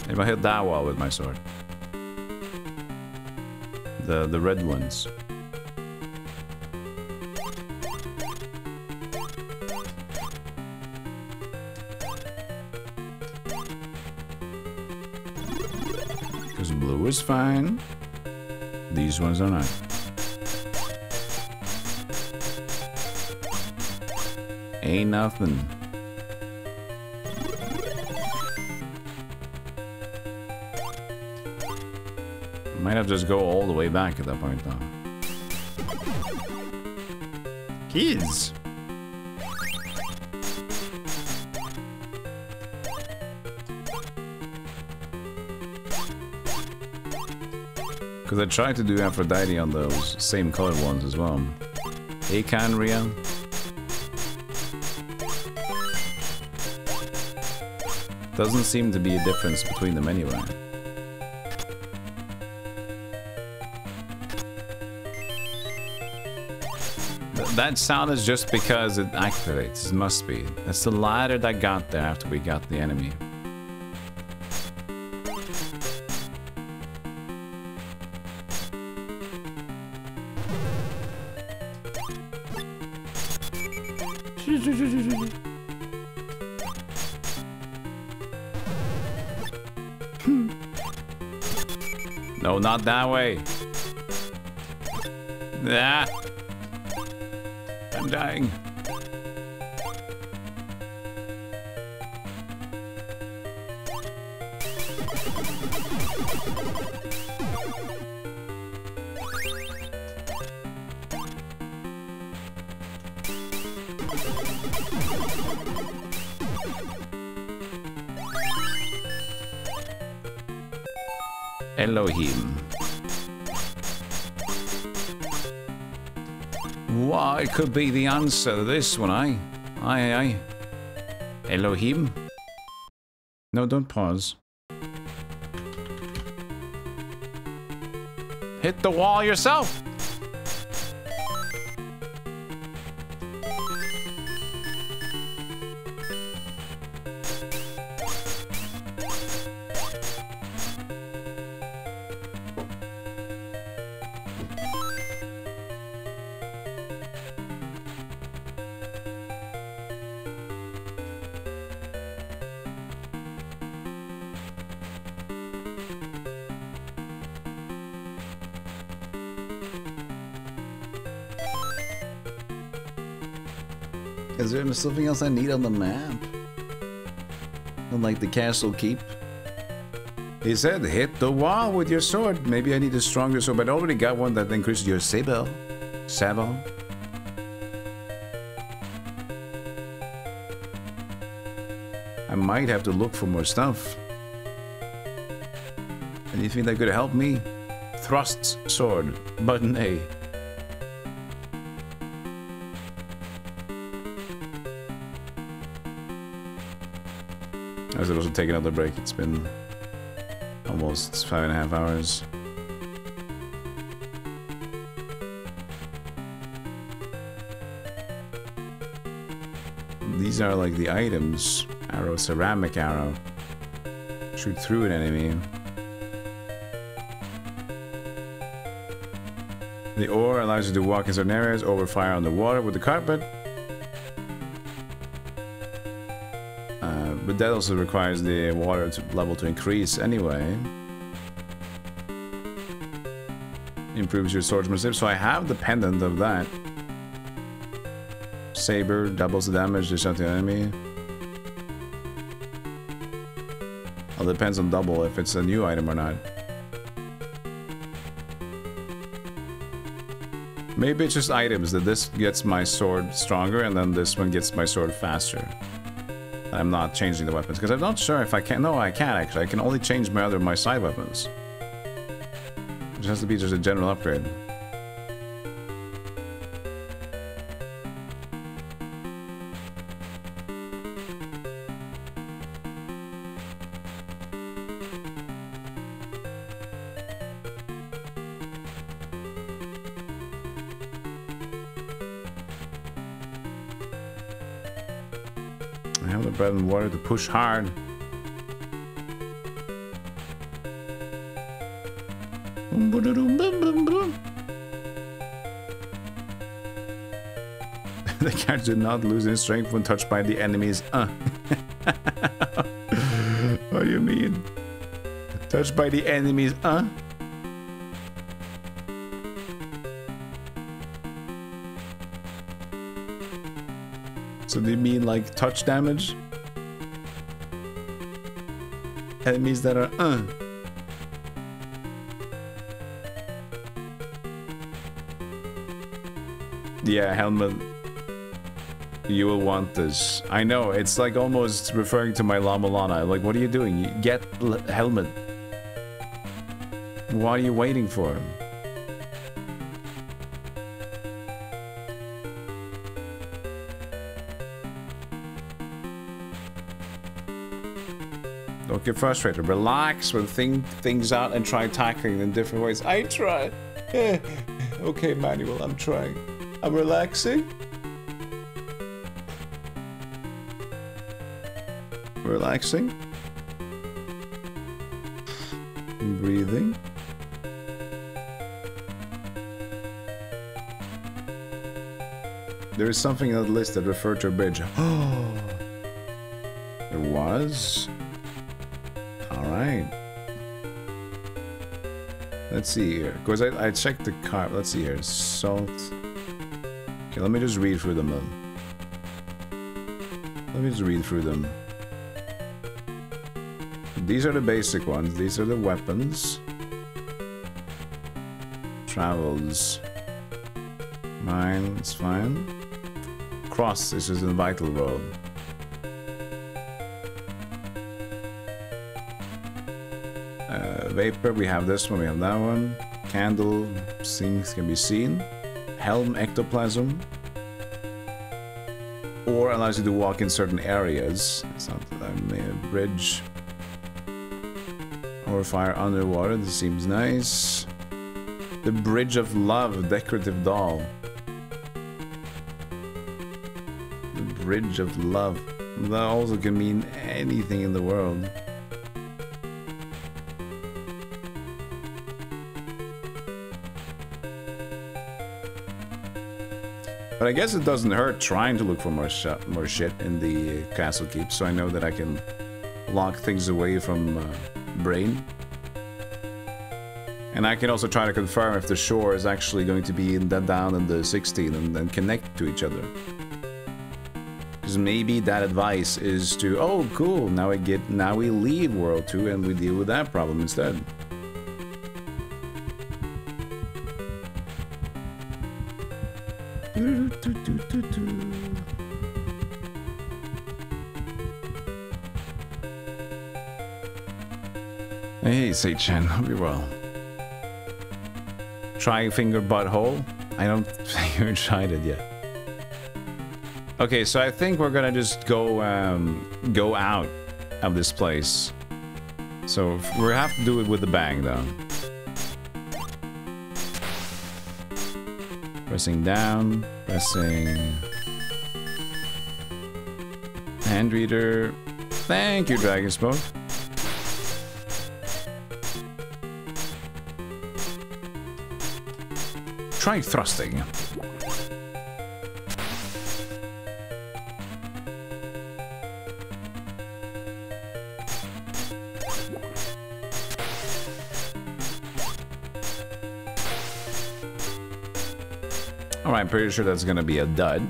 Speaker 1: If I hit that wall with my sword. The red ones. Because blue is fine. These ones are not. Ain't nothing. Might have to just go all the way back at that point, though. Kids! Because I tried to do Aphrodite on those same colored ones as well. Hey, Canria. Doesn't seem to be a difference between them anyway. That sound is just because it activates. It must be. That's the ladder that got there after we got the enemy. No, not that way. Ah. I'm dying. Elohim. What could be the answer to this one, eh? Aye. Elohim? No, don't pause. Hit the wall yourself! Is there something else I need on the map? Like the castle keep? He said, hit the wall with your sword. Maybe I need a stronger sword, but I already got one that increases your sabel. I might have to look for more stuff. Anything that could help me? Thrust sword. Button A. I should also take another break. It's been almost 5.5 hours. These are like the items. Arrow, ceramic arrow. Shoot through an enemy. The ore allows you to walk in certain areas, over fire on the water with the carpet. But that also requires the water level to increase anyway. Improves your swordsmanship, so I have the pendant of that. Saber doubles the damage to the enemy. Well, it depends on double if it's a new item or not. Maybe it's just items that this gets my sword stronger and then this one gets my sword faster. I'm not changing the weapons because I'm not sure if I can. No, I can actually. I can only change my side weapons. It has to be just a general upgrade. I have the bread and water to push hard. The cat did not lose any strength when touched by the enemies. What do you mean? Touched by the enemies, So do you mean like touch damage? Enemies that are Yeah, helmet. You will want this. I know, it's like almost referring to my La-Mulana. Like, what are you doing? You get helmet. What are you waiting for? Don't get frustrated. Relax when think things out and try tackling them in different ways. I try. Okay, Manuel, I'm trying. I'm relaxing. Relaxing. And breathing. There is something on the list that referred to a bridge. Oh, there was. All right. Let's see here. Because I checked the card. Let's see here. Salt. Okay, let me just read through them then. Let me just read through them. These are the basic ones. These are the weapons. Travels. Mine, it's fine. Cross, this is a vital road. Vapor, we have this one, we have that one. Candle, things can be seen. Helm, ectoplasm. Or allows you to walk in certain areas. It's not that I made a bridge. Or fire underwater, this seems nice. The Bridge of Love, decorative doll. The Bridge of Love. That also can mean anything in the world. But I guess it doesn't hurt trying to look for more shit in the castle keep, so I know that I can lock things away from brain. And I can also try to confirm if the shore is actually going to be down in the 16 and then connect to each other. Because maybe that advice is to, oh cool, now we leave World 2 and we deal with that problem instead. Hey, Sei-chan, hope you're well. Try finger butthole? I don't think you tried it yet. Okay, so I think we're gonna just go out of this place. So we have to do it with the bang, though. Pressing down, pressing hand reader. Thank you, Dragon Smoke. Try thrusting. Alright, I'm pretty sure that's gonna be a dud.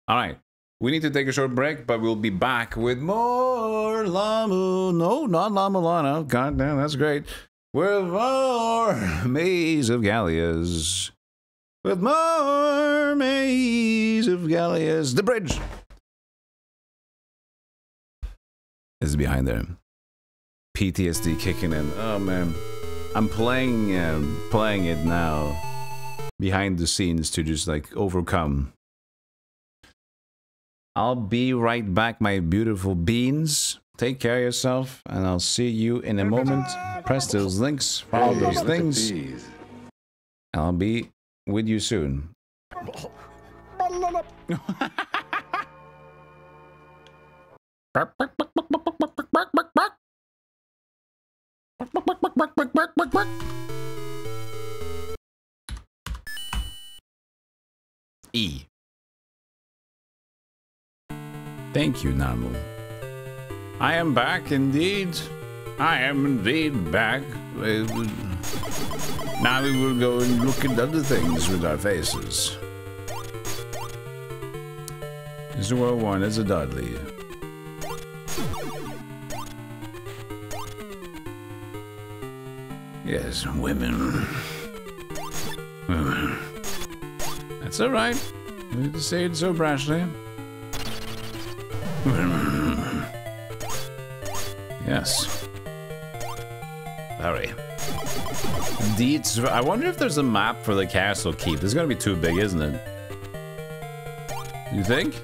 Speaker 1: Alright, we need to take a short break, but we'll be back with more No, not La-Mulana. God damn, that's great. With more Maze of Galious. With more Maze of Galious. The bridge is behind there. PTSD kicking in. Oh man. I'm playing it now behind the scenes to just like overcome. I'll be right back, my beautiful beans. Take care of yourself, and I'll see you in a moment. Press those links, follow those things, and I'll be with you soon. E. Thank you, Namu. I am back indeed. I am indeed back. Now we will go and look at other things with our faces. Is the world one as a Dudley? Yes, women. That's all right. You need to say it so brashly. Yes. Very. Indeed. I wonder if there's a map for the castle keep. This is gonna be too big, isn't it? You think?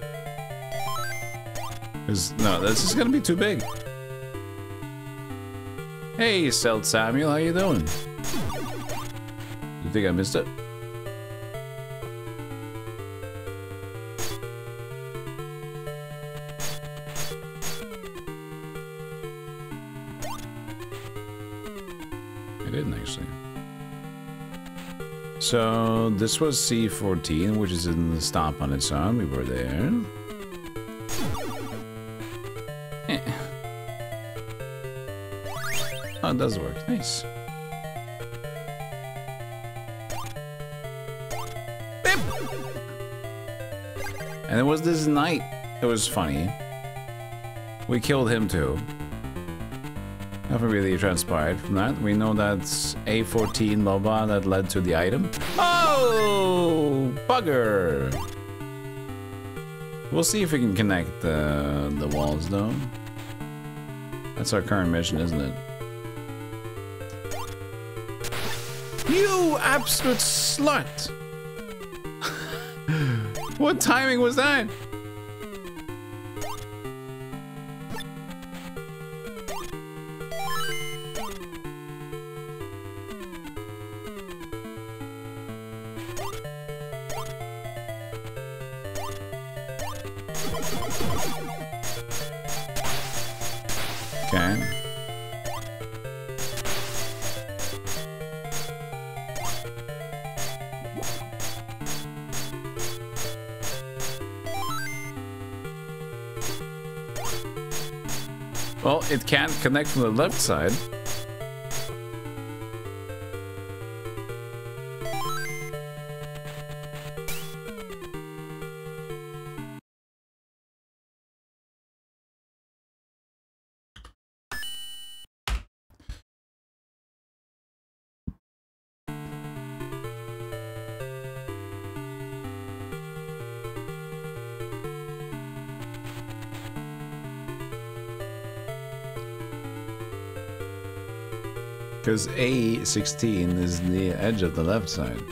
Speaker 1: No, this is gonna be too big. Hey, Stealth Samuel, how you doing? You think I missed it? I didn't actually. So this was C14, which is in the stop on its own. We were there. Oh, it does work. Nice. Beep. And it was this knight. It was funny. We killed him too. Nothing really transpired from that. We know that's A14 MOBA that led to the item. Oh, bugger! We'll see if we can connect the walls though. That's our current mission, isn't it? You absolute slut! What timing was that? Okay. Well, it can't connect from the left side. Because A16 is the edge of the left side.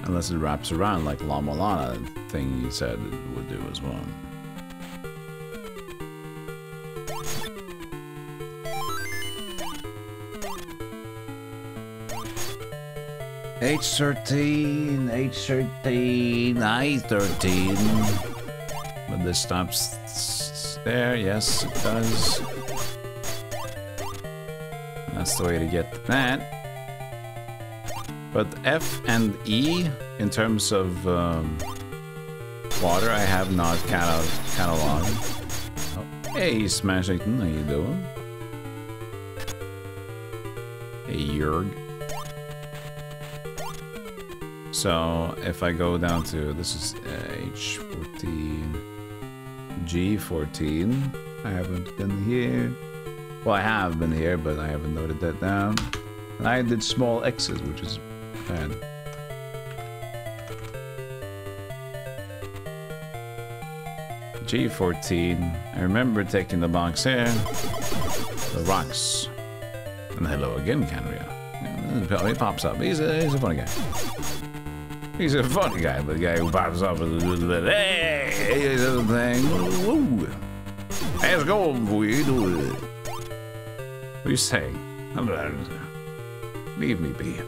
Speaker 1: Unless it wraps around like La-Mulana thing you said it would do as well. H13, H13, I13. But this stops there, yes it does. That's the way to get that. But F and E, in terms of water, I have not cataloged. Oh, hey, Smashington, how you doing? Hey, Jurg. So, if I go down to, this is H14, G14, I haven't been here. Well, I have been here, but I haven't noted that down. And I did small X's, which is bad. G14. I remember taking the box here. The rocks. And hello again, Canria. He pops up. He's a funny guy. He's a funny guy, but the guy who pops up with a little bit. Hey, he's a thing. Woo. Let's go, boy. Do it. What are you saying? Leave me be.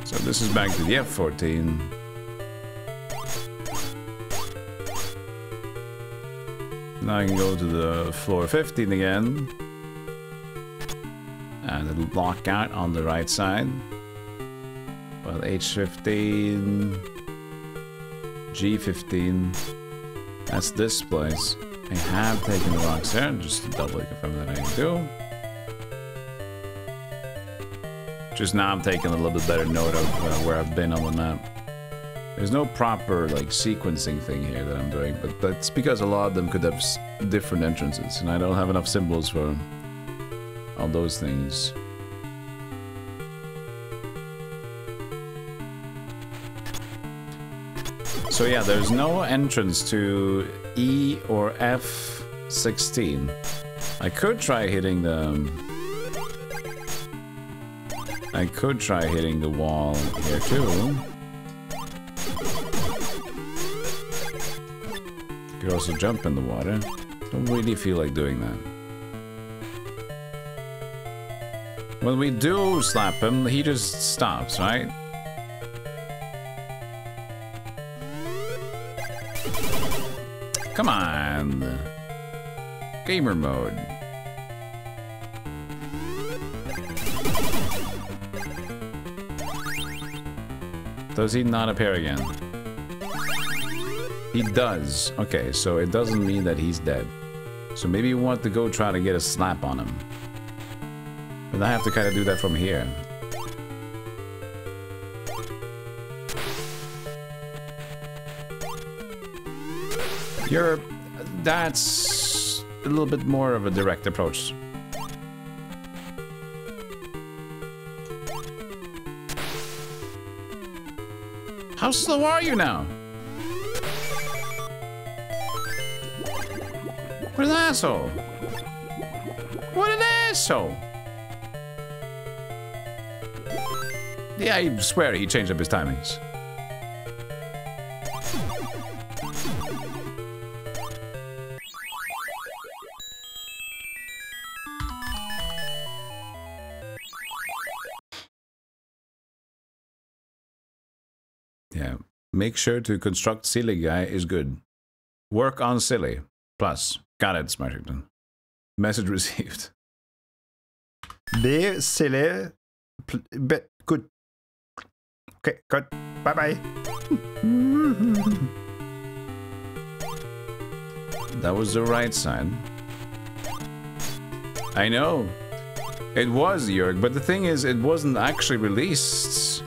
Speaker 1: So this is back to the F-14. Now I can go to the floor 15 again. And it'll block out on the right side. Well, H15, G15. That's this place. I have taken the rocks there, just to doubly confirm that I do. Just now I'm taking a little bit better note of where I've been on the map. There's no proper like sequencing thing here that I'm doing, but that's because a lot of them could have different entrances, and I don't have enough symbols for all those things. So yeah, there's no entrance to E or F16. I could try hitting the... I could try hitting the wall here too. Could also jump in the water. Don't really feel like doing that. When we do slap him, he just stops, right? Come on. Gamer mode. Does he not appear again? He does. Okay, so it doesn't mean that he's dead. So maybe you want to go try to get a slap on him. But I have to kind of do that from here. That's a little bit more of a direct approach. How slow are you now? What an asshole! What an asshole! Yeah, I swear he changed up his timings. Yeah, make sure to construct silly guy is good. Work on silly. Plus. Got it, Smartington. Message received.
Speaker 5: Be silly. But good. Okay, good. Bye-bye.
Speaker 1: That was the right side. I know. It was, Jörg, but the thing is, it wasn't actually released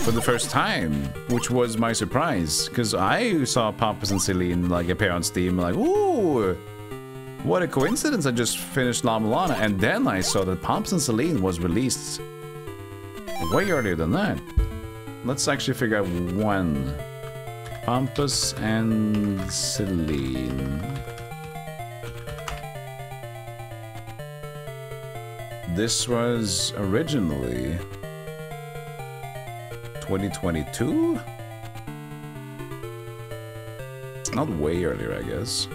Speaker 1: for the first time, which was my surprise, because I saw Pompous and Celine like appear on Steam, like, ooh, what a coincidence! I just finished La-Mulana, and then I saw that Pompous and Celine was released way earlier than that. Let's actually figure out when. Pompous and Celine. This was originally 2022? Not way earlier, I guess.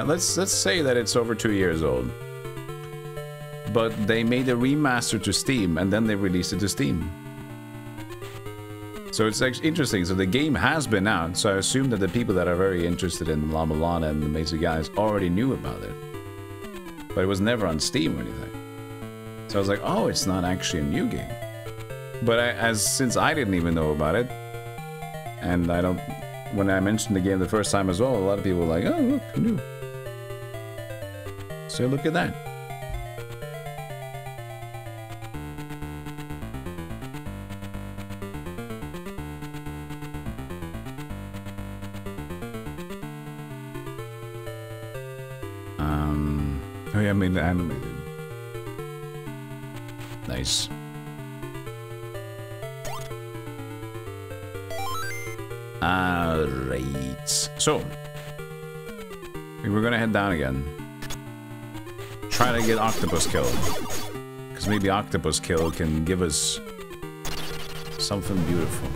Speaker 1: Let's say that it's over 2 years old. But they made a remaster to Steam, and then they released it to Steam. So it's actually interesting. So the game has been out, so I assume that the people that are very interested in La-Mulana and the Maze guys already knew about it. But it was never on Steam or anything. So I was like, oh, it's not actually a new game. But since I didn't even know about it, and I don't... When I mentioned the game the first time as well, a lot of people were like, oh, look, new. So look at that. Oh yeah, I mean animated. Nice. Alright. So, We're gonna head down again. Try to get octopus kill. Because maybe octopus kill can give us something beautiful.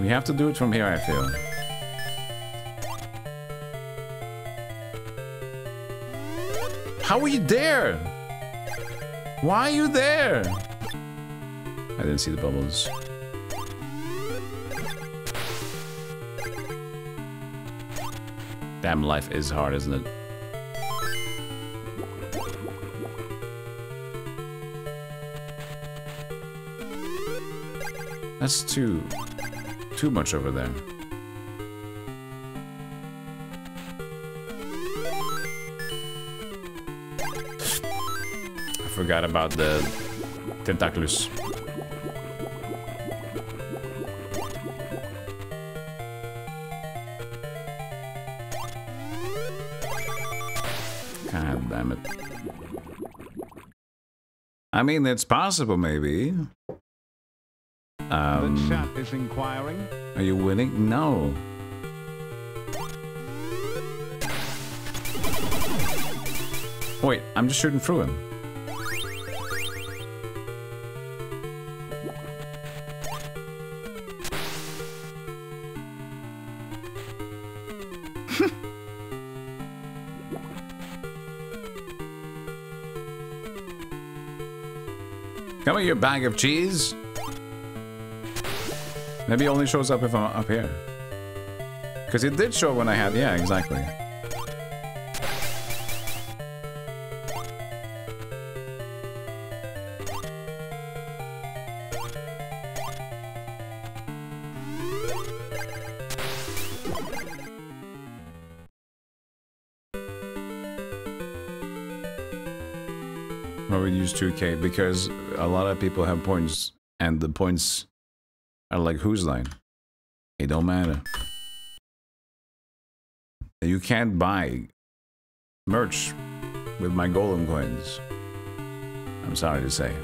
Speaker 1: We have to do it from here, I feel. How are you there? Why are you there? I didn't see the bubbles. Damn, life is hard, isn't it? That's too much over there. I forgot about the tentacles. God damn it. I mean, it's possible, maybe.
Speaker 6: The chat is inquiring.
Speaker 1: Are you winning? No. Wait, I'm just shooting through him. Come on, you bag of cheese. Maybe it only shows up if I'm up here. Because it did show when I had... Yeah, exactly. Why would use 2K? Because a lot of people have points, and the points are like whose line? It don't matter. You can't buy merch with my golem coins. I'm sorry to say.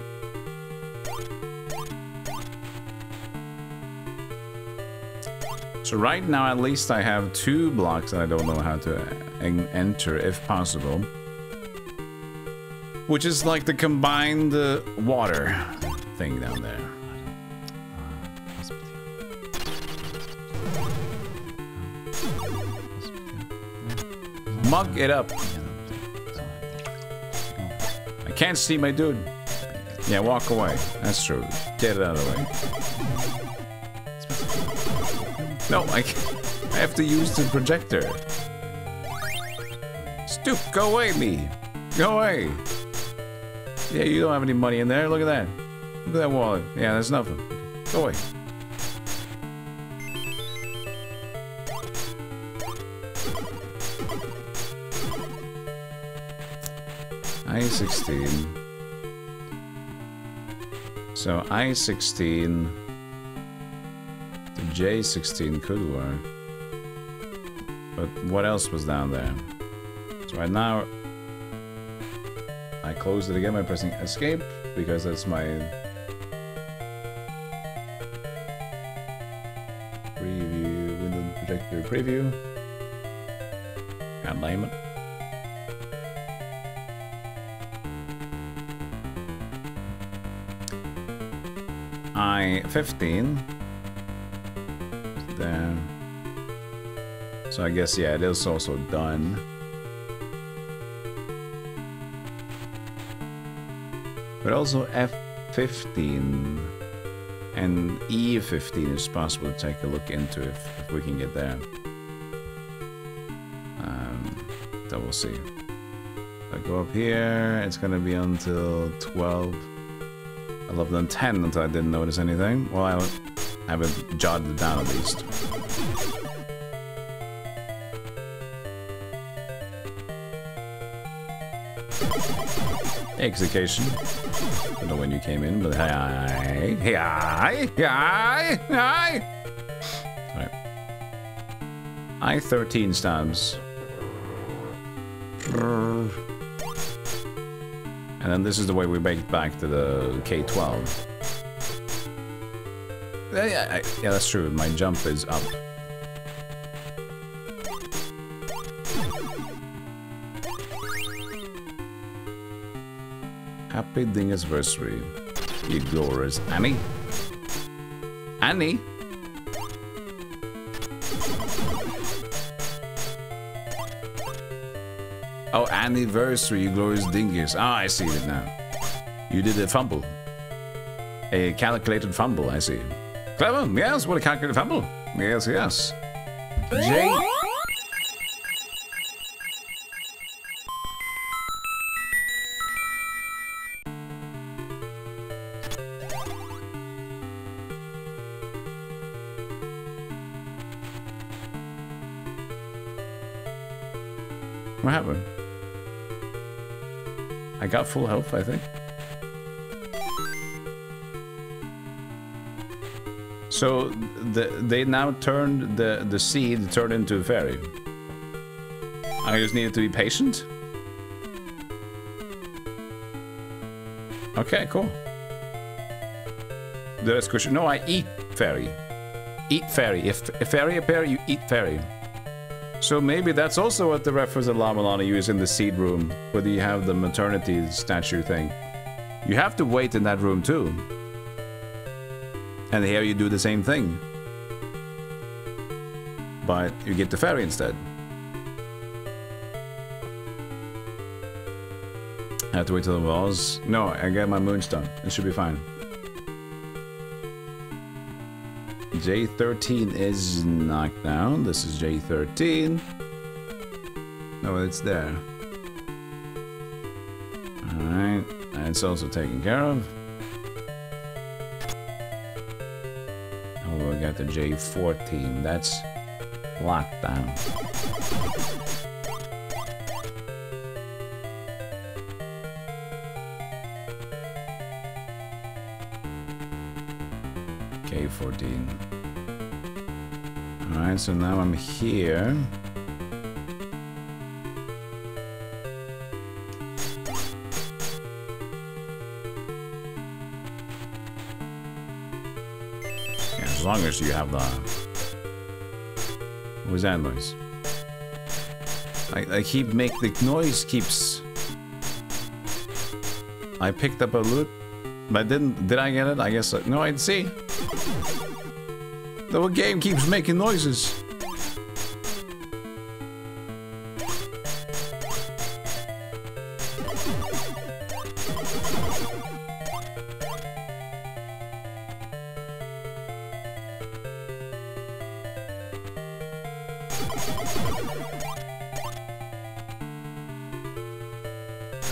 Speaker 1: So right now, at least I have 2 blocks that I don't know how to enter, if possible. Which is like the combined water thing down there. Mug it up. I can't see my dude. Yeah, walk away. That's true. Get it out of the way. No, I have to use the projector. Stoop, go away, me. Go away. Yeah, you don't have any money in there. Look at that. Look at that wallet. Yeah, that's nothing. Go away. I-16. So I-16 to J-16 could work. But what else was down there? So right now I closed it again by pressing escape because that's my preview, window projector preview. Can't name it. I-15 there. So I guess, yeah, it is also done. But also F-15 and E-15 is possible to take a look into if we can get there. So we'll see. If I go up here, it's gonna be until 12. 11 and 10 until I didn't notice anything. Well, I haven't jotted it down at least. Execution. I don't know when you came in, but hi. Alright. I-13 stabs. And then this is the way we make back to the K12. Yeah, that's true. My jump is up. Happy Dingasversary, you glorious Annie. Annie? Oh, anniversary, you glorious dingus. Ah, I see it now. You did a fumble. A calculated fumble, I see. Clever, yes, what a calculated fumble. Yes, yes. Jay. What happened? I got full health, I think. So they now turned the seed turned into a fairy. I just needed to be patient. Okay, cool. Did I squish it? No, I eat fairy. Eat fairy. If a fairy appear, you eat fairy. So maybe that's also what the reference that La-Mulana used in the seed room, where you have the maternity statue thing. You have to wait in that room too. And here you do the same thing. But you get the fairy instead. I have to wait till the walls. No, I get my moonstone. It should be fine. J13 is knocked down. This is J13. No, it's there. Alright. And it's also taken care of. Oh, we got the J14. That's locked down. K14. Alright, so now I'm here. Yeah, as long as you have the... What was that noise? I keep the noise keeps... I picked up a loot, but did I get it? I guess no, I'd see. The whole game keeps making noises.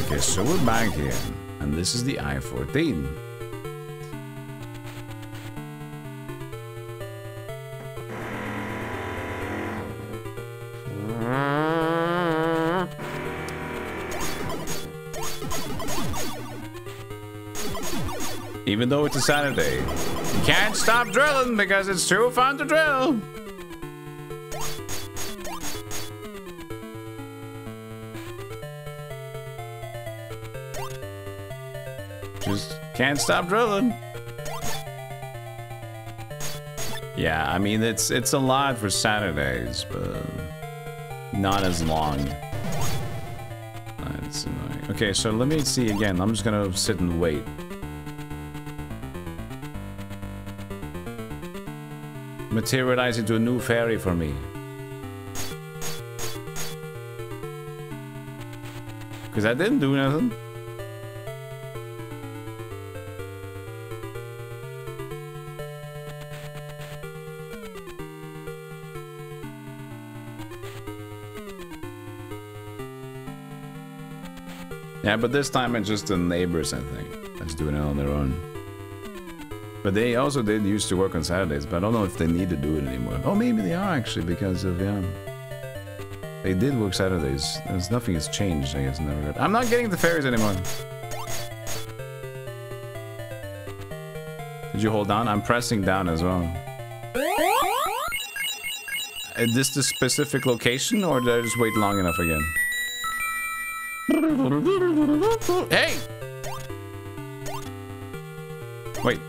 Speaker 1: Okay, so we're back here, and this is the I-14. Even though it's a Saturday, you can't stop drilling because it's too fun to drill. Just can't stop drilling. Yeah, I mean it's a lot for Saturdays, but not as long. That's annoying. Okay, so let me see again. I'm just gonna sit and wait. Materialize into a new fairy for me. Because I didn't do nothing. Yeah, but this time it's just the neighbors, I think, that's doing it on their own. But they also did used to work on Saturdays, but I don't know if they need to do it anymore. Oh, maybe they are actually, because of, yeah. They did work Saturdays. Nothing has changed, I guess, in that regard. I'm not getting the fairies anymore. Did you hold down? I'm pressing down as well. Is this the specific location, or did I just wait long enough again? Hey! Wait.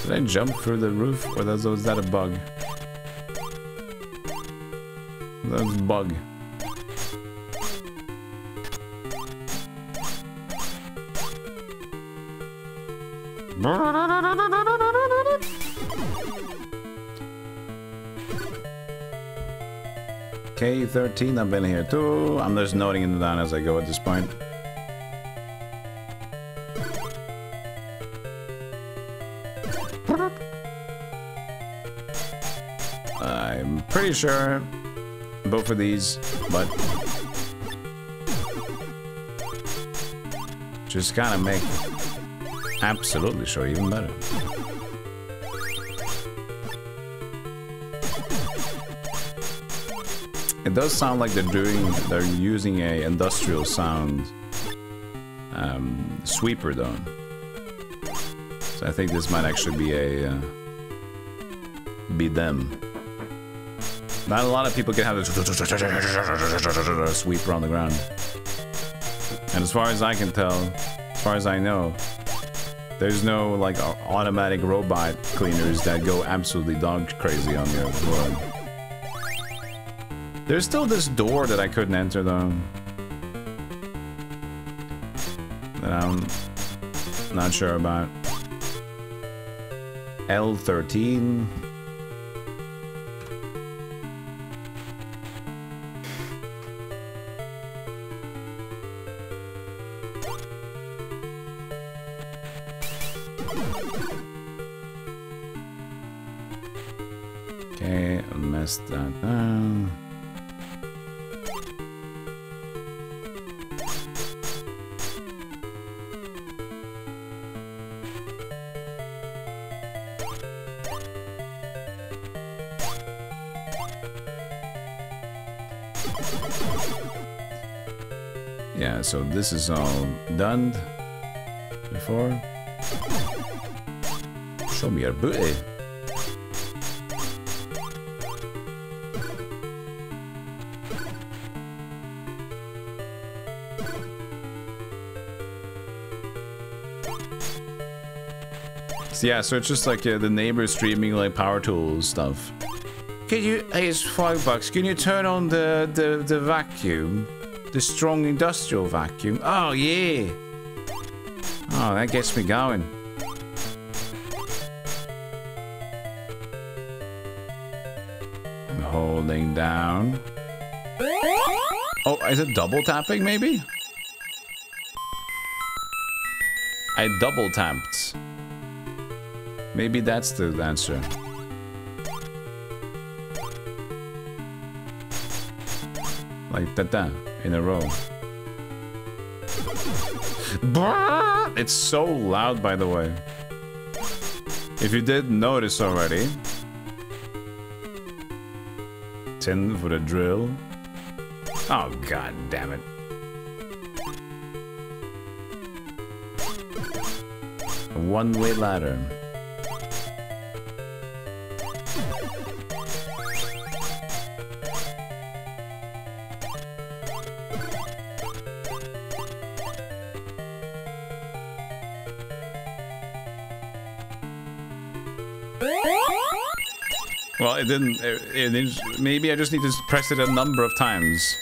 Speaker 1: Did I jump through the roof, or was that a bug? That was a bug. K13, I've been here too. I'm just noting it down as I go at this point. I'm pretty sure both of these, but just kind of make absolutely sure even better. It does sound like they're using a industrial sound sweeper though. So I think this might actually be a be them. Not a lot of people can have this sweeper on the ground. And as far as I can tell, as far as I know, there's no like automatic robot cleaners that go absolutely dog crazy on your floor. There's still this door that I couldn't enter though. That I'm not sure about. L13. Okay, I messed that down. Yeah, so this is all done before. Show me your booty. Yeah, so it's just like the neighbors streaming like power tools stuff. Can you? Hey, it's $5. Can you turn on the vacuum, the strong industrial vacuum? Oh yeah. Oh, that gets me going. I'm holding down. Oh, is it double tapping? Maybe. I double tapped. Maybe that's the answer. Like that in a row. It's so loud, by the way. If you did notice already. 10 for the drill. Oh, god damn it. A one-way ladder. Well, it didn't. Maybe I just need to press it a number of times.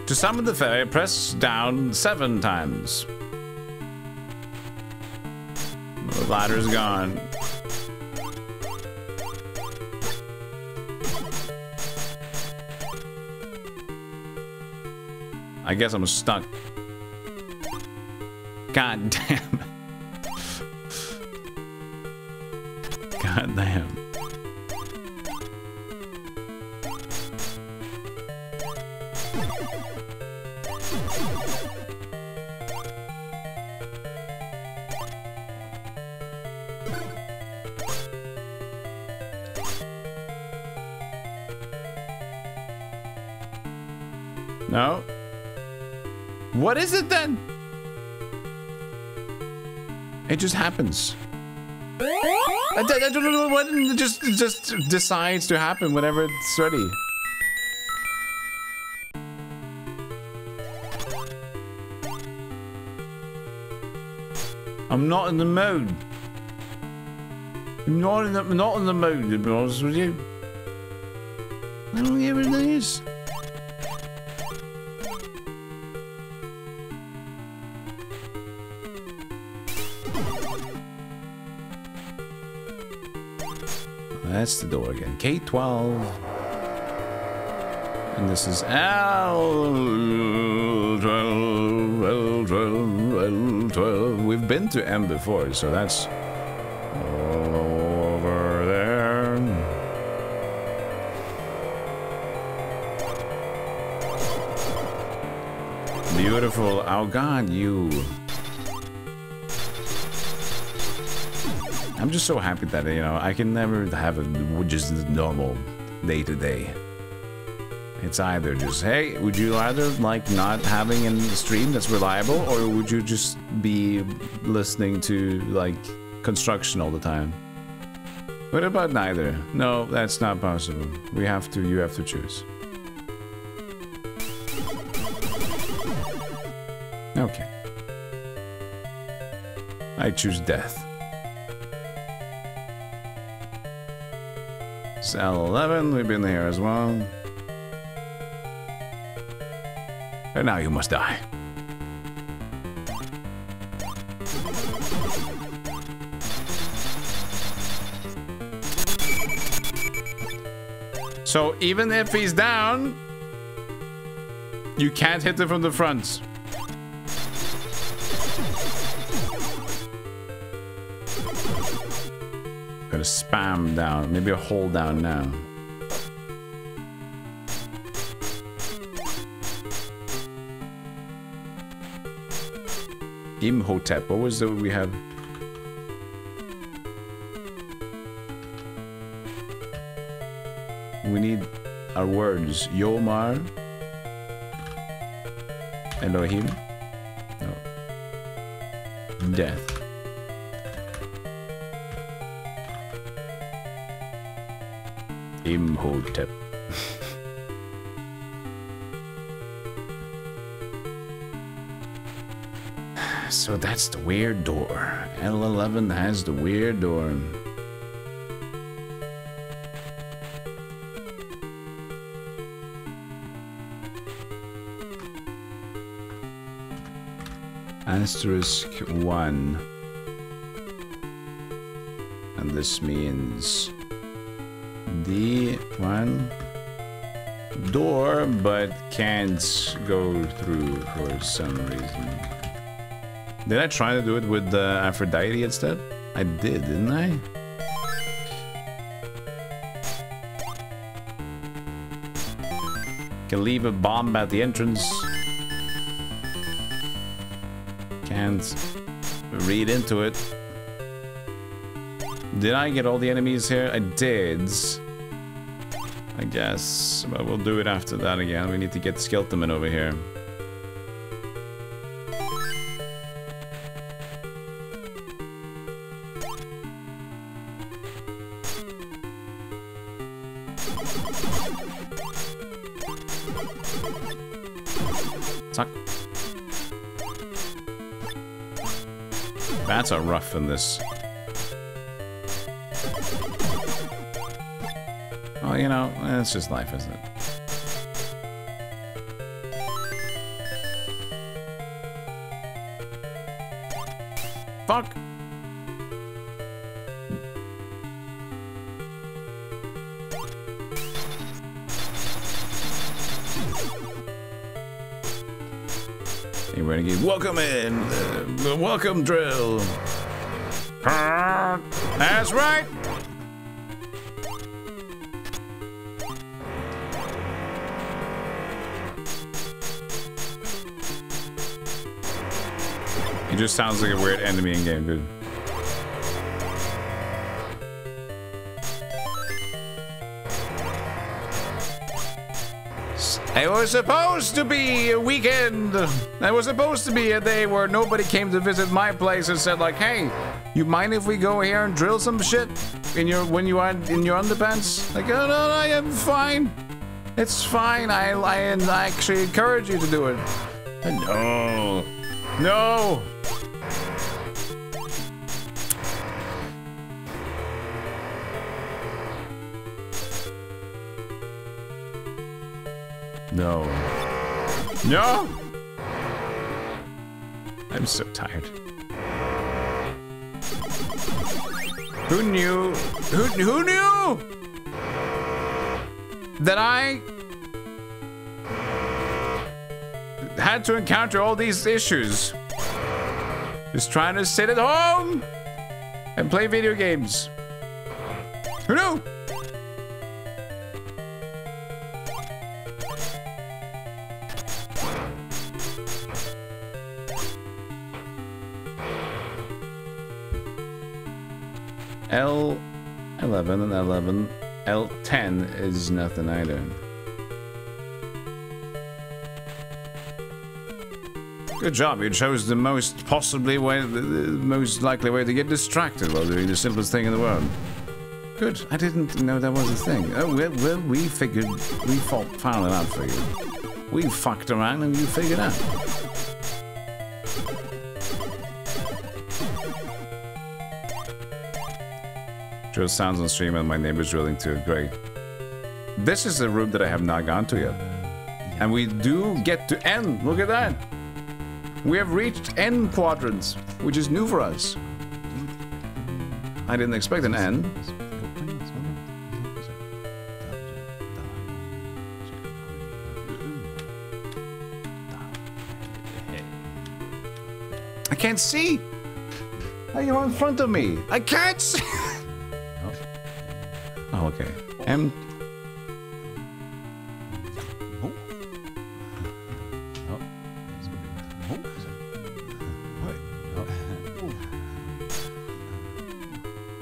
Speaker 1: To summon the fairy, press down 7 times. The ladder's gone. I guess I'm stuck. God damn it. God damn. No. What is it then? It just happens. I don't know what, it just decides to happen whenever it's ready. I'm not in the mood. I'm not in the mood, to be honest with you. I don't get what it is. That's the door again. K12. And this is L12, L12, L12. We've been to M before, so that's over there. Beautiful. Oh God, you. I'm just so happy that, you know, I can never have a just normal day to day. It's either just, hey, would you either like not having a stream that's reliable, or would you just be listening to like construction all the time? What about neither? No, that's not possible. You have to choose. Okay. I choose death. It's L11, we've been here as well. And now you must die. So even if he's down, you can't hit him from the front. Gotta spam down. Maybe a hold down now. Imhotep. What was the we have? We need our words. Yomar. Elohim. No. Death. Imhotep. So that's the weird door. L11 has the weird door. Asterisk 1. And this means D1 door, but can't go through for some reason. Did I try to do it with Aphrodite instead? I did, didn't I? Can leave a bomb at the entrance. Can't read into it. Did I get all the enemies here? I did. I guess. But we'll do it after that again. We need to get Skelterman over here. Suck. Bats are rough in this. Well, you know, it's just life, isn't it? Fuck! Hey, Renegade, welcome in! The welcome drill! That's right! It just sounds like a weird enemy in game, dude. It was supposed to be a weekend. It was supposed to be a day where nobody came to visit my place and said like, "Hey, you mind if we go here and drill some shit in your when you are in your underpants?" Like, "Oh, no, I am fine. It's fine. I actually encourage you to do it." No. No. No. No! I'm so tired. Who knew? Who knew that I had to encounter all these issues? Just trying to sit at home and play video games. Who knew? L11 and 11. L10 is nothing either. Good job, you chose the most likely way to get distracted while doing the simplest thing in the world. Good, I didn't know that was a thing. Oh, well, we found it out for you. We fucked around and you figured out. Joe sounds on stream and my neighbor's drilling too. Great. This is a room that I have not gone to yet. And we do get to N. Look at that. We have reached N quadrants, which is new for us. I didn't expect an N. I can't see. Are you in front of me? I can't see. Oh, okay. M.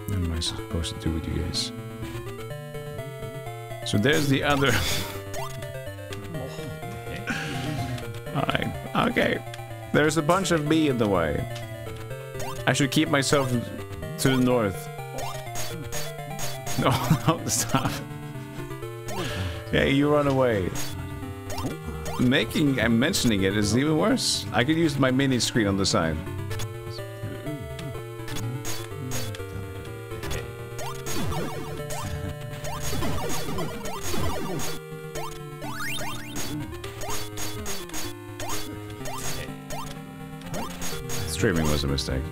Speaker 1: What am I supposed to do with you guys? So there's the other. Alright, okay. There's a bunch of me in the way. I should keep myself to the north. No, no, stop. Yeah, you run away. Making and mentioning it is even worse. I could use my mini screen on the side. Streaming was a mistake.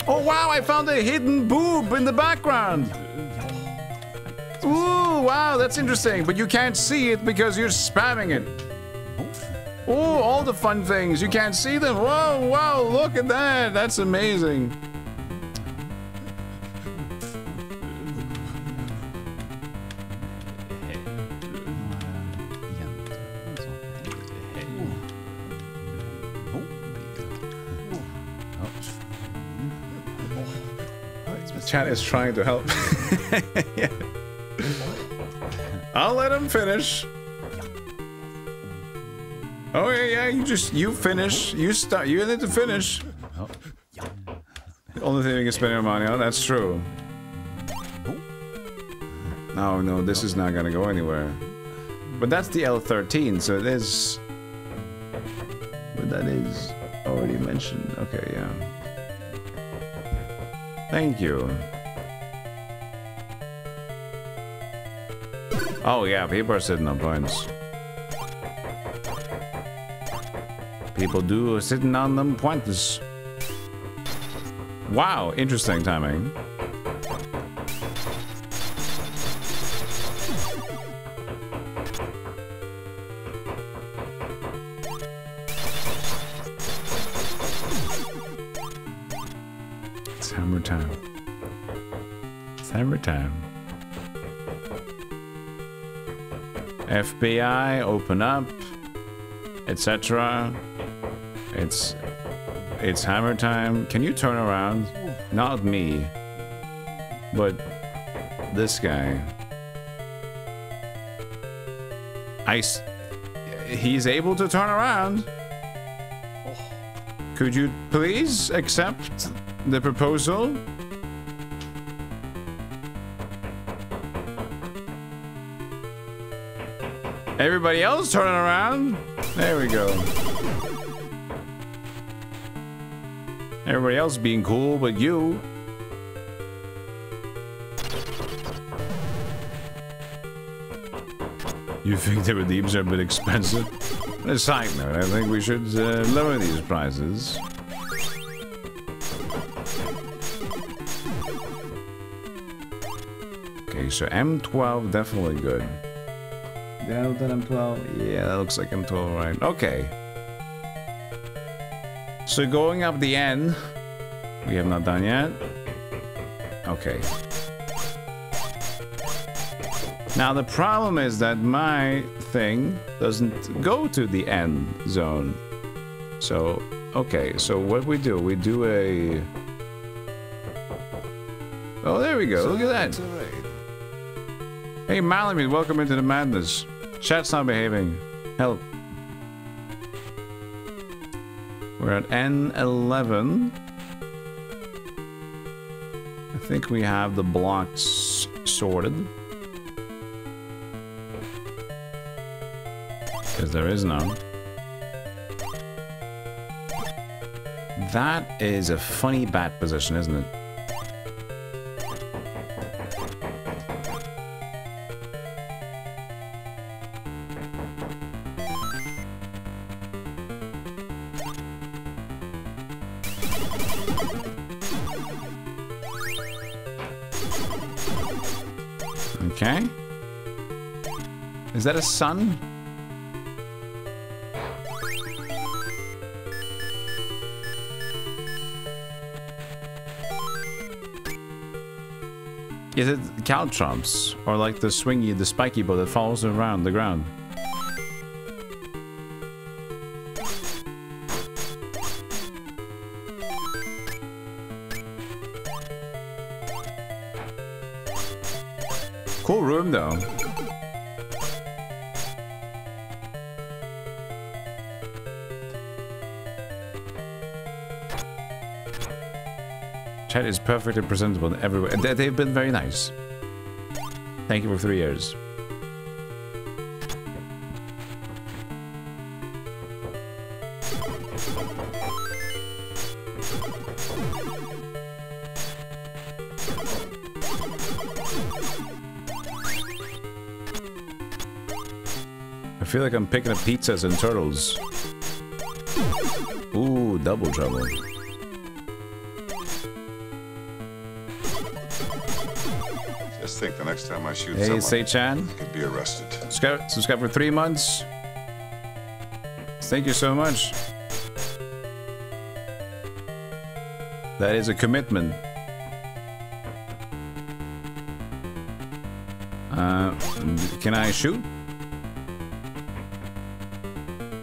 Speaker 1: Oh wow, I found a hidden boob in the background! Ooh, wow, that's interesting, but you can't see it because you're spamming it. Oh, all the fun things, you can't see them. Whoa, wow, look at that, that's amazing. Chat is trying to help. Yeah. I'll let him finish. Oh yeah, you finish. You start. You need to finish. The only thing you can spend your money on. That's true. Oh no, this is not gonna go anywhere. But that's the L13, so it is. But that is already mentioned. Okay, yeah. Thank you. Oh yeah, people are sitting on points. People do sitting on them points. Wow, interesting timing. Hammer time. It's hammer time. FBI, open up, etc. It's hammer time. Can you turn around? Not me, but this guy. He's able to turn around. Could you please accept the proposal? Everybody else turning around. There we go. Everybody else being cool, but you. You think the redeems are a bit expensive? On a side note, I think we should lower these prices. Okay, so M12 definitely good. Delta M12, yeah, that looks like M12, right? Okay. So going up the N, we have not done yet. Okay. Now the problem is that my thing doesn't go to the end zone. So, okay, so what we do a... Oh, there we go, look at that. Hey Malamute, welcome into the madness. Chat's not behaving. Help. We're at N11. I think we have the blocks sorted. Because there is none. That is a funny bat position, isn't it? Okay. Is that a sun? Is it caltrops? Or like the swingy, the spiky bow that falls around the ground? Cool room though. Chat is perfectly presentable everywhere. They've been very nice. Thank you for 3 years. I feel like I'm picking up pizzas and turtles. Ooh, double trouble.
Speaker 2: Just think the next time I shoot
Speaker 1: Hey,
Speaker 2: someone,
Speaker 1: Say-chan.
Speaker 2: I could be arrested.
Speaker 1: Subscribe for 3 months. Thank you so much. That is a commitment. Can I shoot?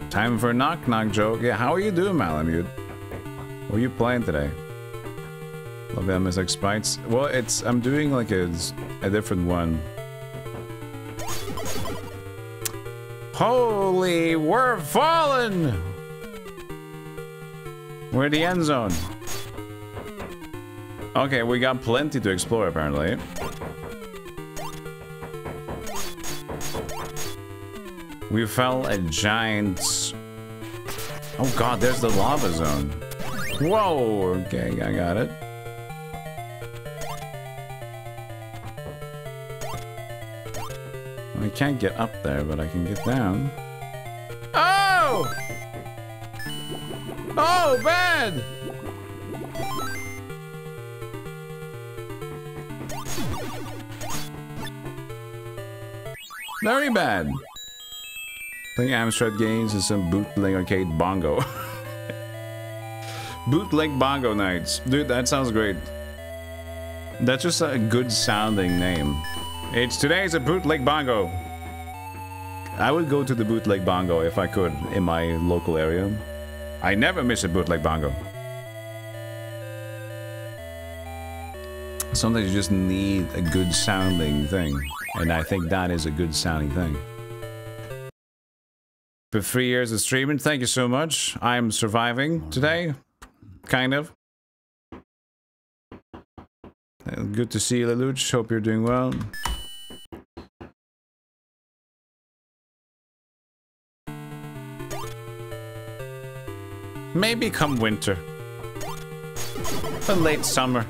Speaker 1: Time for a knock-knock joke. Yeah, how are you doing, Malamute? What are you playing today? Love the MSX Sprites. Well, I'm doing like a different one. Holy, we're falling! We're in the end zone. Okay, we got plenty to explore apparently. We fell a giant... Oh god, there's the lava zone. Whoa, okay, I got it. I can't get up there, but I can get down. Oh! Oh, bad! Very bad. Playing Amstrad games and some bootleg arcade bongo. Bootleg bongo nights. Dude, that sounds great. That's just a good sounding name. Today's a bootleg bongo. I would go to the bootleg bongo if I could in my local area. I never miss a bootleg bongo. Sometimes you just need a good sounding thing. And I think that is a good sounding thing. For 3 years of streaming, thank you so much. I'm surviving today. Kind of. Good to see you, Lelouch. Hope you're doing well. Maybe come winter. But late summer.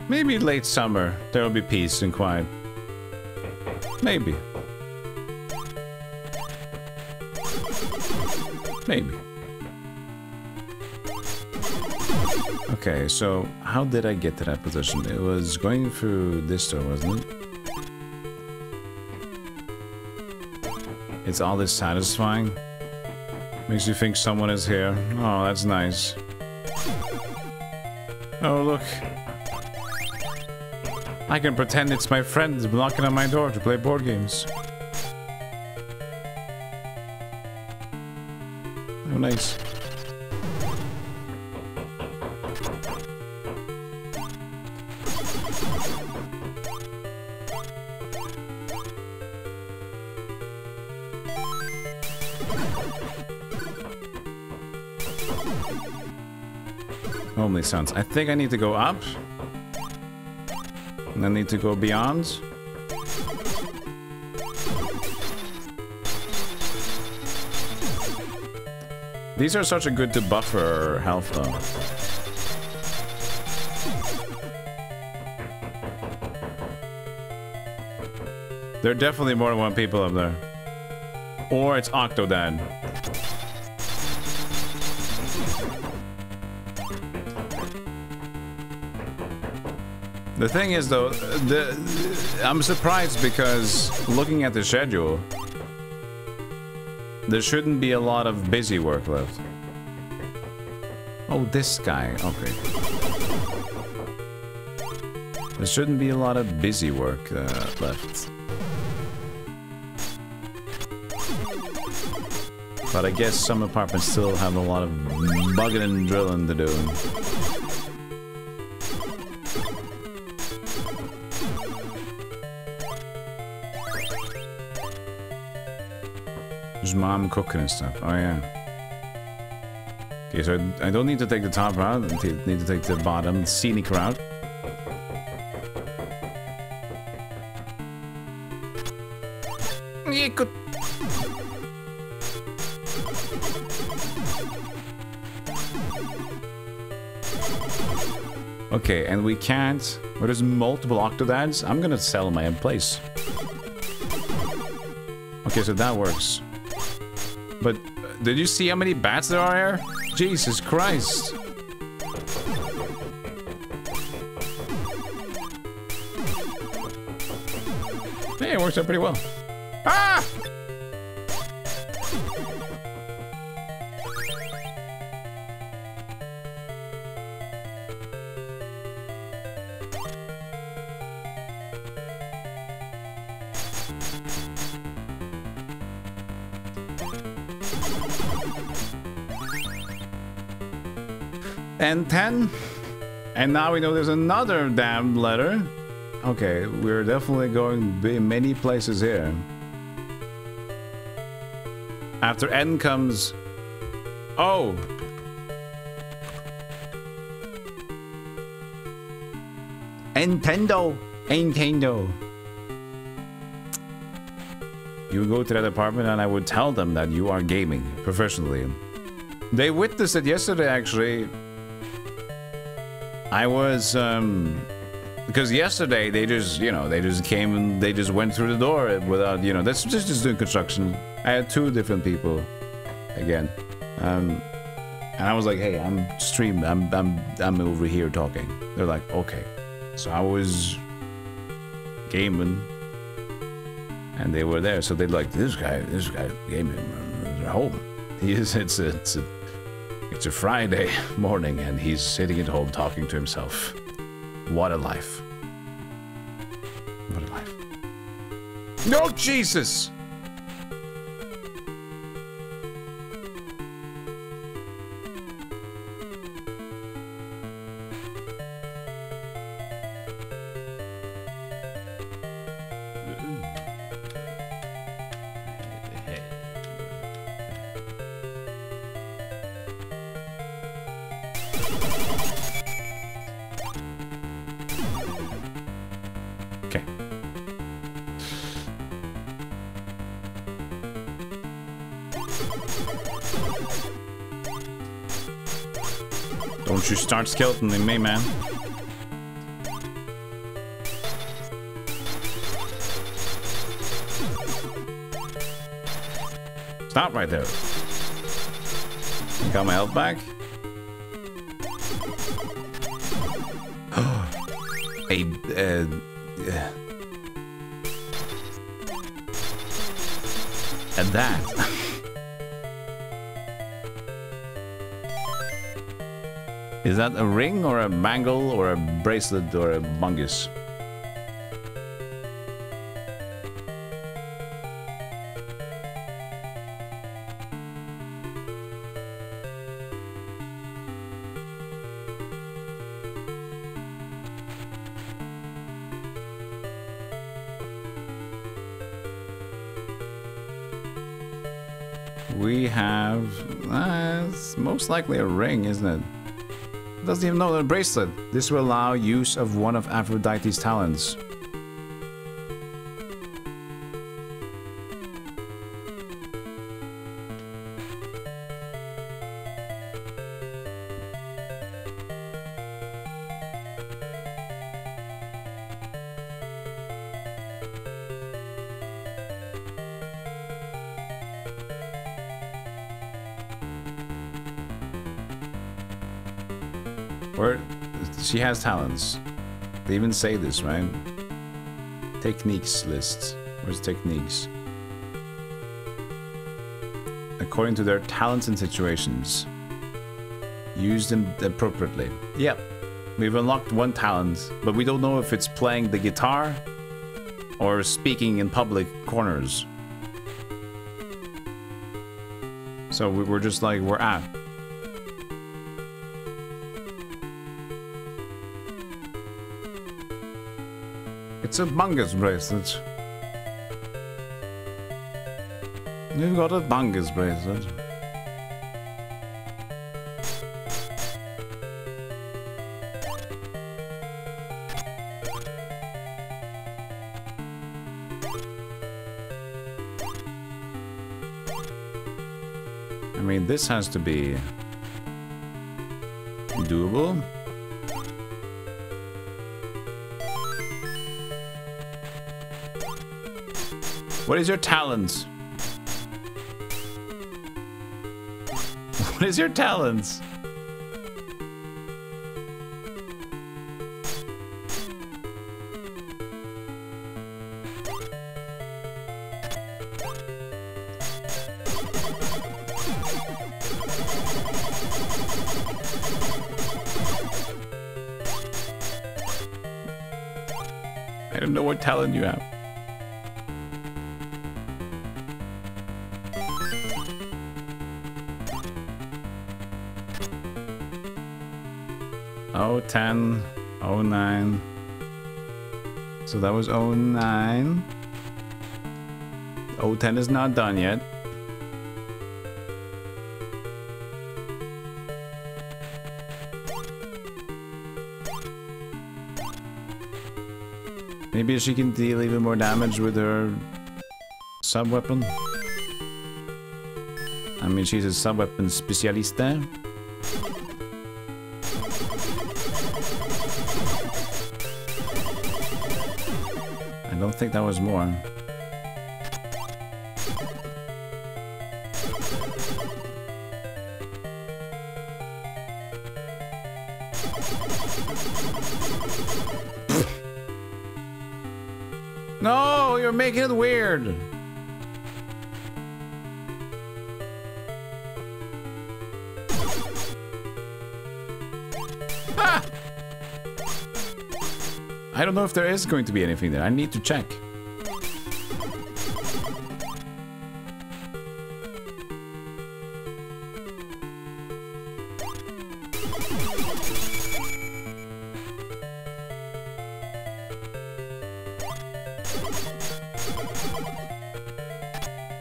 Speaker 1: Maybe late summer there will be peace and quiet. Maybe. Maybe. Okay, so how did I get to that position? It was going through this door, wasn't it? It's all this satisfying. Makes you think someone is here. Oh, that's nice. Oh, look. I can pretend it's my friend knocking on my door to play board games. Oh, nice. Homely sounds. I think I need to go up. And I need to go beyond. These are such a good to buffer health though. There are definitely more than one people up there. Or it's Octodad. The thing is though, I'm surprised because looking at the schedule, there shouldn't be a lot of busy work left. Oh, this guy, okay. There shouldn't be a lot of busy work left. But I guess some apartments still have a lot of bugging and drilling to do. There's mom cooking and stuff. Oh yeah. Okay, so I don't need to take the top route. I need to take the bottom, scenic route. Yeah, good. Okay, and we can't. Well, there's multiple Octodads. I'm gonna sell my place. Okay, so that works. But did you see how many bats there are here? Jesus Christ. Hey, it works out pretty well. Ah! And 10. And now we know there's another damn letter. Okay, we're definitely going to be many places here. After N comes... Oh! Nintendo! Nintendo! You go to that apartment and I would tell them that you are gaming professionally. They witnessed it yesterday, actually. I was, because yesterday they just, you know, they just came and they just went through the door without, you know, that's just doing construction. I had 2 different people, again, and I was like, hey, I'm streaming, I'm over here talking. They're like, okay. So I was gaming, and they were there. So they're like, this guy gaming at home. It's a Friday morning and he's sitting at home talking to himself. What a life. What a life. No, Jesus! Don't you start skeletoning me, man. Stop right there. Got my health back. And that. Is that a ring or a bangle or a bracelet or a bungus? We have... it's most likely a ring, isn't it? It doesn't even know the bracelet. This will allow use of one of Aphrodite's talents. Or she has talents. They even say this, right? Techniques list. Where's techniques? According to their talents and situations. Use them appropriately. Yep. We've unlocked one talent, but we don't know if it's playing the guitar or speaking in public corners. So we're just like, we're at. It's a bungus bracelet. You've got a bungus bracelet. I mean, this has to be doable. What is your talent? What is your talent? I don't know what talent you have. Oh, 10, 09. So that was 09. 010 is not done yet. Maybe she can deal even more damage with her sub-weapon. I mean, she's a sub-weapon specialista. I don't think that was more. No, you're making it weird. Ah! I don't know if there is going to be anything there. I need to check.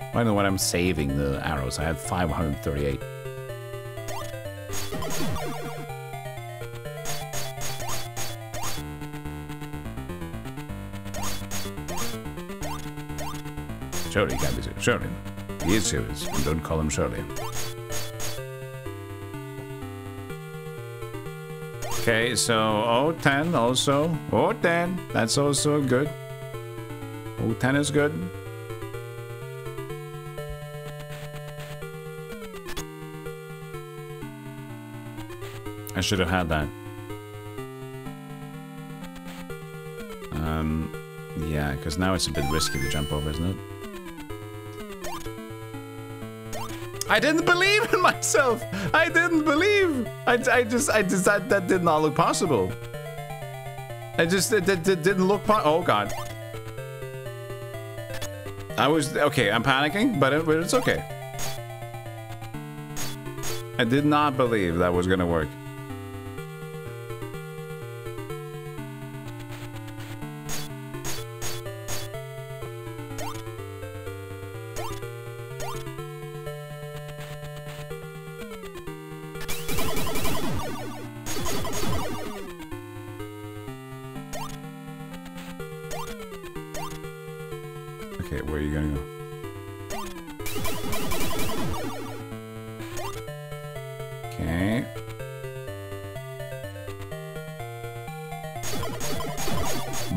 Speaker 1: I don't know when I'm saving the arrows. I had 538. Shirley can't be serious. Shirley. He is serious. And don't call him Shirley. Okay, so 010 also. 010. That's also good. 010 is good. should have had that. Yeah, because now it's a bit risky to jump over, isn't it? I didn't believe in myself! I didn't believe! That did not look possible. It didn't look oh god. Okay, I'm panicking, but it's okay. I did not believe that was gonna work. Okay, where are you gonna go? Okay.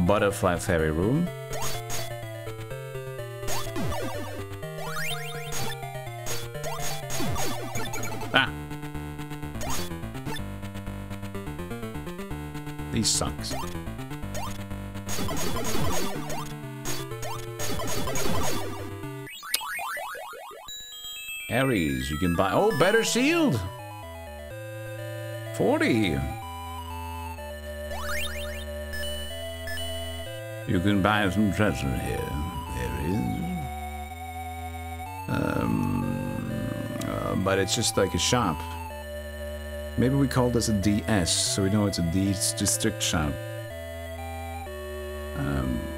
Speaker 1: Butterfly fairy room. Ah! These sucks. Aries, you can buy. Oh, better shield! 40. You can buy some treasure here, Aries. But it's just like a shop. Maybe we call this a DS, so we know it's a D district shop.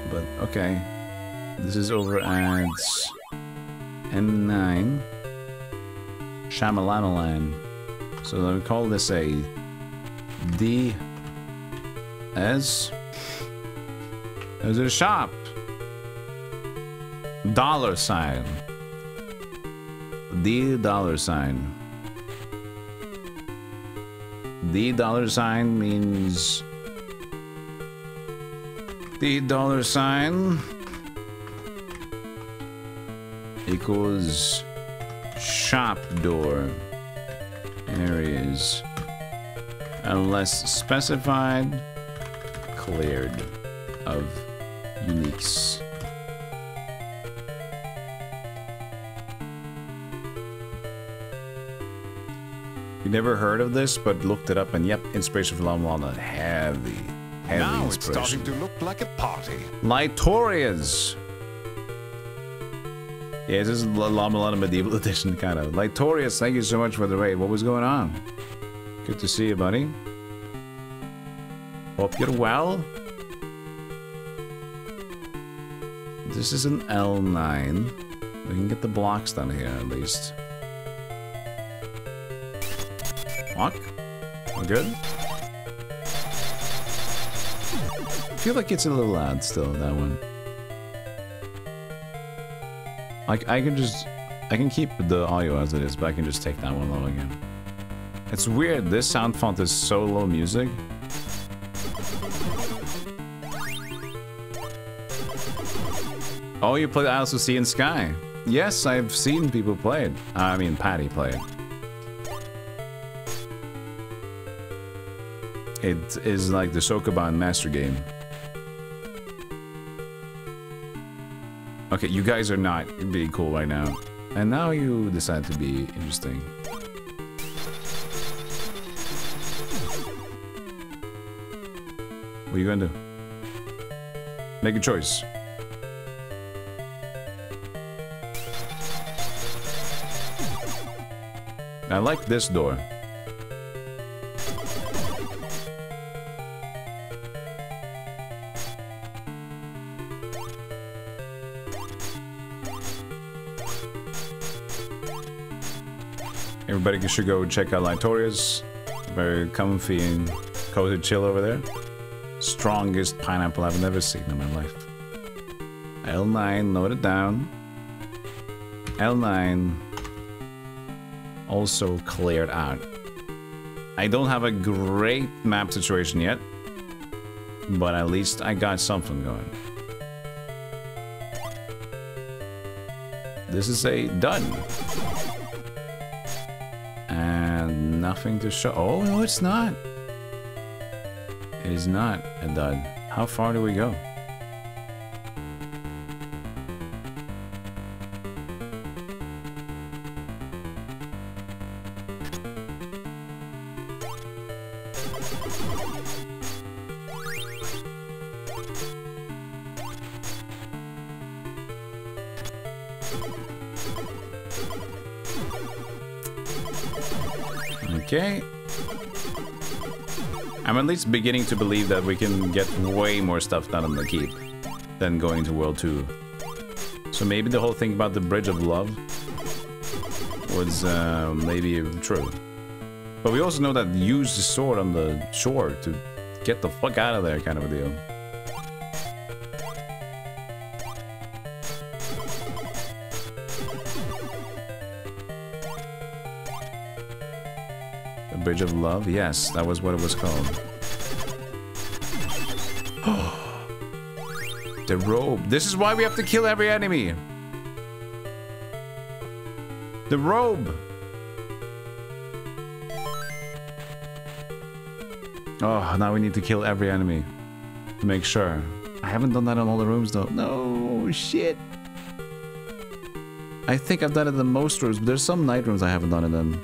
Speaker 1: But okay. This is over at M9. La-Mulana line. So we call this a DS. There's a shop. Dollar sign. The dollar sign. The dollar sign means the dollar sign equals shop door areas unless specified, cleared of uniques. You never heard of this, but looked it up, and yep, inspiration for La-Mulana. Heavy
Speaker 6: Now
Speaker 1: inspiration.
Speaker 6: it's starting to look like a party.
Speaker 1: Litorians. Yeah, this is La-Mulana Medieval Edition, kind of. Litorius, thank you so much for the raid. What was going on? Good to see you, buddy. Hope you're well. This is an L9. We can get the blocks done here, at least. Walk. We're good. I feel like it's a little loud still, that one. I can keep the audio as it is, but I can just take that one low again. It's weird, this sound font is so low music. Oh, you play Isles of Sea and Sky? Yes, I've seen people play it. I mean, Patty play it. It is like the Sokoban master game. Okay, you guys are not being cool right now. And now you decide to be interesting. What are you gonna do? Make a choice. I like this door. Everybody should go check out Litorius. Very comfy and cozy chill over there. Strongest pineapple I've ever seen in my life. L9, note it down. L9 also cleared out. I don't have a great map situation yet, but at least I got something going. This is a done. And nothing to show. Oh, no, it's not. It is not a dud. How far do we go? Okay. I'm at least beginning to believe that we can get way more stuff done on the keep than going to World 2. So maybe the whole thing about the Bridge of Love was maybe true. But we also know that use the sword on the shore to get the fuck out of there kind of a deal. Bridge of Love? Yes, that was what it was called. The robe. This is why we have to kill every enemy. The robe. Oh, now we need to kill every enemy to make sure. I haven't done that on all the rooms though. No, shit. I think I've done it in most rooms, but there's some night rooms I haven't done it in.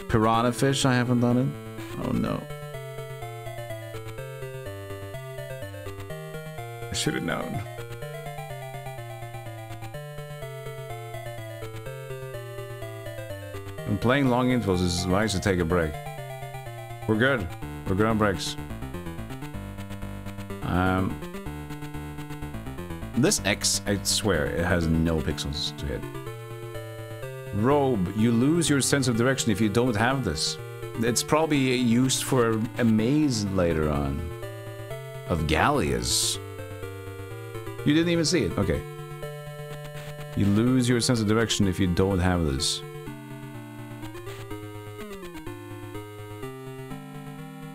Speaker 1: Piranha fish, I haven't done it. Oh no. I should have known. When playing long intervals, it's wise to take a break. We're good. We're good on breaks. This X, I swear, it has no pixels to hit. Robe, you lose your sense of direction if you don't have this. It's probably used for a maze later on. Of Galious. You didn't even see it. Okay. You lose your sense of direction if you don't have this.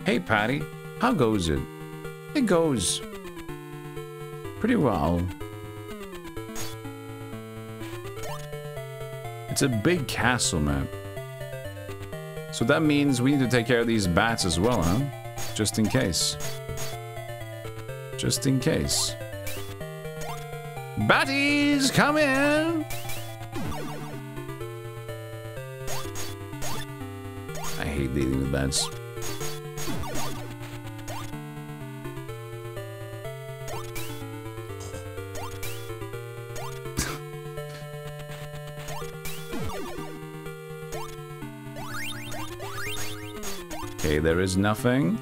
Speaker 1: Hey Patty, how goes it? It goes pretty well. It's a big castle map. So that means we need to take care of these bats as well, huh? Just in case. Just in case. Batties, come in! I hate dealing with bats. Okay, there is nothing.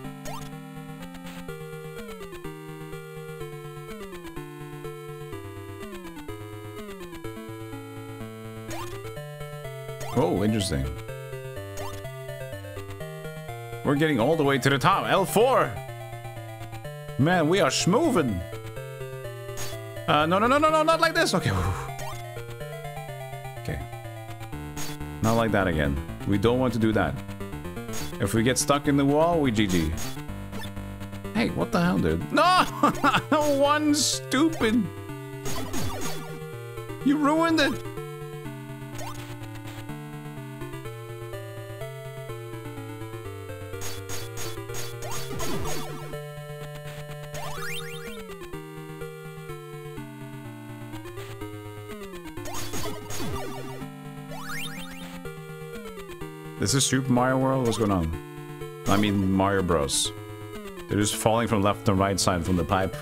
Speaker 1: Oh, interesting. We're getting all the way to the top. L4! Man, we are schmoving. No, not like this. Okay. Okay. Not like that again. We don't want to do that. If we get stuck in the wall, we GG. Hey, what the hell, dude? No! One stupid! You ruined it! This is Super Mario World? What's going on? I mean Mario Bros. They're just falling from left and right side from the pipe.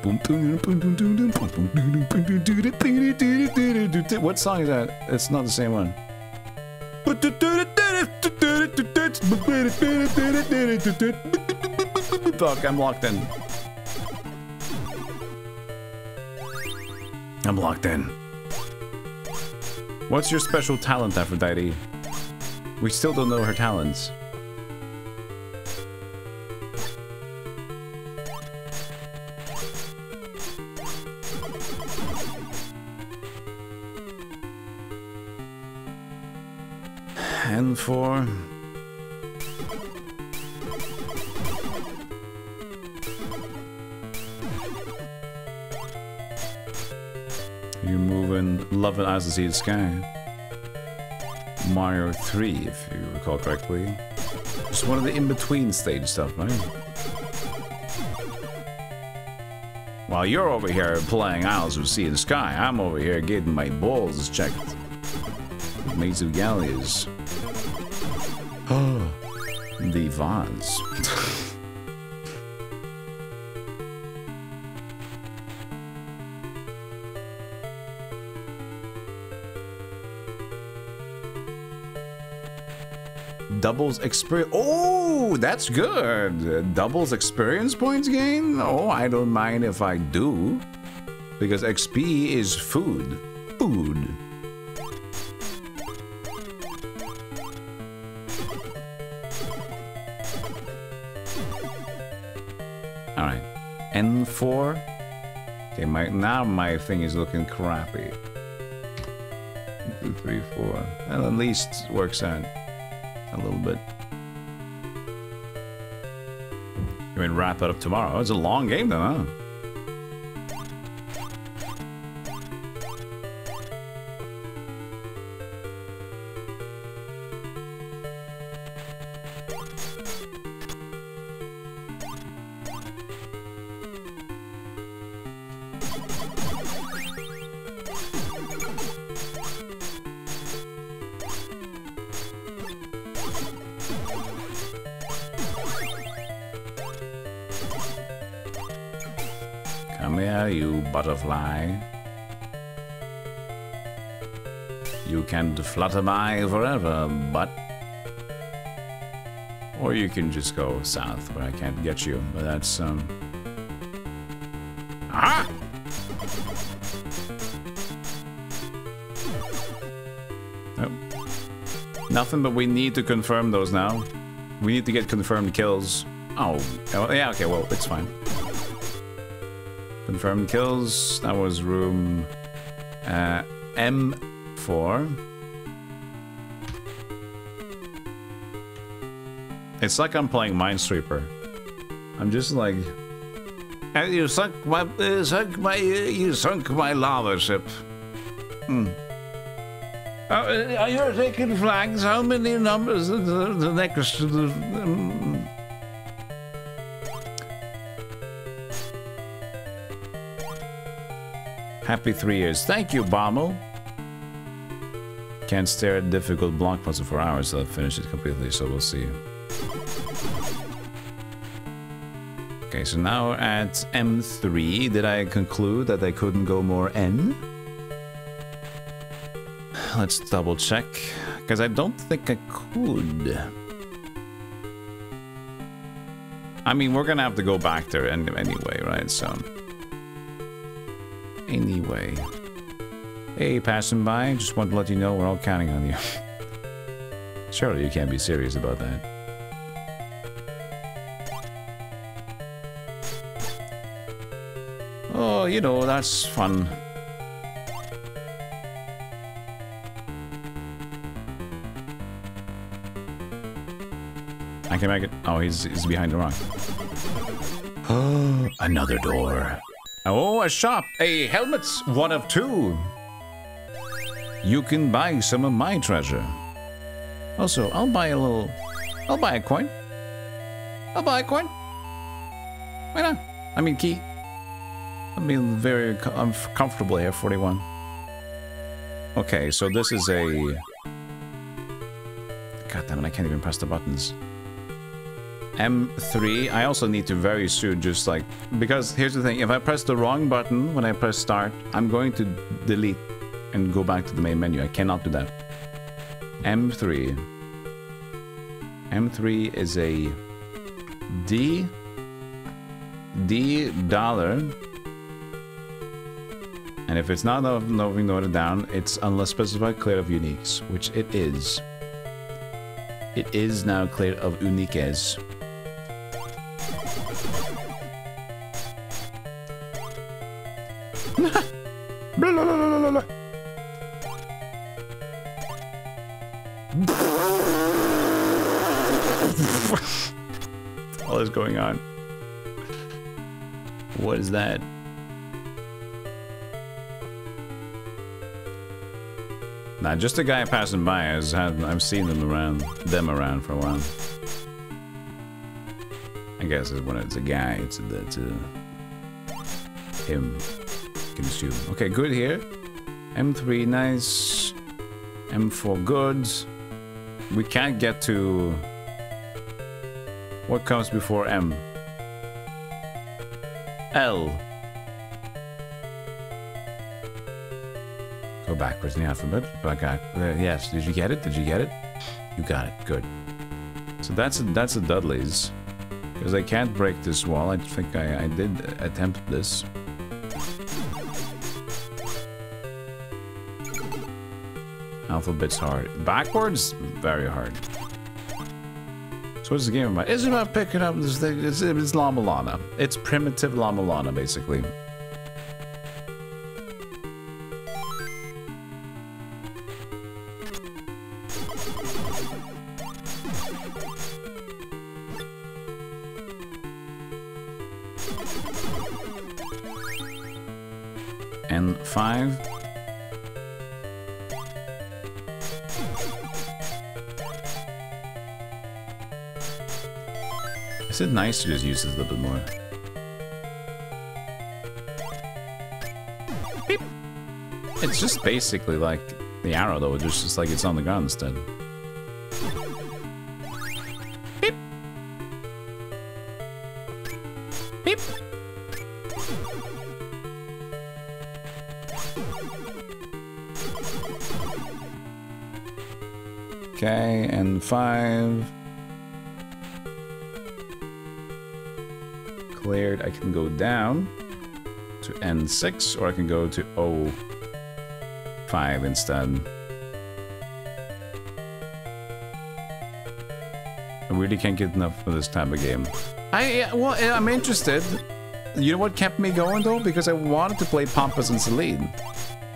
Speaker 1: What song is that? It's not the same one. Fuck, I'm locked in. I'm locked in. What's your special talent, Aphrodite? We still don't know her talents. And for... You're moving, loving eyes to see the sky. Mario 3, if you recall correctly. It's one of the in-between stage stuff, right? While you're over here playing Isles of Sea and Sky, I'm over here getting my balls checked. Maze of Galious. Oh, the vase. Doubles experience. Oh, that's good. Doubles experience points gain? Oh, I don't mind if I do. Because XP is food. Food. Alright. N4. Okay, now my thing is looking crappy. 1, 2, 3, 4. Well, at least works out a little bit. You mean wrap it up tomorrow? It's a long game though, huh? Come here, you butterfly. You can flutter by forever, but... Or you can just go south, where I can't get you, but that's, Ah! Nope. Nothing, but we need to confirm those now. We need to get confirmed kills. Oh, yeah, okay, well, it's fine. Confirmed kills. That was room M4. It's like I'm playing Minesweeper. I'm just like, you sunk my lava ship. You're taking flags. How many numbers? The next. Happy 3 years. Thank you, Bommel. Can't stare at difficult block puzzle for hours till I finish it completely, so we'll see. Okay, so now at M3, did I conclude that I couldn't go more N? Let's double check, because I don't think I could. I mean, we're gonna have to go back there anyway, right? So... Anyway. Hey, passing by, just want to let you know we're all counting on you. Surely you can't be serious about that. Oh, you know, that's fun. I can make it. Oh, he's behind the rock. Oh, another door. Oh, a shop. Hey, helmets. 1 of 2. You can buy some of my treasure. Also, I'll buy a coin. I'll buy a coin. Why not? I mean, key. I mean, very comfortable here, 41. Okay, so this is a... God damn it, I can't even press the buttons. M3, I also need to very soon just like... Because here's the thing, if I press the wrong button when I press start, I'm going to delete and go back to the main menu. I cannot do that. M3. M3 is a D dollar. And if it's not noted down, it's unless specified clear of uniques, which it is. It is now clear of uniques.
Speaker 5: Blah, blah, blah, blah, blah, blah.
Speaker 1: What is going on? What is that? Nah, just a guy passing by. I've seen them around for a while. I guess when it's a guy, it's a him. You can assume. Okay, good here. M3, nice. M4, good. We can't get to... What comes before M? L. Go backwards in the alphabet. Yes, did you get it? Did you get it? You got it. Good. So that's a Dudley's. Because I can't break this wall. I think I did attempt this. Alphabet's hard. Backwards? Very hard. So what's the game about? It's about picking up this thing. It's La-Mulana. It's primitive La-Mulana, basically. And 5. Is it nice to just use this a little bit more? Beep. It's just basically like the arrow though, it's just like it's on the ground instead. Beep. Beep. Okay, and 5. Cleared. I can go down to N6, or I can go to O5 instead. I really can't get enough for this type of game. I'm interested. You know what kept me going though? Because I wanted to play Pompous and Celine.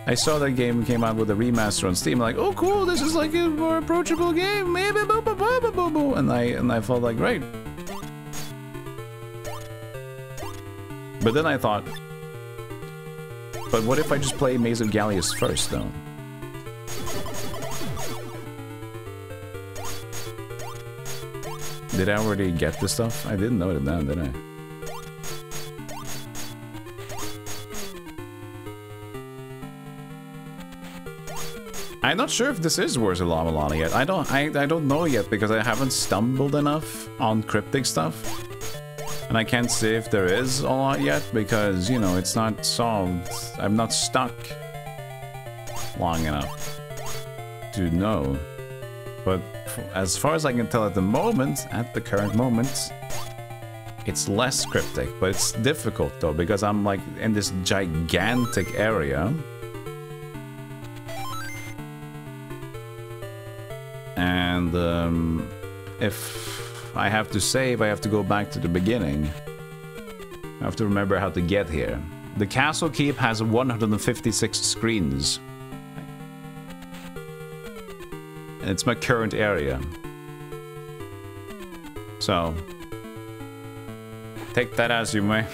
Speaker 1: I saw that game came out with a remaster on Steam. I'm like, oh cool, this is like a more approachable game. Maybe and I felt like, great. But then I thought, but what if I just play Maze of Galious first, though? Did I already get this stuff? I didn't note it down, did I? I'm not sure if this is worse than La-Mulana yet. I don't know yet because I haven't stumbled enough on cryptic stuff. And I can't say if there is a lot yet because, you know, it's not solved. I'm not stuck long enough to know. But as far as I can tell at the current moment, it's less cryptic. But it's difficult though because I'm like in this gigantic area. And if I have to save, I have to go back to the beginning. I have to remember how to get here. The castle keep has 156 screens. And it's my current area. So, take that as you may.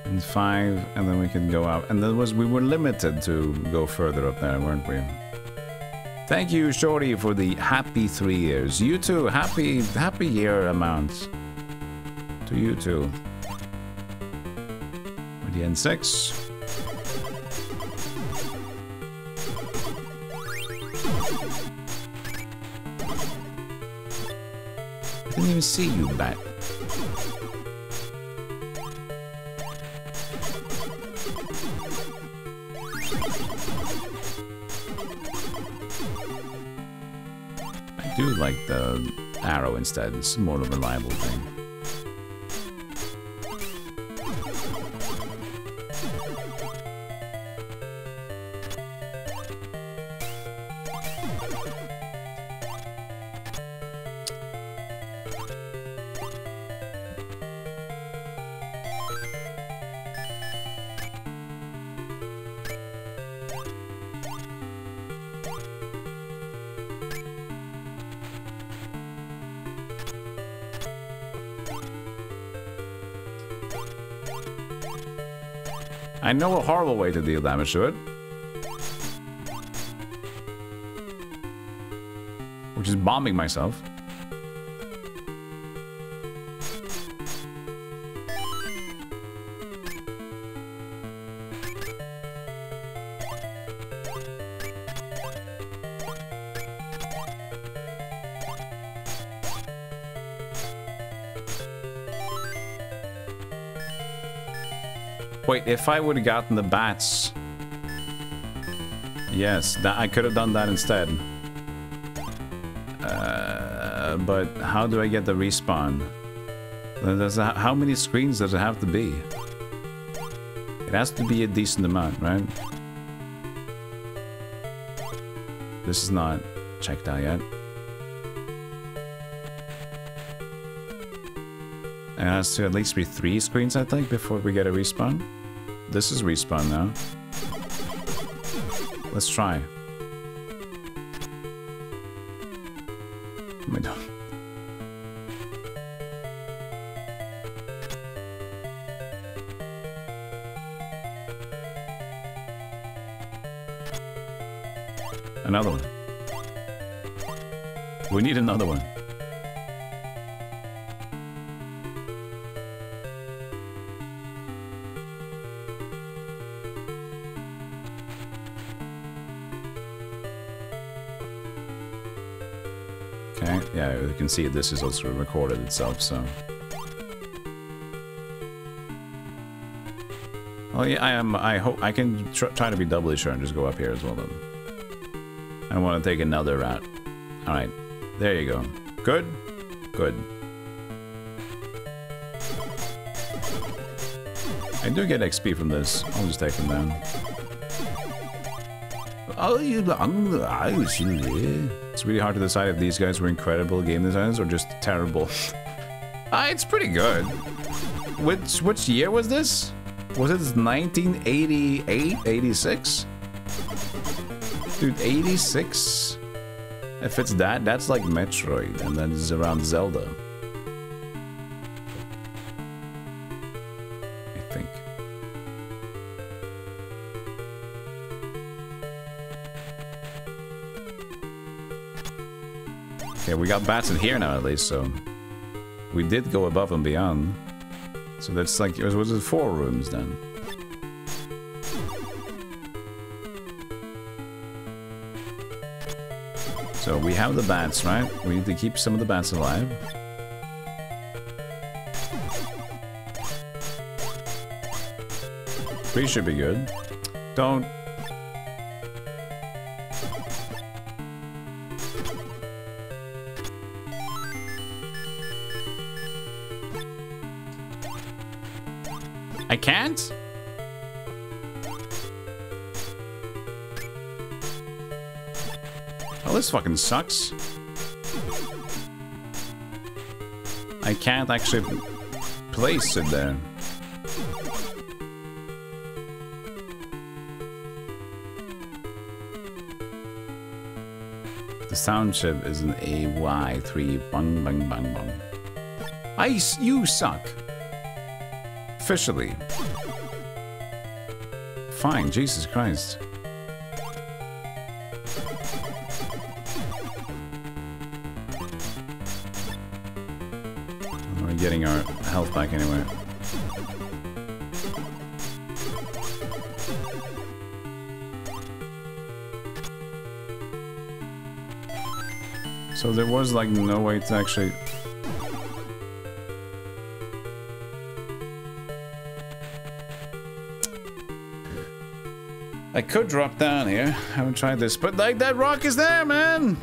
Speaker 1: And 5, and then we can go out. And we were limited to go further up there, weren't we? Thank you, Shorty, for the happy 3 years. You too, happy year amount. To you too. With the N6. I didn't even see you, bat. I do like the arrow instead. It's more of a reliable thing. I know a horrible way to deal damage to it. Which is bombing myself. Wait, if I would have gotten the bats... Yes, I could have done that instead. But how do I get the respawn? How many screens does it have to be? It has to be a decent amount, right? This is not checked out yet. It has to at least be 3 screens, I think, before we get a respawn. This is respawn now. Let's try. Wait. Another one. We need another one. Okay, yeah, you can see this is also recorded itself, so... Oh yeah, I hope I can try to be doubly sure and just go up here as well then. I want to take another route. Alright, there you go. Good? Good. I do get XP from this. I'll just take them down. It's really hard to decide if these guys were incredible game designers or just terrible. It's pretty good. Which year was this? Was it 1988? 86? Dude, 86? If it's that, that's like Metroid, and then it's around Zelda. I think. Okay, we got bats in here now at least, so... We did go above and beyond. So that's like, was it 4 rooms then? So we have the bats, right? We need to keep some of the bats alive. 3 should be good. Don't... I can't? Oh, this fucking sucks. I can't actually place it there. The sound chip is an AY3 bang bang bang bang. You suck. Officially. Fine, Jesus Christ. We're getting our health back anyway. So there was like no way to actually... I could drop down here. I haven't tried this, but like that rock is there, man.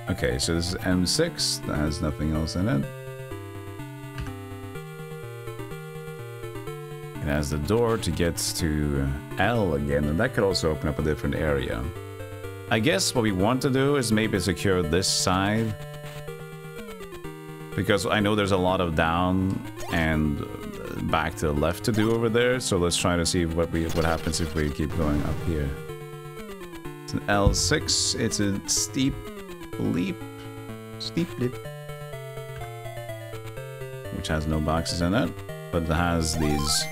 Speaker 1: Okay, so this is M6, that has nothing else in it. It has the door to get to L again, and that could also open up a different area. I guess what we want to do is maybe secure this side Because I know there's a lot of down and back to the left to do over there. So let's try to see what happens if we keep going up here. It's an L6. It's a steep leap. Steep leap. Which has no boxes in it. But it has these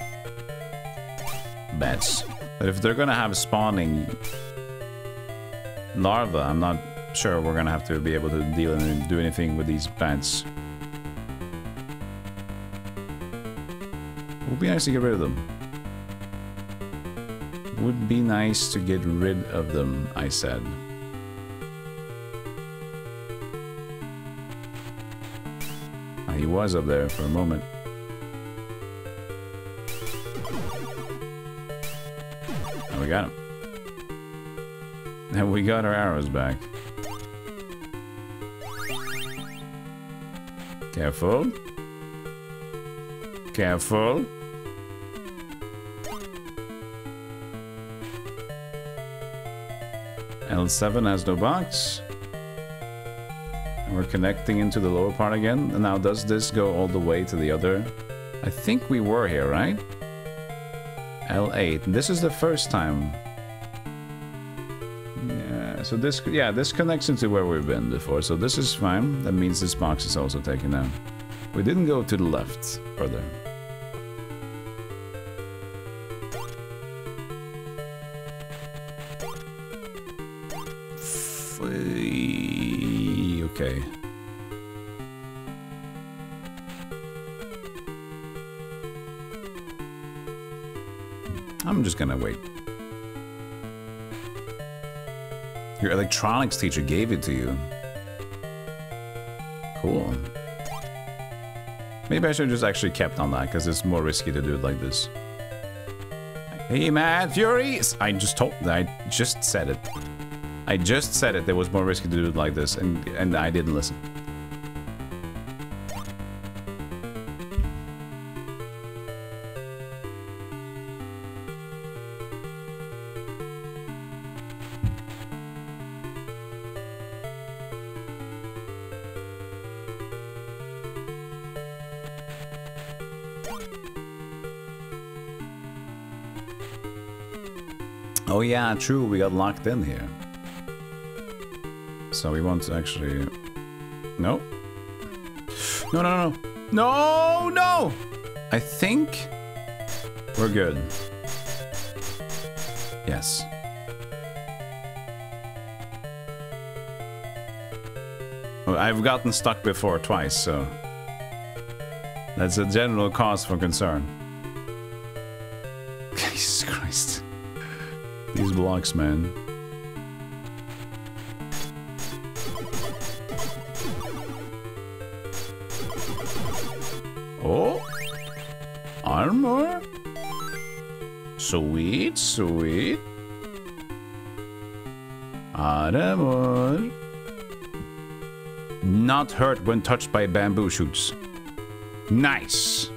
Speaker 1: beds. But if they're gonna have spawning larvae, I'm not sure we're gonna have to be able to deal and do anything with these beds. Would be nice to get rid of them. Would be nice to get rid of them, I said. He was up there for a moment. And we got him. And we got our arrows back. Careful. Careful. L7 has no box. And we're connecting into the lower part again. And now does this go all the way to the other? I think we were here, right? L8. This is the first time. Yeah, so this connects into where we've been before. So this is fine. That means this box is also taken down. We didn't go to the left further. Okay. I'm just gonna wait. Your electronics teacher gave it to you. Cool. Maybe I should have just actually kept on that, because it's more risky to do it like this. Hey, Mad Furies! I just said it. I just said it. It was more risky to do it like this, and I didn't listen. Oh yeah, true, we got locked in here. So we want to actually... No. No, no, no. No, no! I think we're good. Yes. Well, I've gotten stuck before twice, so... That's a general cause for concern. Jesus Christ. These blocks, man. Oh! Armor? Sweet, sweet. Armor. Not hurt when touched by bamboo shoots. Nice!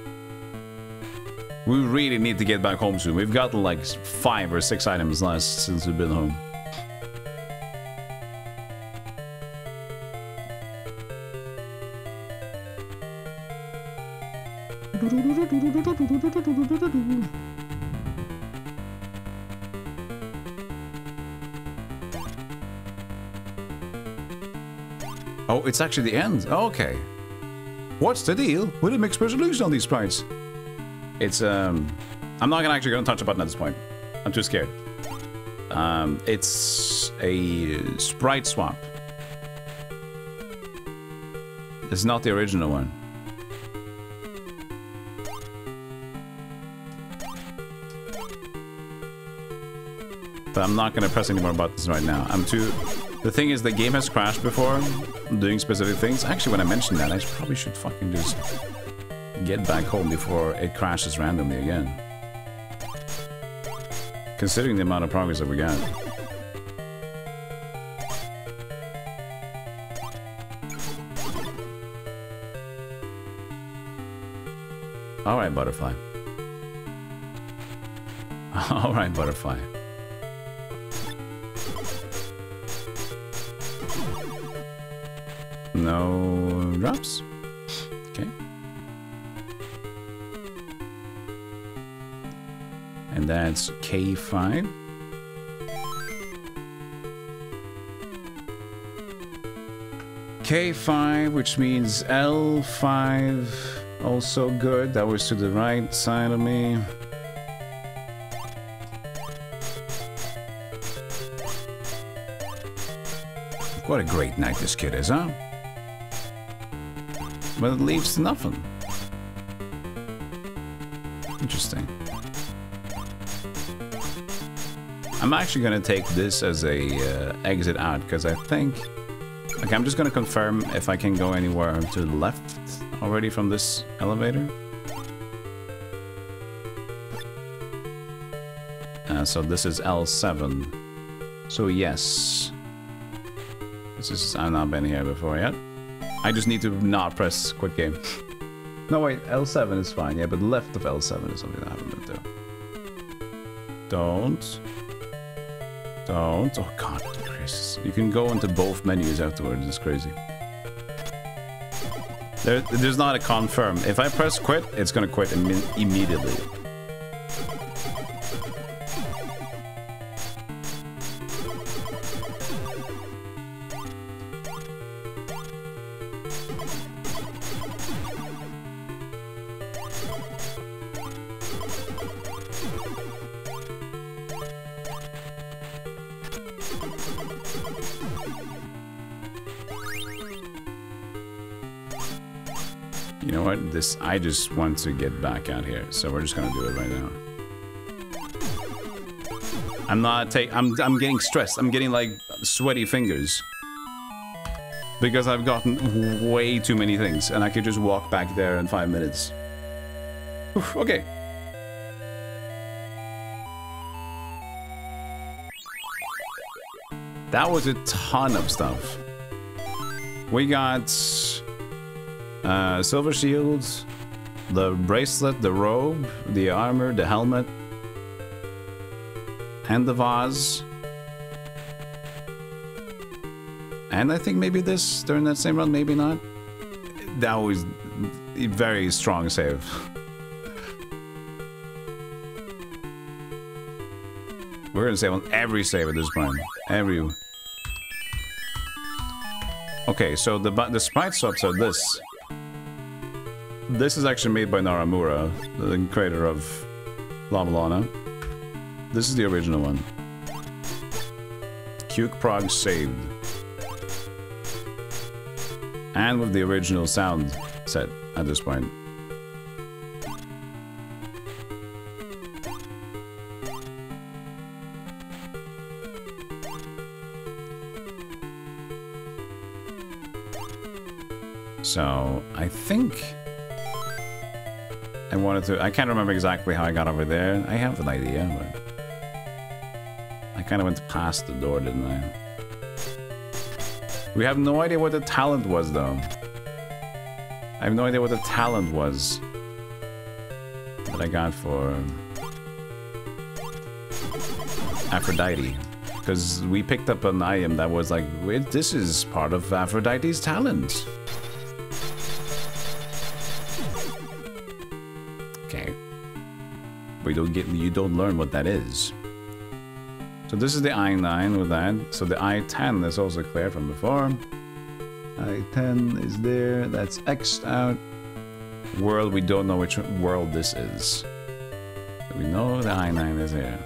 Speaker 1: We really need to get back home soon. We've got like 5 or 6 items last since we've been home. Oh, it's actually the end. Oh, okay. What's the deal with a mixed resolution on these sprites? It's I'm not actually gonna touch a button at this point. I'm too scared. It's a sprite swap. It's not the original one. But I'm not gonna press any more buttons right now. I'm too... The thing is, the game has crashed before doing specific things. Actually, when I mentioned that, I probably should fucking just get back home before it crashes randomly again. Considering the amount of progress that we got. Alright, butterfly. Alright, butterfly. No drops? And that's K5. K5, which means L5, also good. That was to the right side of me. What a great knight this kid is, huh? But it leaves to nothing. Interesting. I'm actually gonna take this as a exit out, because I think... Okay, I'm just gonna confirm if I can go anywhere to the left already from this elevator. So this is L7. So yes. This is... I've not been here before yet. I just need to not press quit game. No wait, L7 is fine, yeah, but left of L7 is something I haven't been to. Don't. Oh god, Chris. You can go into both menus afterwards, it's crazy. There's not a confirm. If I press quit, it's gonna quit immediately. You know what? I just want to get back out here, so we're just gonna do it right now. I'm getting stressed. I'm getting like sweaty fingers. Because I've gotten way too many things, and I could just walk back there in 5 minutes. Oof, okay. That was a ton of stuff. We got silver shields, the bracelet, the robe, the armor, the helmet, and the vase. And I think maybe this during that same run, maybe not. That was a very strong save. We're gonna save on every save at this point. Every. Okay, so the sprite swaps are this. This is actually made by Naramura, the creator of La-Mulana. This is the original one. Cuke Prog saved. And with the original sound set at this point. So, I think I wanted to... I can't remember exactly how I got over there. I have an idea, but... I kind of went past the door, didn't I? We have no idea what the talent was, though. I have no idea what the talent was that I got for Aphrodite. Because we picked up an item that was like, wait, this is part of Aphrodite's talent. Okay. But you don't learn what that is. So this is the I-9 with that. So the I-10 is also clear from before. I-10 is there. That's X'd out. World, we don't know which world this is. So we know the I-9 is here.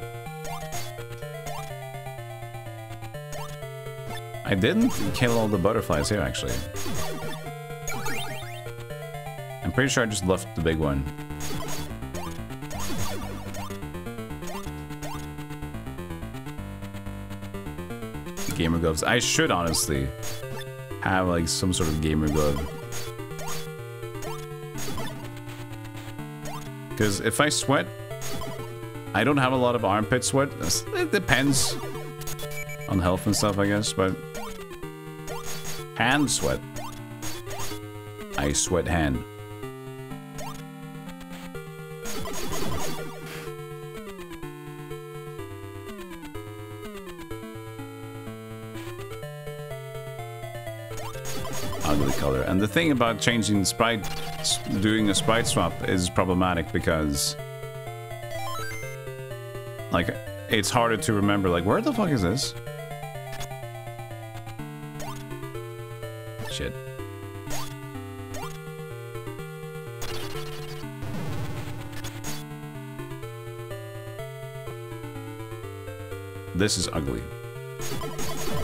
Speaker 1: I didn't kill all the butterflies here, actually. I'm pretty sure I just left the big one. Gamer gloves. I should honestly have like some sort of gamer glove. Because if I sweat, I don't have a lot of armpit sweat. It depends on health and stuff, I guess, but hand sweat. I sweat hand. Ugly color. And the thing about changing sprite, doing a sprite swap is problematic because Like, it's harder to remember, like, where the fuck is this? Shit. This is ugly.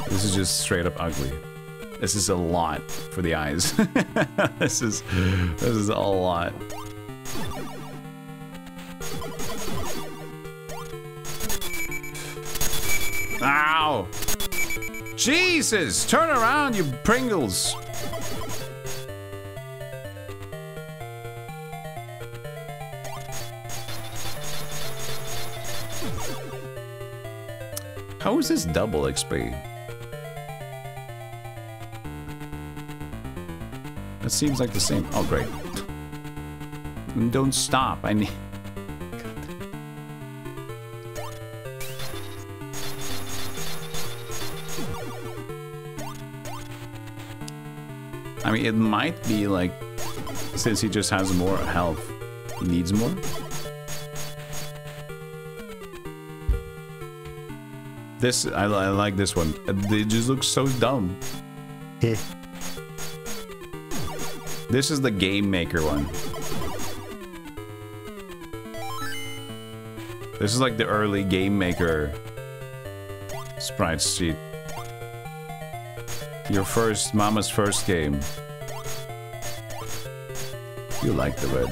Speaker 1: This is just straight up ugly. This is a lot for the eyes. This is a lot. Ow! Jesus! Turn around, you Pringles! How is this double XP? That seems like the same. Oh, great. Don't stop. I need... I mean, it might be like, since he just has more health, he needs more. This, I like this one. It just looks so dumb. This is the Game Maker one. This is like the early Game Maker sprite sheet. Your first, Mama's first game. You like the red.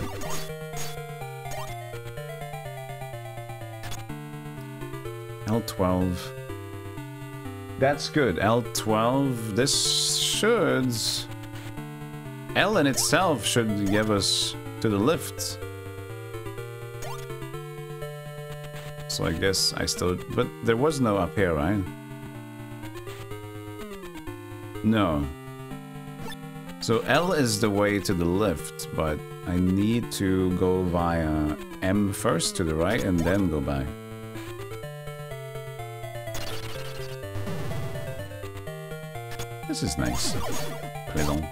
Speaker 1: L12. That's good. L12. This should... L in itself should give us to the lift. So I guess I still... But there was no up here, right? No. So L is the way to the lift, but I need to go via M first to the right and then go back. This is nice. Plaisant.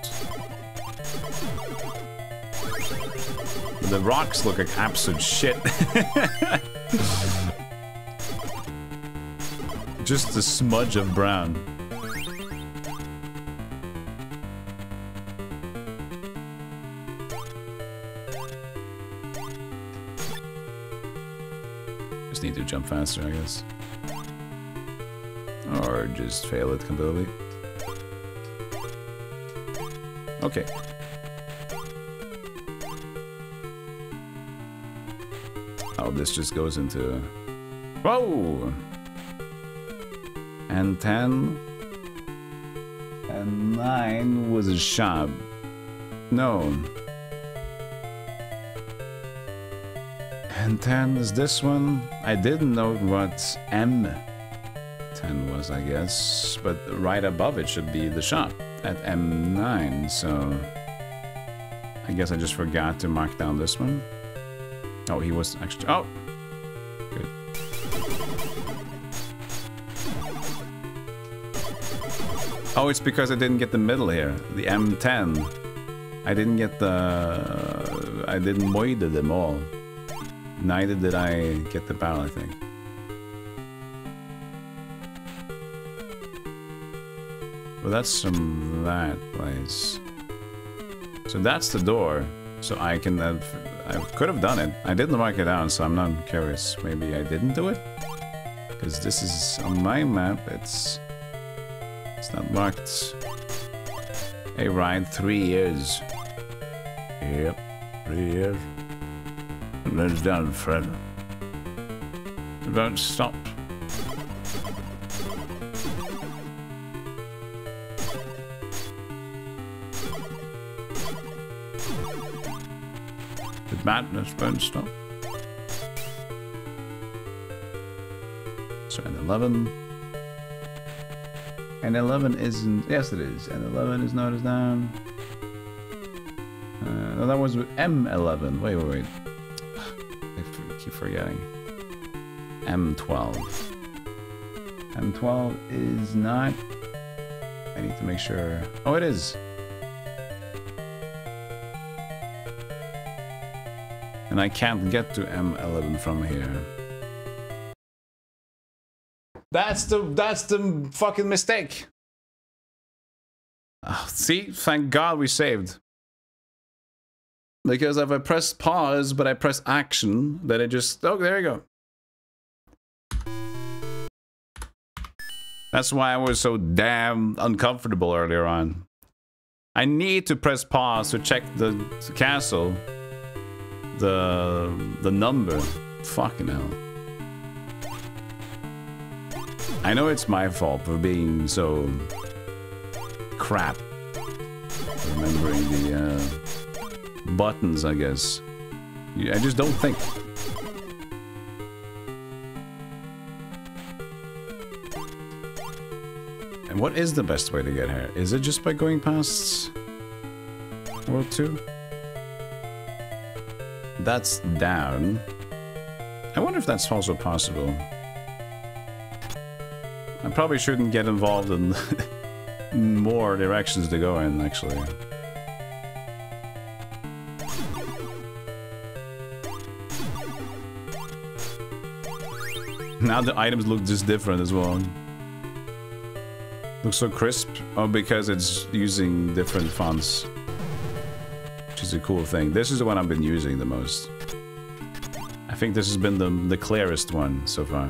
Speaker 1: The rocks look like absolute shit. Just a smudge of brown. Just need to jump faster, I guess. Or just fail it completely. Okay. Oh, this just goes into... Whoa! And 10... And 9 was a shop. No. And 10 is this one. I didn't know what M10 was, I guess. But right above it should be the shop at M9, so... I guess I just forgot to mark down this one. Oh, he was actually... Oh! Good. Oh, it's because I didn't get the middle here. The M10. I didn't get the... I didn't moide them all. Neither did I get the barrel, I think. Well, that's from that place. So that's the door. So I can have... I could have done it. I didn't mark it down, so I'm not curious. Maybe I didn't do it? Because this is on my map. It's not marked. Hey, Ryan, 3 years. Yep, 3 years. Let's down, Fred. Don't stop. The madness won't stop. So, and 11. And 11 isn't... Yes, it is. And 11 is not as down. No, that was with M11. Wait. I keep forgetting. M12. M12 is not... I need to make sure... Oh, it is. And I can't get to M11 from here. That's the fucking mistake. Oh, see, thank God we saved. Because if I press pause, but I press action, then it just... Oh, there you go. That's why I was so damn uncomfortable earlier on. I need to press pause to check the castle. The number. Fucking hell. I know it's my fault for being so... crap. Remembering the... buttons, I guess. I just don't think. And what is the best way to get here? Is it just by going past World 2? That's down. I wonder if that's also possible. I probably shouldn't get involved in more directions to go in, actually. Now the items look just different as well. Looks so crisp. Oh, because it's using different fonts. Which is a cool thing. This is the one I've been using the most. I think this has been the clearest one so far.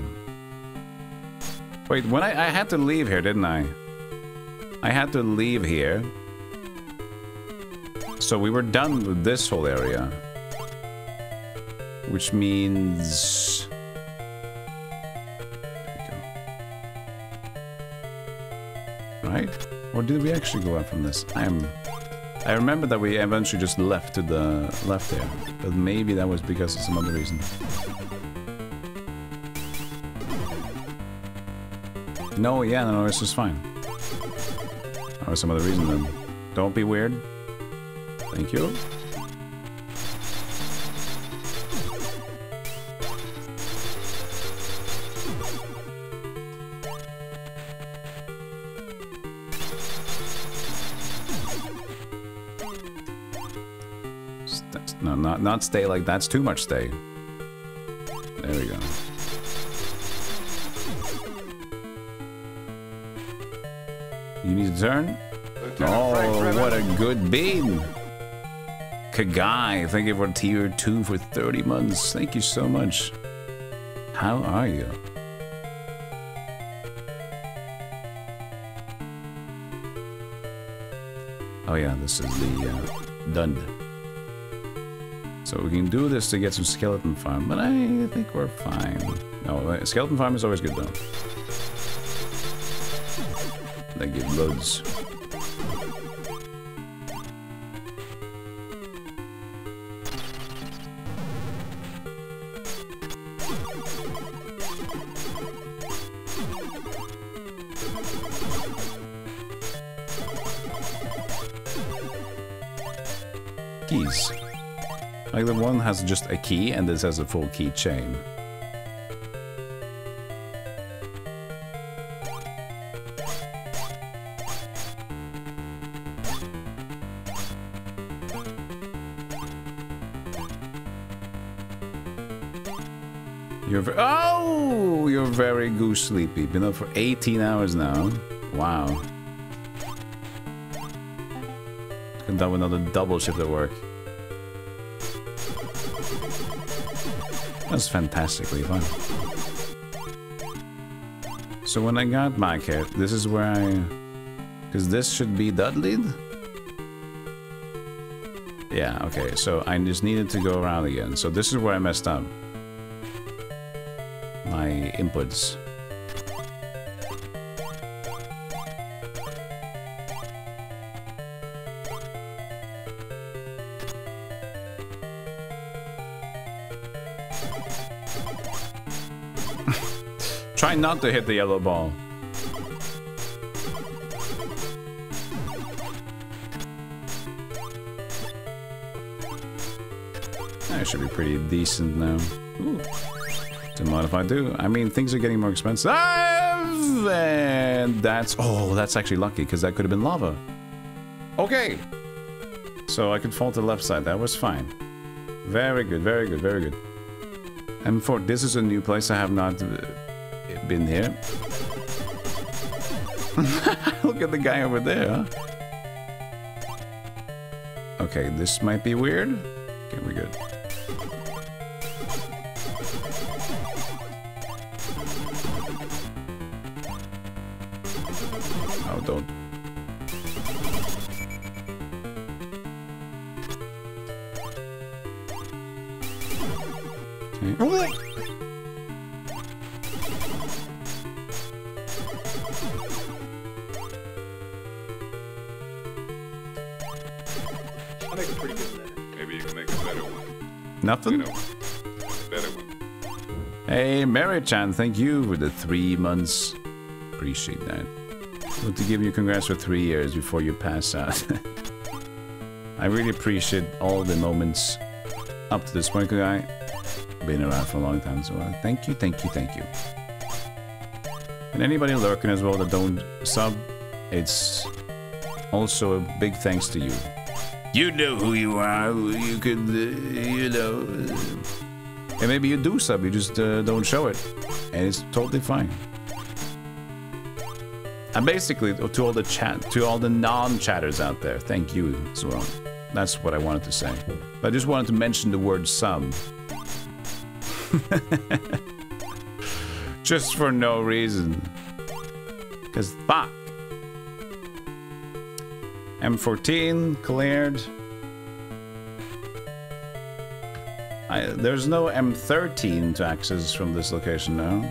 Speaker 1: Wait, when I had to leave here, didn't I? I had to leave here. So we were done with this whole area. Which means... right? Or did we actually go out from this? I remember that we eventually just left to the left there, but maybe that was because of some other reason. No, yeah, no, it's just fine. Or some other reason then. Don't be weird. Thank you. No, not stay like that's too much stay. There we go. You need to turn? Oh, what a good bean! Kagai, thank you for tier 2 for 30 months. Thank you so much. How are you? Oh yeah, this is the Dund. So we can do this to get some skeleton farm, but I think we're fine. No, skeleton farm is always good though. They give loads. Keys. Like the one has just a key and this has a full key chain. You're very goose sleepy. Been up for 18 hours now. Wow. Could have another double shift at work. That's fantastically fun. So when I got back here, this is where I... because this should be Dudley? Yeah, okay, so I just needed to go around again. So this is where I messed up. My inputs. Try not to hit the yellow ball. That should be pretty decent now. Ooh. Don't mind if I do. I mean, things are getting more expensive. And that's... oh, that's actually lucky, because that could have been lava. Okay. So I could fall to the left side. That was fine. Very good, very good, very good. M4, this is a new place I have not been here. Look at the guy over there, huh? Okay, this might be weird. Okay, we're good. Oh, don't. Okay.
Speaker 7: I'll make a pretty good letter.
Speaker 2: Maybe you can make a better one.
Speaker 1: Nothing?
Speaker 2: Better one. Better one.
Speaker 1: Hey, Mary-chan, thank you for the 3 months. Appreciate that. Want to give you congrats for 3 years before you pass out. I really appreciate all the moments up to this point, guy. Been around for a long time, so thank you, thank you, thank you. And anybody lurking as well that don't sub, it's also a big thanks to you. You know who you are, you could, you know. And maybe you do sub, you just don't show it. And it's totally fine. And basically, to all the chat, to all the non-chatters out there, thank you as well. That's what I wanted to say. But I just wanted to mention the word sub. Just for no reason. Because fuck. M14 cleared. There's no M13 to access from this location now.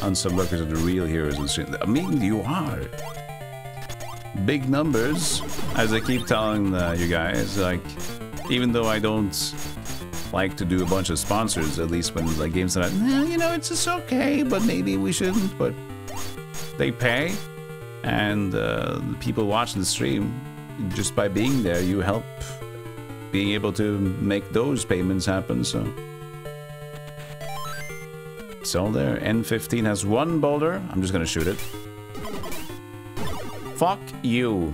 Speaker 1: Unsub lookers are the real heroes in the stream. I mean, you are. Big numbers, as I keep telling you guys. Like, even though I don't like to do a bunch of sponsors, at least when like games that you know, it's just okay, but maybe we shouldn't. But they pay, and the people watching the stream, just by being there, you help being able to make those payments happen. So it's all there. N15 has 1 boulder. I'm just gonna shoot it. Fuck you.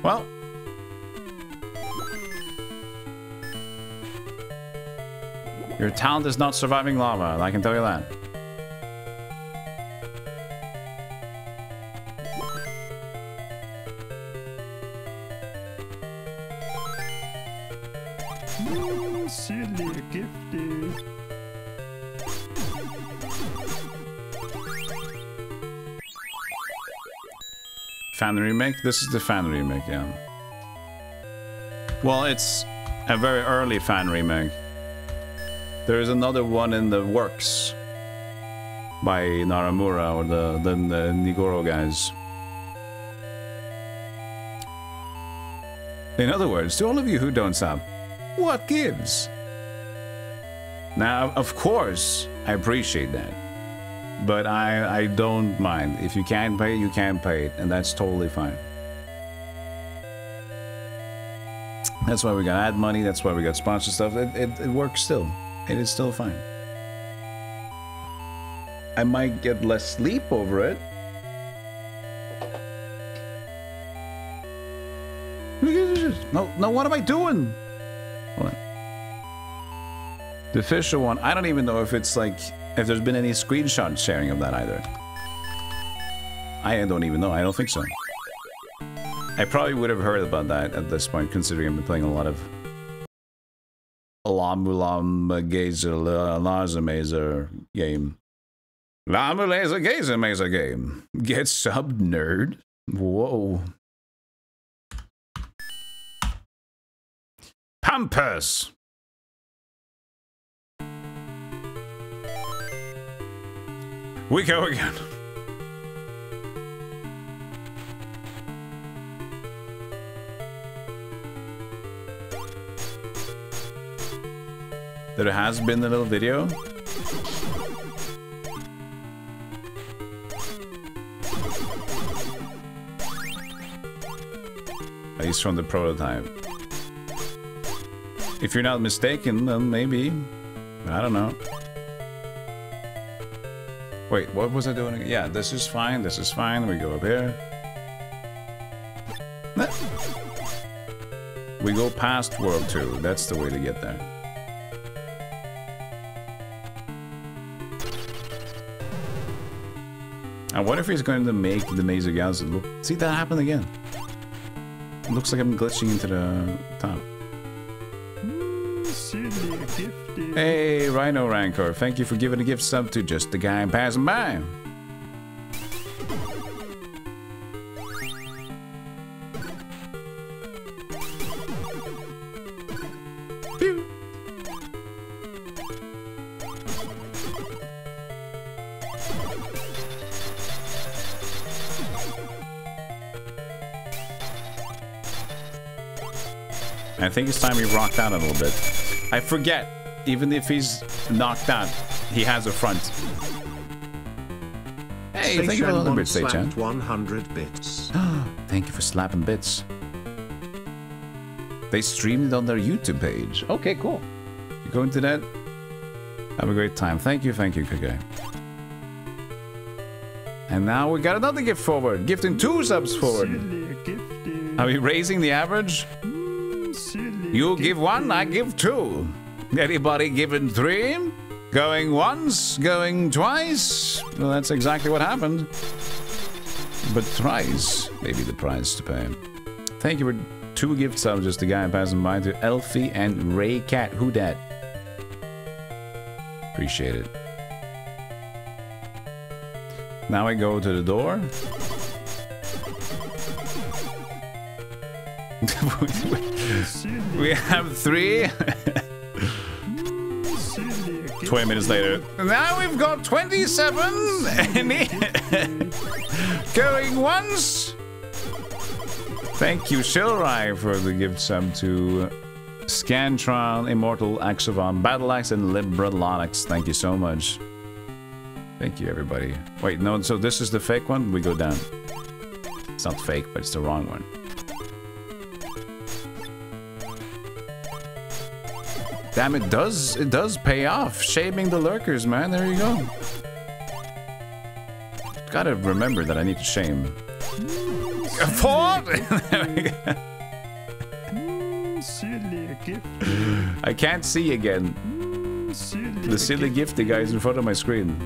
Speaker 1: Well. Your talent is not surviving lava, I can tell you that.
Speaker 3: Silly gifty.
Speaker 1: Fan remake? This is the fan remake, yeah. Well, it's a very early fan remake. There is another one in the works by Naramura or the Nigoro guys. In other words, to all of you who don't sub, what gives? Now, of course, I appreciate that. But I don't mind. If you can't pay it, you can't pay it. And that's totally fine. That's why we got ad money. That's why we got sponsor stuff. It works still. It is still fine. I might get less sleep over it. No, what am I doing? Hold on. The official one, I don't even know if it's like, if there's been any screenshot sharing of that either. I don't even know. I don't think so. I probably would have heard about that at this point, considering I've been playing a lot of La-Mulana Gazer game. La-Mulana Gazer game. Get sub, nerd. Whoa. Pampas. We go again. There has been a little video. At least from the prototype. If you're not mistaken, then maybe. I don't know. Wait, what was I doing again? Yeah, this is fine, this is fine. We go up here. We go past World 2. That's the way to get there. I wonder if he's going to make the Maze of Galious look... See, that happened again. It looks like I'm glitching into the top. Hey, Rhino Rancor. Thank you for giving a gift sub to just the guy passing by. Pew. I think it's time we rocked out a little bit. I forget, even if he's knocked out, he has a front. Hey, thank you for the 100 bits, Chan.
Speaker 3: 100 bits.
Speaker 1: Thank you for slapping bits. They streamed it on their YouTube page. Okay, cool. You go into that? Have a great time. Thank you, Kage. And now we got another gift forward. Gifting 2 subs forward. Are we raising the average? You give 1, I give 2. Anybody giving 3? Going once, going twice? Well, that's exactly what happened. But thrice may be the price to pay. Thank you for 2 gift subs, just the guy passing by, to Elfie and Ray Cat. Who dat? Appreciate it. Now I go to the door. We have 3. 20 minutes later. Now we've got 27. Going once. Thank you, Shilrai, for the gift sub to Scantron, Immortal, Axovan, Battleaxe, and Libralonix. Thank you so much. Thank you, everybody. Wait, no, so this is the fake one? We go down. It's not fake, but it's the wrong one. Damn, it does pay off. Shaming the lurkers, man. There you go. Gotta remember that I need to shame. What? I can't see again. The silly gifty guy is in front of my screen.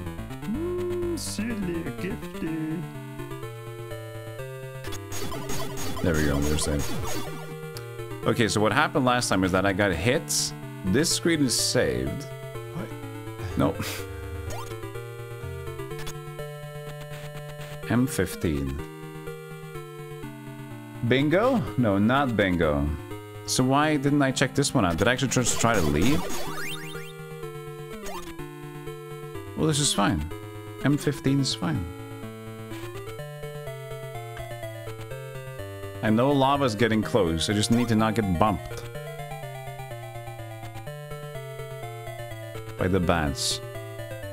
Speaker 1: There we go, we're safe. Okay, so what happened last time is that I got hit. This screen is saved. What? No. M15. Bingo? No, not bingo. So why didn't I check this one out? Did I actually just try to leave? Well, this is fine. M15 is fine. I know lava's getting close. I just need to not get bumped by the bats.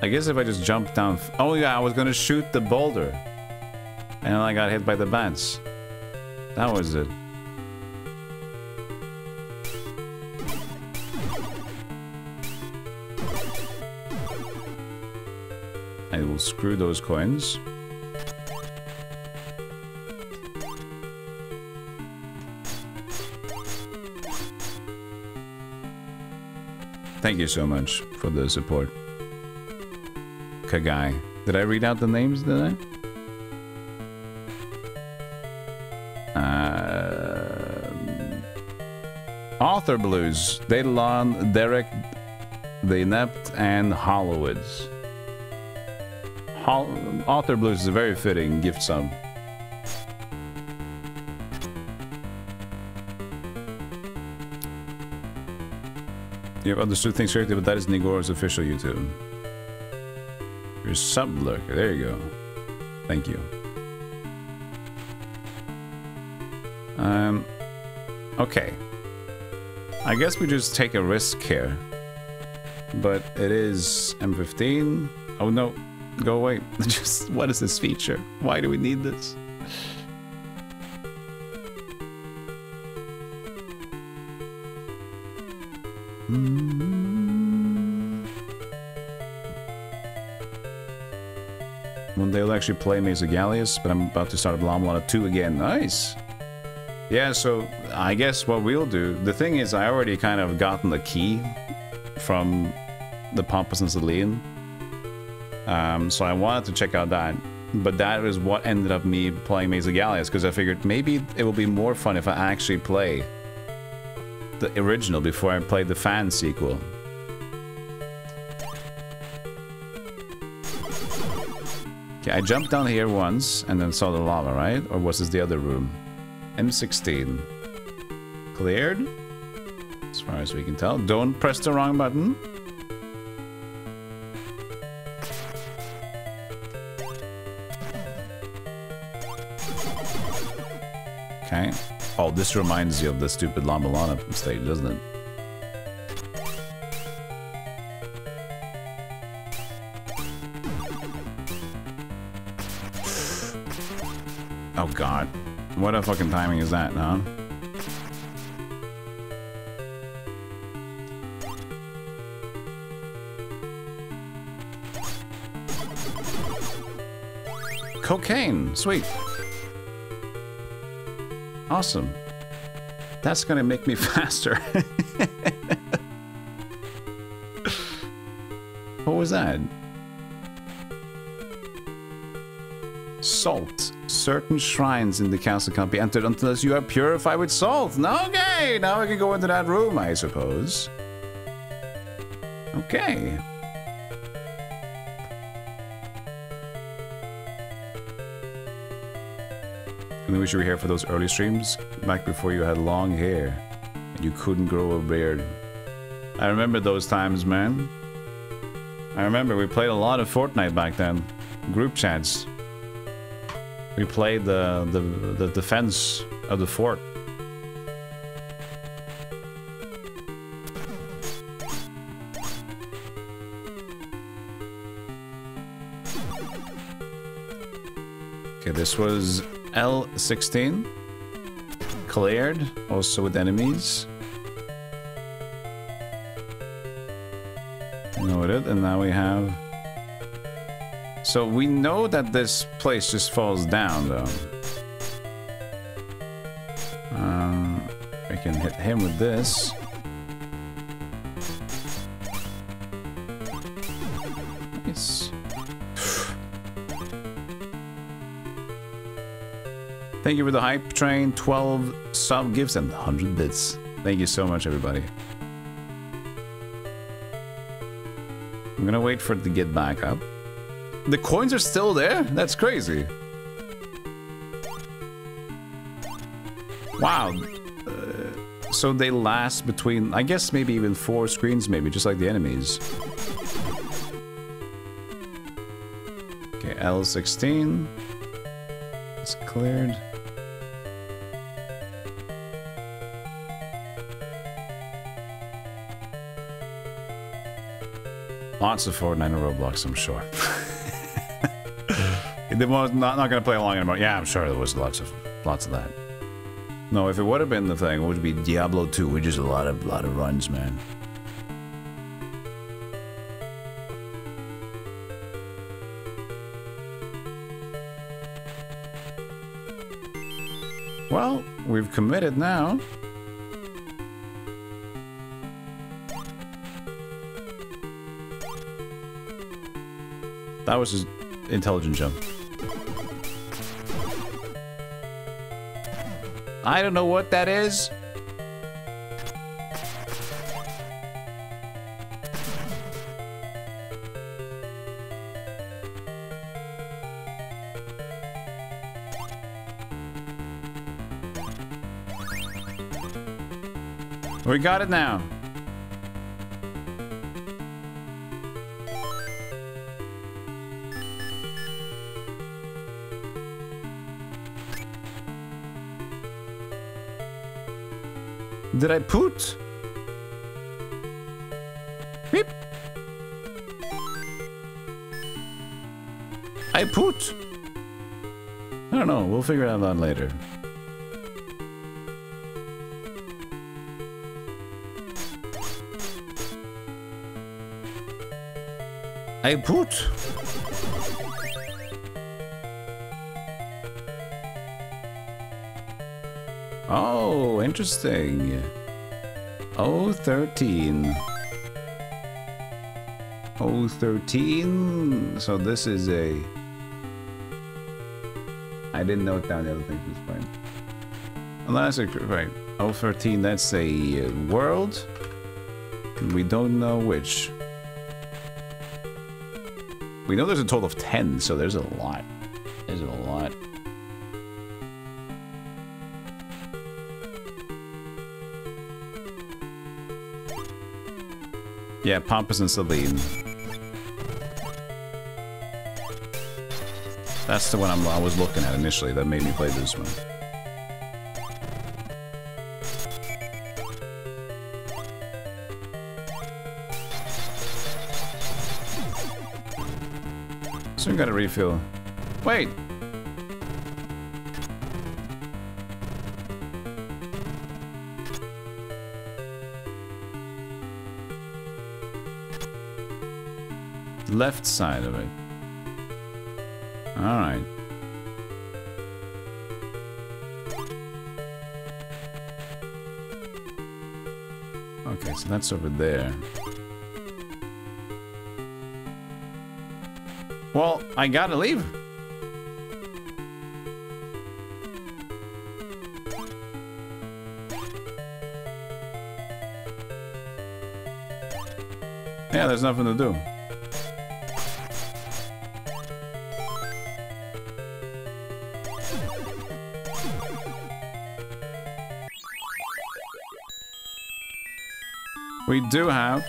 Speaker 1: I guess if I just jump down... Oh yeah, I was gonna shoot the boulder. And then I got hit by the bats. That was it. I will screw those coins. Thank you so much for the support. Kagai. Did I read out the names, did I? Author Blues, Daedalon, Derek, The Inept, and Hollowoods. Author Blues is a very fitting gift sub. You have understood things correctly, but that is Nigoro's official YouTube. Your sub lurker, there you go. Thank you. Okay. I guess we just take a risk here. But it is M15. Oh no, go away. Just, what is this feature? Why do we need this? One day I'll actually play Maze of Galious, but I'm about to start La-Mulana 2 again. Nice! Yeah, so I guess what we'll do... The thing is, I already kind of gotten the key from the Pompous and Celine. So I wanted to check out that. But that is what ended up me playing Maze of Galious, because I figured maybe it will be more fun if I actually play the original before I play the fan sequel. Okay, I jumped down here once and then saw the lava, right? Or was this the other room? M16. Cleared? As far as we can tell. Don't press the wrong button. Okay. Oh, this reminds you of the stupid La-Mulana stage, doesn't it? Oh god. What a fucking timing is that, huh? Cocaine! Sweet. Awesome. That's gonna make me faster. What was that? Salt. Certain shrines in the castle can't be entered unless you are purified with salt. Okay, now I can go into that room, I suppose. Okay. I wish you were here for those early streams, back before you had long hair and you couldn't grow a beard. I remember those times, man. I remember we played a lot of Fortnite back then. Group chats. We played the defense of the fort. Okay, this was L16. Cleared, also with enemies. Noted, and now we have... So we know that this place just falls down, though. We can hit him with this. Nice. Thank you for the hype train, 12 sub gifts and 100 bits. Thank you so much, everybody. I'm gonna wait for it to get back up. The coins are still there? That's crazy. Wow. So they last between, I guess maybe even 4 screens, maybe, just like the enemies. Okay, L16. It's cleared. Lots of Fortnite and Roblox, I'm sure. not gonna play along anymore. Yeah, I'm sure there was lots of that. No, if it would have been the thing, it would be Diablo 2, which is a lot of runs, man. Well, we've committed now. That was his intelligent jump. I don't know what that is. We got it now. Did I poot? Beep. I poot. I don't know. We'll figure it out later. I poot. Oh, interesting. Oh, 13. Oh, 13. So this is a... I didn't note down the other things at this point. Unless it, right. Oh, 13, that's a world. We don't know which. We know there's a total of 10, so there's a lot. There's a lot. Yeah, Pompous and Celine. That's the one I was looking at initially that made me play this one. Soon got a refill. Wait! Left side of it. Alright. Okay, so that's over there. Well, I gotta leave. Yeah, there's nothing to do. We do have...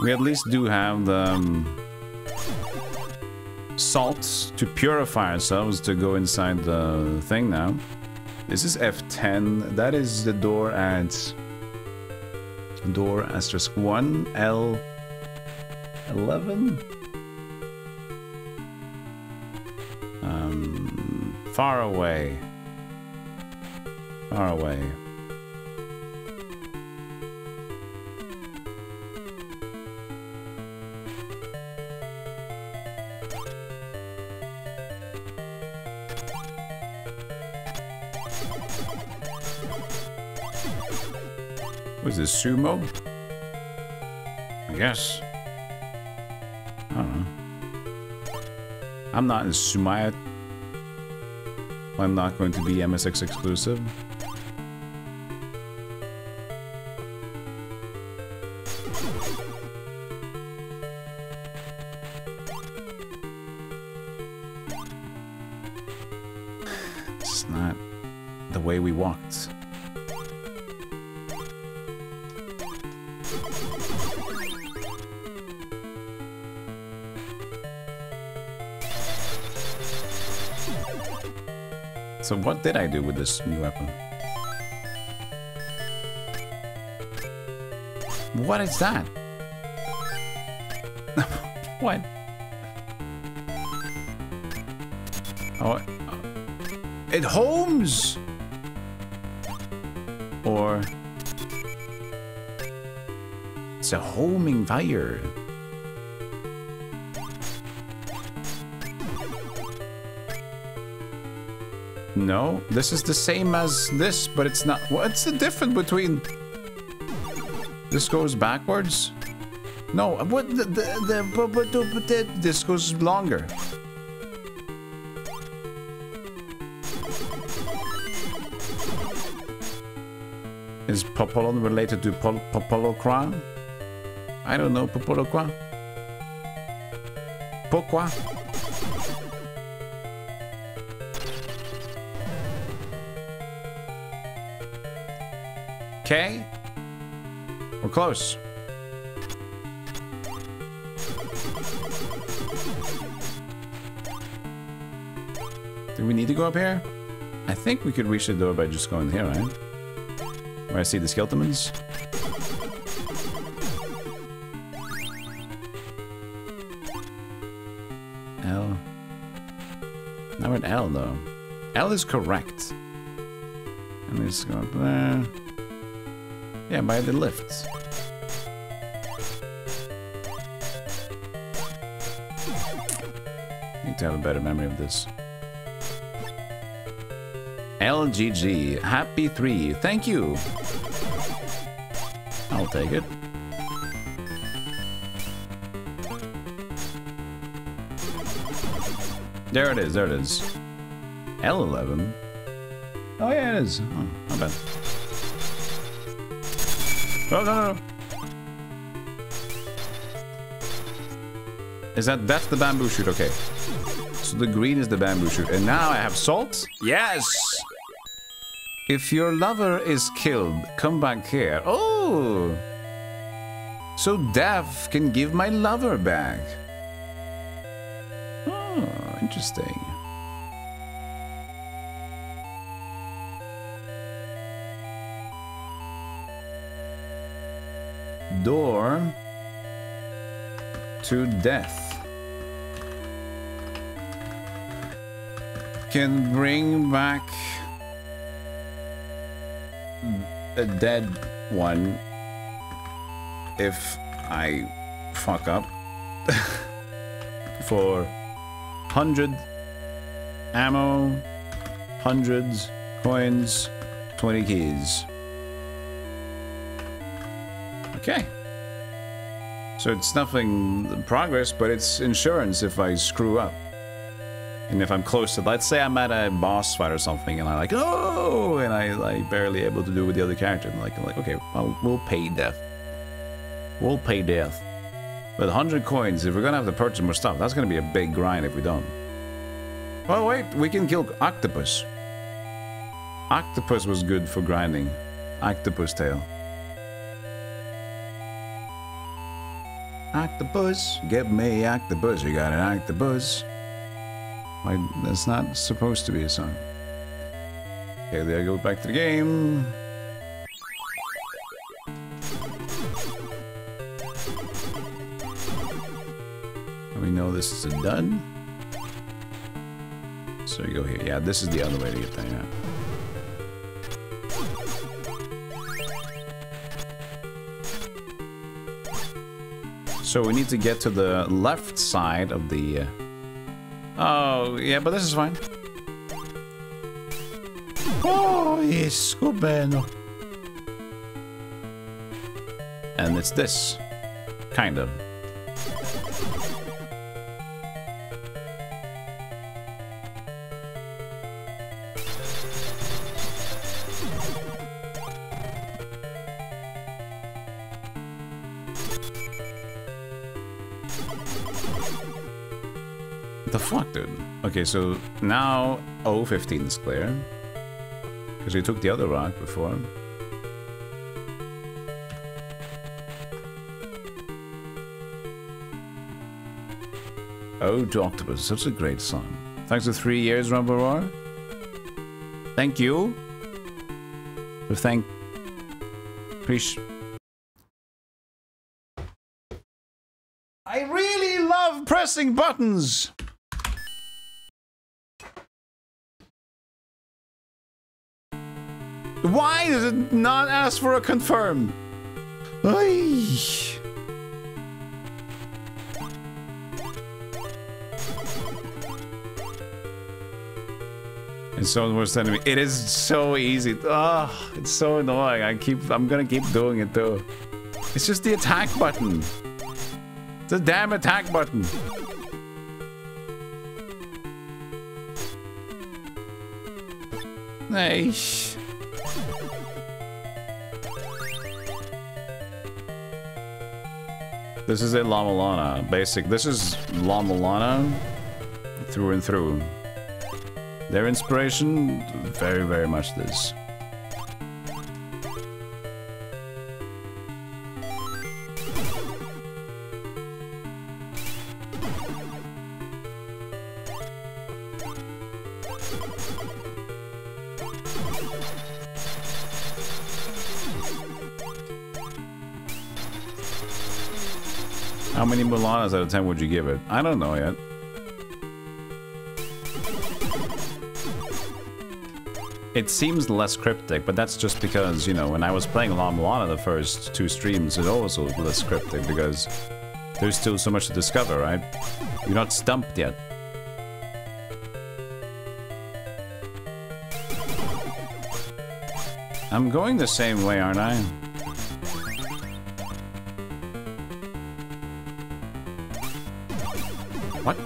Speaker 1: We at least do have the salts to purify ourselves to go inside the thing now. This is F10. That is the door at... Door asterisk 1, L11? Far away. Far away. What is this, sumo? I guess. I don't know. I'm not in Sumaya. I'm not going to be MSX exclusive. It's not the way we walked. So what did I do with this new weapon? What is that? What? Oh, it homes! Or... It's a homing fire. No, this is the same as this, but it's not. What's the difference between... This goes backwards? No, what this goes longer. Is Popolo related to Popolo Croix? I don't know, Popolo Croix? Pourquoi? Okay. We're close. Do we need to go up here? I think we could reach the door by just going here, right? Where I see the Skeltemans. L. Now we're at L, though. L is correct. And let's go up there. Yeah, by the lift. Need to have a better memory of this. LGG. Happy 3. Thank you. I'll take it. There it is. There it is. L11. Oh, yeah, it is. Oh, not bad. Oh, no. That's the bamboo shoot, okay. So the green is the bamboo shoot. And now I have salt? Yes! If your lover is killed, come back here. Oh! So Death can give my lover back. Oh, interesting. Door to death. Can bring back a dead one if I fuck up for 100 ammo, 100 coins, 20 keys. Okay. So it's nothing progress, but it's insurance if I screw up. And if I'm close to, let's say I'm at a boss fight or something, and I'm like, oh, and I barely able to do with the other character. And like, okay, well, we'll pay death. We'll pay death. But 100 coins, if we're gonna have to purchase more stuff, that's gonna be a big grind if we don't. Well, wait, we can kill octopus. Octopus was good for grinding. Octopus tail. Octopus, give me octopus. You got an octopus. Like, that's not supposed to be a song. Okay, there I go back to the game. And we know this is a done. So you go here. Yeah, this is the other way to get there, yeah. So we need to get to the left side of the... Oh, yeah, but this is fine. Oh, yes, go bene. And it's this. Kind of. The fuck, dude? Okay, so now O15 is clear. Because we took the other rock before. Ode to Octopus, such a great song. Thanks for 3 years, Rumble Roar. Thank you. Appreciate. I really love pressing buttons. Why does it not ask for a confirm? Ay. And someone was telling me it is so easy. Ah, oh, it's so annoying. I'm gonna keep doing it too. It's just the attack button. The damn attack button. Hey. This is a La-Mulana. Basic. This is La-Mulana through and through. Their inspiration, very, very much this. How many Mulanas out of 10 would you give it? I don't know yet. It seems less cryptic, but that's just because, you know, when I was playing La-Mulana the first 2 streams, it also was less cryptic because there's still so much to discover, right? You're not stumped yet. I'm going the same way, aren't I? What?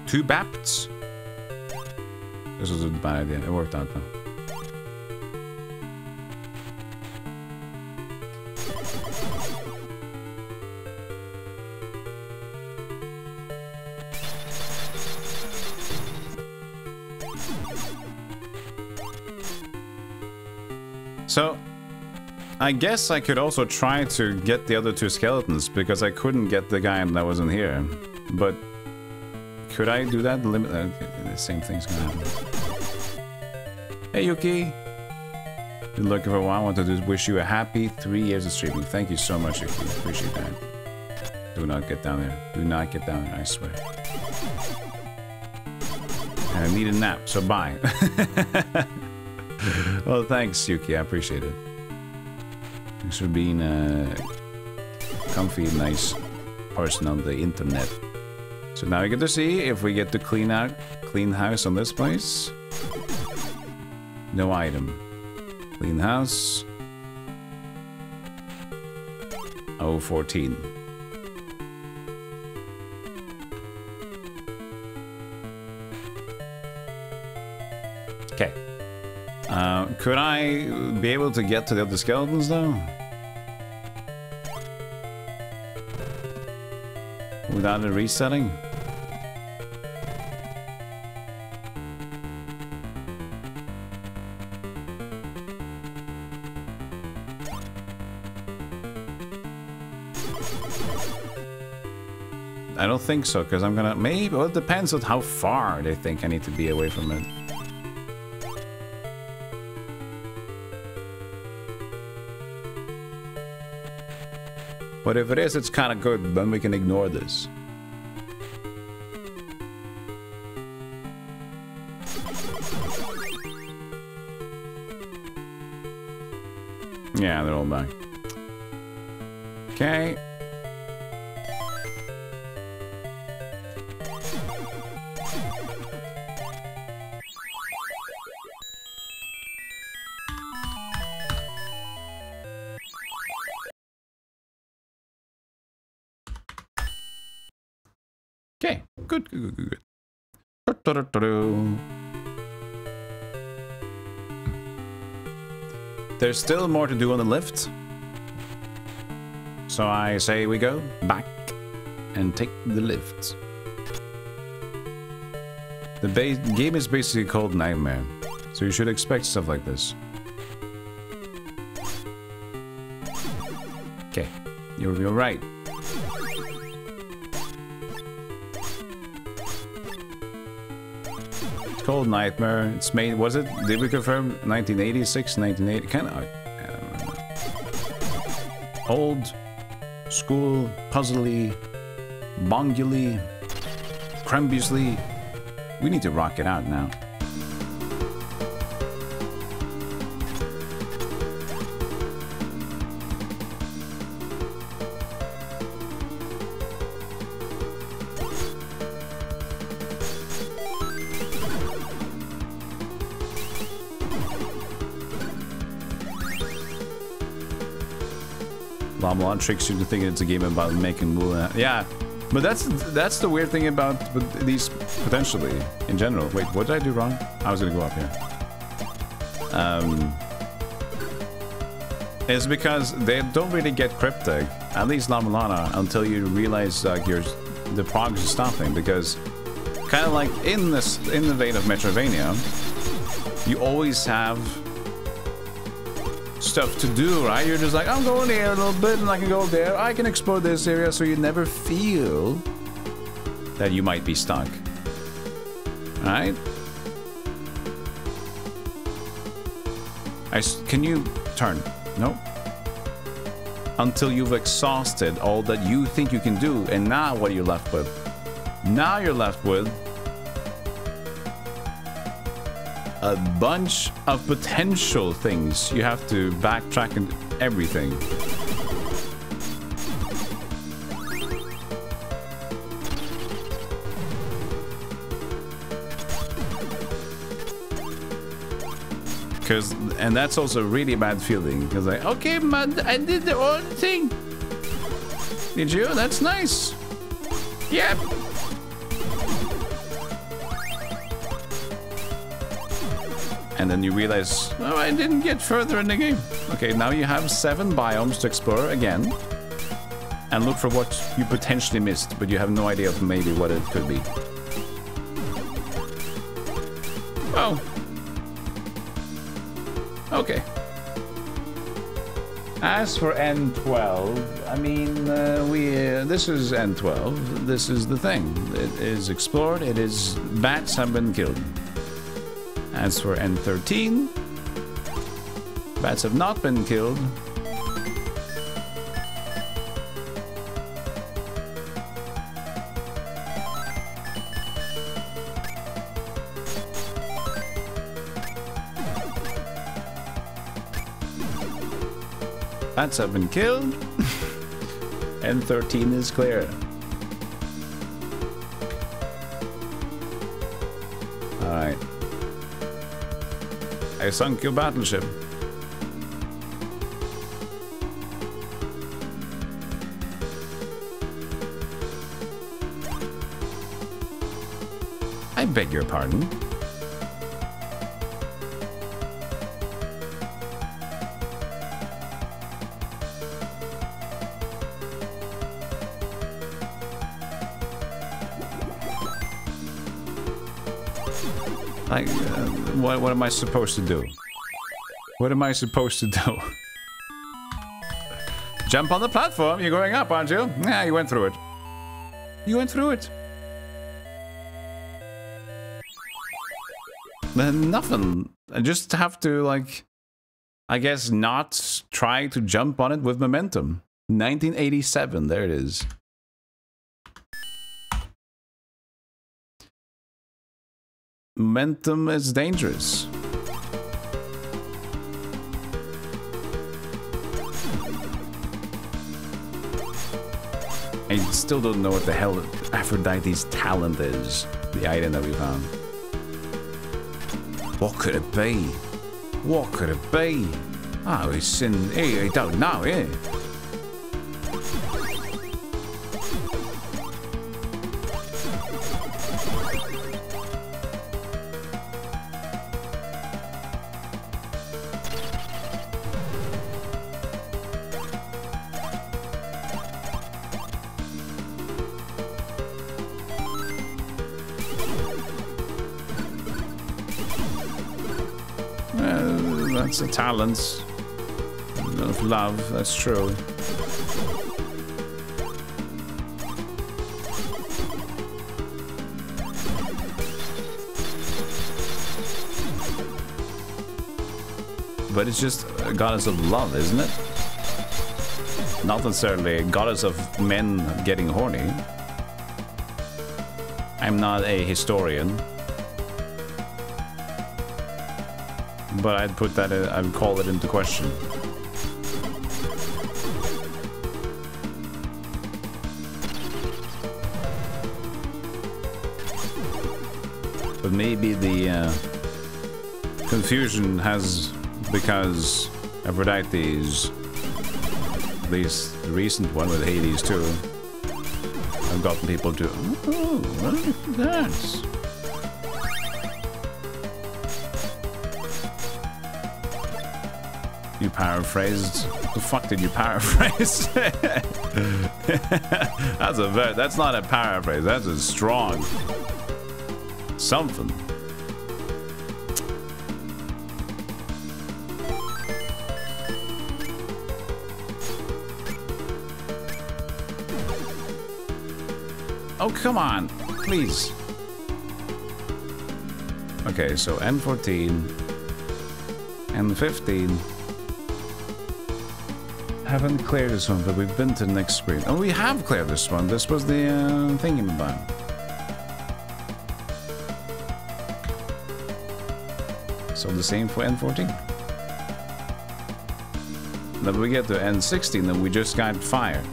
Speaker 1: 2 bapts? This was a bad idea. It worked out though. So, I guess I could also try to get the other 2 skeletons, because I couldn't get the guy that wasn't here. But, could I do that? Okay, the same thing's gonna happen. Hey Yuki! Been looking for a while. I wanted to wish you a happy 3 years of streaming. Thank you so much, Yuki. Appreciate that. Do not get down there. Do not get down there, I swear. And I need a nap, so bye. Well, thanks, Yuki. I appreciate it. Thanks for being a comfy, nice person on the internet. So now we get to see if we get to clean house on this place. No item. Clean house. 014. Okay. Could I be able to get to the other skeletons though? Without a resetting? I don't think so, because I'm gonna... Maybe... Well, it depends on how far they think I need to be away from it. But if it is, it's kind of good. Then we can ignore this. Yeah, they're all back. Okay. Okay, good. There's still more to do on the lift. So I say we go back and take the lift. The game is basically called Nightmare, so you should expect stuff like this. Okay, you're right. It's called Nightmare. It's made, was it? Did we confirm 1986, 1980? Kind of, I don't know. Old school, puzzly, bongly, crembusly. We need to rock it out now. La-Mulana tricks you into thinking it's a game about making moolah. Yeah, but that's the weird thing about these potentially in general. Wait, what did I do wrong? I was gonna go up here. It's because they don't really get cryptic, at least La-Mulana, until you realize like the progress is stopping. Because kind of like in the vein of Metroidvania, you always have stuff to do, right? You're just like, I'm going here a little bit and I can go there. I can explore this area, so you never feel that you might be stuck. Right? Can you turn? Nope. Until you've exhausted all that you think you can do, and now what are you left with? Now you're left with a bunch of potential things. You have to backtrack and everything. And that's also a really bad feeling, because like, okay, man, I did the whole thing. Did you? That's nice. Yep. And then you realize, oh, I didn't get further in the game. Okay, now you have 7 biomes to explore again. And look for what you potentially missed, but you have no idea of maybe what it could be. Oh. Okay. As for N12, I mean, this is N12. This is the thing. It is explored. It is bats have been killed. As for N13, bats have not been killed. Bats have been killed. N13 is clear. Alright. I sunk your battleship. I beg your pardon. Like, what am I supposed to do? What am I supposed to do? Jump on the platform. You're going up, aren't you? Yeah, you went through it. You went through it. Nothing. I just have to, like, I guess not try to jump on it with momentum. 1987, there it is. Momentum is dangerous. I still don't know what the hell Aphrodite's talent is. The item that we found. What could it be? What could it be? Oh, it's in... I don't know, yeah. That's a talent of love, that's true. But it's just a goddess of love, isn't it? Not necessarily a goddess of men getting horny. I'm not a historian. But I'd put that in, I'd call it into question. But maybe the confusion has, because Aphrodite's, at least the recent one with Hades too, I've gotten people to, oh, what is that? You paraphrased. The fuck did you paraphrase? That's not a paraphrase. That's a strong something. Oh, come on, please. Okay, so N14, N15. Haven't cleared this one, but we've been to the next screen. Oh, we have cleared this one. This was the thingy-ma-bam. So the same for N14. Then we get to N16, and we just got fire.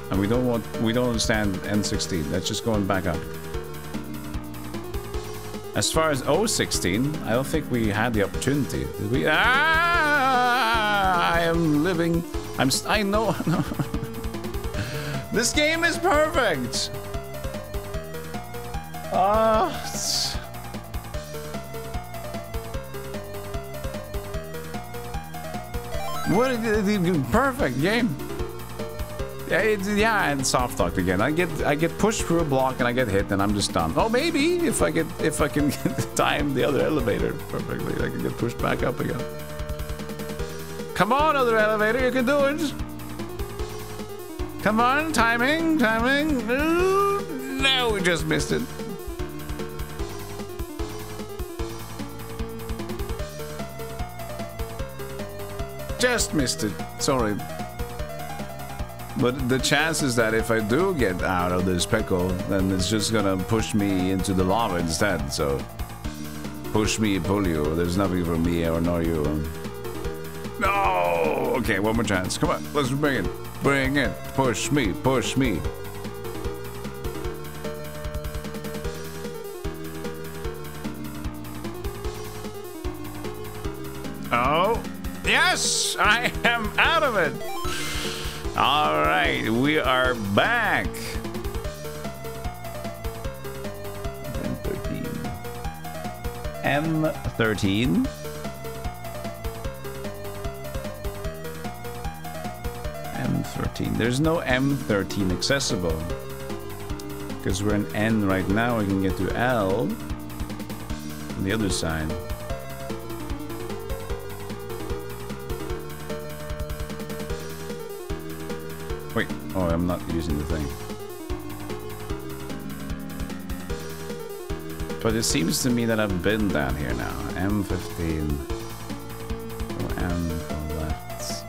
Speaker 1: And And we don't understand N16. That's just going back up. As far as O16, I don't think we had the opportunity. Did we? I am living. I know. This game is perfect. What a perfect game. Yeah, and soft locked again. I get pushed through a block and I get hit and I'm just done. Oh, maybe if I can time the other elevator perfectly, I can get pushed back up again. Come on, other elevator, you can do it. Come on, timing. No, we just missed it. Just missed it. Sorry. But the chances that if I do get out of this pickle, then it's just gonna push me into the lava instead. So, push me, pull you. There's nothing for me or nor you. No! Okay, one more chance. Come on, let's bring it. Bring it. Push me, push me. Oh, yes! I am out of it! All right, we are back. M13. M13. There's no M13 accessible. Because we're in N right now, we can get to L on the other side. Wait, oh, I'm not using the thing. But it seems to me that I've been down here now. M15. Oh, M on the left.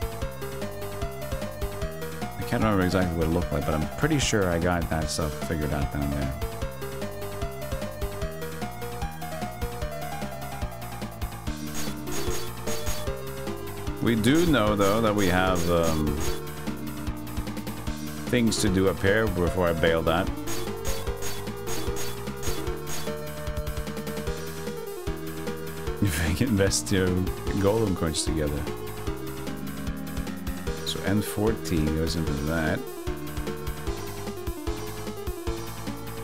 Speaker 1: I can't remember exactly what it looked like, but I'm pretty sure I got that stuff figured out down there. We do know, though, that we have things to do up here before I bail that. If I can invest your golem coins together. So N14 goes into that.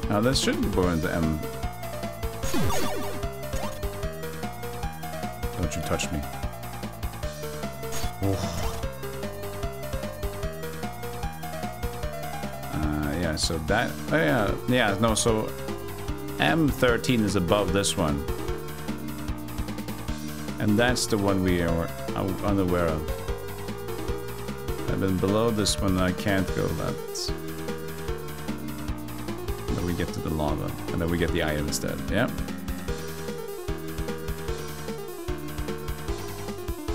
Speaker 1: Now that should go into M. Don't you touch me. Yeah, so that, oh yeah, no, so M13 is above this one. And that's the one we are unaware of. I've been below this one, I can't go left. And then we get to the lava, and then we get the item instead, yeah?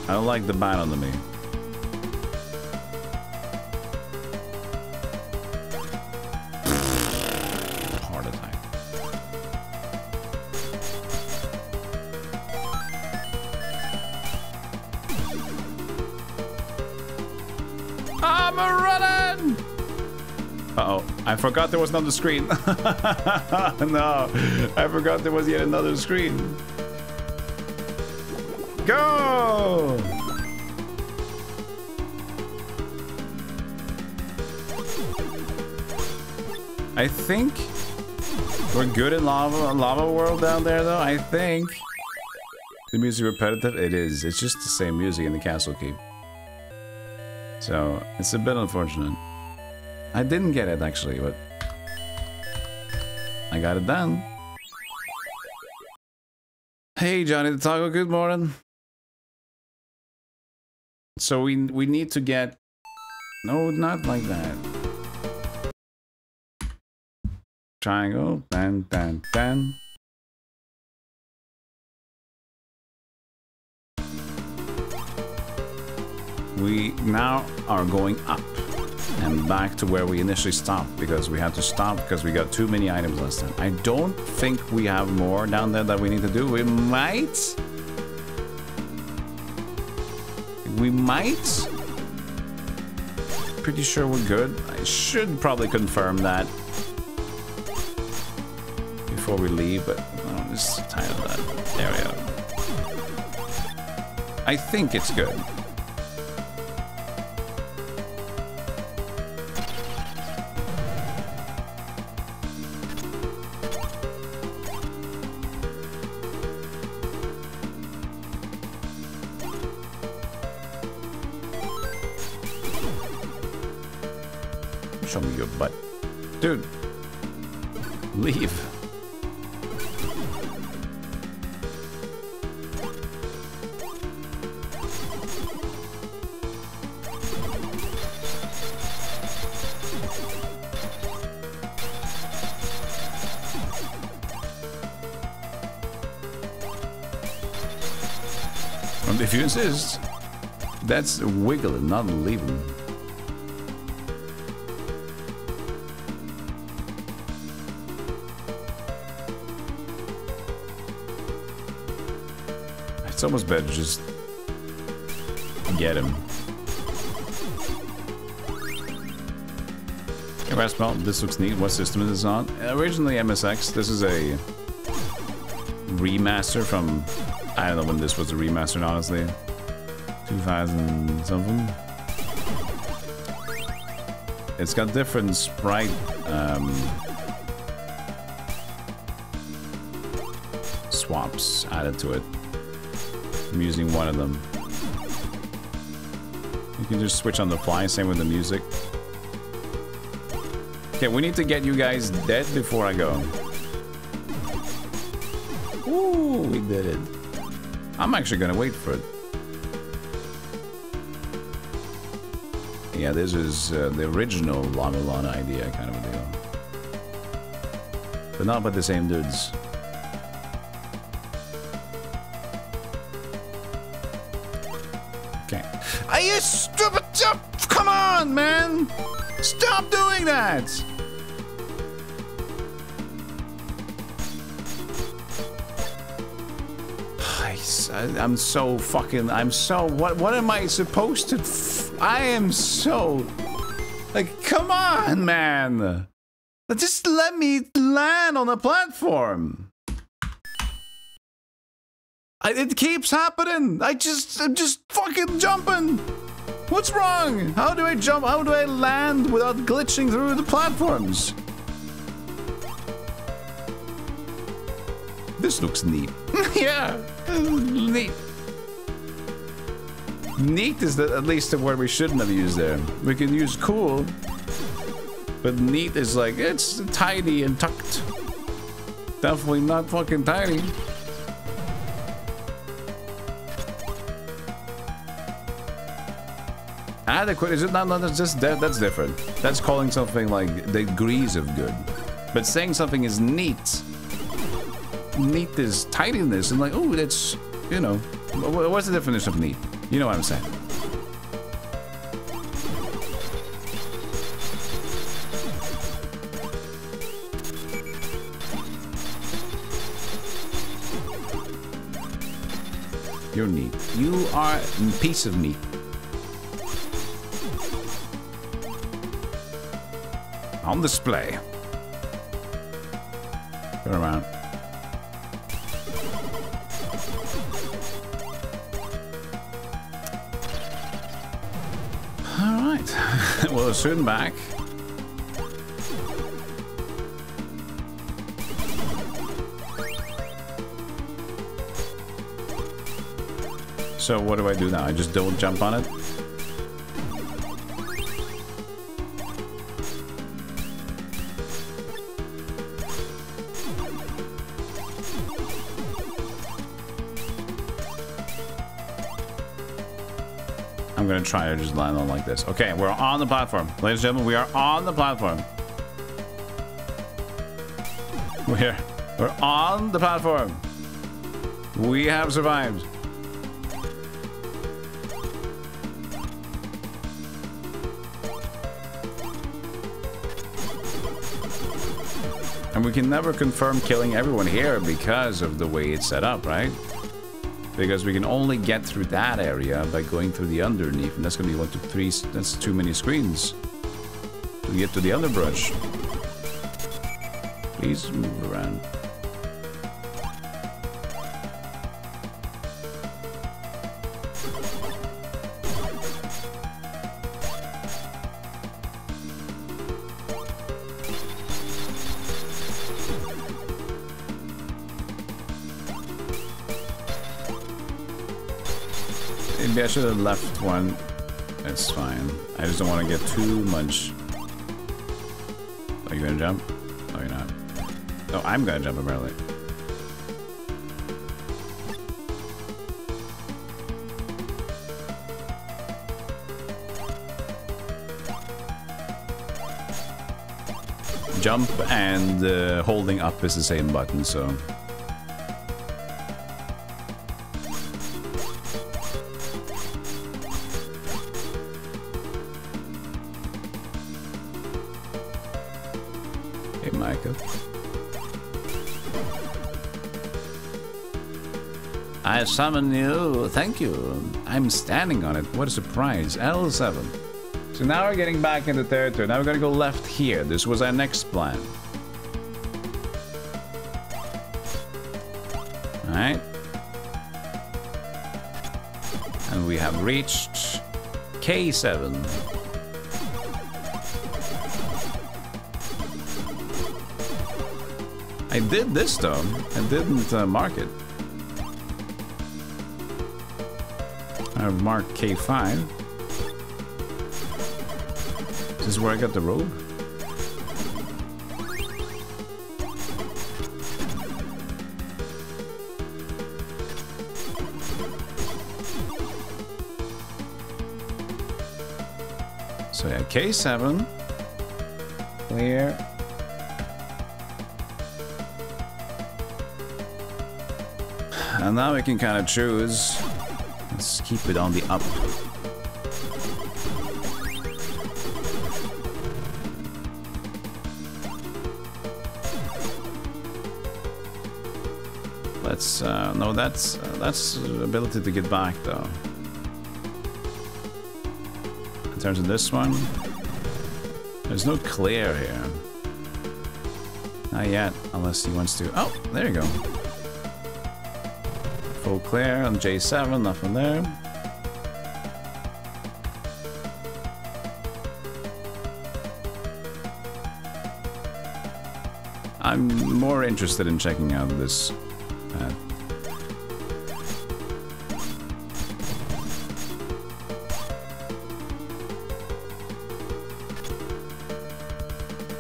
Speaker 1: I don't like the bat under me. Heart attack. I'm a running! Uh-oh, I forgot there was another screen. No, I forgot there was yet another screen. Go! I think we're good in lava world down there, though. I think the music repetitive. It is. It's just the same music in the castle keep. So it's a bit unfortunate. I didn't get it actually, but I got it done. Hey, Johnny the Taco. Good morning. So we need to get... No, not like that. Triangle. Dan, dan, dan. We now are going up and back to where we initially stopped, because we had to stop because we got too many items last time. I don't think we have more down there that we need to do. We might. pretty sure we're good. I should probably confirm that before we leave, but just title that. There we go. I think it's good. Show me your butt. Dude. Leave. And if you insist, that's wiggling, not leaving. It's almost better to just get him. Hey, Rasmal, this looks neat. What system is this on? Originally MSX. This is a remaster from... I don't know when this was a remaster, honestly. 2000 something. It's got different sprite swaps added to it. I'm using one of them. You can just switch on the fly, same with the music. Okay, we need to get you guys dead before I go. Ooh, we did it. I'm actually gonna wait for it. Yeah, this is the original La-Mulana idea, kind of a deal. But not by the same dudes. Okay. Are you stupid? Come on, man! Stop doing that! I'm so fucking... What am I supposed to... I am so... Like, come on, man! Just let me land on the platform! It keeps happening! I'm just fucking jumping! What's wrong? How do I jump? How do I land without glitching through the platforms? This looks neat. Yeah, neat. Neat is at least the word we shouldn't have used there. We can use cool, but neat is like, it's tidy and tucked. Definitely not fucking tidy. Adequate, is it not? No, that's just that's different. That's calling something like degrees of good. But saying something is neat. Neat is tidiness, and like, oh, that's, you know, what's the definition of neat? You know what I'm saying. You're neat. You are a piece of meat. On display. Turn around. Alright. Well, soon back. So what do I do now? I just don't jump on it? I'm gonna try to just land on like this. Okay, we're on the platform. Ladies and gentlemen, we are on the platform. We're on the platform. We have survived. And we can never confirm killing everyone here because of the way it's set up, right? Because we can only get through that area by going through the underneath. And that's going to be 1, 2, 3. That's too many screens to get to the underbrush. Please move around. Maybe I should have left one. It's fine. I just don't want to get too much. Are you gonna jump? No, you're not. Oh, I'm gonna jump apparently. Jump and holding up is the same button, so. I summon you. Thank you. I'm standing on it. What a surprise. L7. So now we're getting back into territory. Now we're gonna go left here. This was our next plan. Alright. And we have reached K7. I did this though. I didn't mark it. I've marked K5. This is where I got the robe. So yeah, K7. Clear. And now we can kind of choose. Let's keep it on the up. Let's no, that's ability to get back though. In terms of this one, there's no clear here. Not yet, unless he wants to. Oh, there you go. Full clear on J7, nothing there. I'm more interested in checking out this path.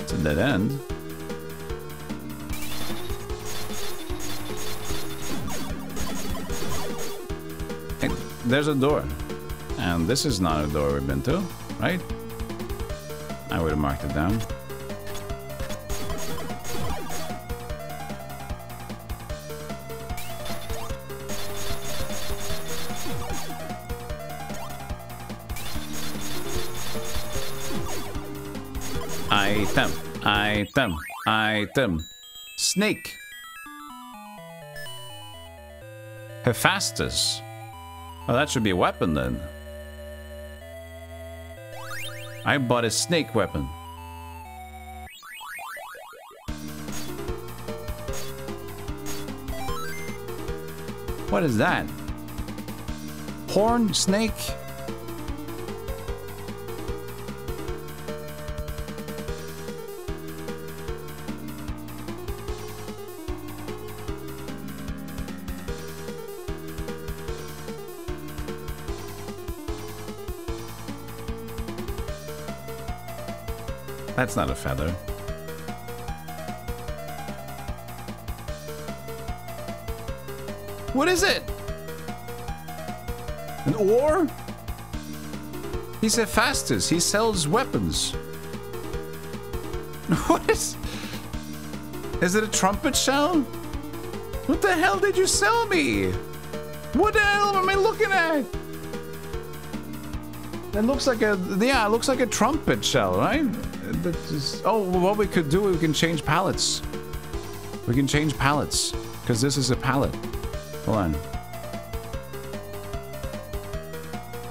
Speaker 1: It's a dead end. There's a door, and this is not a door we've been to, right? I would have marked it down. Item. Snake. Hephaestus. Oh, that should be a weapon then. I bought a snake weapon. What is that? Horn snake? That's not a feather. What is it? An oar? He's Hephaestus. He sells weapons. What is... Is it a trumpet shell? What the hell did you sell me? What the hell am I looking at? It looks like a... Yeah, it looks like a trumpet shell, right? Oh, what we could do, we can change palettes. We can change palettes, because this is a palette. Hold on.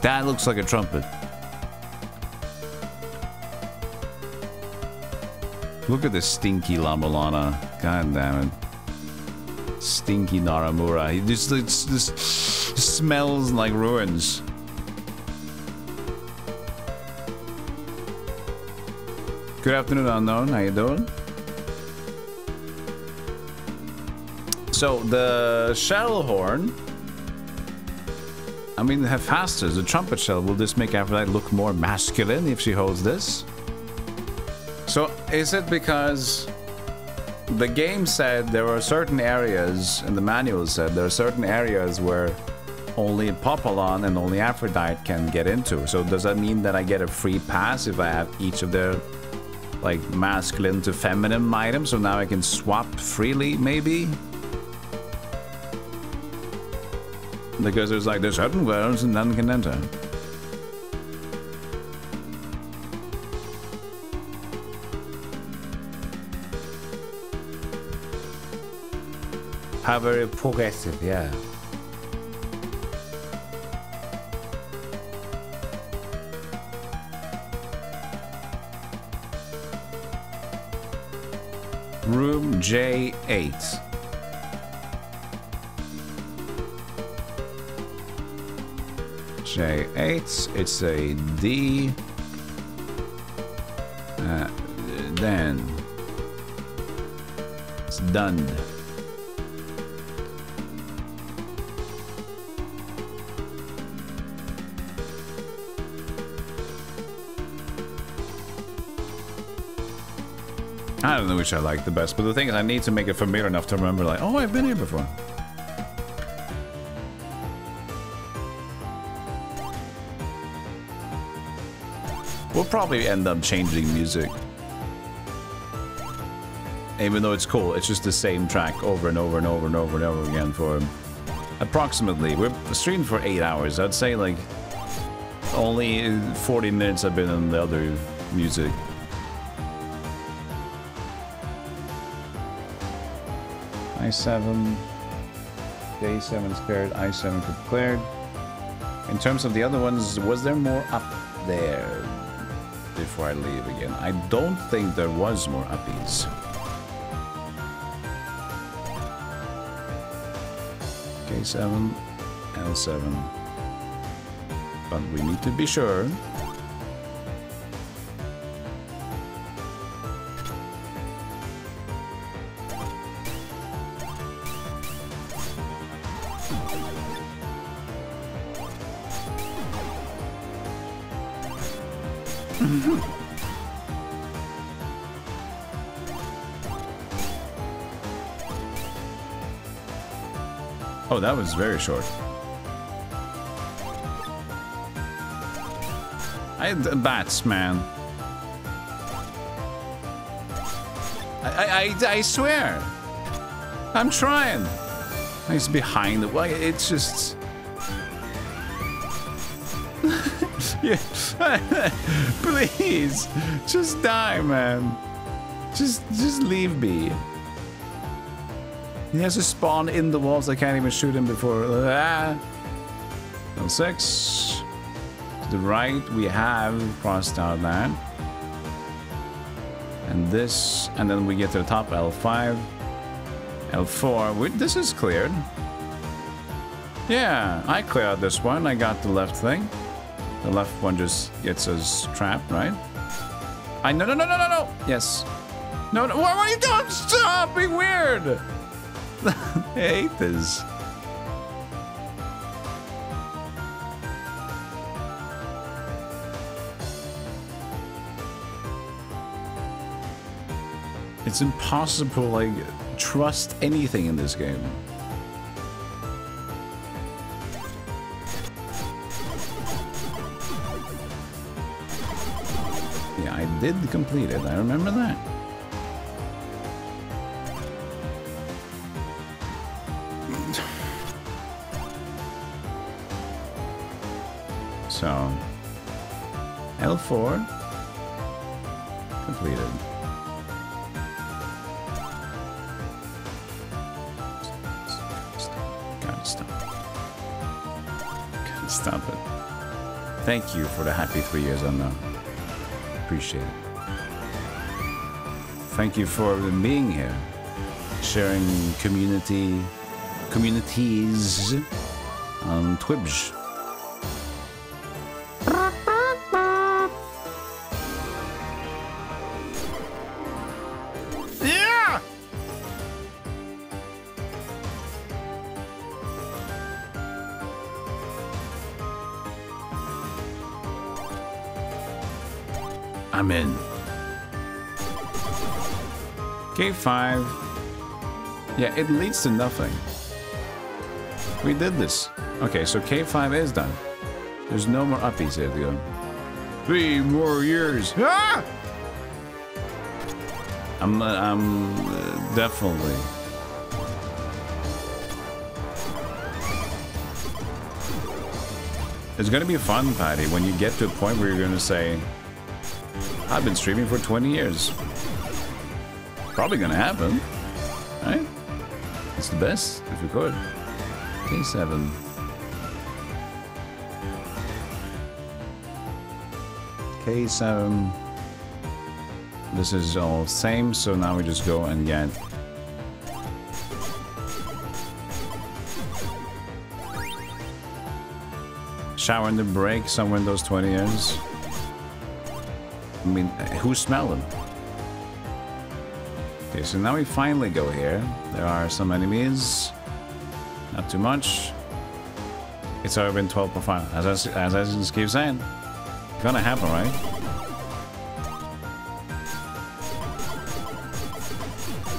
Speaker 1: That looks like a trumpet. Look at this stinky La-Mulana. God damn it. Stinky Naramura. He just smells like ruins. Good afternoon, Unknown. How you doing? So, the shell horn... I mean, Hephaestus, the trumpet shell, will this make Aphrodite look more masculine if she holds this? So, is it because the game said there were certain areas, and the manual said there are certain areas where only Popolon and only Aphrodite can get into? So, does that mean that I get a free pass if I have each of their, like, masculine to feminine items? So now I can swap freely, maybe? Because there's like, there's certain worlds and none can enter. How very progressive, yeah. Room J8. J8, it's a D. Then it's done. I don't know which I like the best, but the thing is I need to make it familiar enough to remember, like, oh, I've been here before. We'll probably end up changing music. Even though it's cool, it's just the same track over and over and over and over and over again for approximately, we're streaming for 8 hours. I'd say like only 40 minutes I've been on the other music. I7, day 7 is cleared, I7 could cleared. In terms of the other ones, was there more up there before I leave again? I don't think there was more uppies. K7, L7. But we need to be sure. Oh, that was very short. Bats, man. I swear. I'm trying. He's behind the way. It's just. Yeah. Please, just die, man. Just leave me. He has to spawn in the walls. I can't even shoot him before. L6. To the right, we have crossed out that. And this, and then we get to the top, L5. L4, this is cleared. Yeah, I cleared out this one. I got the left thing. The left one just gets us trapped, right? No. Yes. No. What are you doing? Stop being weird. I hate this. It's impossible, like, trust anything in this game. Yeah, I did complete it. I remember that. So, L4 completed. Gotta stop. Gotta stop it. Thank you for the happy 3 years unknown. Appreciate it. Thank you for being here, sharing communities on Twitch.
Speaker 5: Yeah!
Speaker 1: I'm in. K5. Yeah, it leads to nothing. We did this. Okay, so K5 is done. There's no more uppies here, Leon. 3 more years.
Speaker 5: Ah!
Speaker 1: I'm definitely. It's gonna be fun, Patty, when you get to a point where you're gonna say, I've been streaming for 20 years. Probably gonna happen, right? It's the best, if we could. K7. K7. This is all same, so now we just go and get shower in the break somewhere in those 20 years. I mean, who's smelling? Okay, so now we finally go here. There are some enemies. Not too much. It's already been 12.5. As I just keep saying. It's gonna happen, right?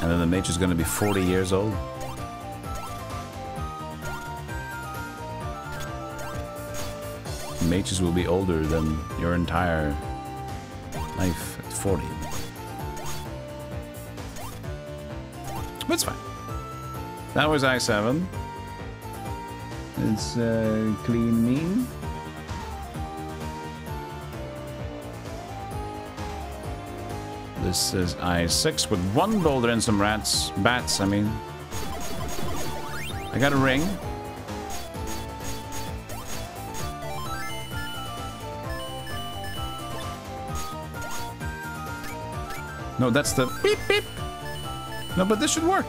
Speaker 1: And then the mage is gonna be 40 years old. Mages will be older than your entire life at 40. But it's fine. That was I7. It's clean mean. This is I6 with 1 boulder and some bats, I mean. I got a ring. No, that's the beep beep. No, but this should work.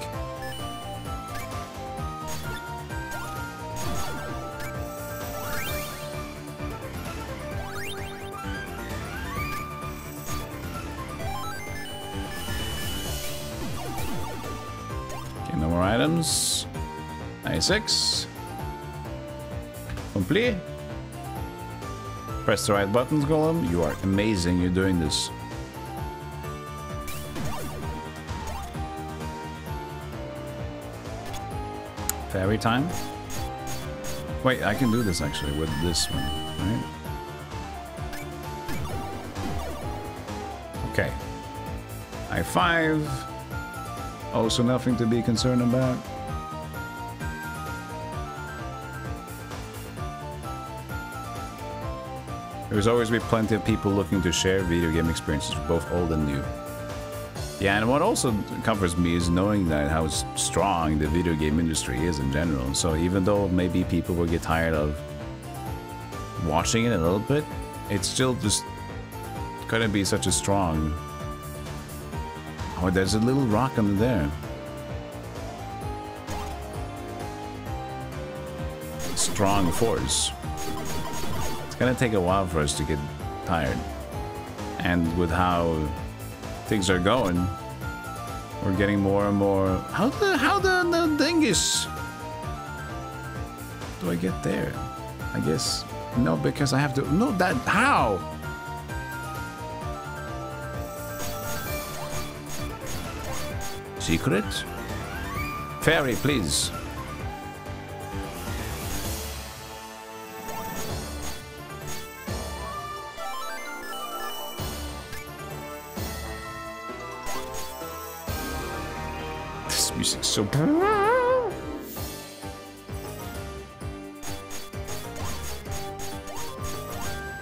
Speaker 1: Okay, no more items. I6. Complete. Press the right buttons, Golem. You are amazing. You're doing this. Fairy time? Wait, I can do this actually with this one, right? Okay. I5. Also nothing to be concerned about. There's always be plenty of people looking to share video game experiences, both old and new. Yeah, and what also comforts me is knowing that how strong the video game industry is in general. So even though maybe people will get tired of watching it a little bit, it's still just gonna be such a strong... Oh, there's a little rock under there. Strong force. It's gonna take a while for us to get tired. And with how things are going, we're getting more and more. How the dingus do I get there? I guess no, because I have to. No, that how? Secret? Fairy, please. Music's so...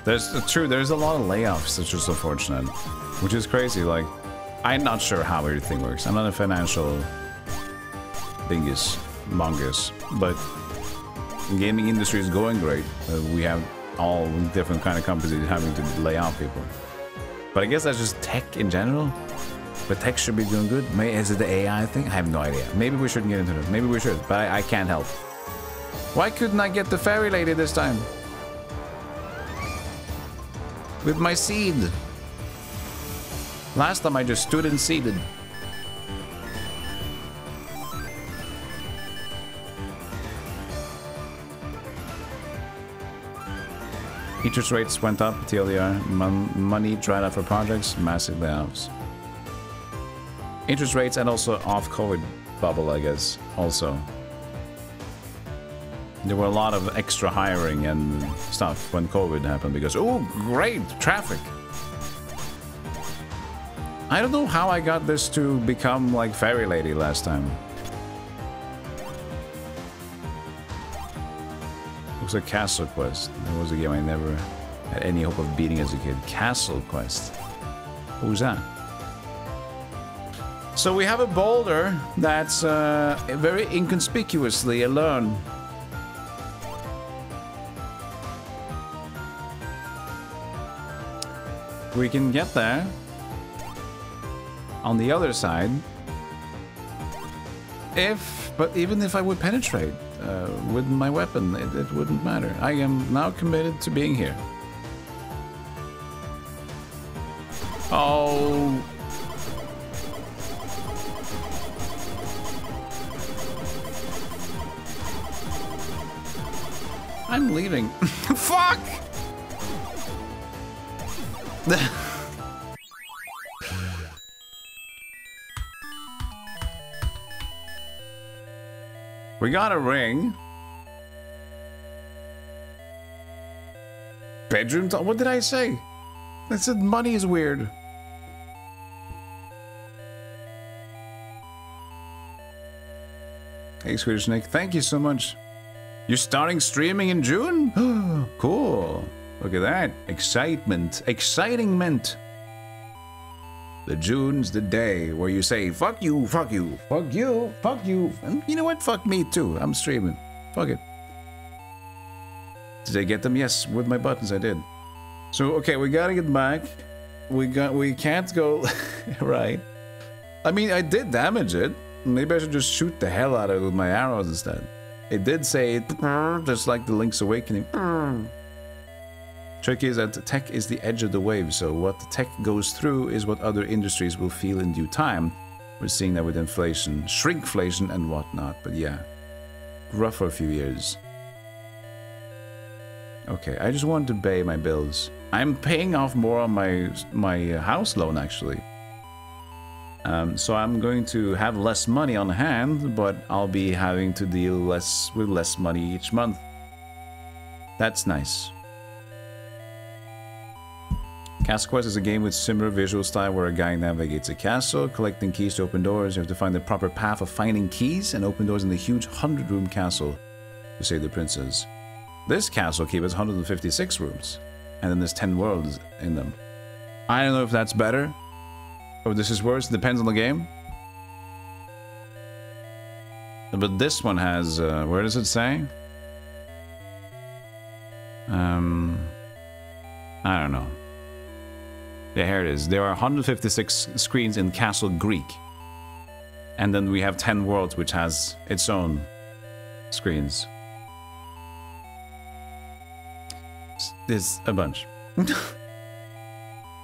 Speaker 1: There's a lot of layoffs, which is unfortunate. Which is crazy, like, I'm not sure how everything works. I'm not a financial dingus, mongoose, but the gaming industry is going great. We have all different kind of companies having to lay off people. But I guess that's just tech in general. But tech should be doing good. Is it the AI thing? I have no idea. Maybe we shouldn't get into it. Maybe we should, but I can't help. Why couldn't I get the fairy lady this time? With my seed. Last time I just stood and seeded. Interest rates went up, TLDR. Money dried up for projects, massive layoffs. Interest rates and also off COVID bubble, I guess, also. There were a lot of extra hiring and stuff when COVID happened because, oh, great, traffic. I don't know how I got this to become like Fairy Lady last time. It was a Castle Quest. That was a game I never had any hope of beating as a kid. Castle Quest. Who's that? So we have a boulder that's very inconspicuously alone. We can get there. On the other side. But even if I would penetrate with my weapon, it wouldn't matter. I am now committed to being here. Oh. I'm leaving. Fuck! We got a ring. Bedroom talk? What did I say? I said money is weird. Hey, Swedish Nick, thank you so much. You're starting streaming in June? Cool. Look at that. Excitement. Exciting-ment. The June's the day where you say, fuck you, fuck you, fuck you, fuck you. And you know what? Fuck me too. I'm streaming. Fuck it. Did I get them? Yes, with my buttons I did. So, okay, we gotta get back. We can't go right. I mean, I did damage it. Maybe I should just shoot the hell out of it with my arrows instead. It did say, just like the Link's Awakening. Trick is that tech is the edge of the wave, so what the tech goes through is what other industries will feel in due time. We're seeing that with inflation, shrinkflation and whatnot, but yeah. Rough for a few years. Okay, I just wanted to pay my bills. I'm paying off more on my house loan, actually. So I'm going to have less money on hand, but I'll be having to deal with less money each month. That's nice. Castle Quest is a game with similar visual style where a guy navigates a castle, collecting keys to open doors. You have to find the proper path of finding keys and open doors in the huge 100-room castle to save the princess. This castle keeps 156 rooms, and then there's 10 worlds in them. I don't know if that's better, or if this is worse. It depends on the game. But this one has, where does it say? I don't know. Yeah, here it is. There are 156 screens in Castle Greek. And then we have 10 worlds, which has its own screens. There's a bunch.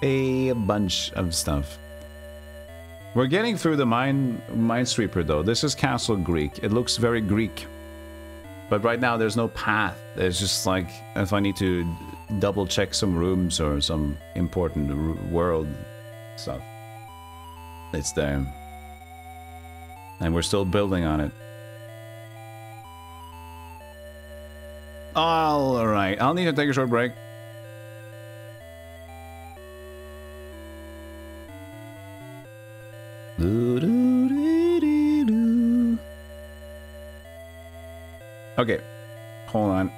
Speaker 1: A bunch of stuff. We're getting through the Minesweeper, though. This is Castle Greek. It looks very Greek. But right now, there's no path. There's just like, if I need to double check some rooms or some important world stuff, it's there. And we're still building on it. Alright, I'll need to take a short break. Okay, hold on.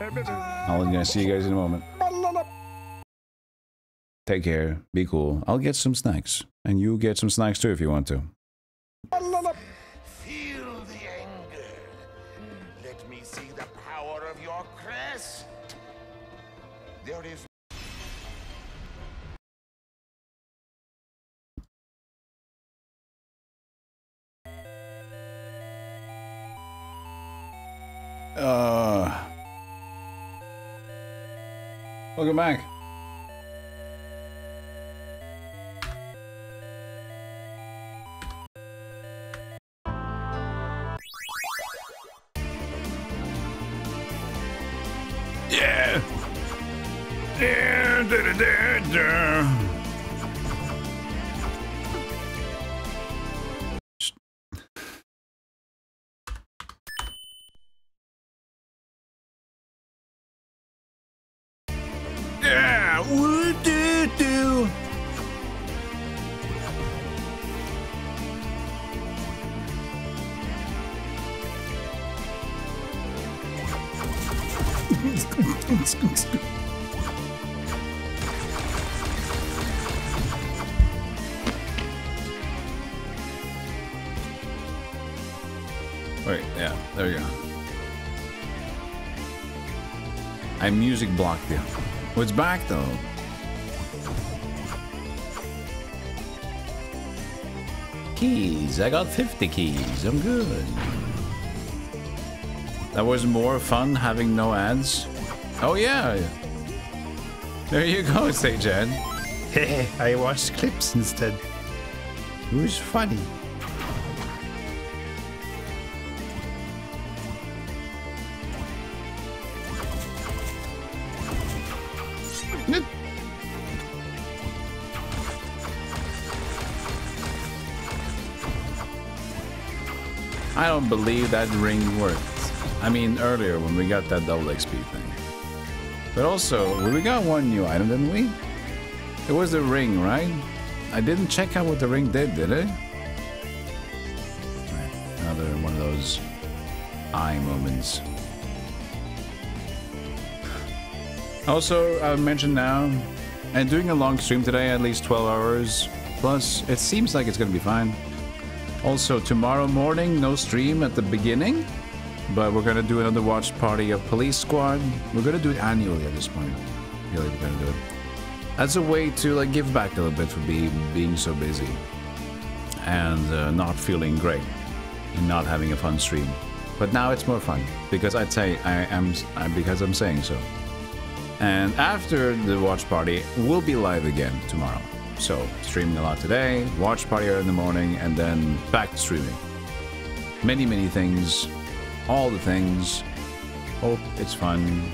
Speaker 1: I'll see you guys in a moment. Take care. Be cool. I'll get some snacks. And you get some snacks too if you want to.
Speaker 7: Feel the anger. Let me see the power of your crest.
Speaker 1: Welcome back. Yeah. Yeah. Da, da, da, da. Yeah. What do do? Wait, yeah, there you go. I music blocked you. Oh, it's back though. Keys, I got 50 keys, I'm good. That was more fun having no ads. Oh yeah. There you go, Sage Ed.
Speaker 5: Hey, I watched clips instead. It was funny.
Speaker 1: I don't believe that ring worked. I mean, earlier when we got that double XP thing. But also, we got one new item, didn't we? It was the ring, right? I didn't check out what the ring did it? Right, another one of those eye moments. Also, I'll mention now, I'm doing a long stream today, at least 12 hours. Plus, it seems like it's gonna be fine. Also, tomorrow morning, no stream at the beginning, but we're gonna do another watch party of Police Squad. We're gonna do it annually at this point. Really, we're gonna do it. As a way to like give back a little bit for being so busy and not feeling great and not having a fun stream. But now it's more fun because I'd say because I'm saying so. And after the watch party, we'll be live again tomorrow. So, streaming a lot today, watch party early in the morning, and then back to streaming. Many, many things. All the things. Hope it's fun.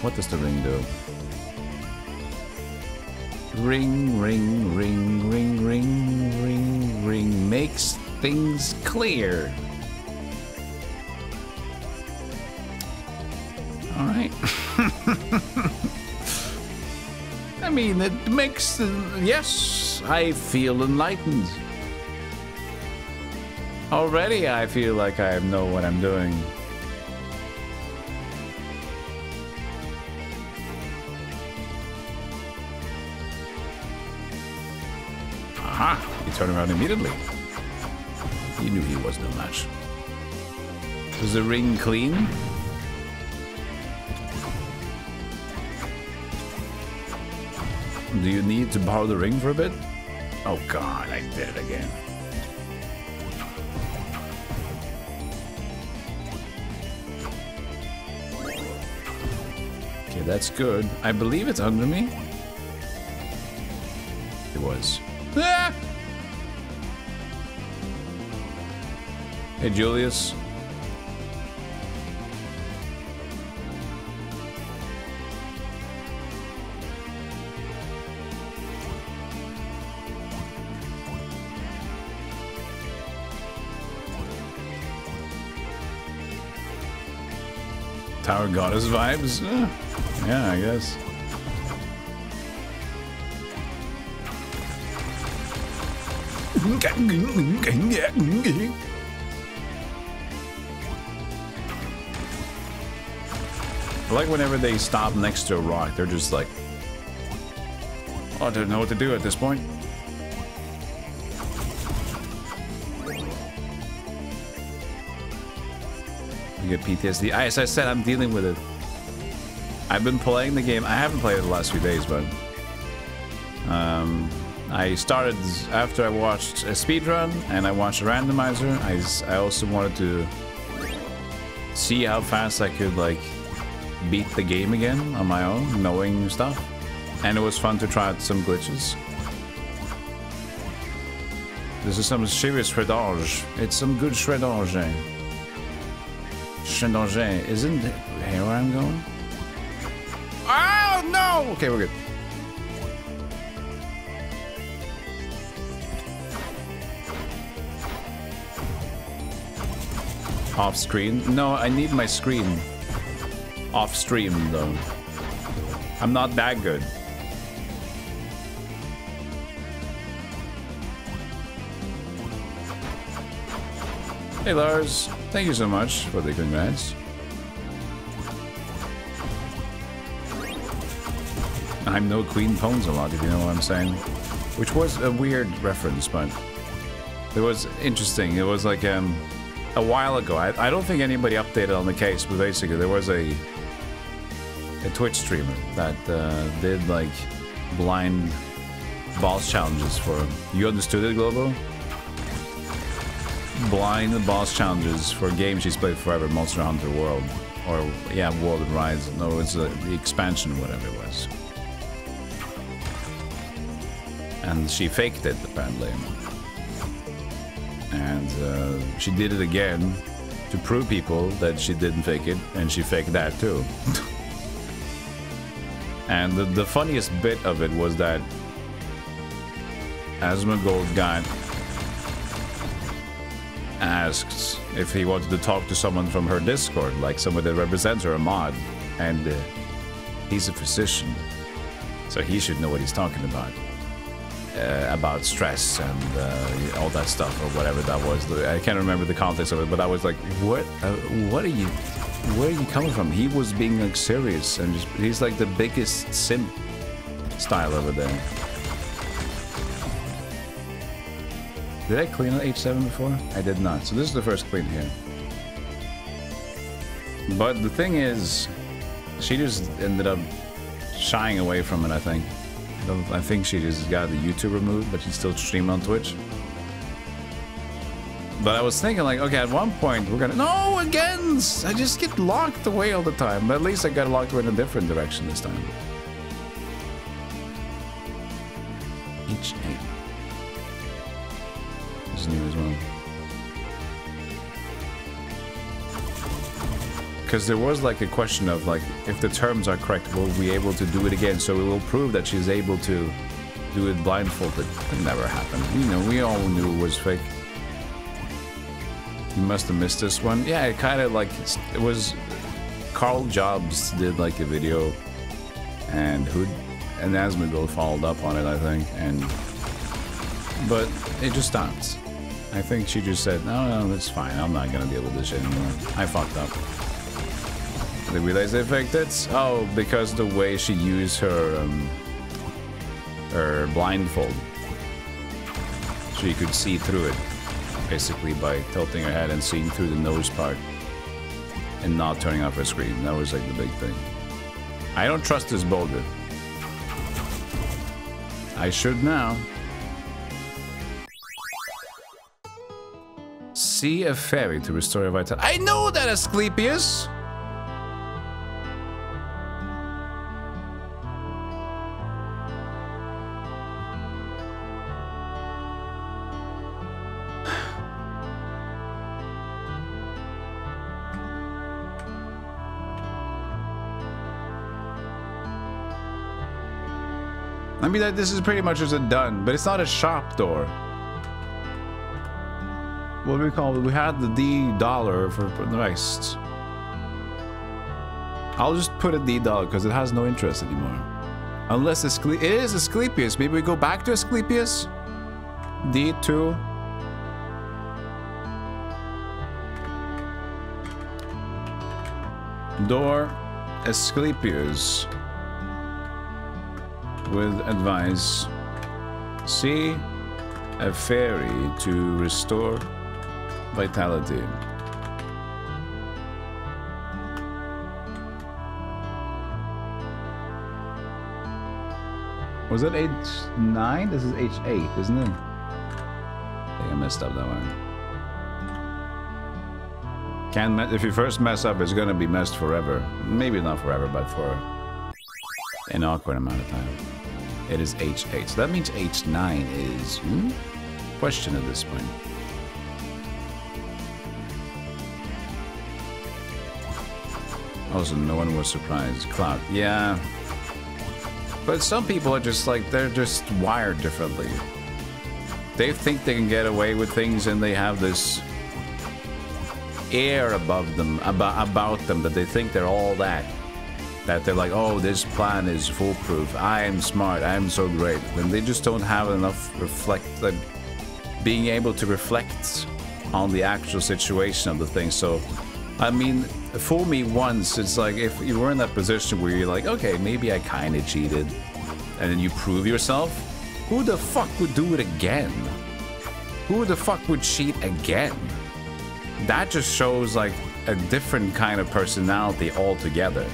Speaker 1: What does the ring do? Ring, ring, ring, ring, ring, ring, ring. Makes things clear. Alright. I mean, it makes... yes, I feel enlightened. Already I feel like I know what I'm doing. Aha! He turned around immediately. He knew he was no match. Was the ring clean? Do you need to borrow the ring for a bit? Oh god, I did it again. Okay, that's good. I believe it's under me. It was. Ah! Hey, Julius. Tower Goddess vibes? Yeah, I guess. I like whenever they stop next to a rock, they're just like, oh, I don't know what to do at this point. You get PTSD. As I said, I'm dealing with it. I've been playing the game. I haven't played it the last few days, but I started after I watched a speedrun and I watched a randomizer. I also wanted to see how fast I could like beat the game again on my own, knowing stuff. And it was fun to try out some glitches. This is some serious shreddage. It's some good shreddage. Shreddage. Isn't it here where I'm going? Oh no! Okay, we're good. Off screen? No, I need my screen. Off stream though. I'm not that good. Hey Lars, thank you so much for the congrats. I'm no Queen Pons a lot, if you know what I'm saying. Which was a weird reference, but it was interesting. It was like a while ago. I don't think anybody updated on the case, but basically there was a Twitch streamer that did like blind boss challenges for him. You understood it, Globo? Blind boss challenges for games she's played forever, Monster Hunter World. Or, yeah, World of Rise. No, it's the expansion, whatever it was. And she faked it, apparently. And she did it again to prove people that she didn't fake it, and she faked that too. And the funniest bit of it was that Asmongold got asked if he wanted to talk to someone from her Discord, like someone that represents her, a mod, and he's a physician, so he should know what he's talking about stress and all that stuff or whatever that was. I can't remember the context of it, but I was like, what are you? Where are you coming from? He was being like serious, and he's like the biggest simp style over there. Did I clean on H7 before? I did not. So this is the first clean here. But the thing is, she just ended up shying away from it, I think. I think she just got the YouTube removed, but she still streamed on Twitch. But I was thinking like, okay, at one point we're gonna... No, again! I just get locked away all the time. But at least I got locked away in a different direction this time. H8. This is new as well. Because there was like a question of like, if the terms are correct, will we be able to do it again? So we will prove that she's able to do it blindfolded. It never happened. You know, we all knew it was fake. You must have missed this one. Yeah, it kind of like, it was... Carl Jobs did like a video, and Asmongold followed up on it, I think, and... But it just stopped. I think she just said, no, that's fine, I'm not gonna deal with this shit anymore. I fucked up. They realized they faked it? Oh, because the way she used her blindfold. So you could see through it. Basically by tilting her head and seeing through the nose part. And not turning off her screen. That was like the big thing. I don't trust this boulder. I should now. See a fairy to restore your vitality. I know that, Asclepius! I mean, this is pretty much just a done, but it's not a shop door. What do we call it? We had the $D for the rest. I'll just put a $D because it has no interest anymore. Unless it is Asclepius. Maybe we go back to Asclepius? D2. Door Asclepius. With advice, see a fairy to restore vitality. Was it H9? This is H8, isn't it? I think I messed up that one. if you first mess up, it's gonna be messed forever. Maybe not forever, but for an awkward amount of time. It is H8, so that means H9 is question at this point. Also, no one was surprised. Cloud, yeah. But some people are just like, they're just wired differently. They think they can get away with things and they have this air above them, about them, that they think they're all that. That they're like, oh, this plan is foolproof. I am smart. I am so great. And they just don't have enough being able to reflect on the actual situation of the thing. So, I mean, fool me once. It's like if you were in that position where you're like, okay, maybe I kind of cheated, and then you prove yourself. Who the fuck would do it again? Who the fuck would cheat again? That just shows like a different kind of personality altogether.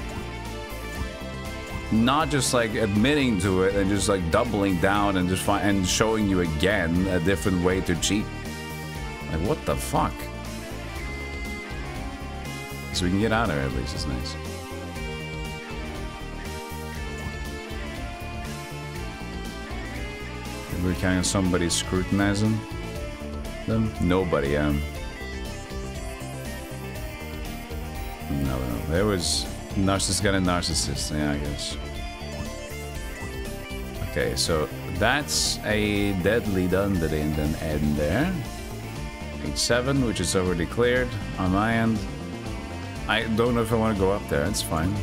Speaker 1: Not just like admitting to it and just like doubling down and just and showing you again a different way to cheat. Like, what the fuck? So we can get out of there at least, it's nice. We're kind of somebody scrutinizing them? Nobody, No, there was narcissist got a narcissist, yeah, I guess. Okay, so that's a deadly done that didn't end there. H7, which is already cleared on my end. I don't know if I want to go up there, it's fine.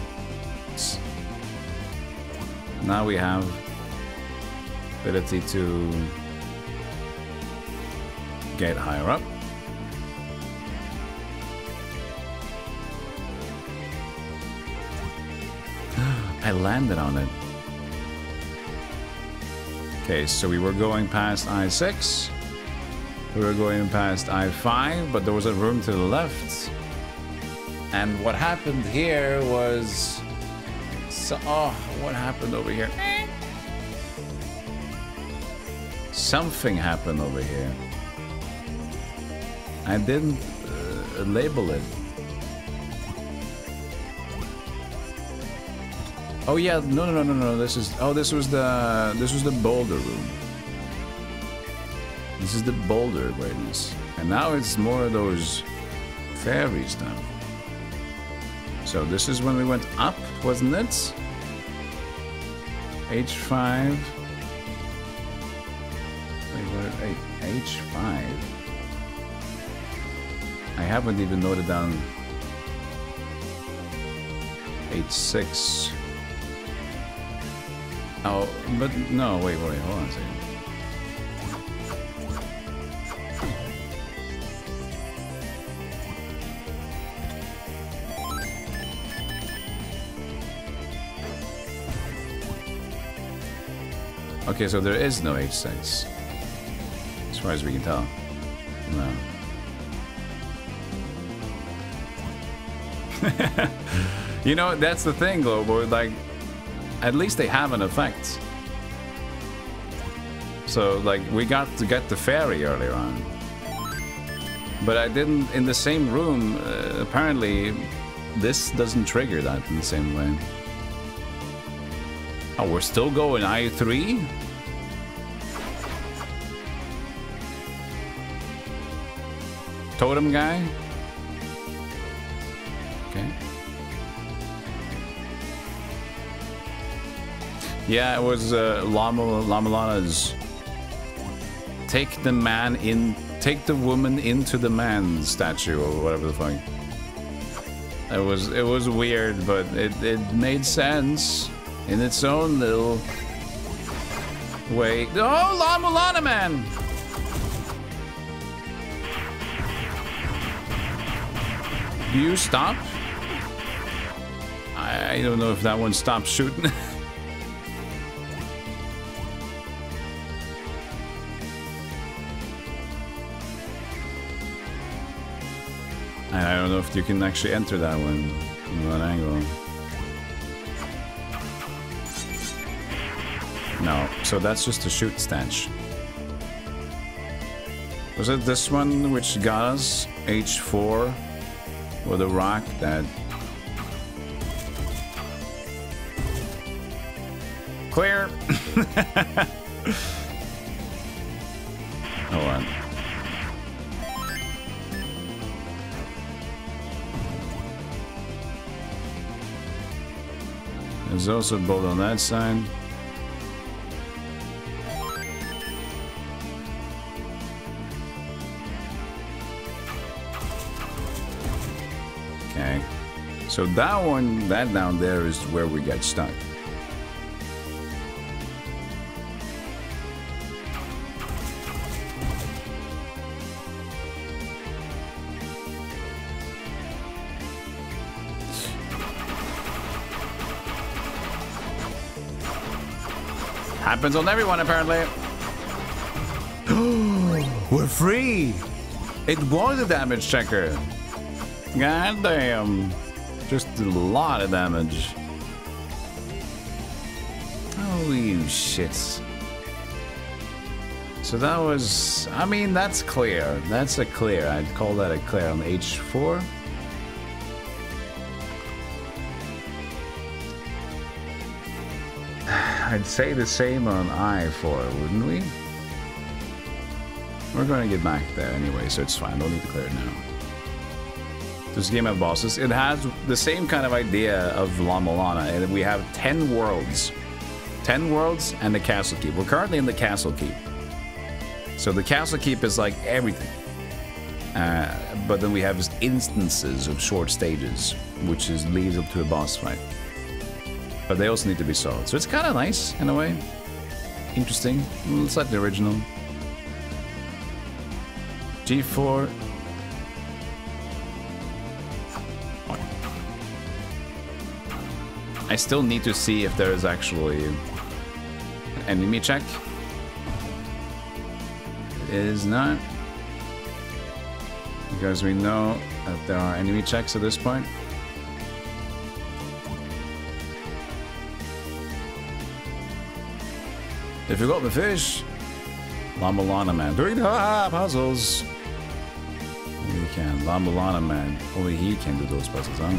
Speaker 1: Now we have ability to get higher up. I landed on it. Okay, so we were going past I6. We were going past I5, but there was a room to the left. And what happened here was... what happened over here? Something happened over here. I didn't label it. Oh yeah, no. This is this was the boulder room. This is the boulder awareness, and now it's more of those fairies now. So this is when we went up, wasn't it? H5. Wait, what? H5. I haven't even noted down H6. Oh, but no, wait, hold on a second. Okay, so there is no H6. As far as we can tell. No. You know, that's the thing, Globo, like, at least they have an effect. So, like, we got to get the fairy earlier on. But I didn't, in the same room, apparently, this doesn't trigger that in the same way. Oh, we're still going I3? Totem guy? Okay. Yeah, it was La-Mulana's take the woman into the man statue or whatever the fuck. It was weird, but it made sense in its own little way. Oh, La-Mulana man! Do you stop? I don't know if that one stopped shooting. I don't know if you can actually enter that one in that angle. No, so that's just a shoot stench. Was it this one which got us? H4? with a rock that... Clear! Hold on. There's also a bolt on that side. Okay. So that one, that down there is where we get stuck. Happens on everyone, apparently. We're free! It was a damage checker. God damn. Just a lot of damage. Holy shits. So that was... I mean, that's clear. That's a clear. I'd call that a clear on H4. I'd say the same on I4, wouldn't we? We're going to get back there anyway, so it's fine. Don't need to clear it now. This game of bosses, it has the same kind of idea of La-Mulana, and we have 10 worlds. 10 worlds and the castle keep. We're currently in the castle keep. So the castle keep is like everything. But then we have instances of short stages, which leads up to a boss fight. But they also need to be solved. So it's kind of nice, in a way. Interesting. It's like the original. G4. I still need to see if there is actually an enemy check. It is not. Because we know that there are enemy checks at this point. If you got the fish, La-Mulana man doing the puzzles. Only he can. La-Mulana man. Only he can do those puzzles, huh?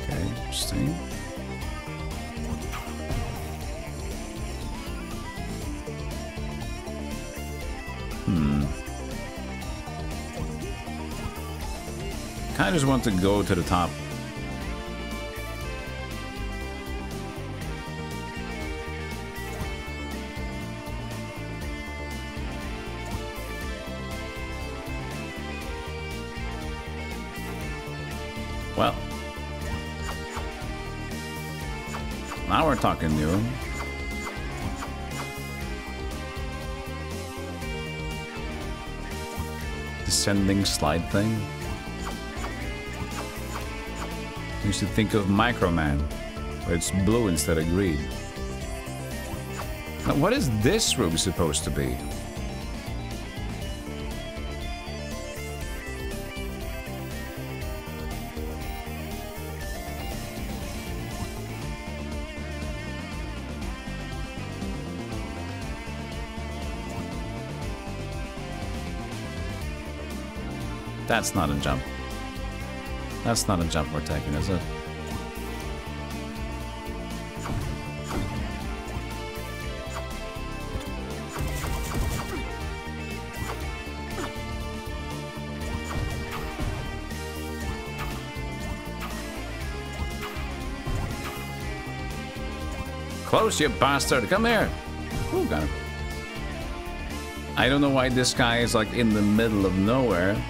Speaker 1: Okay, interesting. Kinda just want to go to the top. Well, now we're talking new. Descending slide thing. You should think of Microman, where it's blue instead of green. Now, what is this room supposed to be? That's not a jump. That's not a jump we're taking, is it? Close, you bastard! Come here! Ooh, got him. I don't know why this guy is like in the middle of nowhere.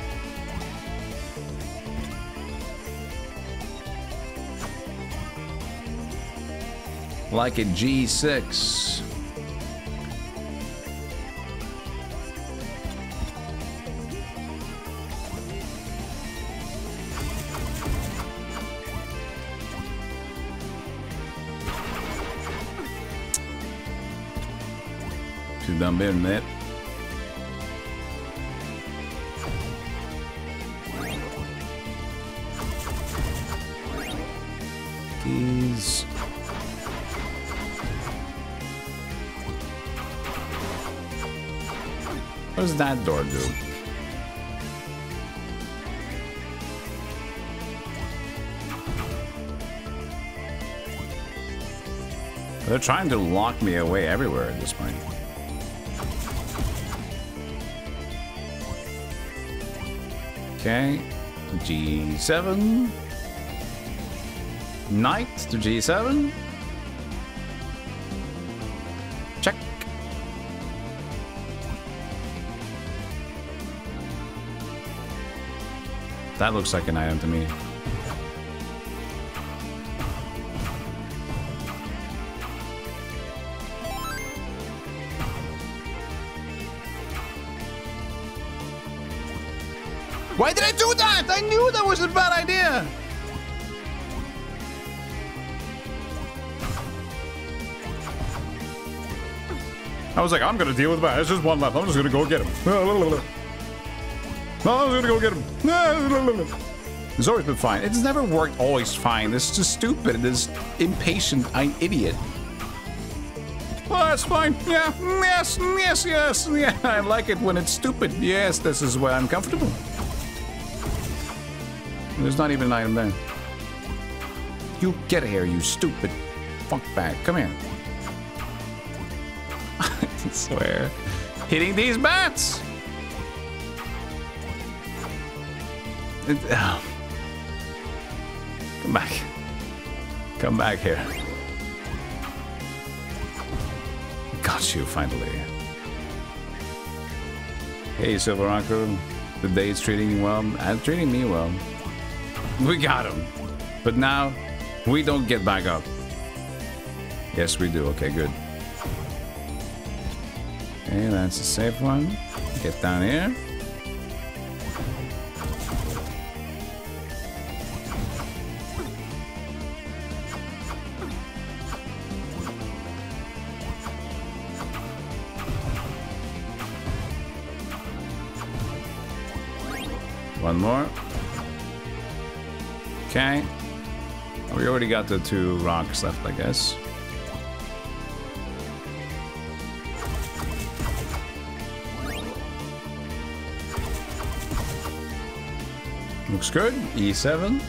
Speaker 1: Like a G6. Should done better than that. Keys. What does that door do? They're trying to lock me away everywhere at this point. Okay, G7. Knight to G7. Check. That looks like an item to me. Why did I do that? I knew that was a bad idea. I was like, I'm gonna deal with that. It's just one left. I'm just gonna go get him. I'm just gonna go get him. It's always been fine. It's never worked always fine. This is just stupid. This impatient idiot. Well, that's fine. Yeah. Yes. Yes. Yes. Yeah. I like it when it's stupid. Yes. This is where I'm comfortable. There's not even an item there. You get here, you stupid funk bag. Come here. I swear. Hitting these bats! Oh. Come back. Come back here. Got you, finally. Hey, Silveracro. The day's treating you well. And treating me well. We got him. But now, we don't get back up. Yes, we do. Okay, good. Okay, that's a safe one. Get down here. One more. Okay. We already got the 2 rocks left, I guess. Looks good. E7.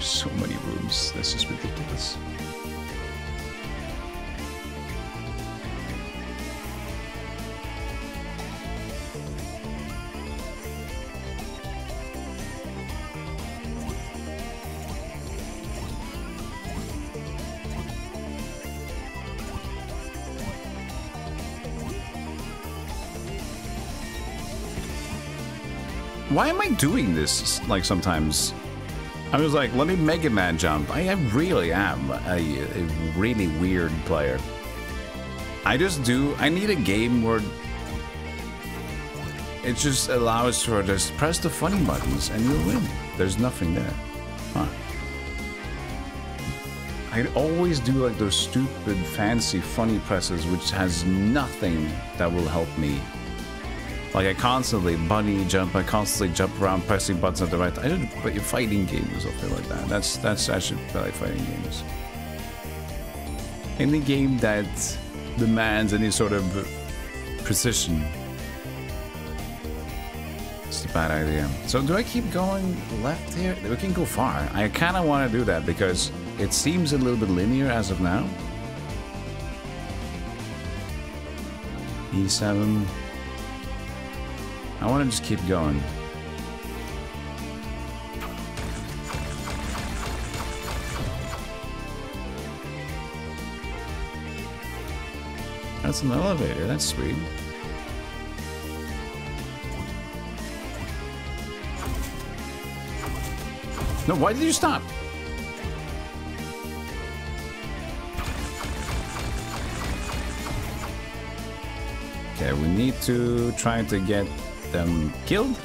Speaker 1: So many rooms. This is ridiculous. Why am I doing this, like, sometimes? I was like, let me Mega Man jump. I really am a really weird player. I need a game where it just allows for just press the funny buttons and you'll win. There's nothing there. Huh. I always do like those stupid, fancy, funny presses which has nothing that will help me. Like I constantly bunny jump, I constantly jump around pressing buttons at the right time. I should play a fighting game or something like that. I should play fighting games. Any game that demands any sort of precision. It's a bad idea. So do I keep going left here? We can go far. I kind of want to do that because it seems a little bit linear as of now. E7. I want to just keep going. That's an elevator. That's sweet. No, why did you stop? Okay, we need to try to get them killed.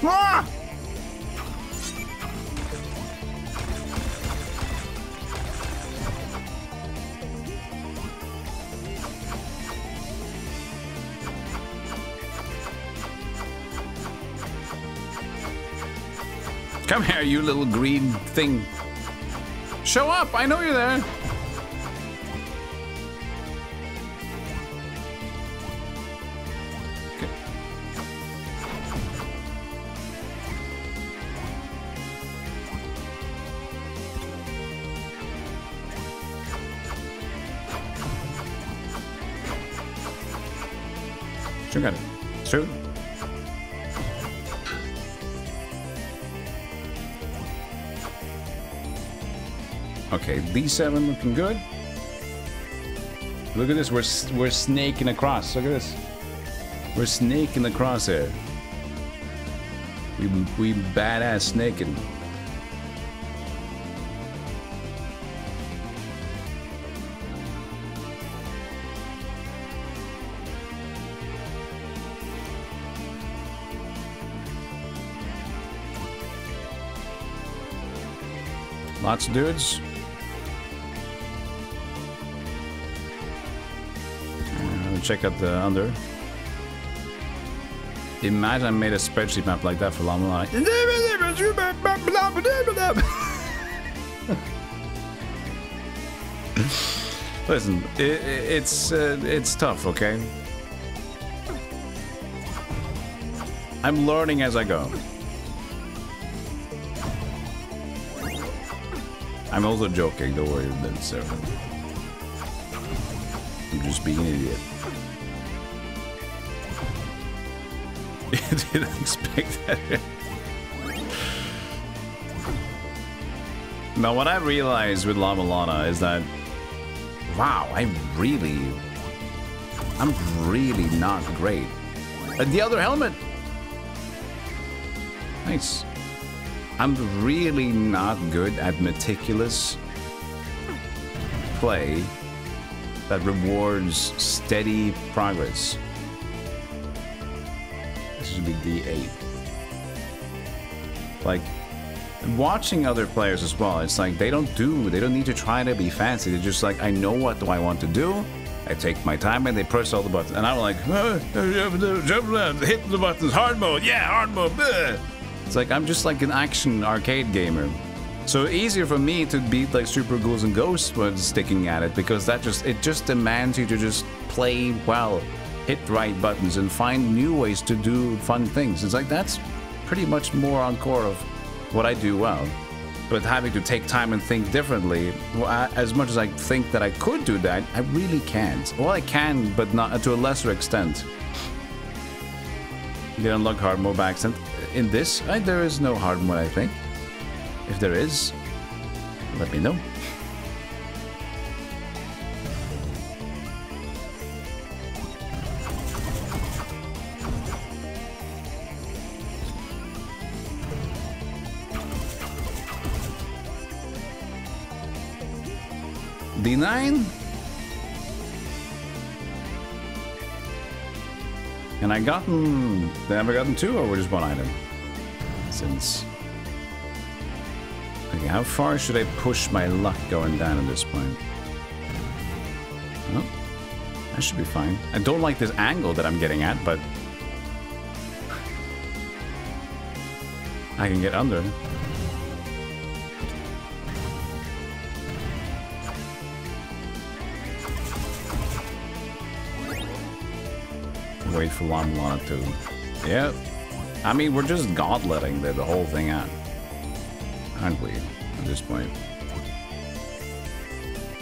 Speaker 1: Ah! Come here, you little green thing. Show up! I know you're there. Sure got it. It's true. Okay, D7 looking good. Look at this, we're snaking across. Look at this. We're snaking across here. We badass snaking. Lots of dudes. Check out the under. Imagine I made a spreadsheet map like that for La-Mulana. Listen, it's tough, okay? I'm learning as I go. I'm also joking, don't worry about it, sir. I'm just being an idiot. Didn't expect that. Now, what I realized with La-Mulana is that, wow, I'm really not great. The other helmet. Nice. I'm really not good at meticulous play that rewards steady progress. This should be D8. Like, watching other players as well, it's like they don't need to try to be fancy. They're just like, I know what do I want to do. I take my time and they press all the buttons. And I'm like, jump around, hit the buttons, hard mode, yeah, hard mode. Bleh. It's like, I'm just like an action arcade gamer. So easier for me to beat like Super Ghouls and Ghosts when sticking at it, because it just demands you to just play well, hit right buttons, and find new ways to do fun things. It's like, that's pretty much more on core of what I do well. But having to take time and think differently, as much as I think that I could do that, I really can't. Well, I can, but not to a lesser extent. You can unlock hard mode by accident. In this, there is no hard mode, I think. If there is, let me know. D9? And I never gotten two, or just one item? Since... Okay, how far should I push my luck going down at this point? Well, that should be fine. I don't like this angle that I'm getting at, but... I can get under. Wait for La-Mulana too. Yeah. I mean, we're just gauntleting the whole thing out. Aren't we, at this point?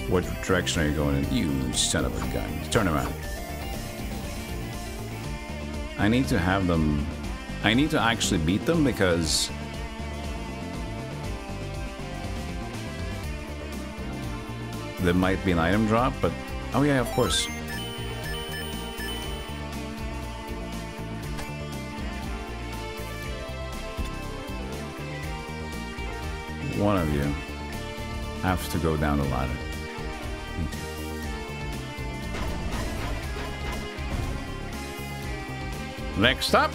Speaker 1: What direction are you going in? You son of a gun. Turn around. I need to have them... I need to actually beat them because... there might be an item drop, but... Oh yeah, of course. One of you have to go down the ladder. Next up,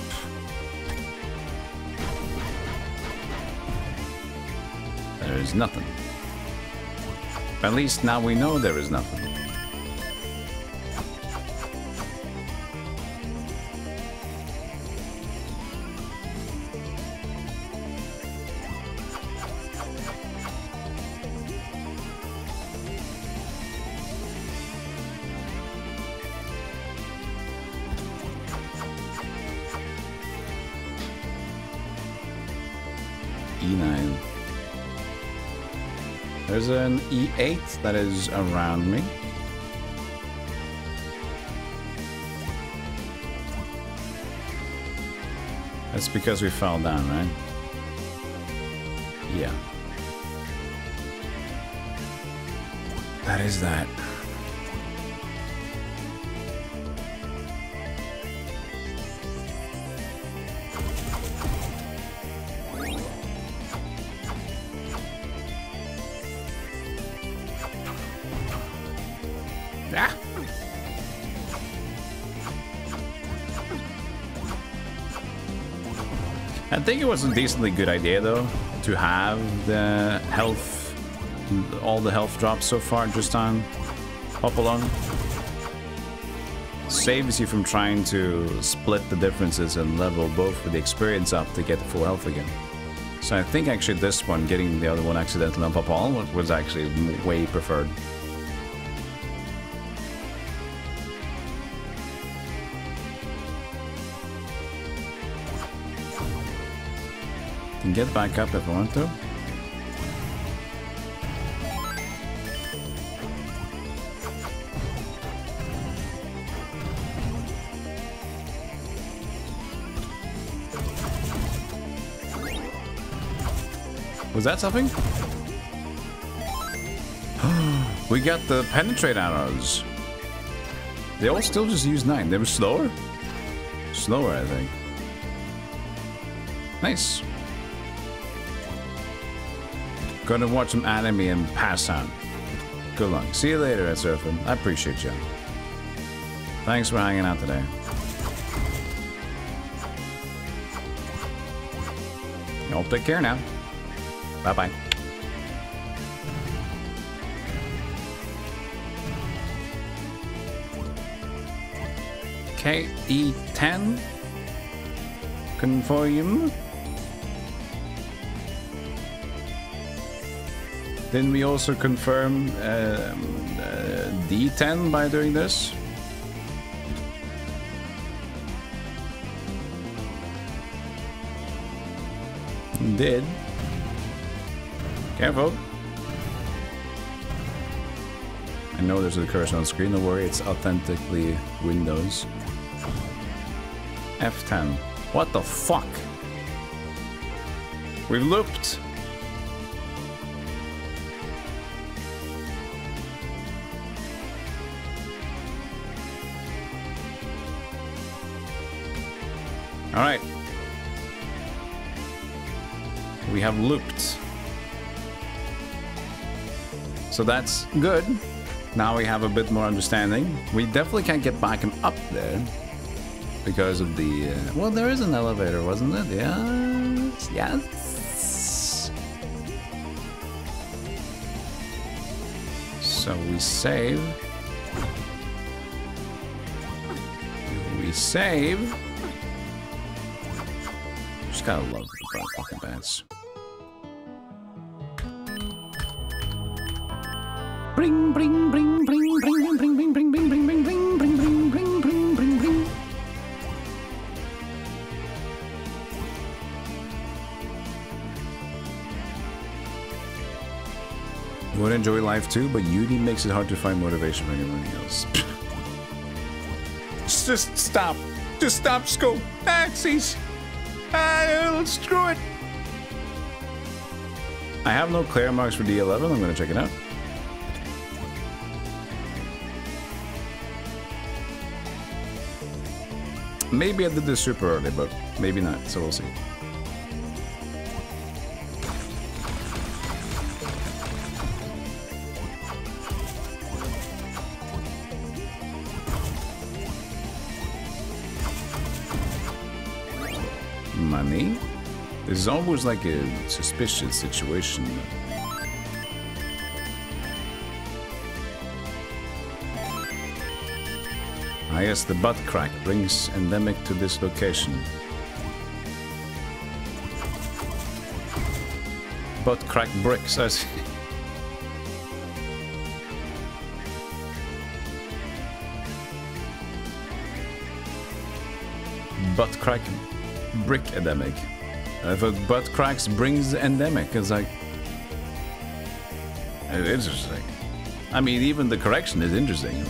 Speaker 1: there is nothing. At least now we know there is nothing. E9. There's an E8 that is around me.
Speaker 5: That's because we fell down, right? Yeah. That is that. Ah. I think it was a decently good idea though to have the health, all the health drops so far just on hop along. Saves you from trying to split the differences and level both with the experience up to get the full health again. So I think actually this one, getting the other one accidentally on pop all, was actually way preferred. Can get back up if I want to. Was that something? We got the penetrate arrows. They all still just use 9. They were slower? Slower, I think. Nice. Gonna watch some anime and pass on. Good luck. See you later, Ed Surfin. I appreciate you. Thanks for hanging out today. Y'all take care now. Bye-bye. KE10. Confirm. Didn't we also confirm D10 by doing this? Did. Careful. I know there's a cursor on screen, don't worry, it's authentically Windows. F10. What the fuck? We've looped. Alright. We have looped. So that's good. Now we have a bit more understanding. We definitely can't get back and up there because of the... well, there is an elevator, wasn't it? Yes. Yes. So we save. We save. Just gotta love the fucking bats. Bring, bring, bring, bring, bring, bring, bring, bring, bring, bring, bring, bring, bring, bring, bring, bring, bring, bring, bring. You would enjoy life too, but uni makes it hard to find motivation for anyone else. Just stop. Just stop school. Taxis. Screw it. I have no clear marks for D11. I'm gonna check it out. Maybe I did this super early, but maybe not, so we'll see. Money? This is always like a suspicious situation. I guess the butt crack brings endemic to this location. Butt crack bricks, I see. Butt crack brick endemic. I thought butt cracks brings endemic. It's like... it's interesting. I mean, even the correction is interesting.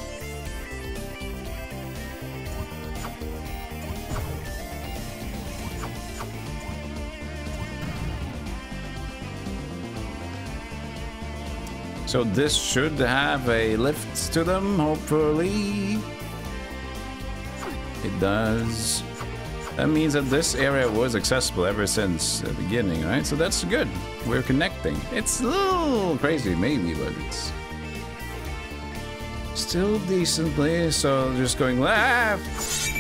Speaker 5: So this should have a lift to them, hopefully. It does. That means that this area was accessible ever since the beginning, right? So that's good. We're connecting. It's a little crazy, maybe, but it's still decently. So just going left.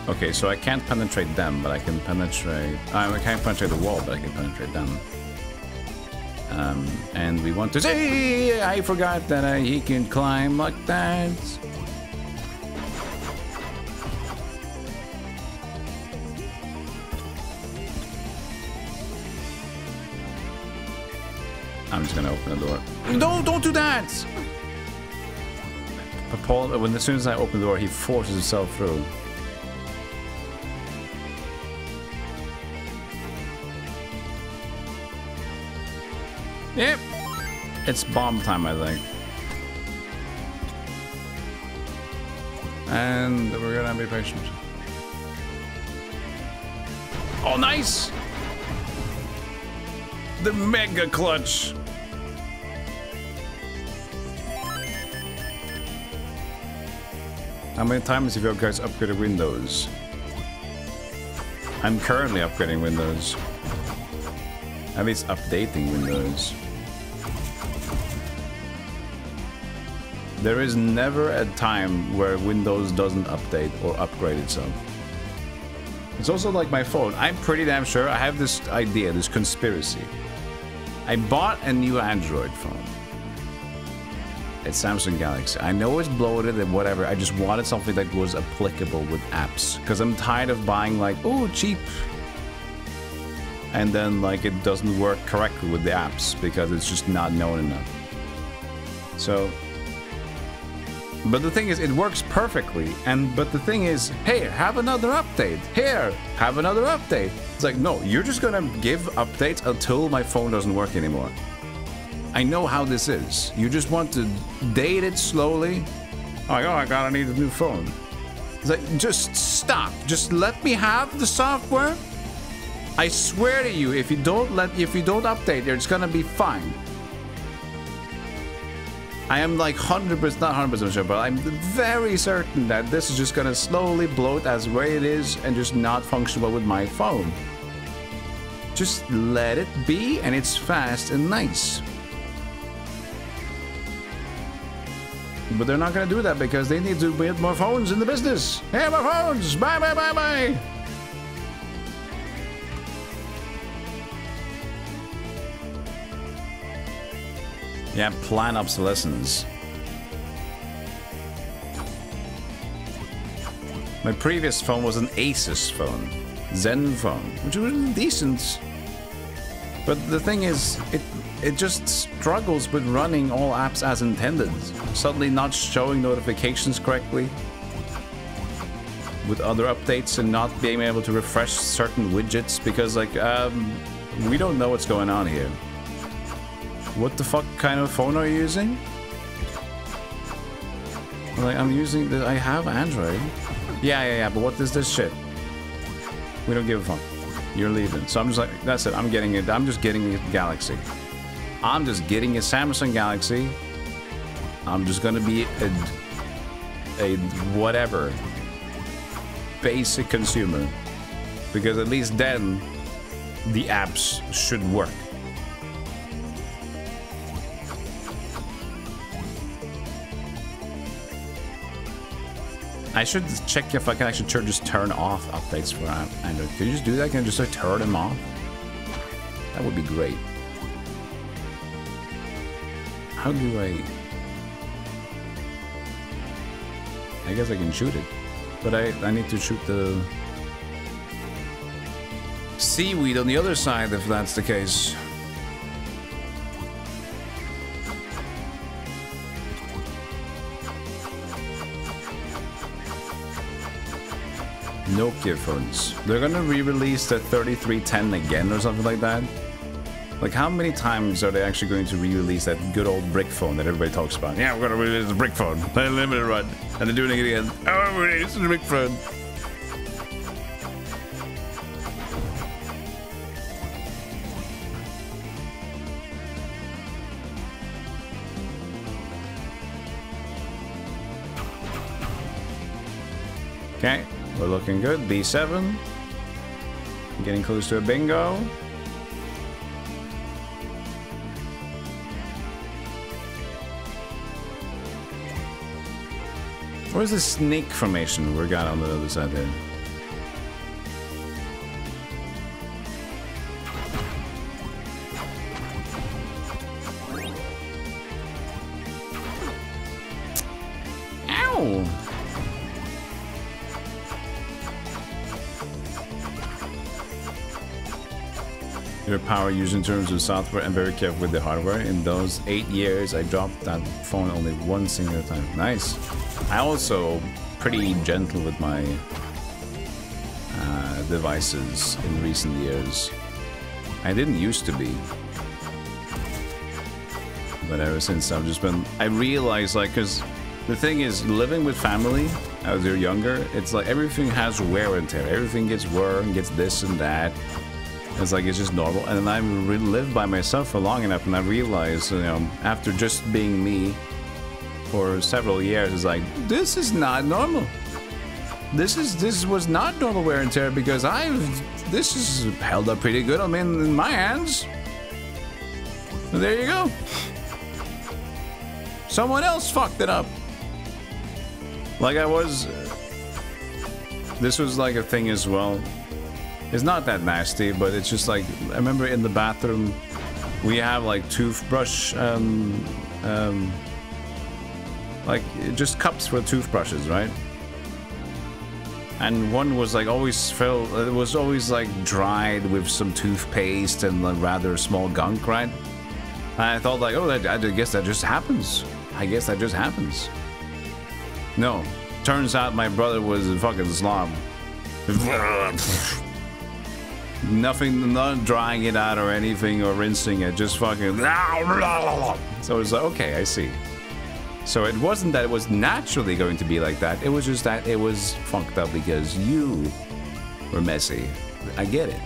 Speaker 5: Okay, so I can't penetrate them, but I can penetrate... I can't penetrate the wall, but I can penetrate them. And we want to say... I forgot that he can climb like that. I'm just gonna open the door. No, don't do that! But Paul, when as soon as I open the door, he forces himself through. Yep. It's bomb time, I think. And we're gonna be patient. Oh, nice! The mega clutch! How many times have you guys upgraded Windows? I'm currently upgrading Windows. At least updating Windows. There is never a time where Windows doesn't update or upgrade itself. It's also like my phone. I'm pretty damn sure I have this idea, this conspiracy. I bought a new Android phone. It's Samsung Galaxy. I know it's bloated and whatever. I just wanted something that was applicable with apps. Because I'm tired of buying like, oh, cheap. And then like it doesn't work correctly with the apps because it's just not known enough. So... But the thing is, it works perfectly. But the thing is, hey, have another update. Here, have another update. It's like, no, you're just gonna give updates until my phone doesn't work anymore. I know how this is. You just want to date it slowly. Oh, I gotta need a new phone. It's like, just stop. Just let me have the software. I swear to you, if you don't update, it's gonna be fine. I am like 100%, not 100% sure, but I'm very certain that this is just gonna slowly bloat as the way it is and just not function well with my phone. Just let it be, and it's fast and nice. But they're not gonna do that because they need to build more phones in the business. Hey, more phones! Bye, bye, bye, bye! Yeah, plan obsolescence. My previous phone was an Asus phone, Zen phone, which was decent. But the thing is, it just struggles with running all apps as intended. Suddenly not showing notifications correctly. With other updates and not being able to refresh certain widgets because like, we don't know what's going on here. What the fuck kind of phone are you using? Like, I'm using the... I have Android. Yeah, but what is this shit? We don't give a fuck. You're leaving. So I'm just like, that's it. I'm getting it. I'm just getting a Galaxy. I'm just getting a Samsung Galaxy. I'm just gonna be a whatever. Basic consumer. Because at least then, the apps should work. I should check if I can actually just turn off updates for Android. Could you just do that? Can I just like turn them off? That would be great. How do I guess I can shoot it. But I need to shoot the seaweed on the other side if that's the case. Nokia phones. They're gonna re-release the 3310 again or something like that. Like, how many times are they actually going to re-release that good old brick phone that everybody talks about? Yeah, we're gonna release the brick phone, limited run, and they're doing it again. Oh, we're releasing the brick phone. Okay, we're looking good. B7. Getting close to a bingo. Where's the snake formation we got on the other side there? Ow! Your power used in terms of software and very careful with the hardware. In those 8 years, I dropped that phone only one single time. Nice. I also pretty gentle with my devices in recent years. I didn't used to be, but ever since I've just been. I realized, like, because the thing is, living with family as you're younger, it's like everything has wear and tear. Everything gets wear and gets this and that. It's like it's just normal. And then I lived by myself for long enough, and I realized, you know, after just being me for several years, it's like, this is not normal. This was not normal wear and tear, because this is held up pretty good. I mean, in my hands. So there you go. Someone else fucked it up. Like this was like a thing as well. It's not that nasty, but it's just like, I remember in the bathroom, we have like toothbrush, like just cups for toothbrushes, right? And one was like always filled, it was always like dried with some toothpaste and like rather small gunk, right? And I thought like, oh, I guess that just happens. I guess that just happens. No, turns out my brother was a fucking slob. Nothing, not drying it out or anything or rinsing it, just fucking. So it's like, okay, I see. So it wasn't that it was naturally going to be like that. It was just that it was fucked up because you were messy. I get it.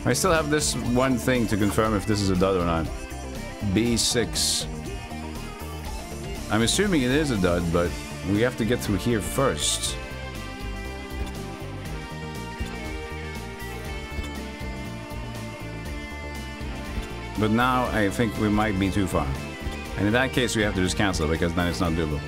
Speaker 5: I still have this one thing to confirm if this is a dud or not. B6. I'm assuming it is a dud, but we have to get through here first. But now I think we might be too far. And in that case, we have to just cancel it, because then it's not doable.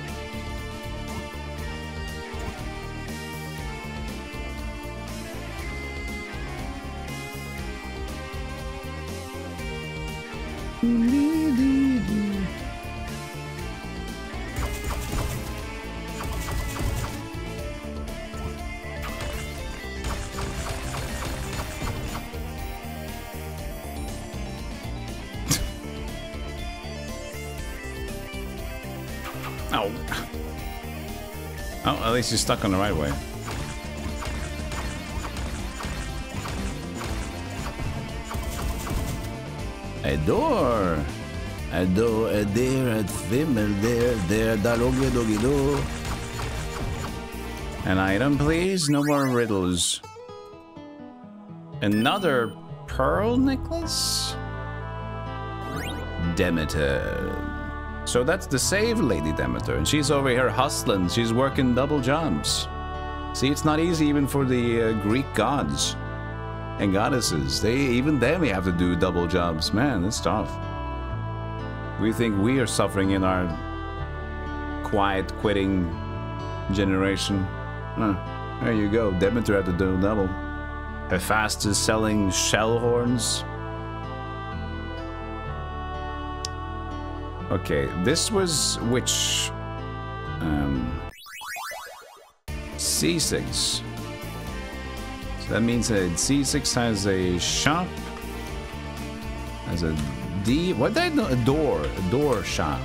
Speaker 5: Oh, at least you're stuck on the right way. A door. A door, a there, a fimmel, there, doggy, doggy, do. An item, please. No more riddles. Another pearl necklace? Demeter. So that's the save Lady Demeter, and she's over here hustling. She's working double jobs. See, it's not easy even for the Greek gods and goddesses. Even them have to do double jobs. Man, it's tough. We think we are suffering in our quiet quitting generation. There you go. Demeter had to do double. Her fastest selling shell horns. Okay, this was which? C6. So that means that C6 has a shop. Has a D. What did I know? A door shop.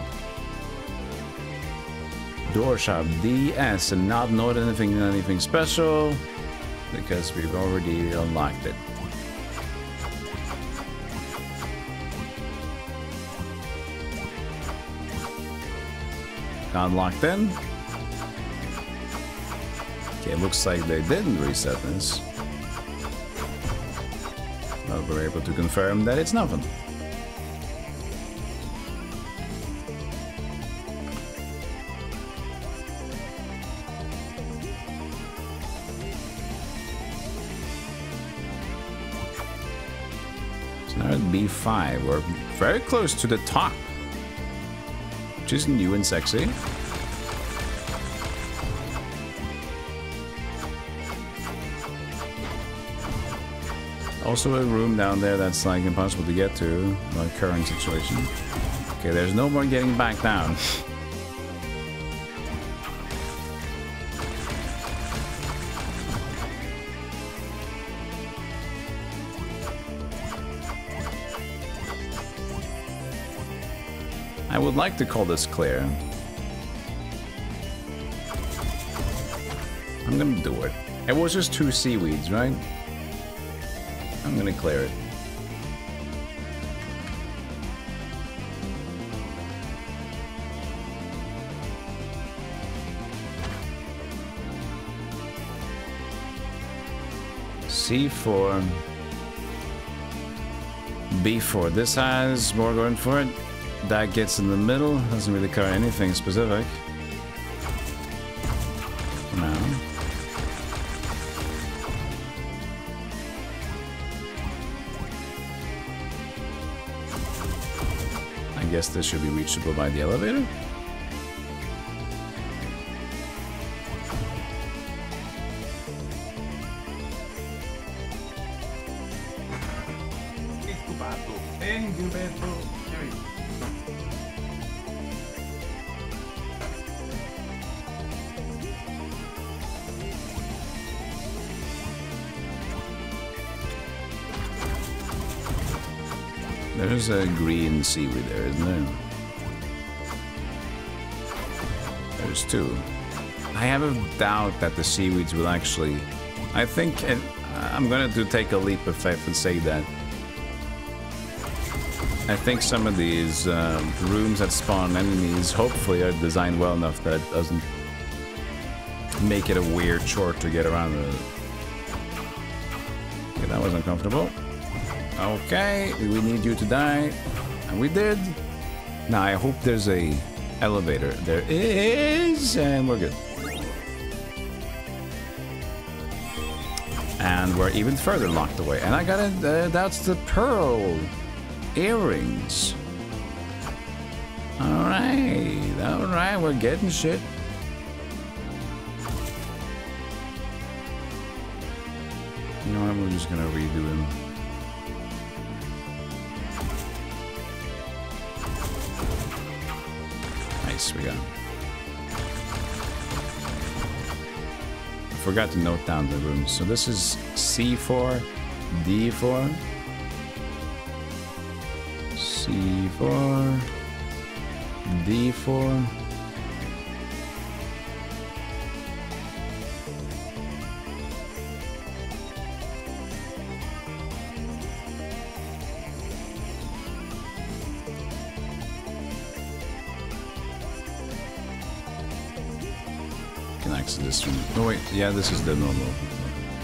Speaker 5: Door shop. DS, and not note anything special. because we've already unlocked it. Unlocked in. Okay, looks like they didn't reset this. But we're able to confirm that it's nothing. So now at B5, we're very close to the top, which is new and sexy. Also a room down there that's like impossible to get to, my current situation. Okay, there's no more getting back down. I would like to call this clear. I'm gonna do it. It was just 2 seaweeds, right? I'm gonna clear it. C4. B4. This has more going for it. That gets in the middle. Doesn't really cover anything specific. No. I guess this should be reachable by the elevator. There's a green seaweed there, isn't there? There's 2. I have a doubt that the seaweeds will actually... I think... I'm going to take a leap of faith and say that I think some of these rooms that spawn enemies hopefully are designed well enough that it doesn't make it a weird chore to get around it. Okay, that was uncomfortable. Okay, we need you to die. And we did. Now I hope there's a elevator. There is, and we're good. And we're even further locked away. And I got it, that's the pearl earrings. Alright, we're getting shit. You know what, we're just gonna redo them. Nice, we got him. I forgot to note down the rooms. So this is C4, D4, C4, D4. This room. Oh wait, yeah, this is the normal.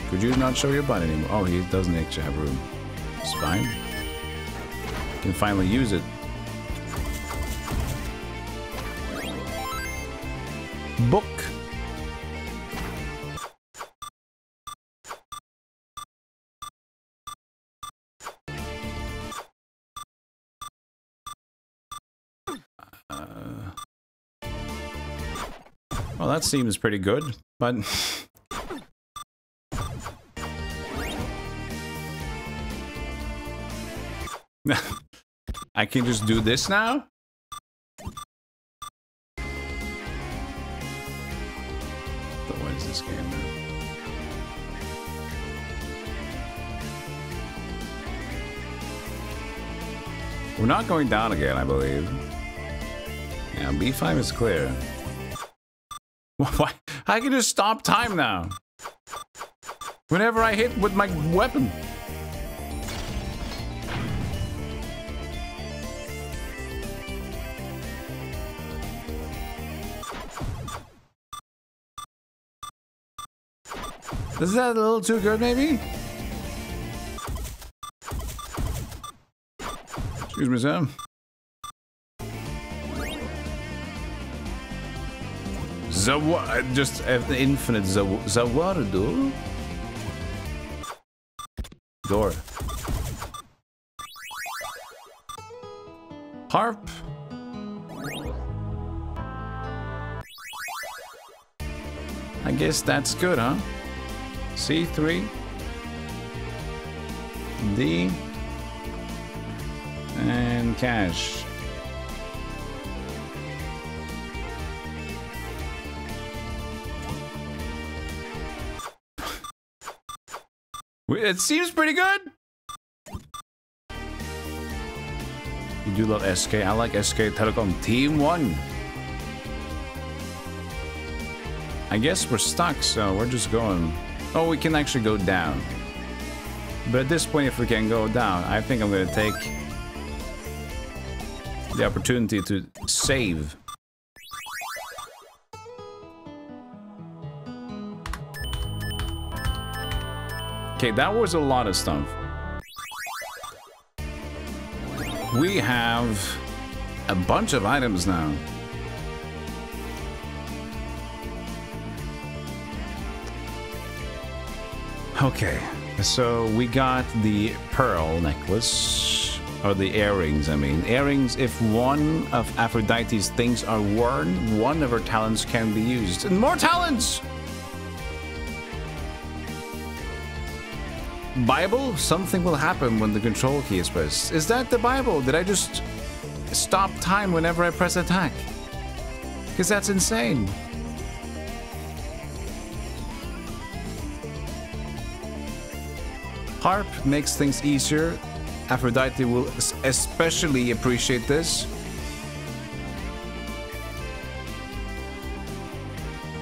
Speaker 5: Could you not show your butt anymore? Oh, he doesn't actually have room. It's fine. You can finally use it. Book. Well, that seems pretty good, but... I can just do this now? But what is this game now? We're not going down again, I believe. Yeah, B5 is clear. Why? I can just stop time now. whenever I hit with my weapon. Is that a little too good, maybe? Excuse me, Sam. Just infinite Zawardo. Door. Harp. I guess that's good, huh? C3. D. And cash. It seems pretty good. You do love SK. I like SK Telecom. Team 1. I guess we're stuck, so we're just going. Oh, we can actually go down. But at this point, if we can go down, I think I'm going to take the opportunity to save. Okay, that was a lot of stuff. We have a bunch of items now. Okay, so we got the pearl necklace, or the earrings, I mean. Earrings, if one of Aphrodite's things are worn, one of her talents can be used. And more talents! Bible, something will happen when the control key is pressed. Is that the Bible? Did I just stop time whenever I press attack? Because that's insane. Harp makes things easier. Aphrodite will especially appreciate this.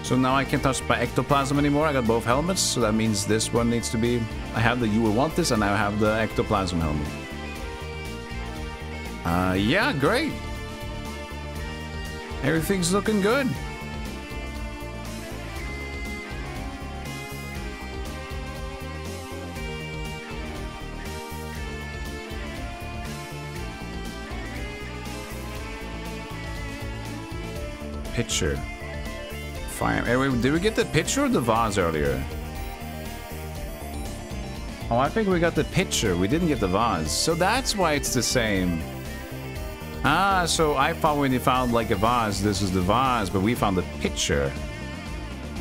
Speaker 5: So now I can't touch my ectoplasm anymore. I got both helmets, so that means this one needs to be... I have the You Will Want This, and now I have the ectoplasm helmet. Yeah, great. Everything's looking good. Picture. Fire. Did we get the picture or the vase earlier? Oh, I think we got the picture. We didn't get the vase. So that's why it's the same. Ah, so I thought when you found like a vase, this is the vase, but we found the picture.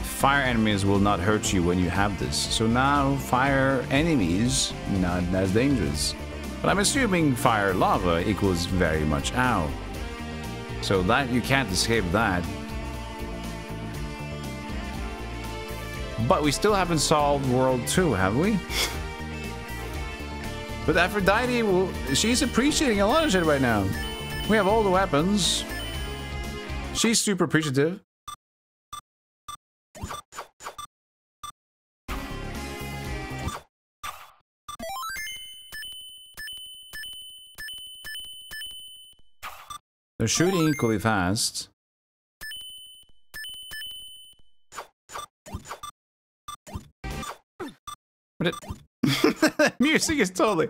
Speaker 5: Fire enemies will not hurt you when you have this. So now fire enemies, not as dangerous. But I'm assuming fire lava equals very much ow. So that you can't escape that. But we still haven't solved World 2, have we? But Aphrodite, she's appreciating a lot of shit right now. We have all the weapons. She's super appreciative. They're shooting equally fast. But it... music is totally...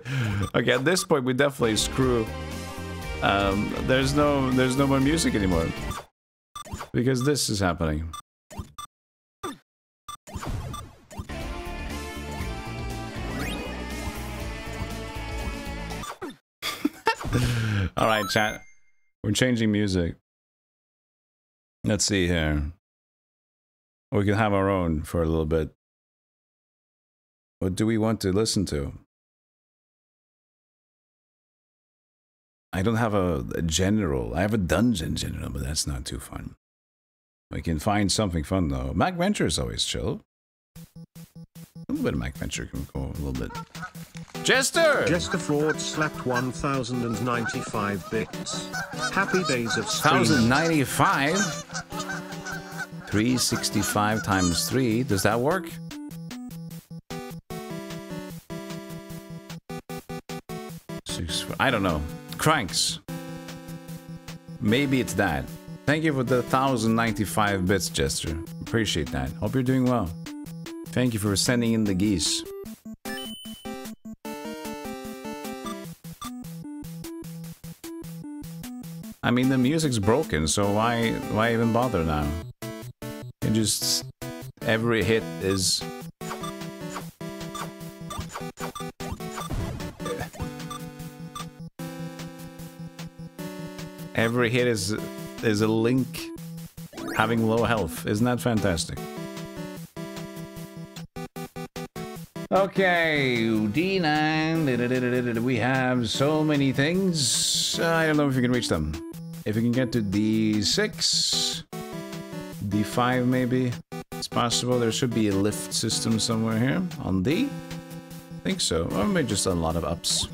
Speaker 5: Okay, at this point we definitely screw... there's no more music anymore. Because this is happening. Alright, chat. We're changing music. Let's see here. We can have our own for a little bit. What do we want to listen to? I don't have a general. I have a dungeon general, but that's not too fun. We can find something fun though. Mac Venture is always chill. A little bit of Mac Venture can go a little bit. Jester!
Speaker 3: Jester Fraud slapped 1095 bits. Happy days of stream.
Speaker 5: 1095? 365 times 3. Does that work? I don't know. Cranks. Maybe it's that. Thank you for the 1095 bits, Jester. Appreciate that. Hope you're doing well. Thank you for sending in the geese. I mean, the music's broken, so why even bother now? It just... every hit is... every hit is a Link having low health. Isn't that fantastic? Okay, D9. We have so many things. I don't know if you can reach them. If you can get to D6, D5 maybe. It's possible. There should be a lift system somewhere here on D. I think so. Or maybe just a lot of ups.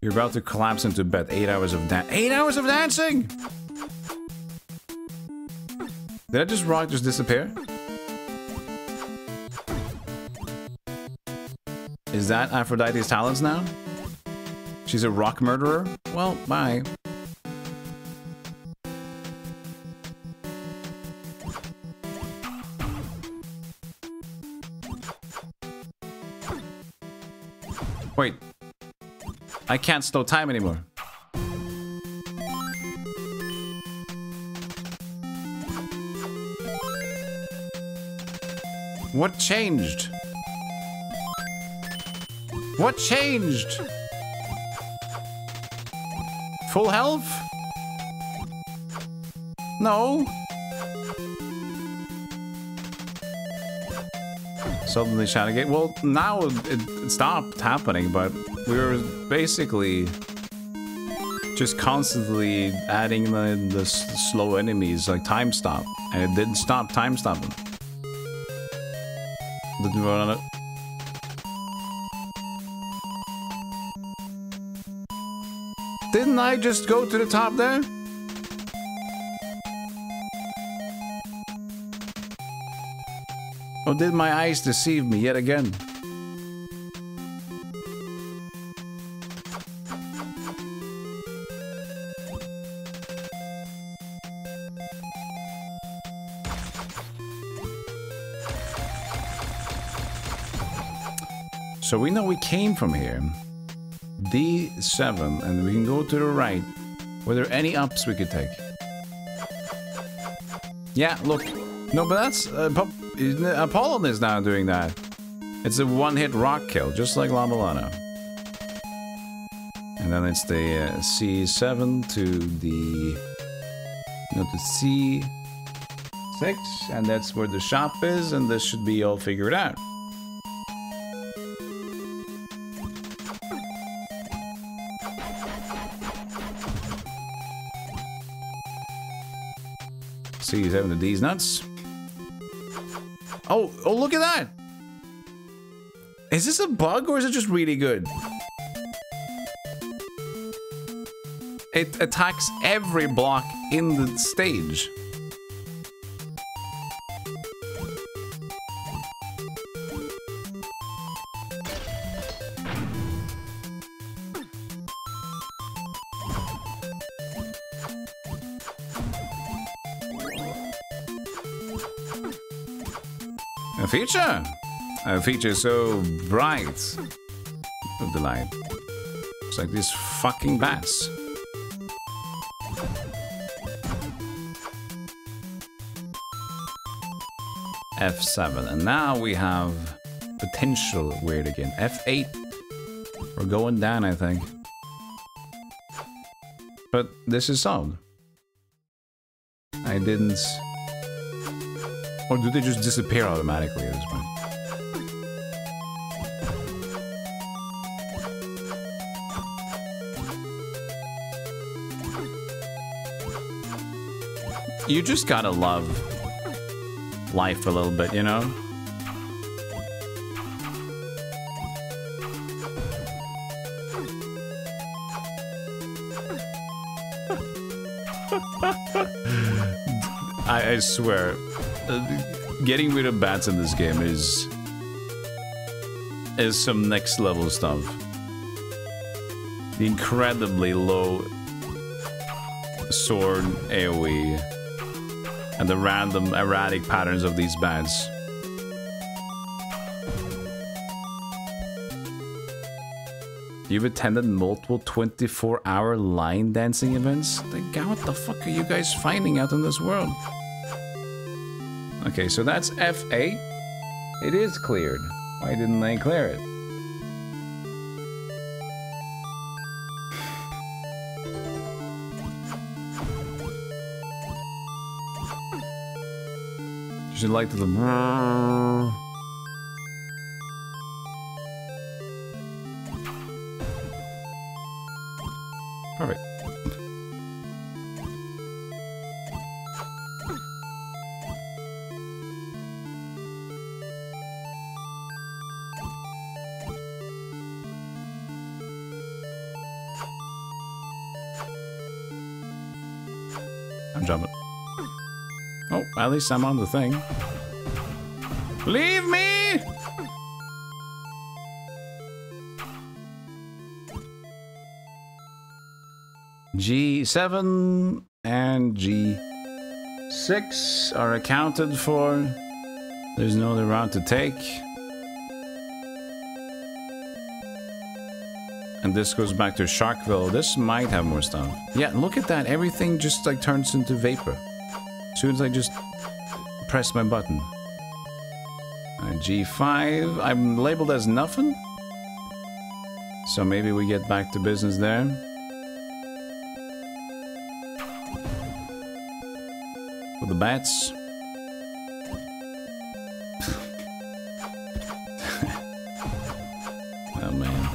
Speaker 5: You're about to collapse into bed. 8 hours of 8 hours of dancing! Did I just rock just disappear? Is that Aphrodite's talents now? She's a rock murderer? Well, bye. Wait. I can't slow time anymore. What changed? What changed? Full health? No. Suddenly shouting it. Well, now it stopped happening, but we were basically just constantly adding the slow enemies, like time stop, and it didn't stop time stopping. Didn't run on it. Didn't I just go to the top there? Or did my eyes deceive me yet again? So we know we came from here. D7, and we can go to the right. Were there any ups we could take? Yeah, look. No, but that's... Apollon is now doing that. It's a one-hit rock kill, just like La-Mulana. And then it's the C7 to the... No, to C6, and that's where the shop is, and this should be all figured out. C7 to D's nuts. Oh, look at that! Is this a bug or is it just really good? It attacks every block in the stage. A feature so bright of the light. It's like these fucking bats. F7, and now we have potential weird again. F8. We're going down, I think. But this is solved. I didn't... Or do they just disappear automatically at this point? You just gotta love life a little bit, you know? I swear, getting rid of bats in this game is some next level stuff. The incredibly low sword AoE and the random erratic patterns of these bats. You've attended multiple 24-hour line dancing events? God, what the fuck are you guys finding out in this world? Okay, so that's F8. It is cleared. Why didn't they clear it? You should like to the... Perfect. I'm jumping. Oh, at least I'm on the thing. Leave me! G7 and G6 are accounted for. There's no other route to take. And this goes back to Sharkville. This might have more stuff. Yeah, look at that. Everything just like turns into vapor. As soon as I just press my button. G5. I'm labeled as nothing. So maybe we get back to business there. For the bats. Oh man.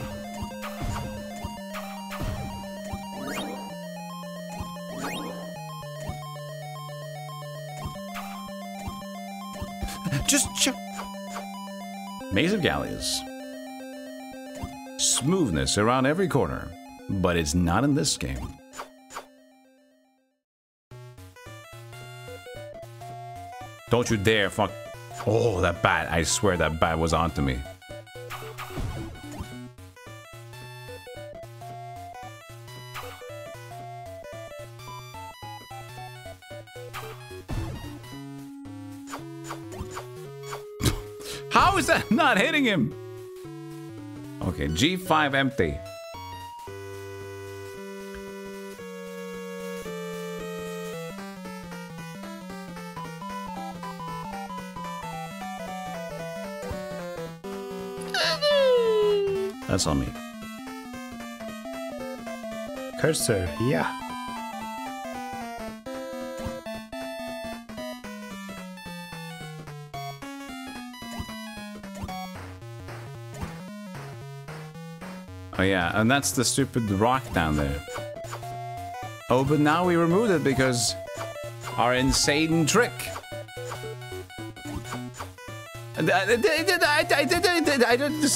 Speaker 5: Just Maze of Galious. Smoothness around every corner, but it's not in this game. Don't you dare fuck. Oh, that bat. I swear that bat was onto me. How is that not hitting him? Okay, G5 empty. That's on me. Cursor, yeah. Oh yeah, and that's the stupid rock down there. Oh, but now we removed it because our insane trick. This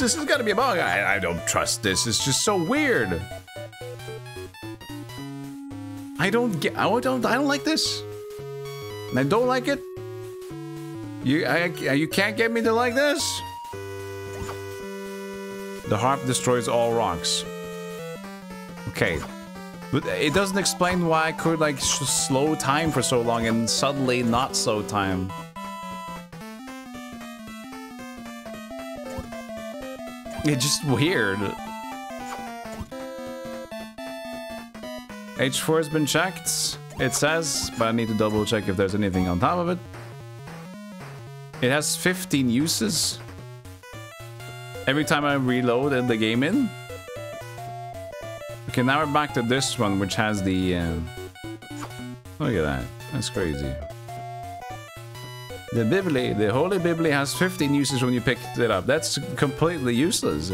Speaker 5: is gonna be a bug. I don't trust this. It's just so weird. I don't like this. And I don't like it. You can't get me to like this. The harp destroys all rocks. Okay. But it doesn't explain why I could like slow time for so long and suddenly not slow time. It's just weird. H4 has been checked, it says, but I need to double check if there's anything on top of it. It has 15 uses. Every time I reload the game in. Okay, now we're back to this one, which has the... look at that. That's crazy. The Bibli, the Holy Bibli has 15 uses when you pick it up. That's completely useless.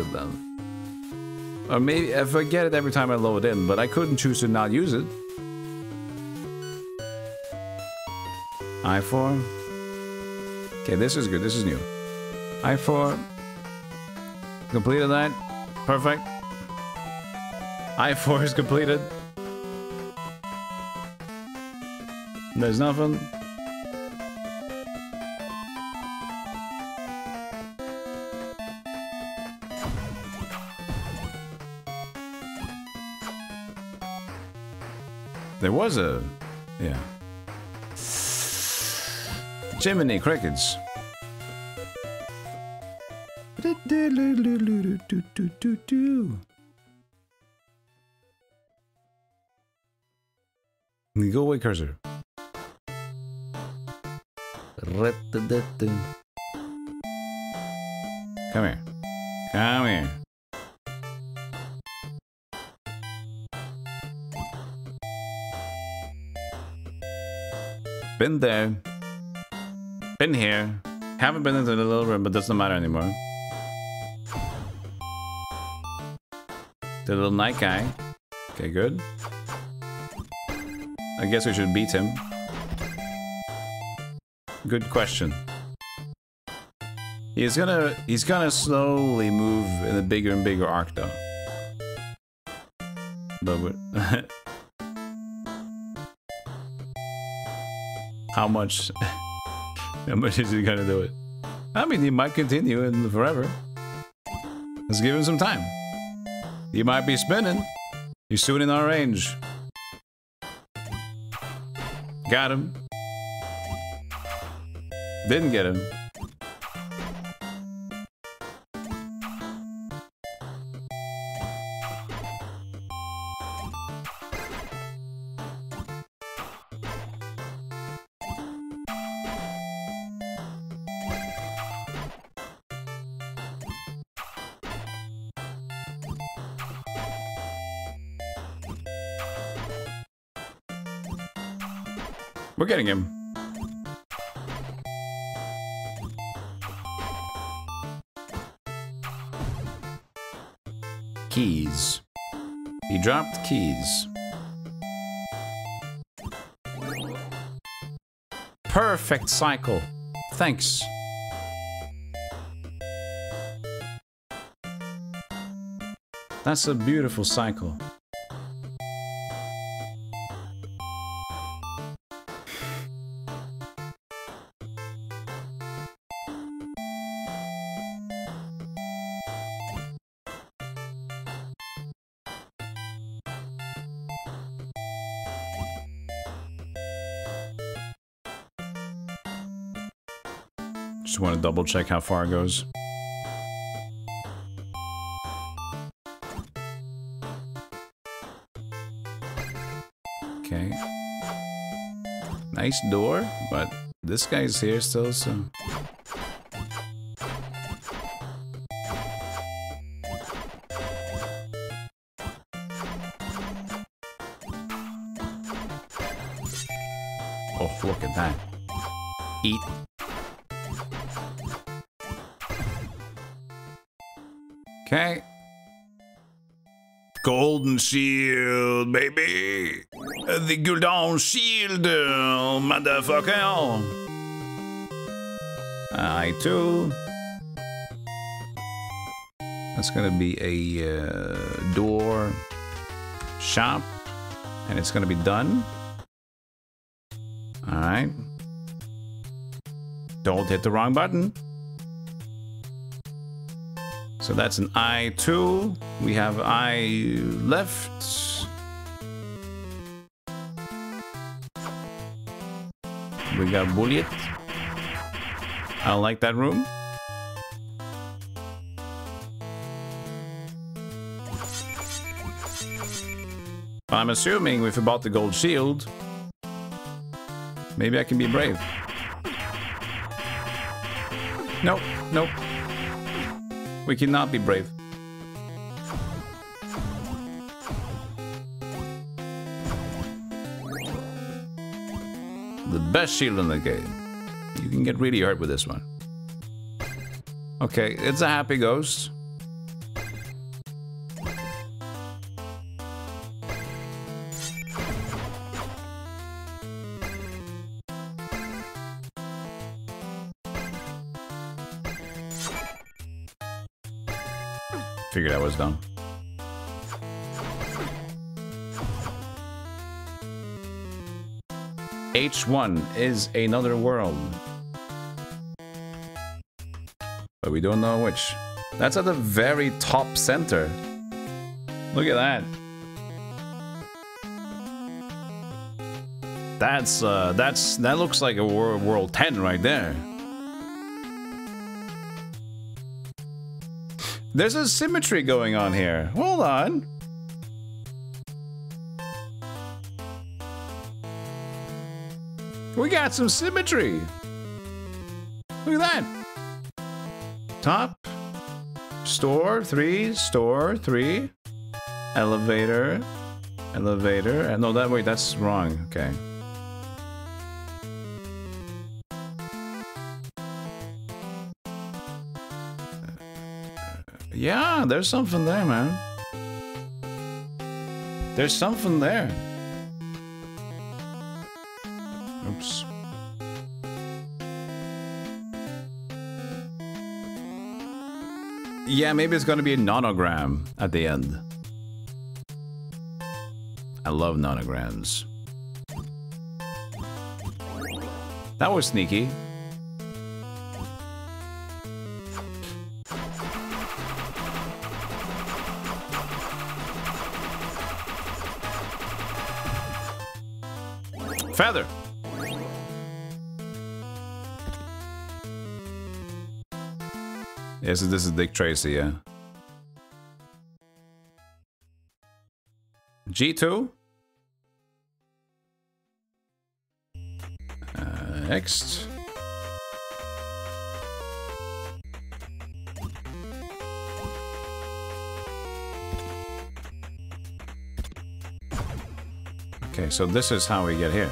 Speaker 5: Or maybe I forget it every time I load in, but I couldn't choose to not use it. I4. Okay, this is good. This is new. I4. Completed that. Perfect. I4 is completed. There's nothing. There was a... yeah. Jiminy Crickets. Go away, cursor. Come here. Come here. Been there. Been here. Haven't been into the little room, but doesn't matter anymore. The little night guy. Okay, good. I guess we should beat him. Good question. He's gonna slowly move in a bigger and bigger arc though. But we're how much is he gonna do it? I mean, he might continue in forever. Let's give him some time. He might be spinning. He's soon in our range. Got him. Didn't get him. We're getting him. Keys. He dropped keys. Perfect cycle. Thanks. That's a beautiful cycle. Just want to double check how far it goes. Okay. Nice door, but this guy's here still, so... Oh, look at that. Eat. Okay. Golden shield, baby. The golden shield, motherfucker. I2. That's gonna be a door shop, and it's gonna be done. All right. Don't hit the wrong button. So that's an I2. We have I left. We got bullet. I don't like that room. I'm assuming if we bought the gold shield, maybe I can be brave. Nope, nope. We cannot be brave. The best shield in the game. You can get really hurt with this one. Okay, it's a happy ghost. Figured I was done. H1 is another world. But we don't know which. That's at the very top center. Look at that. That looks like a world 10 right there. There's a symmetry going on here. Hold on. We got some symmetry. Look at that. Top. Store 3. Store 3. Elevator. Elevator. No, that wait, that's wrong. Okay. Yeah, there's something there, man. There's something there. Oops. Yeah, maybe it's gonna be a nonogram at the end. I love nonograms. That was sneaky. Feather. Yes, this is Dick Tracy, yeah. G2. Next. Okay, so this is how we get here.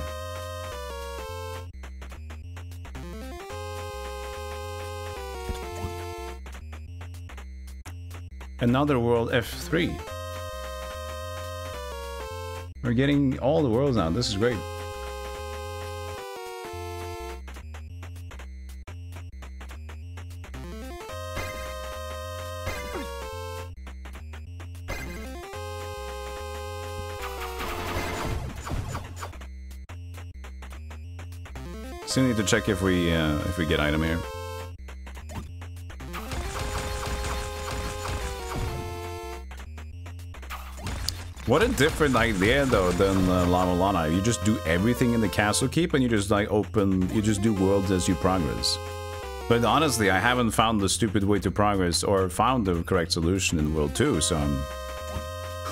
Speaker 5: Another world F3. We're getting all the worlds now. This is great. Still need to check if we get item here. What a different idea though than La-Mulana. You just do everything in the castle keep and you just like you just do worlds as you progress. But honestly, I haven't found the stupid way to progress or found the correct solution in World 2, so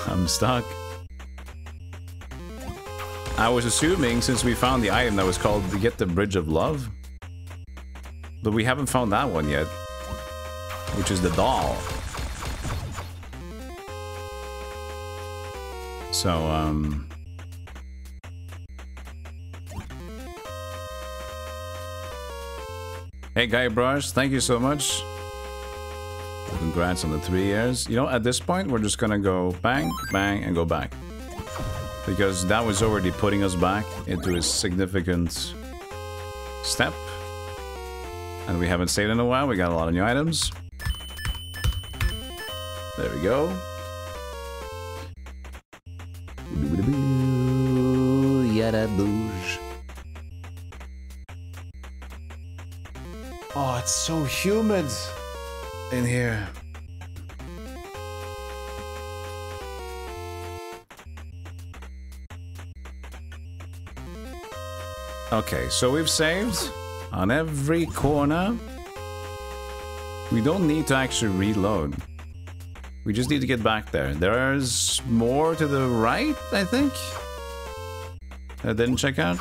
Speaker 5: I'm stuck. I was assuming since we found the item that was called to get the Bridge of Love. But we haven't found that one yet. Which is the doll. So, hey, Guy Brush, thank you so much. Congrats on the 3 years. You know, at this point, we're just gonna go bang, bang, and go back. Because that was already putting us back into a significant step. And we haven't stayed in a while. We got a lot of new items. There we go. Oh, it's so humid in here. Okay, so we've saved on every corner. We don't need to actually reload. We just need to get back there. There's more to the right, I think. I didn't check out.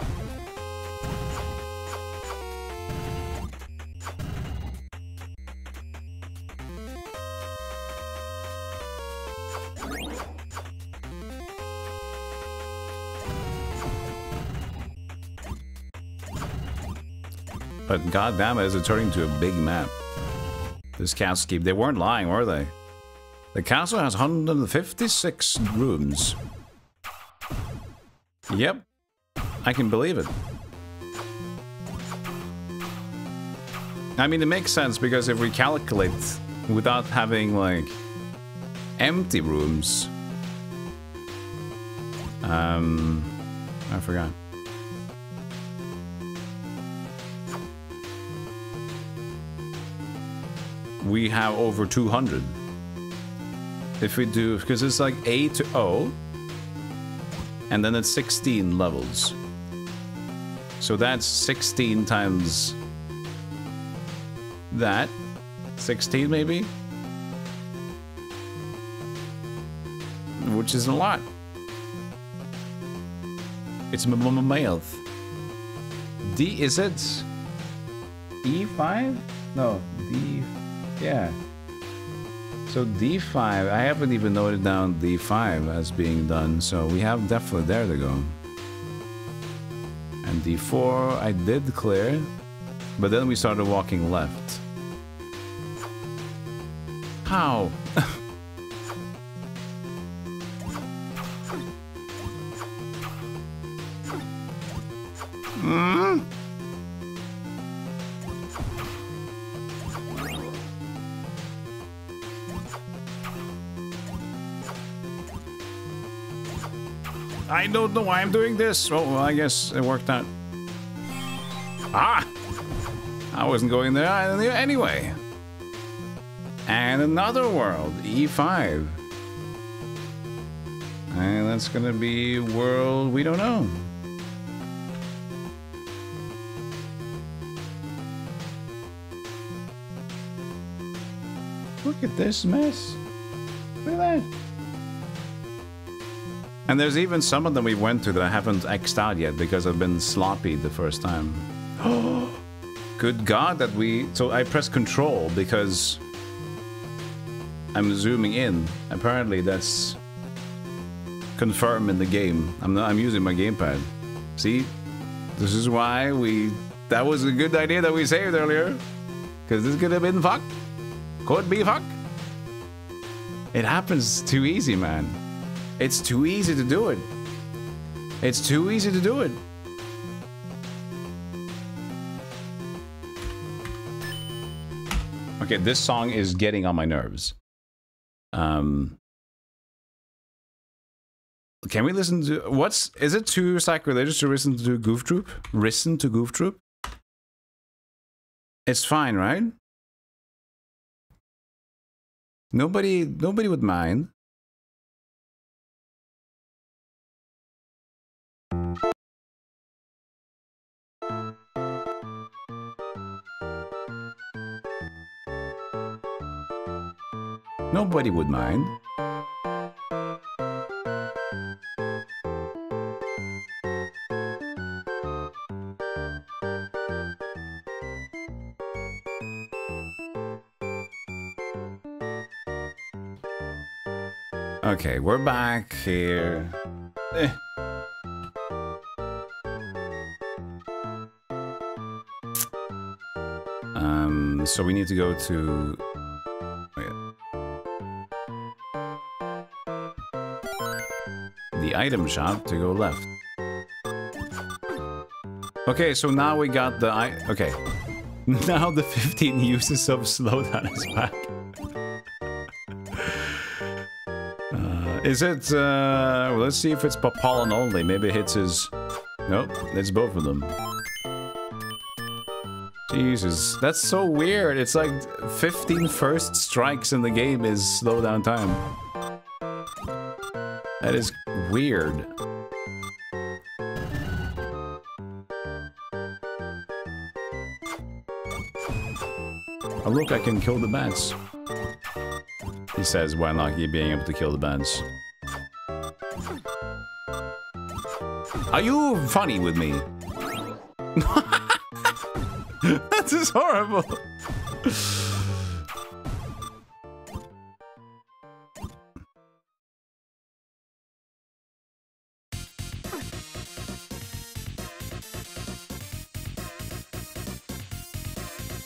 Speaker 5: But goddamn it, is it turning into a big map? This castle keep. They weren't lying, were they? The castle has 156 rooms. Yep. I can believe it. I mean, it makes sense because if we calculate without having, like, empty rooms... I forgot. We have over 200. If we do, because it's like A to O, and then it's 16 levels. So that's 16 times that. 16 maybe? Which is a lot. It's math. D, is it E5? No, D, yeah. So D5, I haven't even noted down D5 as being done, so we have definitely there to go. And D4 I did clear, but then we started walking left. How? I don't know why I'm doing this. Oh, well, I guess it worked out. Ah! I wasn't going there anyway. And another world, E5. And that's gonna be world we don't know. Look at this mess. Look at that. And there's even some of them we went to that I haven't X'd out yet because I've been sloppy the first time. Oh, good God that we... So I pressed control because I'm zooming in. Apparently that's confirmed in the game. I'm using my gamepad. See? This is why we... That was a good idea that we saved earlier. Because this could have been fuck. Could be fuck. It happens too easy, man. It's too easy to do it. It's too easy to do it. Okay, this song is getting on my nerves. Can we listen to... Is it too sacrilegious to listen to Goof Troop? Listen to Goof Troop? It's fine, right? Nobody would mind. Nobody would mind. Okay, we're back here. So we need to go to... the item shop to go left. Okay, so now we got the... Okay. Now the 15 uses of slowdown is back. Is it... well, let's see if it's pollen only. Maybe it hits his... Nope, it's both of them. Jesus, that's so weird. It's like 15 first strikes in the game is slowdown time. That is weird. Oh look, I can kill the bats. He says, why not you being able to kill the bats? Are you funny with me? That is horrible.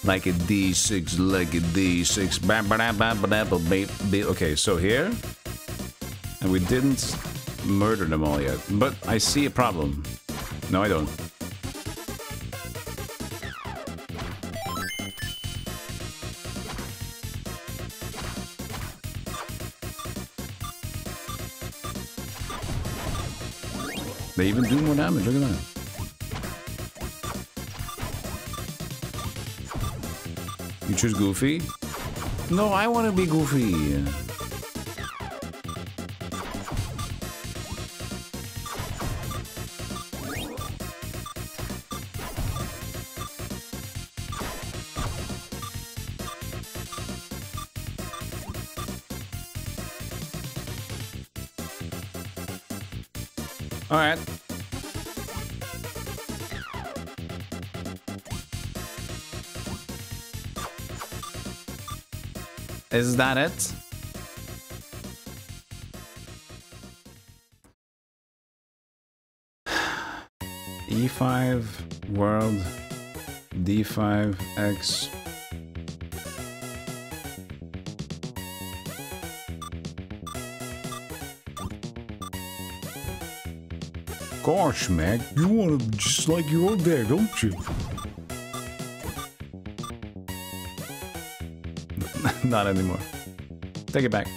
Speaker 5: Like a D6, like a D6. Okay, so here. And we didn't murder them all yet. But I see a problem. No, I don't. They even do more damage, look at that. You choose Goofy? No, I want to be Goofy. All right. Is that it? E5 world D5 X. Gosh, Mac, you want to just like you're there, don't you? Not anymore. Take it back.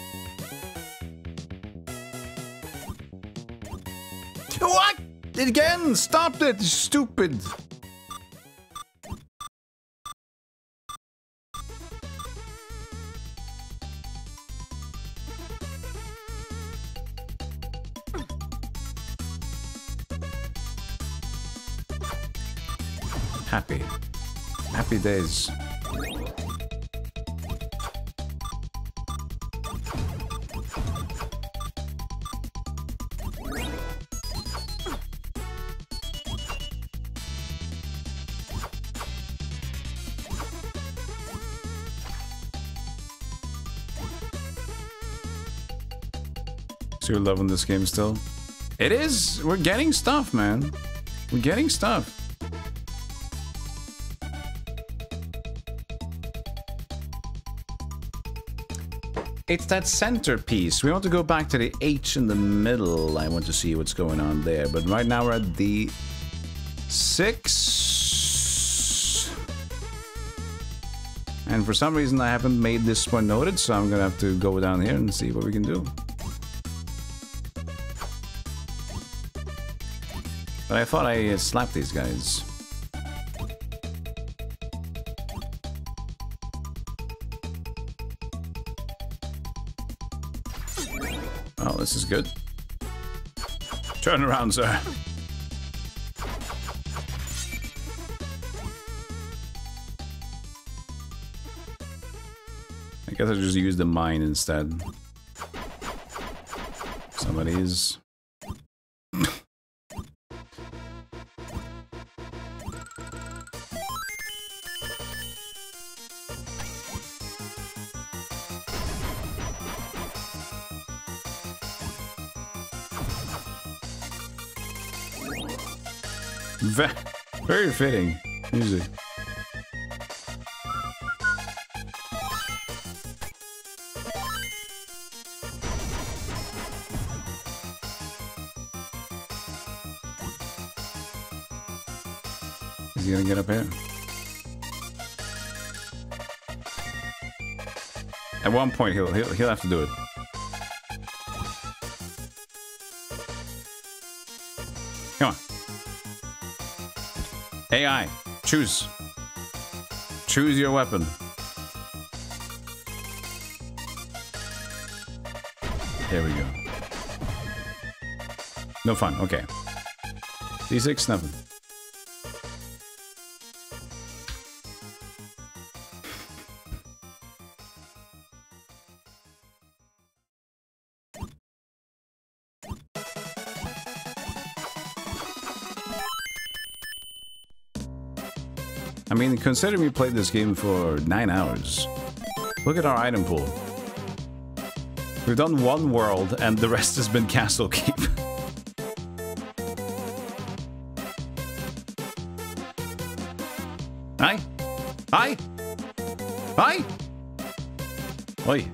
Speaker 5: What? Again! Stop it! Stupid! Happy. Happy days. So you're loving this game still? It is! We're getting stuff, man. We're getting stuff. It's that centerpiece. We want to go back to the H in the middle. I want to see what's going on there. But right now we're at the 6. And for some reason I haven't made this one noted, so I'm gonna have to go down here and see what we can do. But I thought I slapped these guys. Oh, this is good. Turn around, sir. I guess I'll just use the mine instead. Some of these. Very fitting music. Is he gonna get up here? At one point he'll have to do it. Come on. AI, choose. Choose your weapon. There we go. No fun, okay. D6, nothing. I mean, consider we played this game for 9 hours. Look at our item pool. We've done one world, and the rest has been Castle Keep. Hi! Hi! Hi! Oi!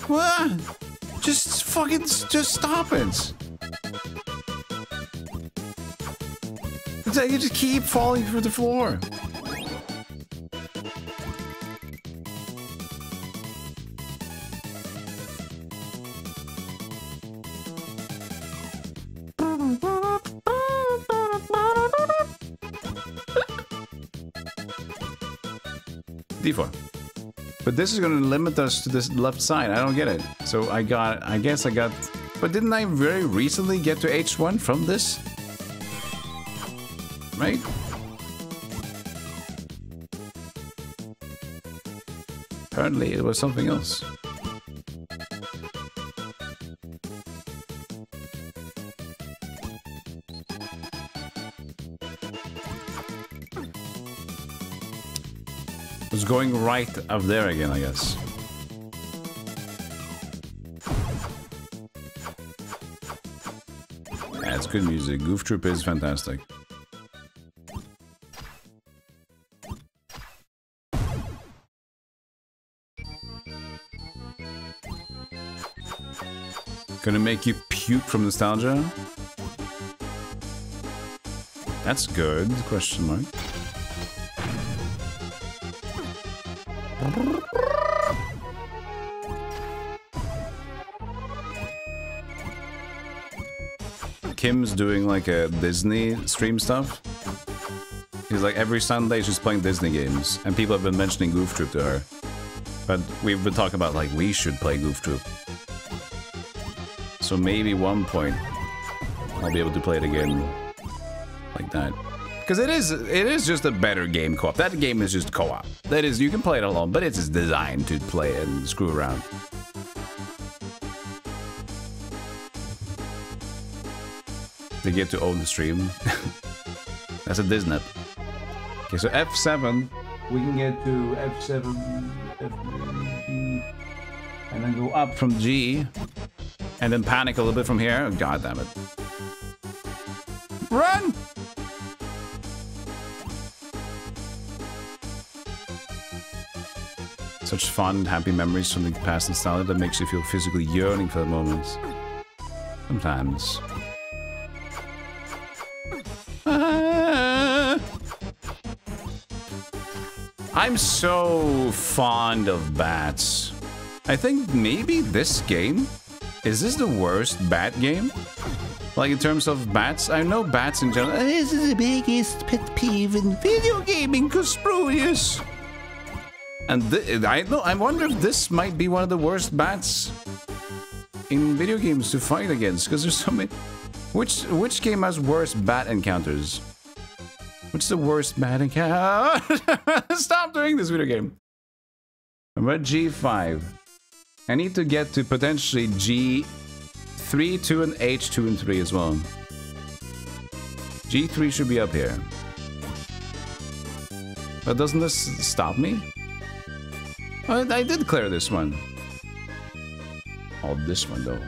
Speaker 5: What? Just fucking, just stop it. You just keep falling through the floor. D4. But this is going to limit us to this left side. I don't get it. So I guess I got... But didn't I very recently get to H1 from this? Right? Apparently it was something else. It was going right up there again, I guess. Yeah, it's good music. Goof Troop is fantastic. Gonna make you puke from nostalgia? That's good, question mark. Kim's doing like a Disney stream stuff. He's like every Sunday she's playing Disney games, and people have been mentioning Goof Troop to her. But we've been talking about like we should play Goof Troop. So maybe one point I'll be able to play it again like that. Because it is just a better game co-op. That game is just co-op. That is, you can play it alone, but it's designed to play and screw around. They get to own the stream. That's a Disney. Okay, so F7. We can get to F7, F7, and then go up from G. And then panic a little bit from here. Oh, God damn it. Run! Such fun, happy memories from the past nostalgia that makes you feel physically yearning for the moments. Sometimes. I'm so fond of bats. I think maybe this game... Is this the worst bat game? Like in terms of bats? I know bats in general. This is the biggest pet peeve in video gaming, Cusprodius. And I wonder if this might be one of the worst bats in video games to fight against, because there's so many. Which game has worse bat encounters? What's the worst bat encounter? Stop doing this video game. I'm at G5. I need to get to potentially G3, 2, and H2 and 3 as well. G3 should be up here. But doesn't this stop me? Oh, I did clear this one. Oh, this one though.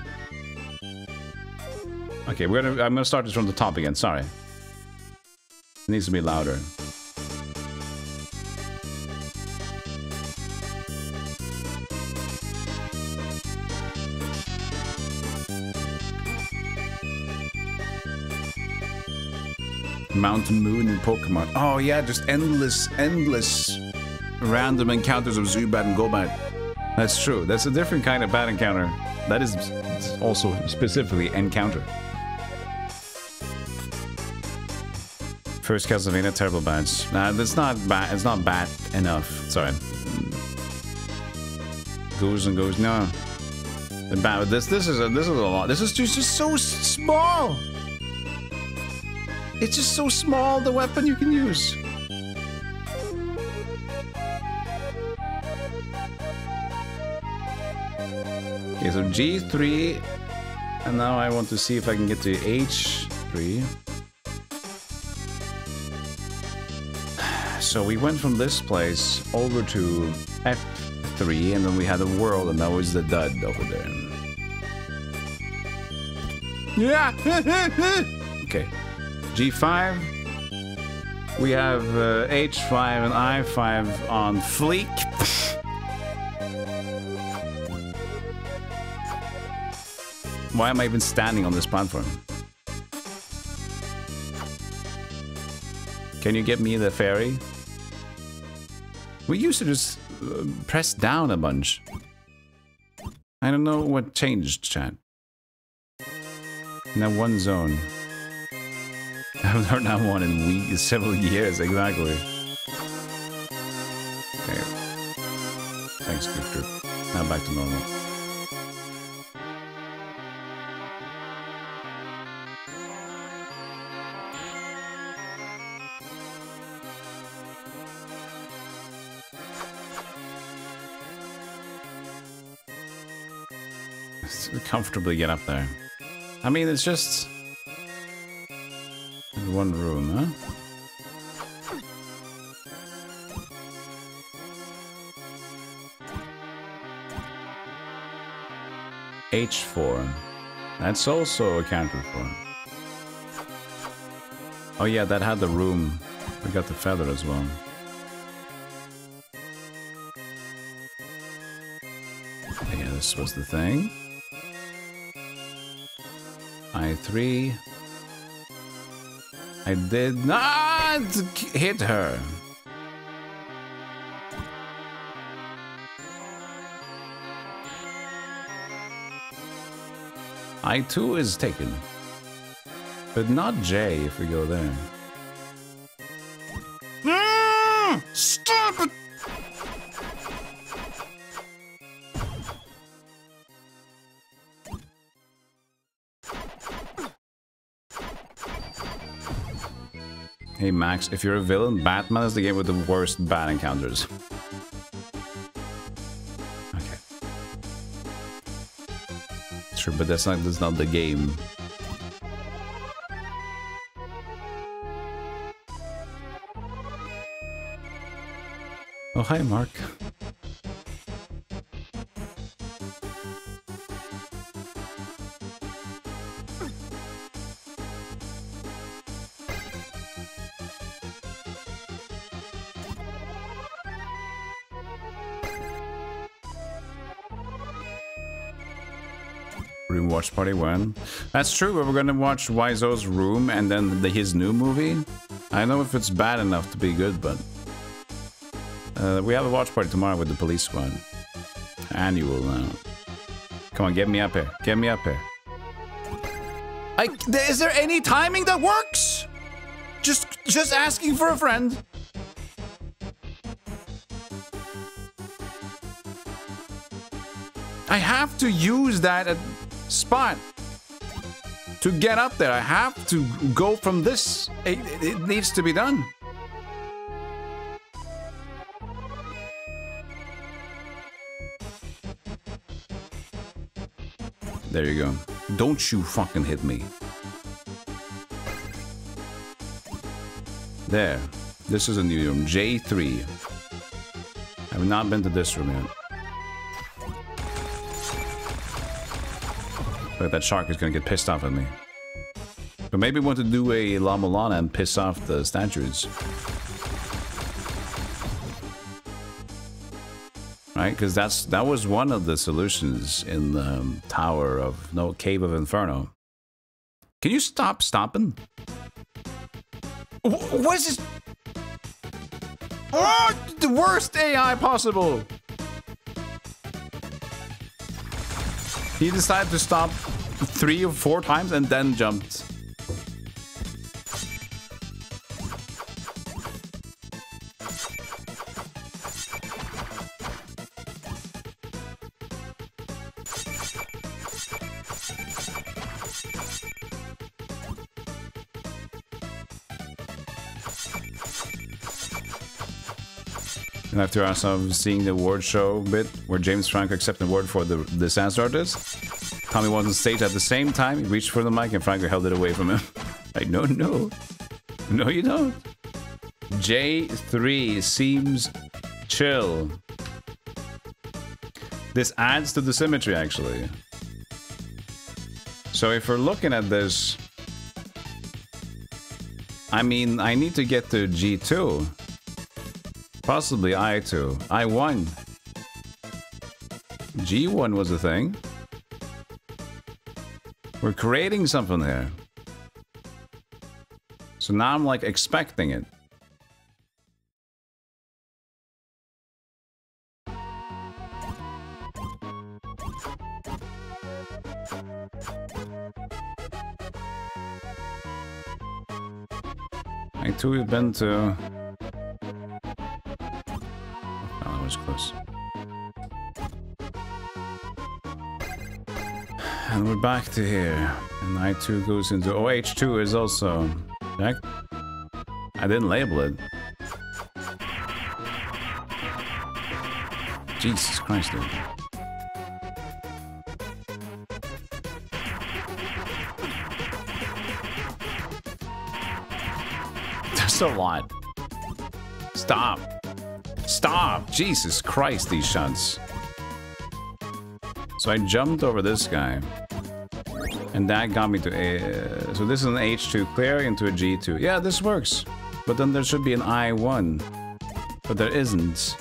Speaker 5: Okay, I'm gonna start this from the top again. Sorry. It needs to be louder. Mountain Moon and Pokemon. Oh yeah, just endless random encounters of Zubat and Golbat. That's true. That's a different kind of bat encounter. That is also specifically encounter. First Castlevania, terrible bats. Nah, that's not bad. It's not bad enough. Sorry. Goes and goes. No. The bat. This is a lot. This is just so small. It's just so small, the weapon you can use. Okay, so G3. And now I want to see if I can get to H3. So we went from this place over to F3, and then we had a world, and that was the dud over there. Yeah! Okay. G5, we have H5 and I5 on fleek. Why am I even standing on this platform? Can you get me the fairy? We used to just press down a bunch. I don't know what changed, chat. Now one zone. I haven't heard that one in several years, exactly. Okay. Thanks, Goof. Now back to normal. comfortably get up there. I mean, it's just one room, huh? H4. That's also accounted for. Oh yeah, that had the room. We got the feather as well. Yeah, this was the thing. I3. I did not hit her. I2 is taken. But not J if we go there. Stop it! Hey Max, if you're a villain, Batman is the game with the worst bat encounters. Okay. Sure, but that's not the game. Oh, hi, Mark. Room watch party when? That's true, but we're gonna watch Wiseau's Room and then his new movie. I don't know if it's bad enough to be good, but we have a watch party tomorrow with the police squad. Annual now. Come on, get me up here. Get me up here. Is there any timing that works? Just asking for a friend. I have to use that spot to get up there. I have to go from this. It needs to be done. There you go. Don't you fucking hit me. There. This is a new room. J3. I have not been to this room yet. But that shark is gonna get pissed off at me. But maybe we want to do a La-Mulana and piss off the statues. Right? Because that was one of the solutions in the Tower of... No, Cave of Inferno. Can you stop stopping? What is this? Oh, the worst AI possible! He decided to stop 3 or 4 times and then jumped. And after also seeing the award show bit where James Franco accepted an award for the disaster artist, Tommy was on stage at the same time. He reached for the mic and Franco held it away from him. Like, no, no. No, you don't. J3 seems chill. This adds to the symmetry, actually. So if we're looking at this... I mean, I need to get to G2. Possibly I2. I1. G1 was a thing. We're creating something there. So now I'm like expecting it. I2 we've been to... was close. And we're back to here. And I2 goes into... Oh, H2 is also... Check. I didn't label it. Jesus Christ, dude. just a lot. Stop. Stop. Jesus Christ, these shots. So I jumped over this guy. And that got me to a... So this is an H2 clear into a G2. Yeah, this works. But then there should be an I1. But there isn't.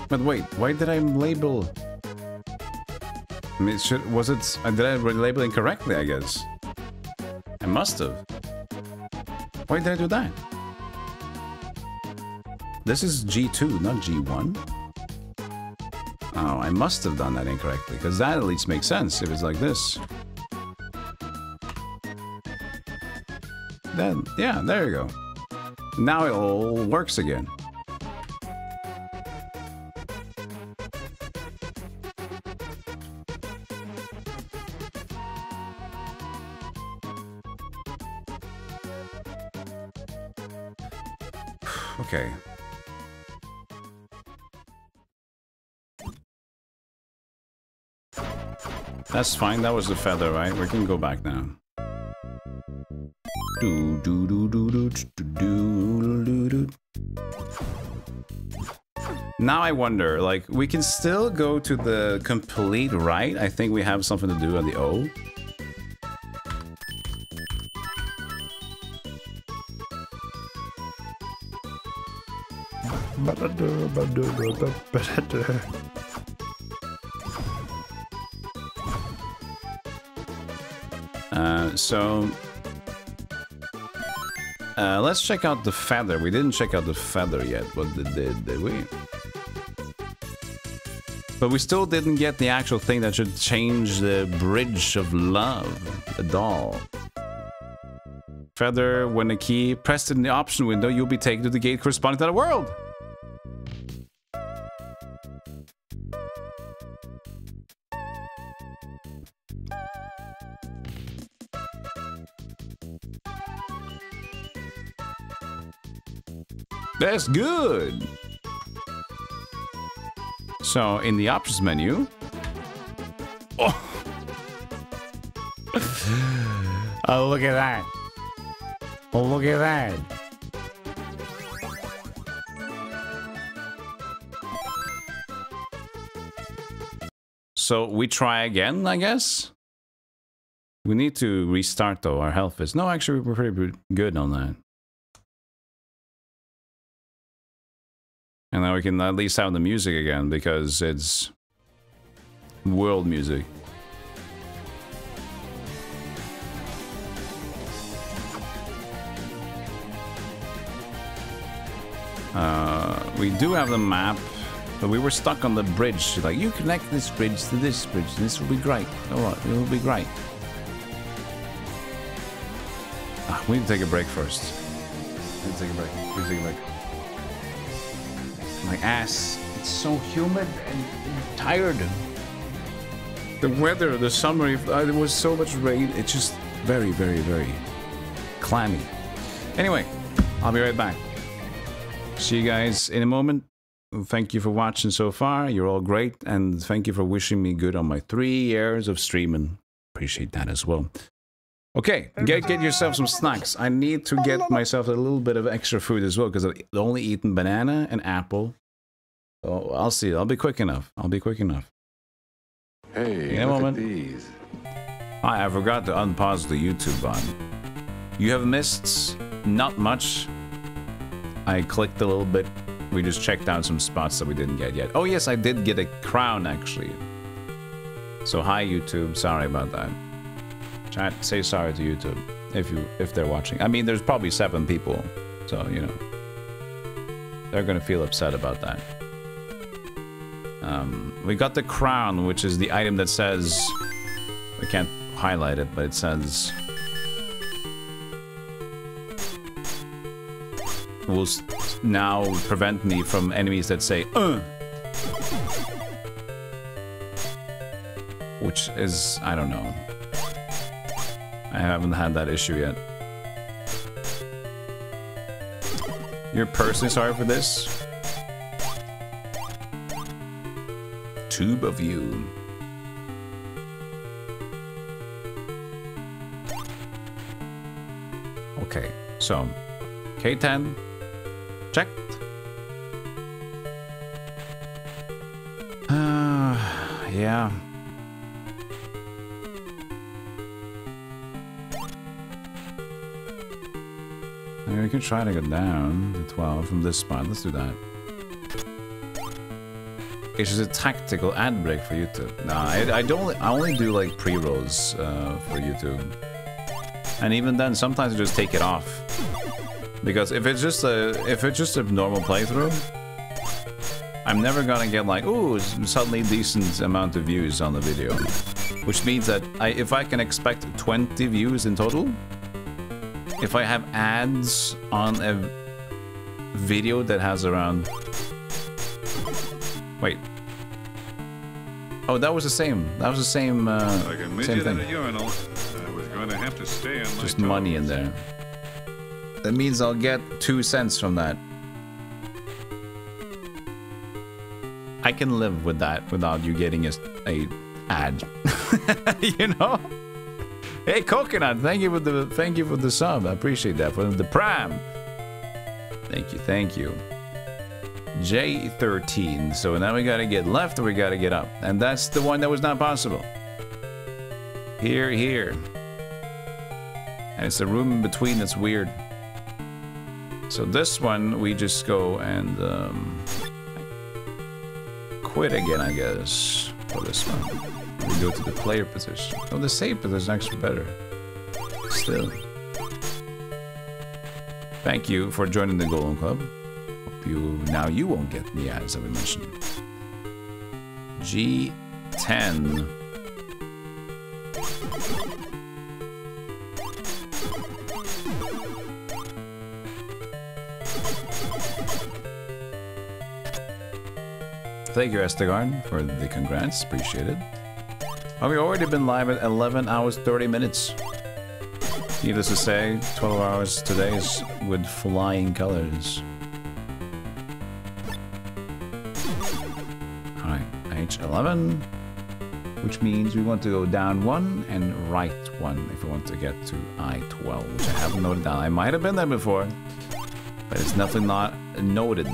Speaker 5: But wait, why did I label? I mean, did I label incorrectly, I guess? I must have. Why did I do that? This is G2, not G1. Oh, I must have done that incorrectly, because that at least makes sense if it's like this. Then, yeah, there you go. Now it all works again. Okay. That's fine. That was the feather, right? We can go back now. Now I wonder, like, we can still go to the complete right. I think we have something to do on the O. Let's check out the feather. We didn't check out the feather yet. What did we? But we still didn't get the actual thing that should change the bridge of love. The doll. Feather, when a key pressed in the option window, you'll be taken to the gate corresponding to the world. That's good. So in the options menu, oh, oh, look at that. Oh, look at that. So we try again, I guess. We need to restart though. Our health is... No, actually, we're pretty good on that. And now we can at least have the music again, because it's world music. We do have the map, but we were stuck on the bridge. Like, you connect this bridge to this bridge, and this will be great. Alright, it will be great. Ah, we need to take a break first. We need to take a break. We need to take a break. My ass, it's so humid and tired. The weather, the summer, there was so much rain, it's just very, very, very clammy. Anyway, I'll be right back. See you guys in a moment. Thank you for watching so far. You're all great, and thank you for wishing me good on my 3 years of streaming. Appreciate that as well. Okay, get yourself some snacks. I need to get myself a little bit of extra food as well, because I've only eaten banana and apple. So I'll see. I'll be quick enough. I'll be quick enough.
Speaker 6: Hey,
Speaker 5: in a moment.
Speaker 6: At these.
Speaker 5: I forgot to unpause the YouTube button. You have missed not much. I clicked a little bit. We just checked out some spots that we didn't get yet. Oh yes, I did get a crown actually. So hi YouTube, sorry about that. Chat, say sorry to YouTube if they're watching. I mean, there's probably 7 people, so you know they're gonna feel upset about that. We got the crown, which is the item that says, we can't highlight it, but it says will now prevent me from enemies that say which is, I don't know. I haven't had that issue yet. You're personally sorry for this? Tube of you. Okay, so K10 checked. Yeah. I mean, we can try to go down to 12 from this spot. Let's do that. It's just a tactical ad break for YouTube. Nah, I only do like pre-rolls for YouTube. And even then, sometimes I just take it off. Because if it's just a normal playthrough, I'm never gonna get like, ooh, suddenly decent amount of views on the video. Which means that if I can expect 20 views in total, if I have ads on a video that has around... Wait. Oh, that was the same. That was the same,
Speaker 2: Like a midget
Speaker 5: same thing.
Speaker 2: at a urinal. I was going to have to stay on my
Speaker 5: Just
Speaker 2: toes.
Speaker 5: money in there. That means I'll get 2 cents from that. I can live with that without you getting a ad. You know? Hey, Coconut, thank you for the sub. I appreciate that. For the Prime. Thank you. J13. So now we gotta get left or we gotta get up. And that's the one that was not possible. Here. And it's a room in between that's weird. So this one, we just go and quit again, I guess, for this one. We go to the player position. Oh, the save position is actually better. Still. Thank you for joining the Golem Club. Hope now you won't get the ads that we mentioned. G10. Thank you, Estegard, for the congrats. Appreciate it. Oh, we've already been live at 11 hours, 30 minutes. Needless to say, 12 hours today is with flying colors. Alright, H11. Which means we want to go down 1 and right 1 if we want to get to I-12, which I haven't noted down. I might have been there before, but it's definitely not noted.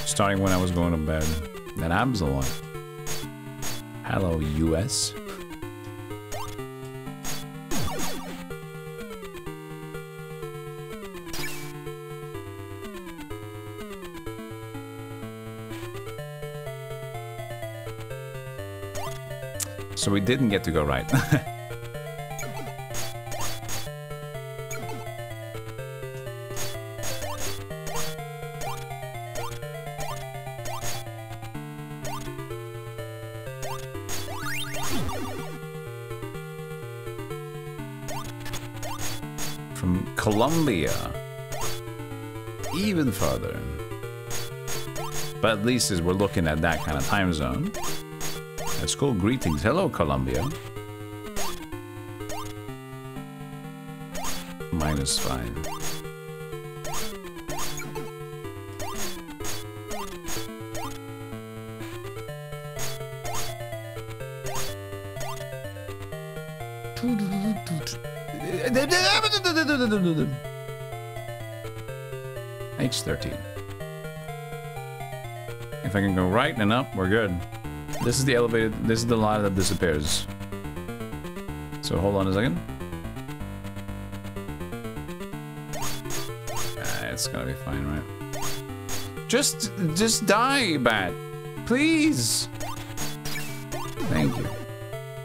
Speaker 5: Starting when I was going to bed. That Absalom. Hello, US. So we didn't get to go right. From Colombia. Even further. But at least as we're looking at that kind of time zone. That's cool. Greetings. Hello, Colombia. -5. H13. If I can go right and up, we're good. This is the elevated, this is the ladder that disappears. So hold on a second. It's gonna be fine, right? Just die, Bat. Please. Thank you.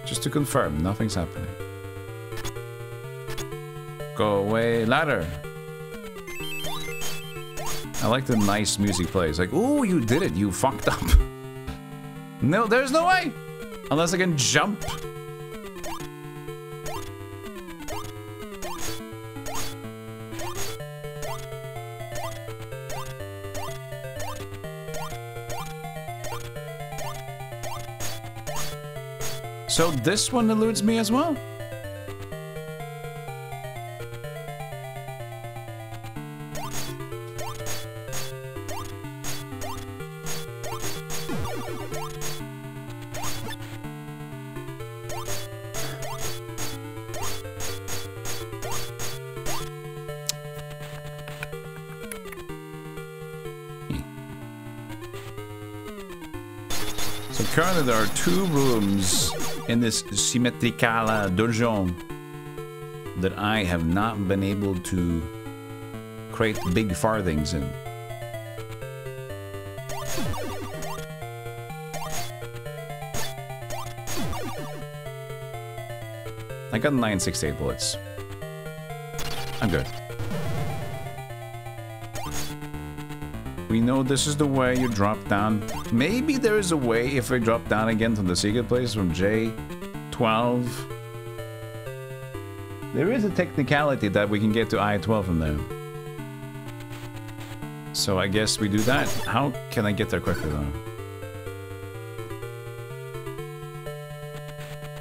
Speaker 5: Just to confirm, nothing's happening. Go away, ladder. I like the nice music plays. Like, ooh, you did it. You fucked up. No, there's no way. Unless I can jump. So this one eludes me as well? Currently, there are 2 rooms in this symmetrical dungeon that I have not been able to create big farthings in. I got 968 bullets. I'm good. We know this is the way you drop down. Maybe there is a way if we drop down again from the secret place from J12. There is a technicality that we can get to I-12 from there. So I guess we do that. How can I get there quicker though?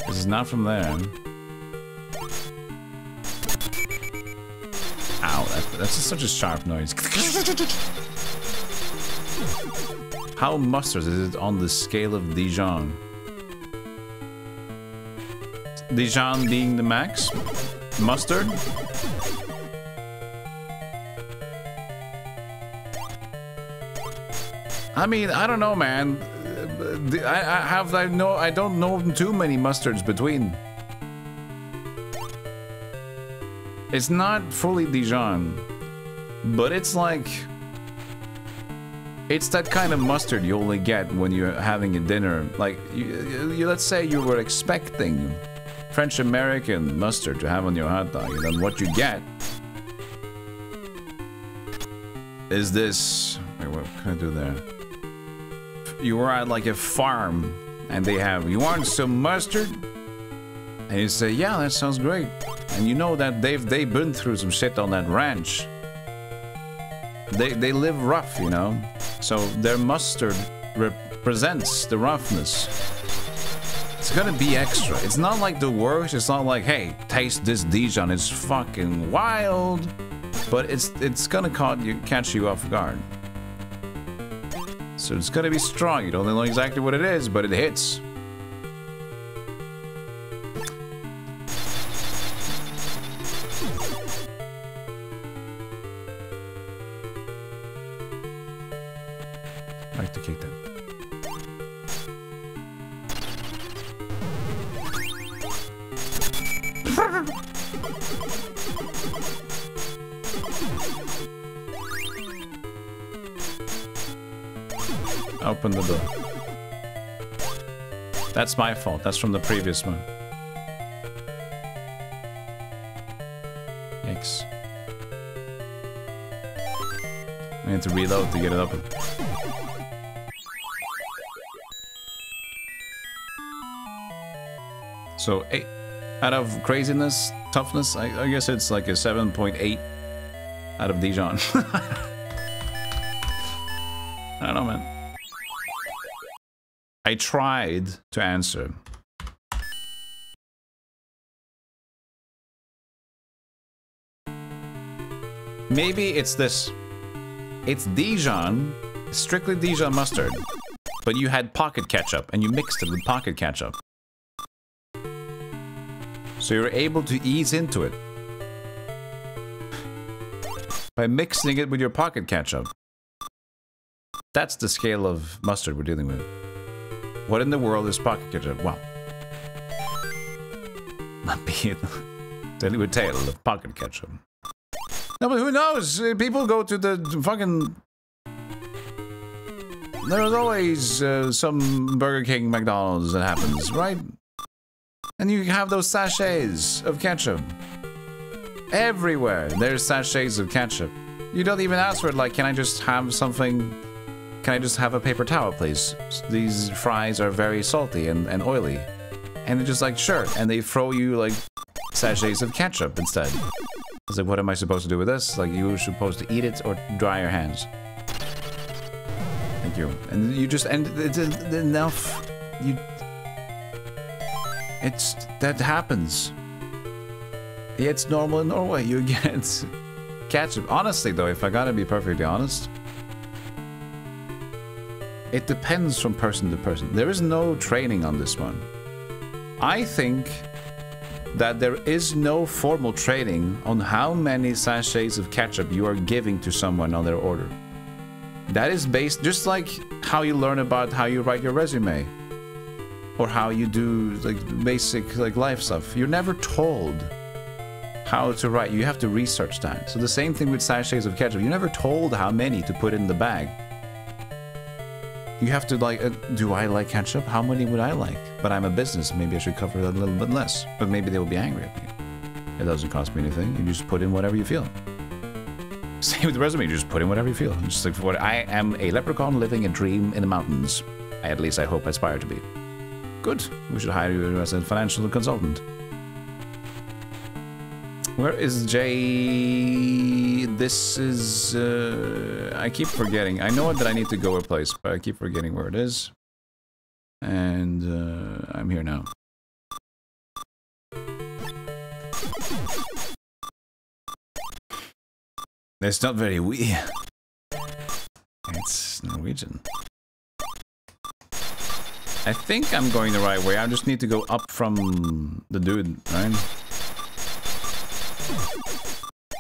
Speaker 5: This is not from there. Ow, that's such a sharp noise. How mustard is it on the scale of Dijon? Dijon being the max? Mustard? I mean, I don't know, man. I don't know too many mustards between. It's not fully Dijon, but it's like... It's that kind of mustard you only get when you're having a dinner. Like, you let's say you were expecting French-American mustard to have on your hot dog, and then what you get is this... Wait, what can I do there? You were at like a farm, and they have, you want some mustard? And you say, yeah, that sounds great. And you know that they've been through some shit on that ranch. They live rough, you know? So their mustard represents the roughness. It's gonna be extra. It's not like the worst. It's not like, hey, taste this Dijon. It's fucking wild. But it's gonna catch you off guard. So it's gonna be strong. You don't know exactly what it is, but it hits. Like to kick that. Open the door. That's my fault. That's from the previous one. Yikes. I need to reload to get it open. So 8 out of craziness, toughness, I guess it's like a 7.8 out of Dijon. I don't know, man. I tried to answer. Maybe it's this. It's Dijon, strictly Dijon mustard, but you had pocket ketchup and you mixed it with pocket ketchup. So you're able to ease into it by mixing it with your pocket ketchup. That's the scale of mustard we're dealing with. What in the world is pocket ketchup? Well, might be the tale of pocket ketchup. No, but who knows? People go to the fucking... There's always some Burger King, McDonald's that happens, right? And you have those sachets of ketchup. Everywhere there's sachets of ketchup. You don't even ask for it, like, can I just have something... Can I just have a paper towel, please? These fries are very salty and oily. And they're just like, sure. And they throw you, like, sachets of ketchup instead. It's like, what am I supposed to do with this? Like, you're supposed to eat it or dry your hands. Thank you. And you just... And it's enough. That happens. It's normal in Norway. You get ketchup. Honestly, though, if I gotta be perfectly honest, it depends from person to person. There is no training on this one. I think that there is no formal training on how many sachets of ketchup you are giving to someone on their order. That is based just like how you learn about how you write your resume or how you do like basic like life stuff. You're never told how to write. You have to research that. So the same thing with sachets of ketchup. You're never told how many to put in the bag. You have to like, do I like ketchup? How many would I like? But I'm a business. Maybe I should cover that a little bit less. But maybe they will be angry at me. It doesn't cost me anything. You just put in whatever you feel. Same with the resume. You just put in whatever you feel. Just like what I am, a leprechaun living a dream in the mountains. At least I hope I aspire to be. Good. We should hire you as a financial consultant. Where is Jay? This is... I keep forgetting. I know that I need to go a place, but I keep forgetting where it is. And I'm here now. It's not very wee. It's Norwegian. I think I'm going the right way. I just need to go up from the dude, right?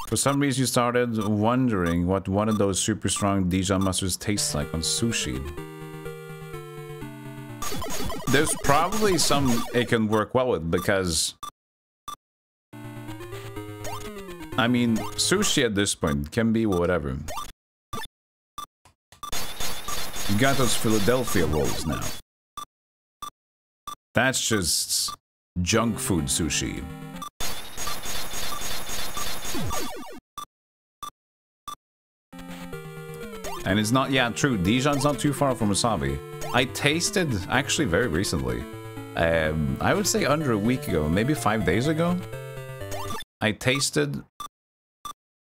Speaker 5: For some reason you started wondering what one of those super strong Dijon mustards tastes like on sushi. There's probably some it can work well with because... I mean, sushi at this point can be whatever. You got those Philadelphia rolls now. That's just junk food sushi. And it's not, yeah, true, Dijon's not too far from wasabi. I tasted, actually very recently, I would say under a week ago, maybe 5 days ago, I tasted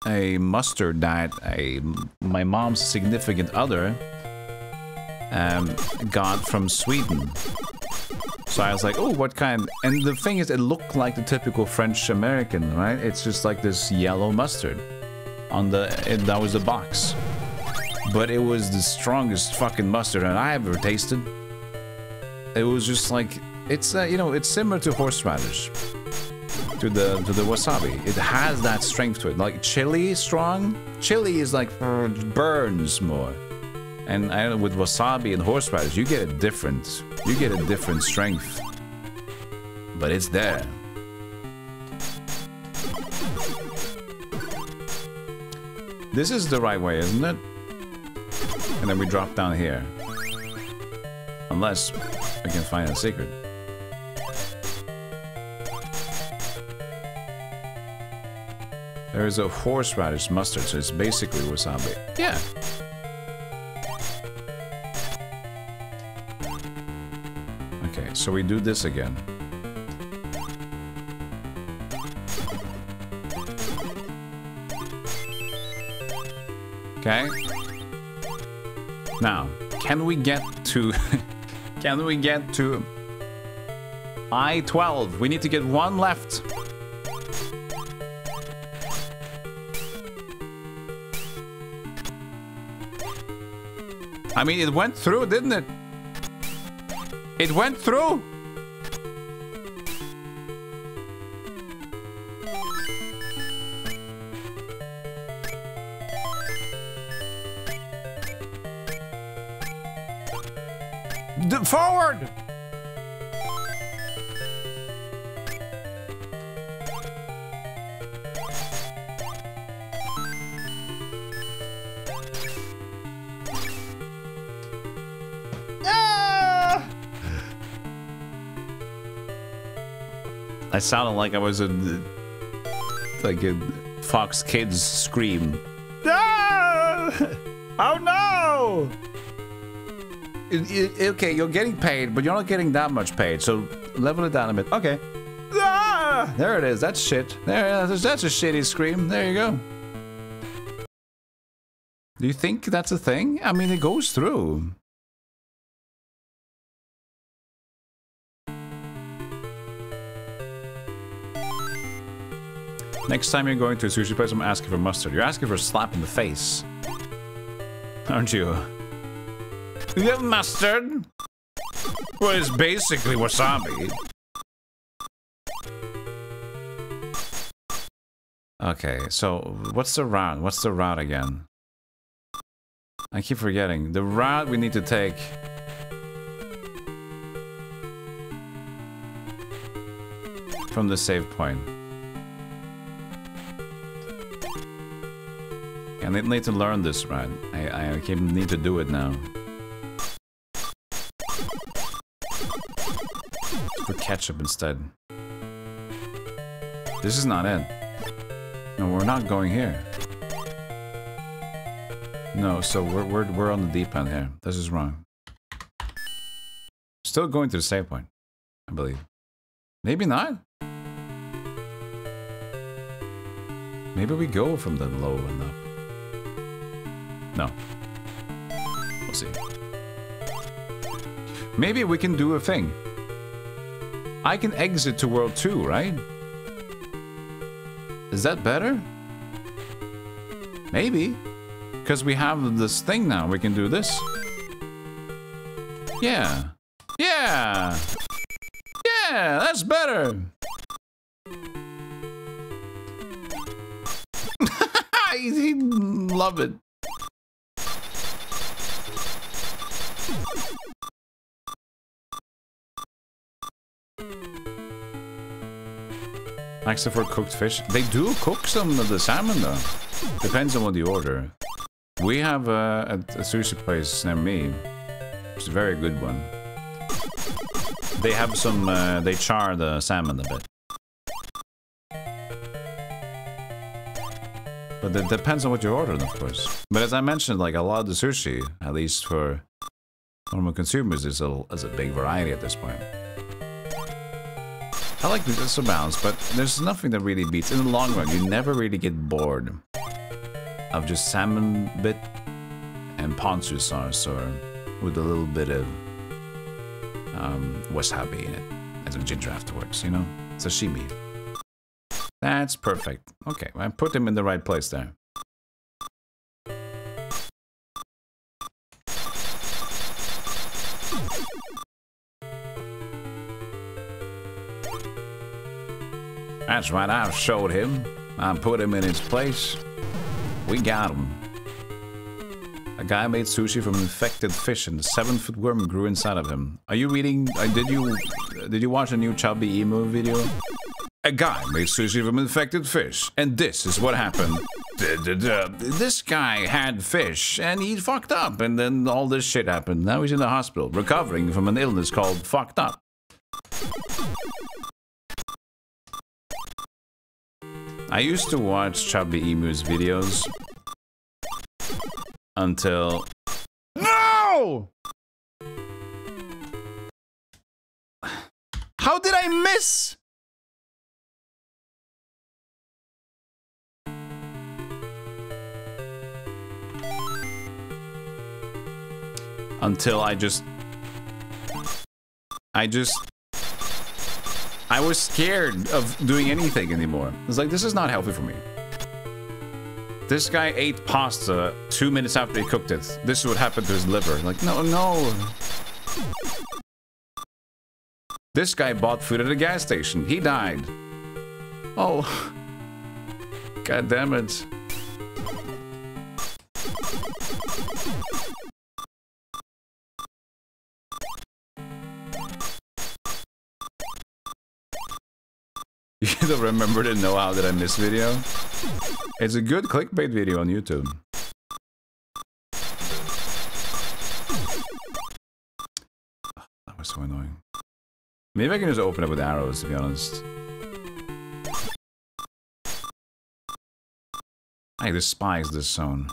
Speaker 5: a mustard that my mom's significant other got from Sweden. So I was like, oh, what kind? And the thing is, it looked like the typical French-American, right? It's just like this yellow mustard. That was the box. But it was the strongest fucking mustard that I ever tasted. It was just like, it's, you know, it's similar to horseradish. To the wasabi. It has that strength to it. Like chili is strong. Chili is like, burns more. And I don't know, with wasabi and horseradish, you get a different strength. But it's there. This is the right way, isn't it? And then we drop down here. Unless I can find a secret. There is a horseradish mustard, so it's basically wasabi. Yeah. Okay, so we do this again. Okay. Now, can we get to... can we get to... I-12? We need to get one left. I mean, it went through, didn't it? It went through! Forward! I sounded like I was like a Fox Kids scream. Ah! Oh no! Okay, you're getting paid, but you're not getting that much paid, so level it down a bit. Okay. Ah! There it is. That's shit. That's a shitty scream. There you go. Do you think that's a thing? I mean, it goes through. Next time you're going to a sushi place, I'm asking for mustard. You're asking for a slap in the face. Aren't you? You have mustard? Well, it's basically wasabi. Okay, so what's the route? What's the route again? I keep forgetting. The route we need to take... from the save point. I need to learn this route. I need to do it now. Put ketchup instead. This is not it. No, we're not going here. No, so we're on the deep end here. This is wrong. Still going to the save point, I believe. Maybe not. Maybe we go from the low and up. No. We'll see. Maybe we can do a thing. I can exit to World 2, right? Is that better? Maybe. Because we have this thing now. We can do this. Yeah. Yeah. Yeah, that's better. He'd love it. Except for cooked fish. They do cook some of the salmon though. Depends on what you order. We have a sushi place near me. It's a very good one. They have some, they char the salmon a bit. But it depends on what you ordered, of course. But as I mentioned, like a lot of the sushi, at least for normal consumers, is a big variety at this point. I like this balance, but there's nothing that really beats. In the long run, you never really get bored of just salmon bit and ponzu sauce, or with a little bit of wasabi in it, and some ginger afterwards, you know? Sashimi. That's perfect. Okay, I put them in the right place there. That's right, I showed him. I put him in his place. We got him. A guy made sushi from infected fish and a 7-foot worm grew inside of him. Are you reading? Did you watch a new Chubby Emo video? A guy made sushi from infected fish, and this is what happened. This guy had fish, and he fucked up, and then all this shit happened. Now he's in the hospital, recovering from an illness called fucked up. I used to watch Chubby Emu's videos until... No! How did I miss? Until I was scared of doing anything anymore. I was like, this is not healthy for me. This guy ate pasta 2 minutes after he cooked it. This is what happened to his liver. Like, no, no. This guy bought food at a gas station. He died. Oh. God damn it. You don't remember the know-how that I missed video? It's a good clickbait video on YouTube. That was so annoying. Maybe I can just open it with arrows, to be honest. I despise this zone.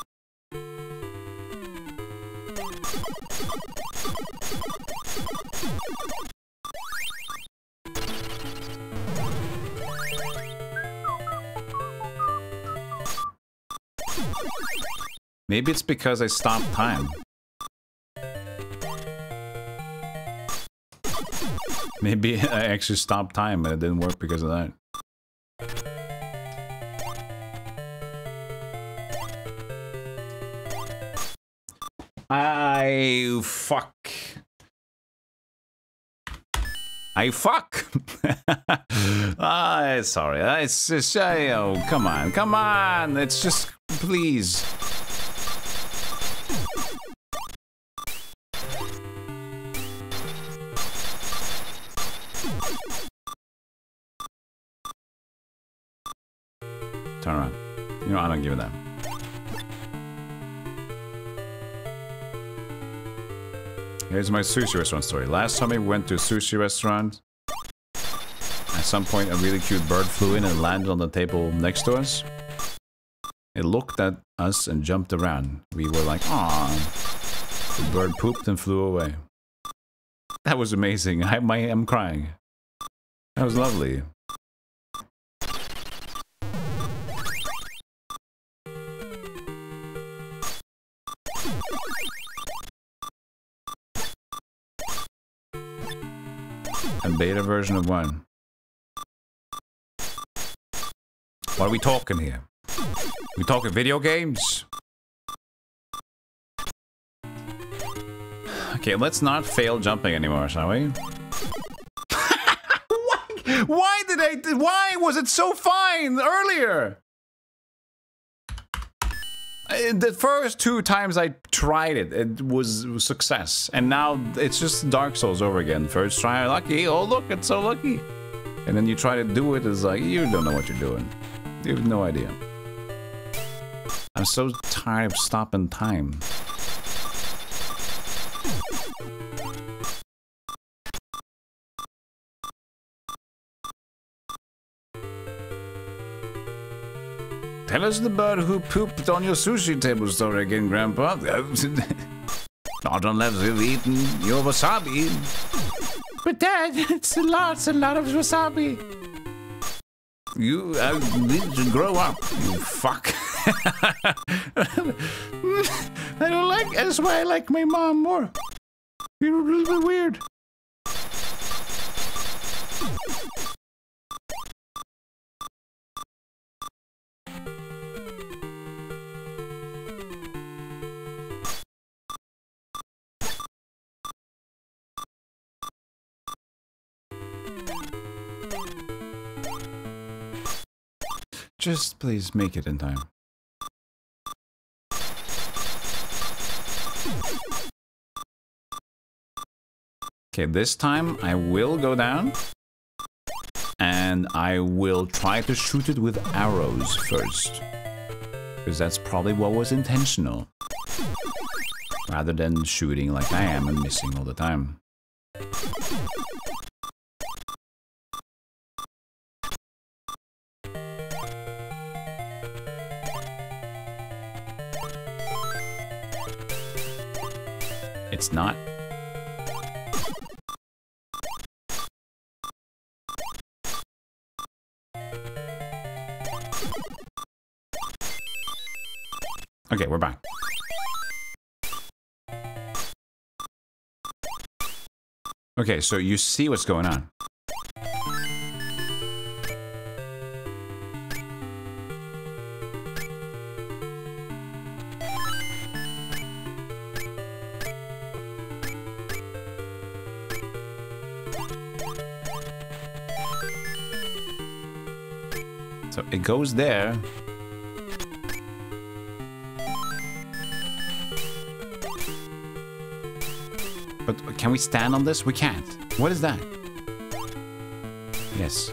Speaker 5: Maybe it's because I stopped time. Maybe I actually stopped time and it didn't work because of that. I fuck. Sorry. It's just, oh, come on. It's just, please. Turn around. You know, I don't give a damn. Here's my sushi restaurant story. Last summer we went to a sushi restaurant. At some point a really cute bird flew in and landed on the table next to us. It looked at us and jumped around. We were like, "Aww." The bird pooped and flew away. That was amazing. I'm crying. That was lovely. A beta version of one. What are we talking here? We talking video games? Okay, let's not fail jumping anymore, shall we? Why was it so fine earlier? The first 2 times I tried it, it was a success. And now it's just Dark Souls over again. First try, lucky. Oh, look, it's so lucky. And then you try to do it, it's like, you don't know what you're doing. You have no idea. I'm so tired of stopping time. Tell us the bird who pooped on your sushi table story again, Grandpa. Not unless you've eaten your wasabi. But Dad, it's a lot of wasabi. You need to grow up, you fuck. I don't like, that's why I like my mom more. You're a little bit weird. Just please make it in time. Okay, this time I will go down. And I will try to shoot it with arrows first. Because that's probably what was intentional. Rather than shooting like I am and missing all the time. It's not. Okay, we're back. Okay, so you see what's going on. So it goes there. But can we stand on this? We can't. What is that? Yes.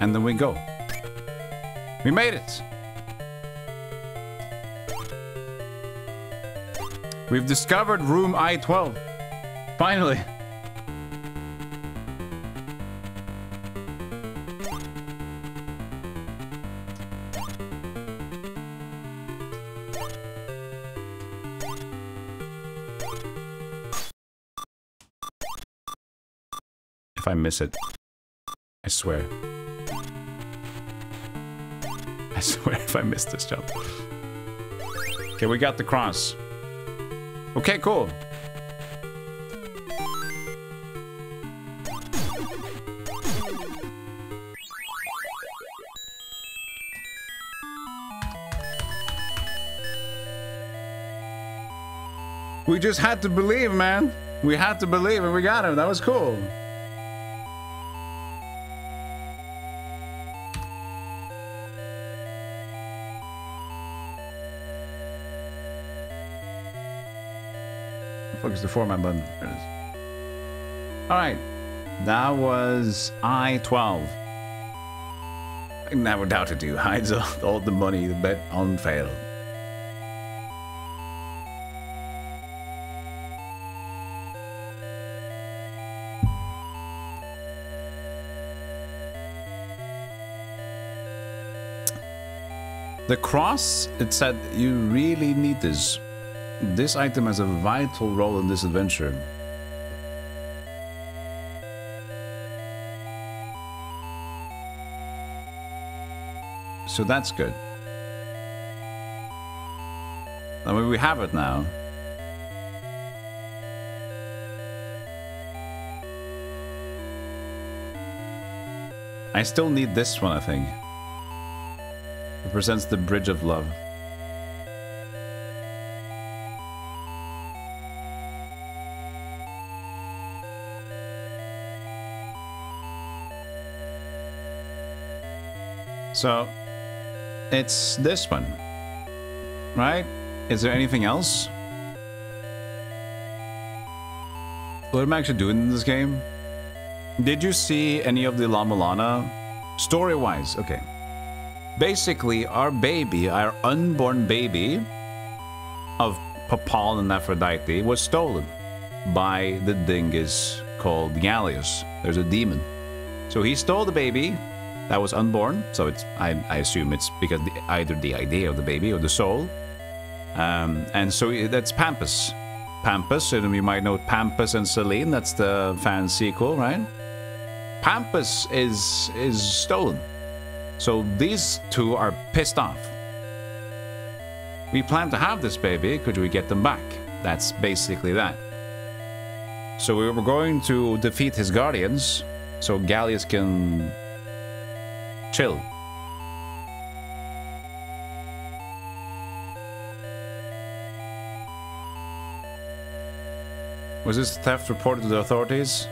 Speaker 5: And then we go. We made it. We've discovered room I-12. Finally. If I miss it, I swear. I swear if I miss this jump. Okay, we got the cross. Okay, cool. We just had to believe, man. We had to believe and we got him. That was cool. Focus the format button. There it is. Alright. That was I-12. I never doubted you. Hides all the money, the bet on fail. The cross, it said you really need this. This item has a vital role in this adventure. So that's good. I mean, we have it now. I still need this one, I think. It presents the Bridge of Love. So, it's this one, right? Is there anything else? What am I actually doing in this game? Did you see any of the La-Mulana? Story-wise, okay. Basically, our baby, our unborn baby of Papal and Aphrodite was stolen by the dingus called Galious. There's a demon. So he stole the baby that was unborn, so it's I assume it's because either the idea of the baby or the soul, and so that's Pampas. Pampas, and we might know Pampas and Celine. That's the fan sequel, right? Pampas is stolen, so these two are pissed off. We plan to have this baby. Could we get them back? That's basically that. So we were going to defeat his guardians, so Galious can chill. Was this theft reported to the authorities?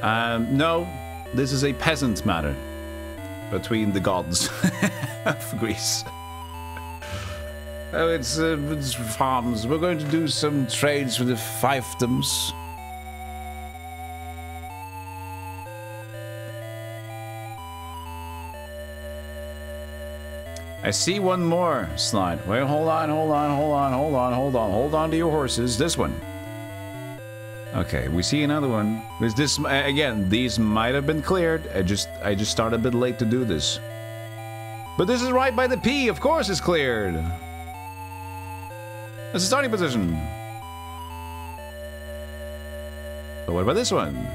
Speaker 5: No, this is a peasant matter between the gods of Greece. Oh, it's farms. We're going to do some trades with the fiefdoms. I see one more slide. Wait, hold on to your horses. This one. Okay, we see another one. Is this again? These might have been cleared. I just started a bit late to do this. But this is right by the P. Of course, it's cleared. That's the starting position. So what about this one?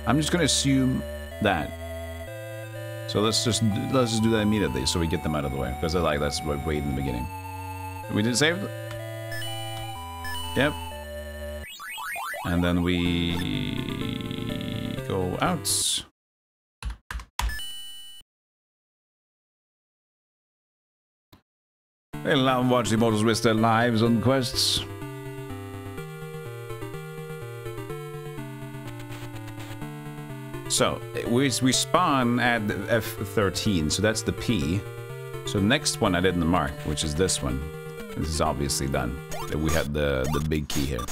Speaker 5: I'm just gonna assume that. So let's just do that immediately, so we get them out of the way, because I like that's way in the beginning. We did save. Yep. And then we go out. They'll now watch the immortals risk their lives on quests. So, we spawn at F13, so that's the P. So next one I didn't mark, which is this one. This is obviously done. We had the big key here.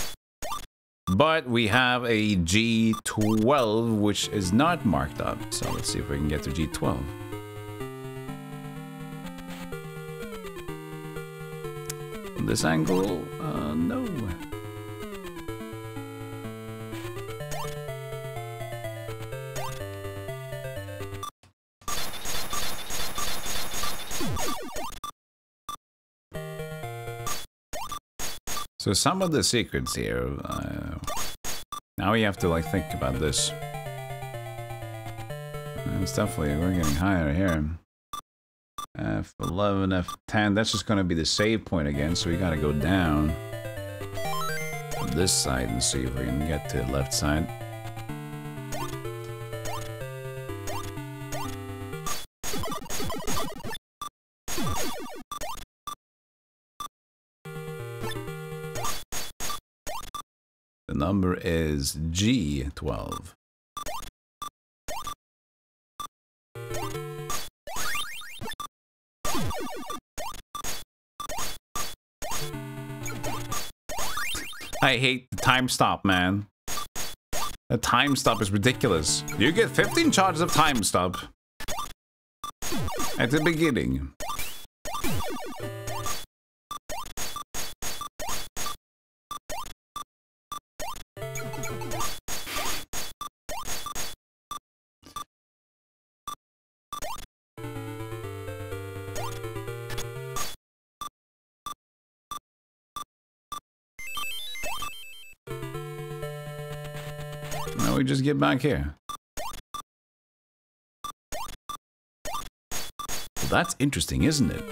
Speaker 5: But we have a G12, which is not marked up. So let's see if we can get to G12. From this angle, no. So some of the secrets here, now we have to like think about this. It's definitely, we're getting higher here. F11, F10, that's just gonna be the save point again, so we gotta go down on this side and see if we can get to the left side. number is G12. I hate the time stop, man. The time stop is ridiculous. You get 15 charges of time stop at the beginning. Now we just get back here. Well, that's interesting, isn't it?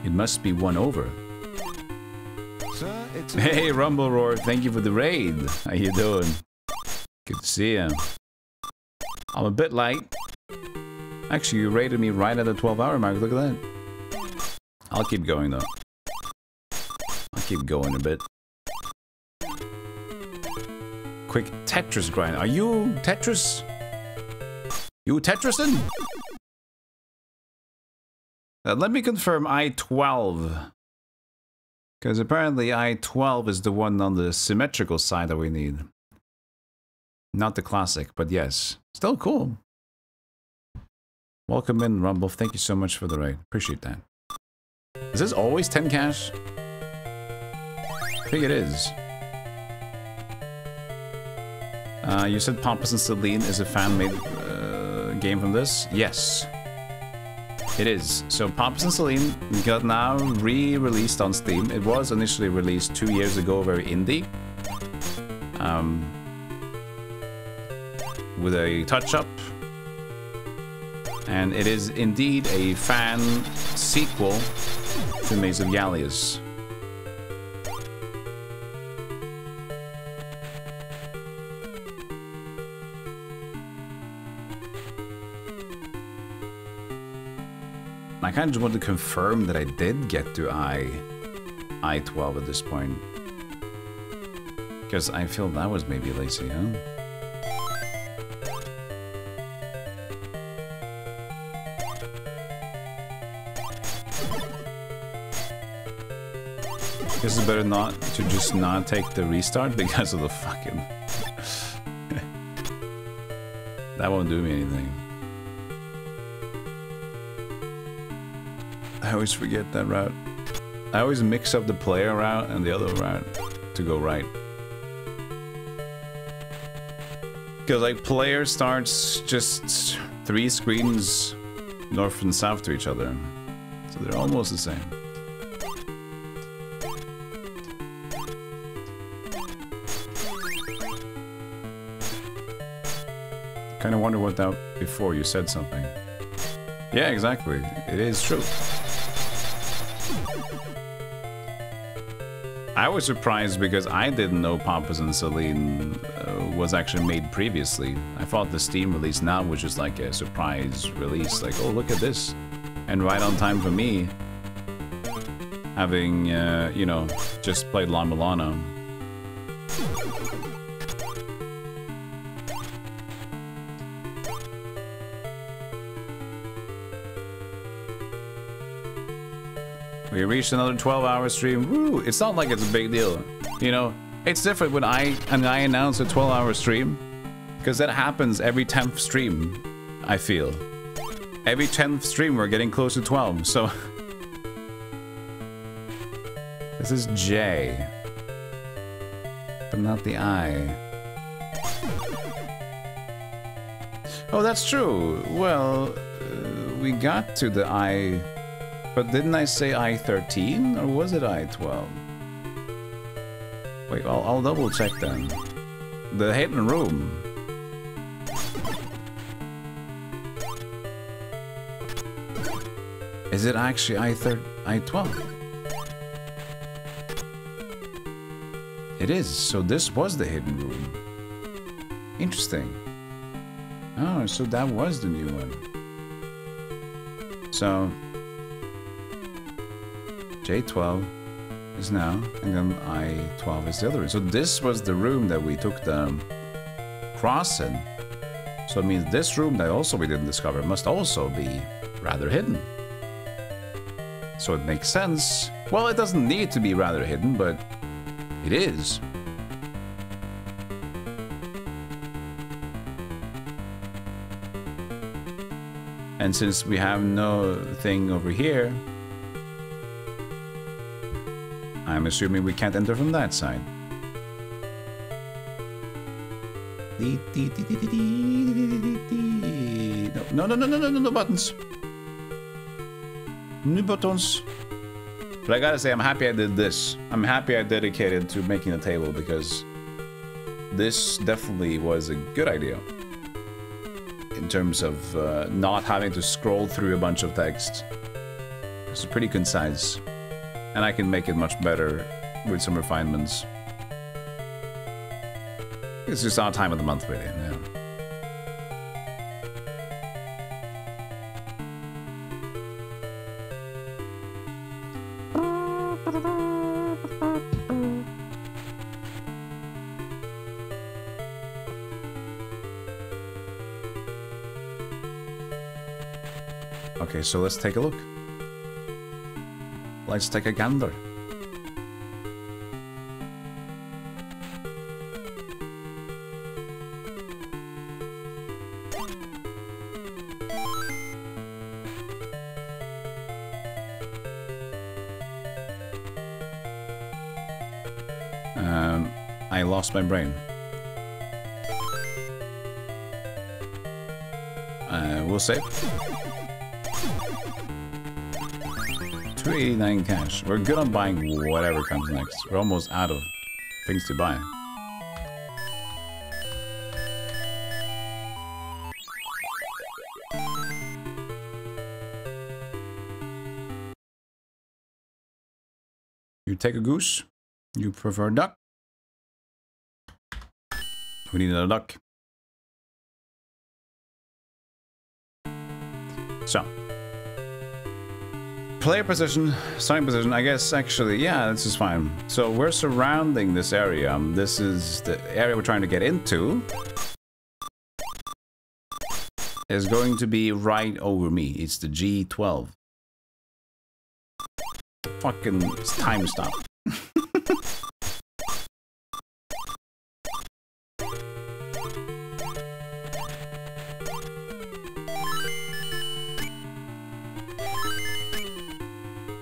Speaker 5: It must be one over. Hey, Rumble Roar, thank you for the raid. How you doing? Good to see you. I'm a bit light. Actually, you raided me right at the 12-hour mark. Look at that. I'll keep going, though. I'll keep going a bit. Quick Tetris grind. Are you Tetris? You Tetrisin? Let me confirm I-12. Because apparently I-12 is the one on the symmetrical side that we need. Not the classic, but yes. Still cool. Welcome in, Rumble. Thank you so much for the raid. Appreciate that. Is this always 10 cash? I think it is. You said Pompous and Celine is a fan-made game from this? Yes. It is. So Pompous and Celine got now re-released on Steam. It was initially released 2 years ago, very indie. With a touch-up. And it is indeed a fan sequel to Maze of Galious. I kind of just want to confirm that I did get to I-12 at this point. Because I feel that was maybe lazy, huh? Guess it's better not to just not take the restart because of the fucking... That won't do me anything. I always forget that route. I always mix up the player route and the other route to go right. Because like player starts just 3 screens north and south to each other. So they're almost the same. Kind of wonder what that before you said something. Yeah, exactly. It is true. I was surprised because I didn't know Pompous and Celine was actually made previously. I thought the Steam release now was just like a surprise release, like, oh, look at this. And right on time for me, having, you know, just played La-Mulana. We reached another 12-hour stream. Woo! It's not like it's a big deal. You know, it's different when I announce a 12-hour stream. Because that happens every 10th stream, I feel. Every 10th stream we're getting close to 12, so... This is J. But not the I. Oh, that's true. Well, we got to the I... But didn't I say I-13, or was it I-12? Wait, I'll double check then. The hidden room. Is it actually I-12? It is, so this was the hidden room. Interesting. Oh, so that was the new one. So... J12. is now, and then I-12 is the other room. So this was the room that we took the cross in. So it means this room that also we didn't discover must also be rather hidden. So it makes sense. Well, it doesn't need to be rather hidden, but it is. And since we have no thing over here, I'm assuming we can't enter from that side. No, no, no, no, no, no, no buttons. No buttons. But I gotta say, I'm happy I did this. I'm happy I dedicated to making a table because this definitely was a good idea. In terms of not having to scroll through a bunch of text. It's pretty concise. And I can make it much better with some refinements. It's just our time of the month, really. Yeah. Okay, so let's take a look. Let's take a gander. I lost my brain. We'll save. 289 cash. We're good on buying whatever comes next. We're almost out of things to buy. You take a goose. You prefer duck. We need another duck. So. Player position, starting position, I guess actually, yeah, this is fine. So we're surrounding this area. This is the area we're trying to get into. Is going to be right over me. It's the G12. Fucking time stop.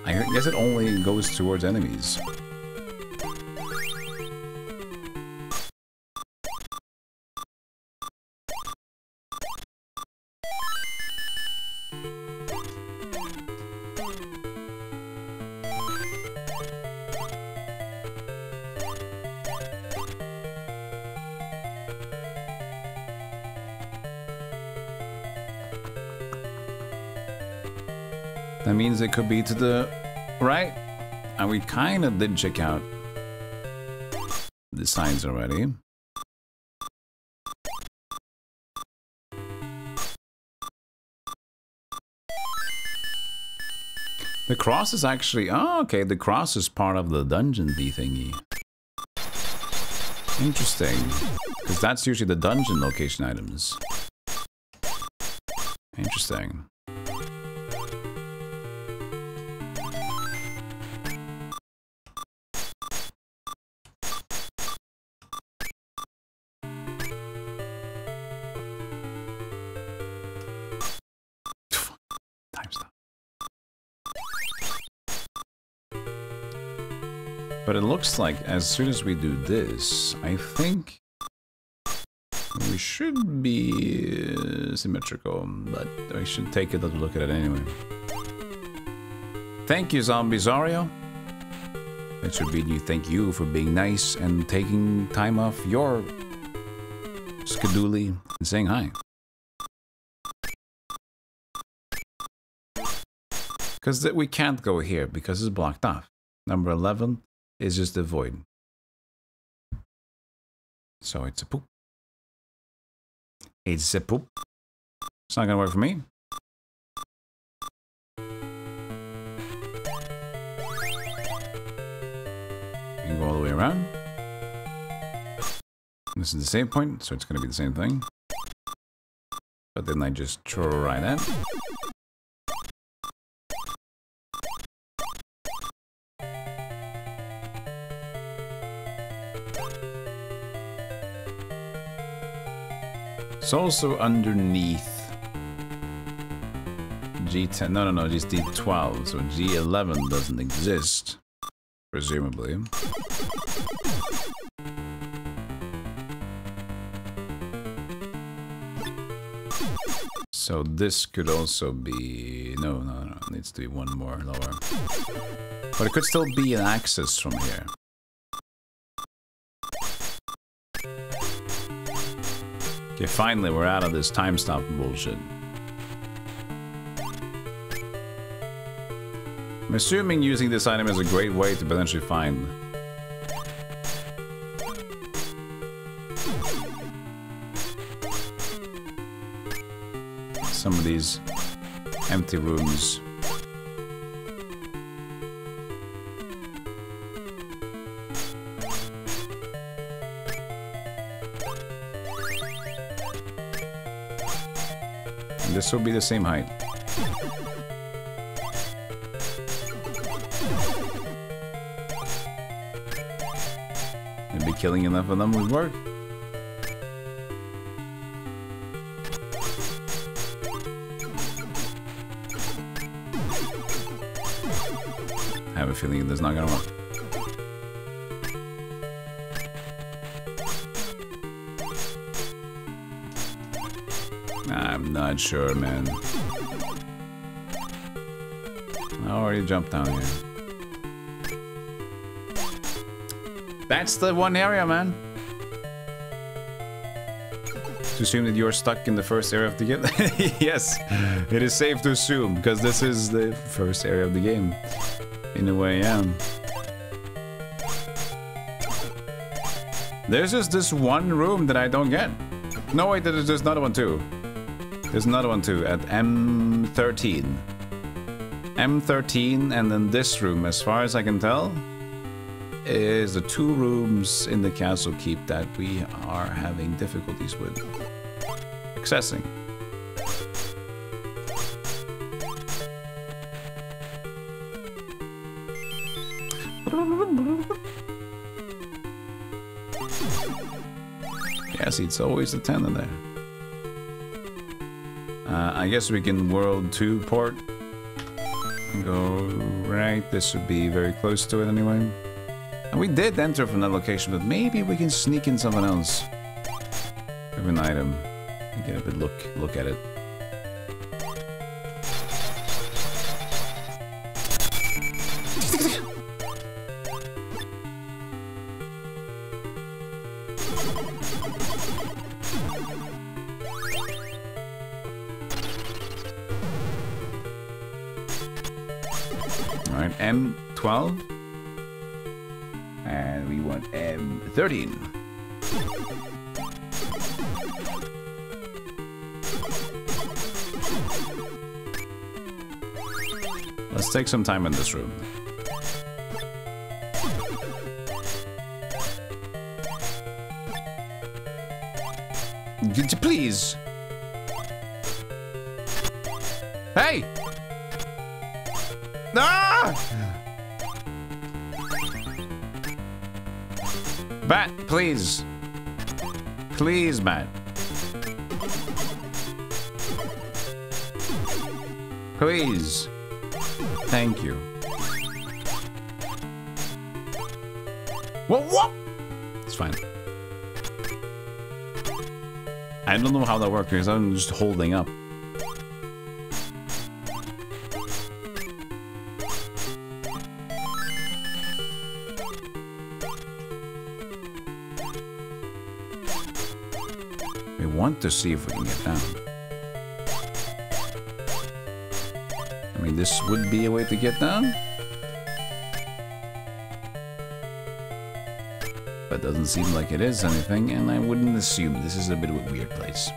Speaker 5: I guess it only goes towards enemies. That means it could be to the right. And we kind of did check out the signs already. The cross is actually... Oh, okay. The cross is part of the dungeon bee thingy. Interesting. Because that's usually the dungeon location items. Interesting. But it looks like as soon as we do this, I think we should be symmetrical, but I should take a little look at it anyway. Thank you, Zombizario. It should be you. Thank you for being nice and taking time off your schedule and saying hi. Because we can't go here because it's blocked off. Number 11 is just a void. So it's a poop. It's a poop. It's not gonna work for me. around. This is the save point, so it's going to be the same thing. But then I just try that. It's also underneath G10. No, just D12. So G11 doesn't exist, presumably. So this could also be... No, it needs to be one more lower. But it could still be an access from here. Okay, finally we're out of this time stop bullshit. I'm assuming using this item is a great way to potentially find some of these empty rooms. And this will be the same height. Maybe killing enough of them would work. I have a feeling that's not gonna work. I'm not sure, man. I already jumped down here. That's the one area, man. To assume that you're stuck in the first area of the game. Yes, it is safe to assume, because this is the first area of the game. In a way, yeah. There's just this one room that I don't get. No, wait, there's another one too. There's another one too at M13. M13, and then this room, as far as I can tell, is the two rooms in the castle keep that we are having difficulties with accessing. Yeah, see, it's always the 10 in there. I guess we can World 2 port and go right. This would be very close to it anyway. And we did enter from that location, but maybe we can sneak in someone else with an item and get a bit look at it. Alright, M12. And we want M13. Let's take some time in this room. Please. Hey! Ah! Bat, please. Please, Bat. Please. Thank you. What? It's fine. I don't know how that works because I'm just holding up. We want to see if we can get down. I mean, this would be a way to get down. But it doesn't seem like it is anything, and I wouldn't assume this is a bit of a weird place.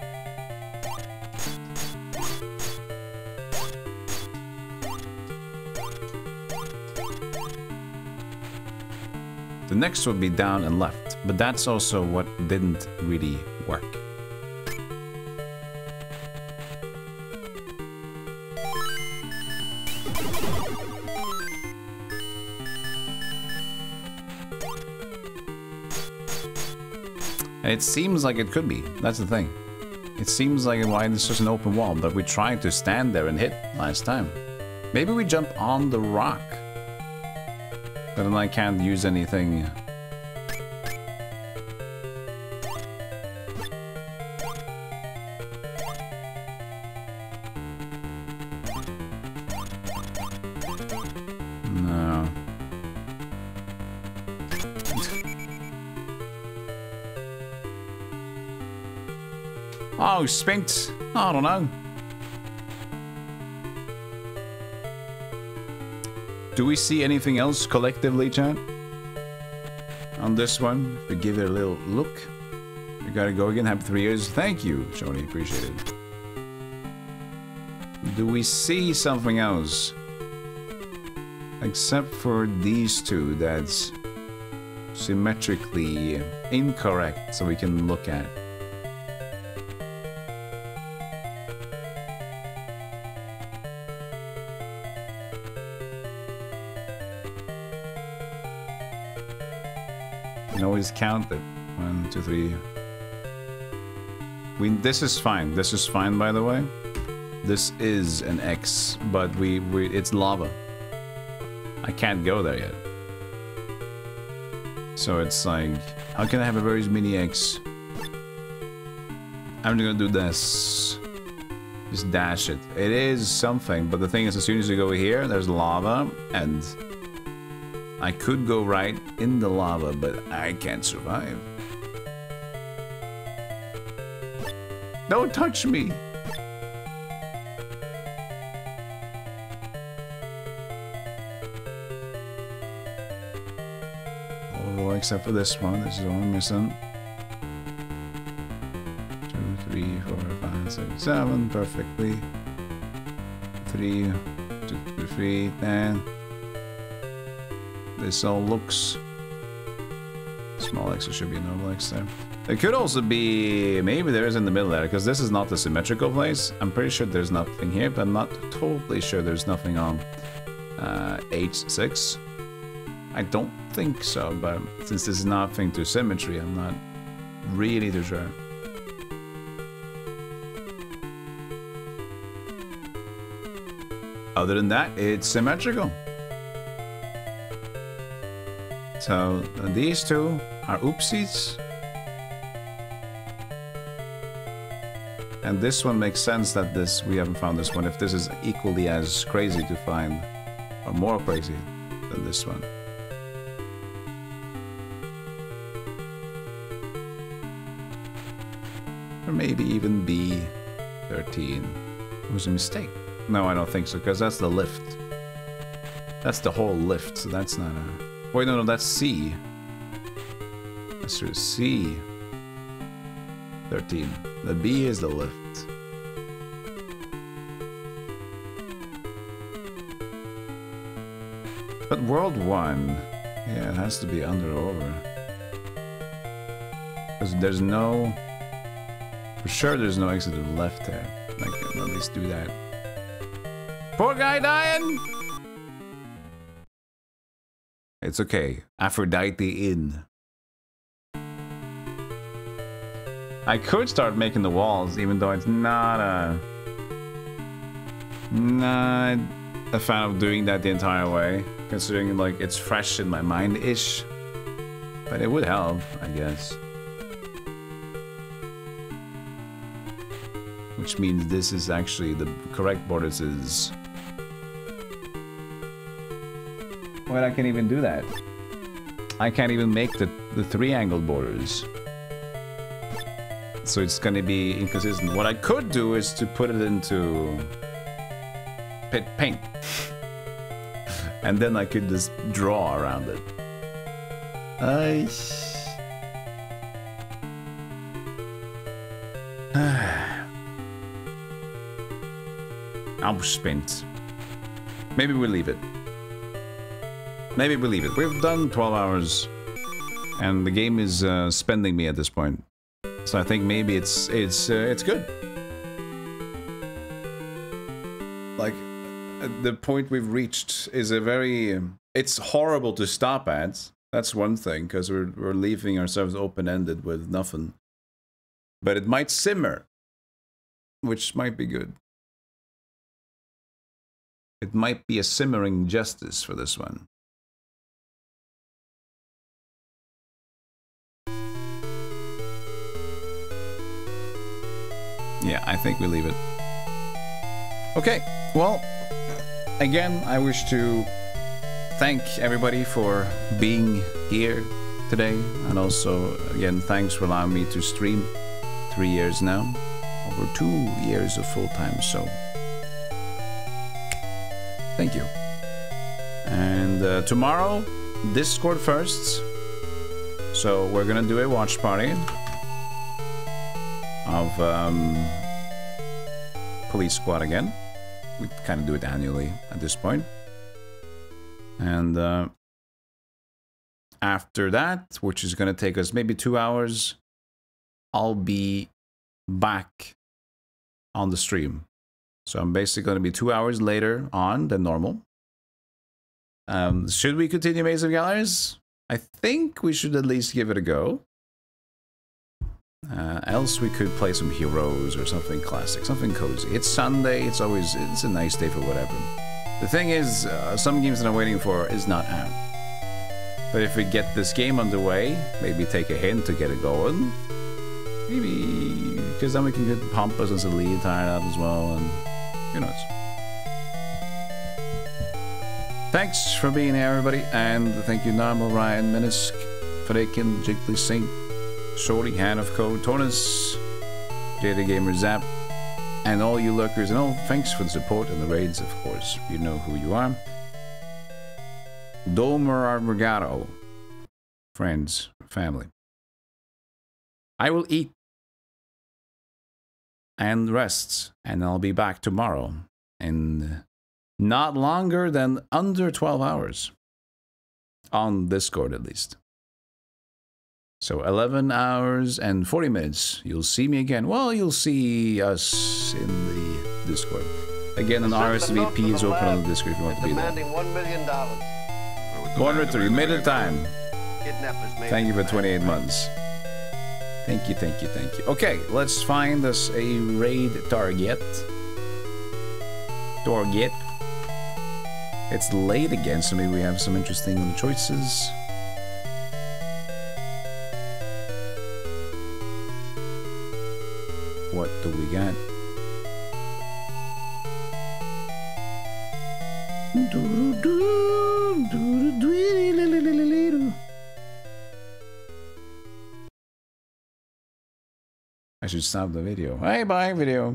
Speaker 5: The next would be down and left, but that's also what didn't really work. It seems like it could be. That's the thing. It seems like why it's just an open wall, but we tried to stand there and hit last time. Maybe we jump on the rock. But then I can't use anything. No. Oh, spinked. I don't know. Do we see anything else collectively, chat? On this one, if we give it a little look. We gotta go again, have 3 years. Thank you, Shoni, appreciate it. Do we see something else? Except for these two that's symmetrically incorrect, so we can look at. Always count it. 1, 2, 3. This is fine. This is fine, by the way. This is an X, but it's lava. I can't go there yet. So it's like, how can I have a very mini X? I'm gonna do this. Just dash it. It is something, but the thing is, as soon as you go here, there's lava, and I could go right in the lava, but I can't survive. Don't touch me! Oh, except for this one. This is the one I'm missing. 2, 3, 4, 5, 6, 7. Perfectly. 3, 2, 3, 10. This all looks small X, it should be a normal X there. It could also be, maybe there is in the middle there, because this is not the symmetrical place. I'm pretty sure there's nothing here, but I'm not totally sure there's nothing on H6. I don't think so, but since this is nothing to symmetry, I'm not really too sure. Other than that, it's symmetrical. So these two are oopsies. And this one makes sense that we haven't found this one, if this is equally as crazy to find, or more crazy than this one. Or maybe even B13. It was a mistake. No, I don't think so, because that's the lift. That's the whole lift, so that's not a... Wait, no, that's C. That's true, C. 13. The B is the lift. But World 1, yeah, it has to be under or over. Because there's no... For sure there's no exit to the left there. I can at least do that. Poor guy dying! It's okay. Aphrodite in. I could start making the walls, even though it's not a fan of doing that the entire way, considering like it's fresh in my mind-ish. But it would help, I guess. Which means this is actually the correct borders is... Wait, I can't even do that. I can't even make the three-angled borders. So it's gonna be inconsistent. What I could do is to put it into pit paint. And then I could just draw around it. I'm spent. Maybe we'll leave it. Maybe we'll leave it. We've done 12 hours. and the game is spending me at this point. So I think maybe it's good. Like the point we've reached is a very. It's horrible to stop at. That's one thing, because we're leaving ourselves open-ended with nothing. But it might simmer, which might be good. It might be a simmering justice for this one. Yeah, I think we leave it. Okay, well, again, I wish to thank everybody for being here today. And also, again, thanks for allowing me to stream 3 years now. Over 2 years of full-time, so thank you. And tomorrow, Discord first. So we're gonna do a watch party of Police Squad again. We kind of do it annually at this point. And after that, which is gonna take us maybe 2 hours, I'll be back on the stream. So I'm basically going to be 2 hours later on than normal. Should we continue Maze of Galious? I think we should at least give it a go. Else we could play some Heroes or something classic, something cozy. It's Sunday, it's a nice day for whatever. The thing is, some games that I'm waiting for is not out. But if we get this game underway, maybe take a hint to get it going. Maybe, because then we can get Pompous as a lead tired out as well, and who knows. Thanks for being here, everybody, and thank you, Normal, Ryan, Minisk, Freakin, Jiggly Saint, Shorty, Han of Code, Tornus, Jada Gamer Zap, and all you lurkers and all. Thanks for the support and the raids, of course. You know who you are. Domer Armagato, friends, family. I will eat and rest, and I'll be back tomorrow in not longer than under 12 hours. On Discord, at least. So 11 hours and 40 minutes. You'll see me again. Well, you'll see us in the Discord. Again, an RSVP is open on the Discord if you want to be there.
Speaker 7: $1 million.
Speaker 5: Moderator, you made it time. Thank you for 28 months. Thank you, thank you, thank you. Okay, let's find us a raid target. It's late again, so maybe we have some interesting choices. What do we got? I should stop the video. Bye bye, video.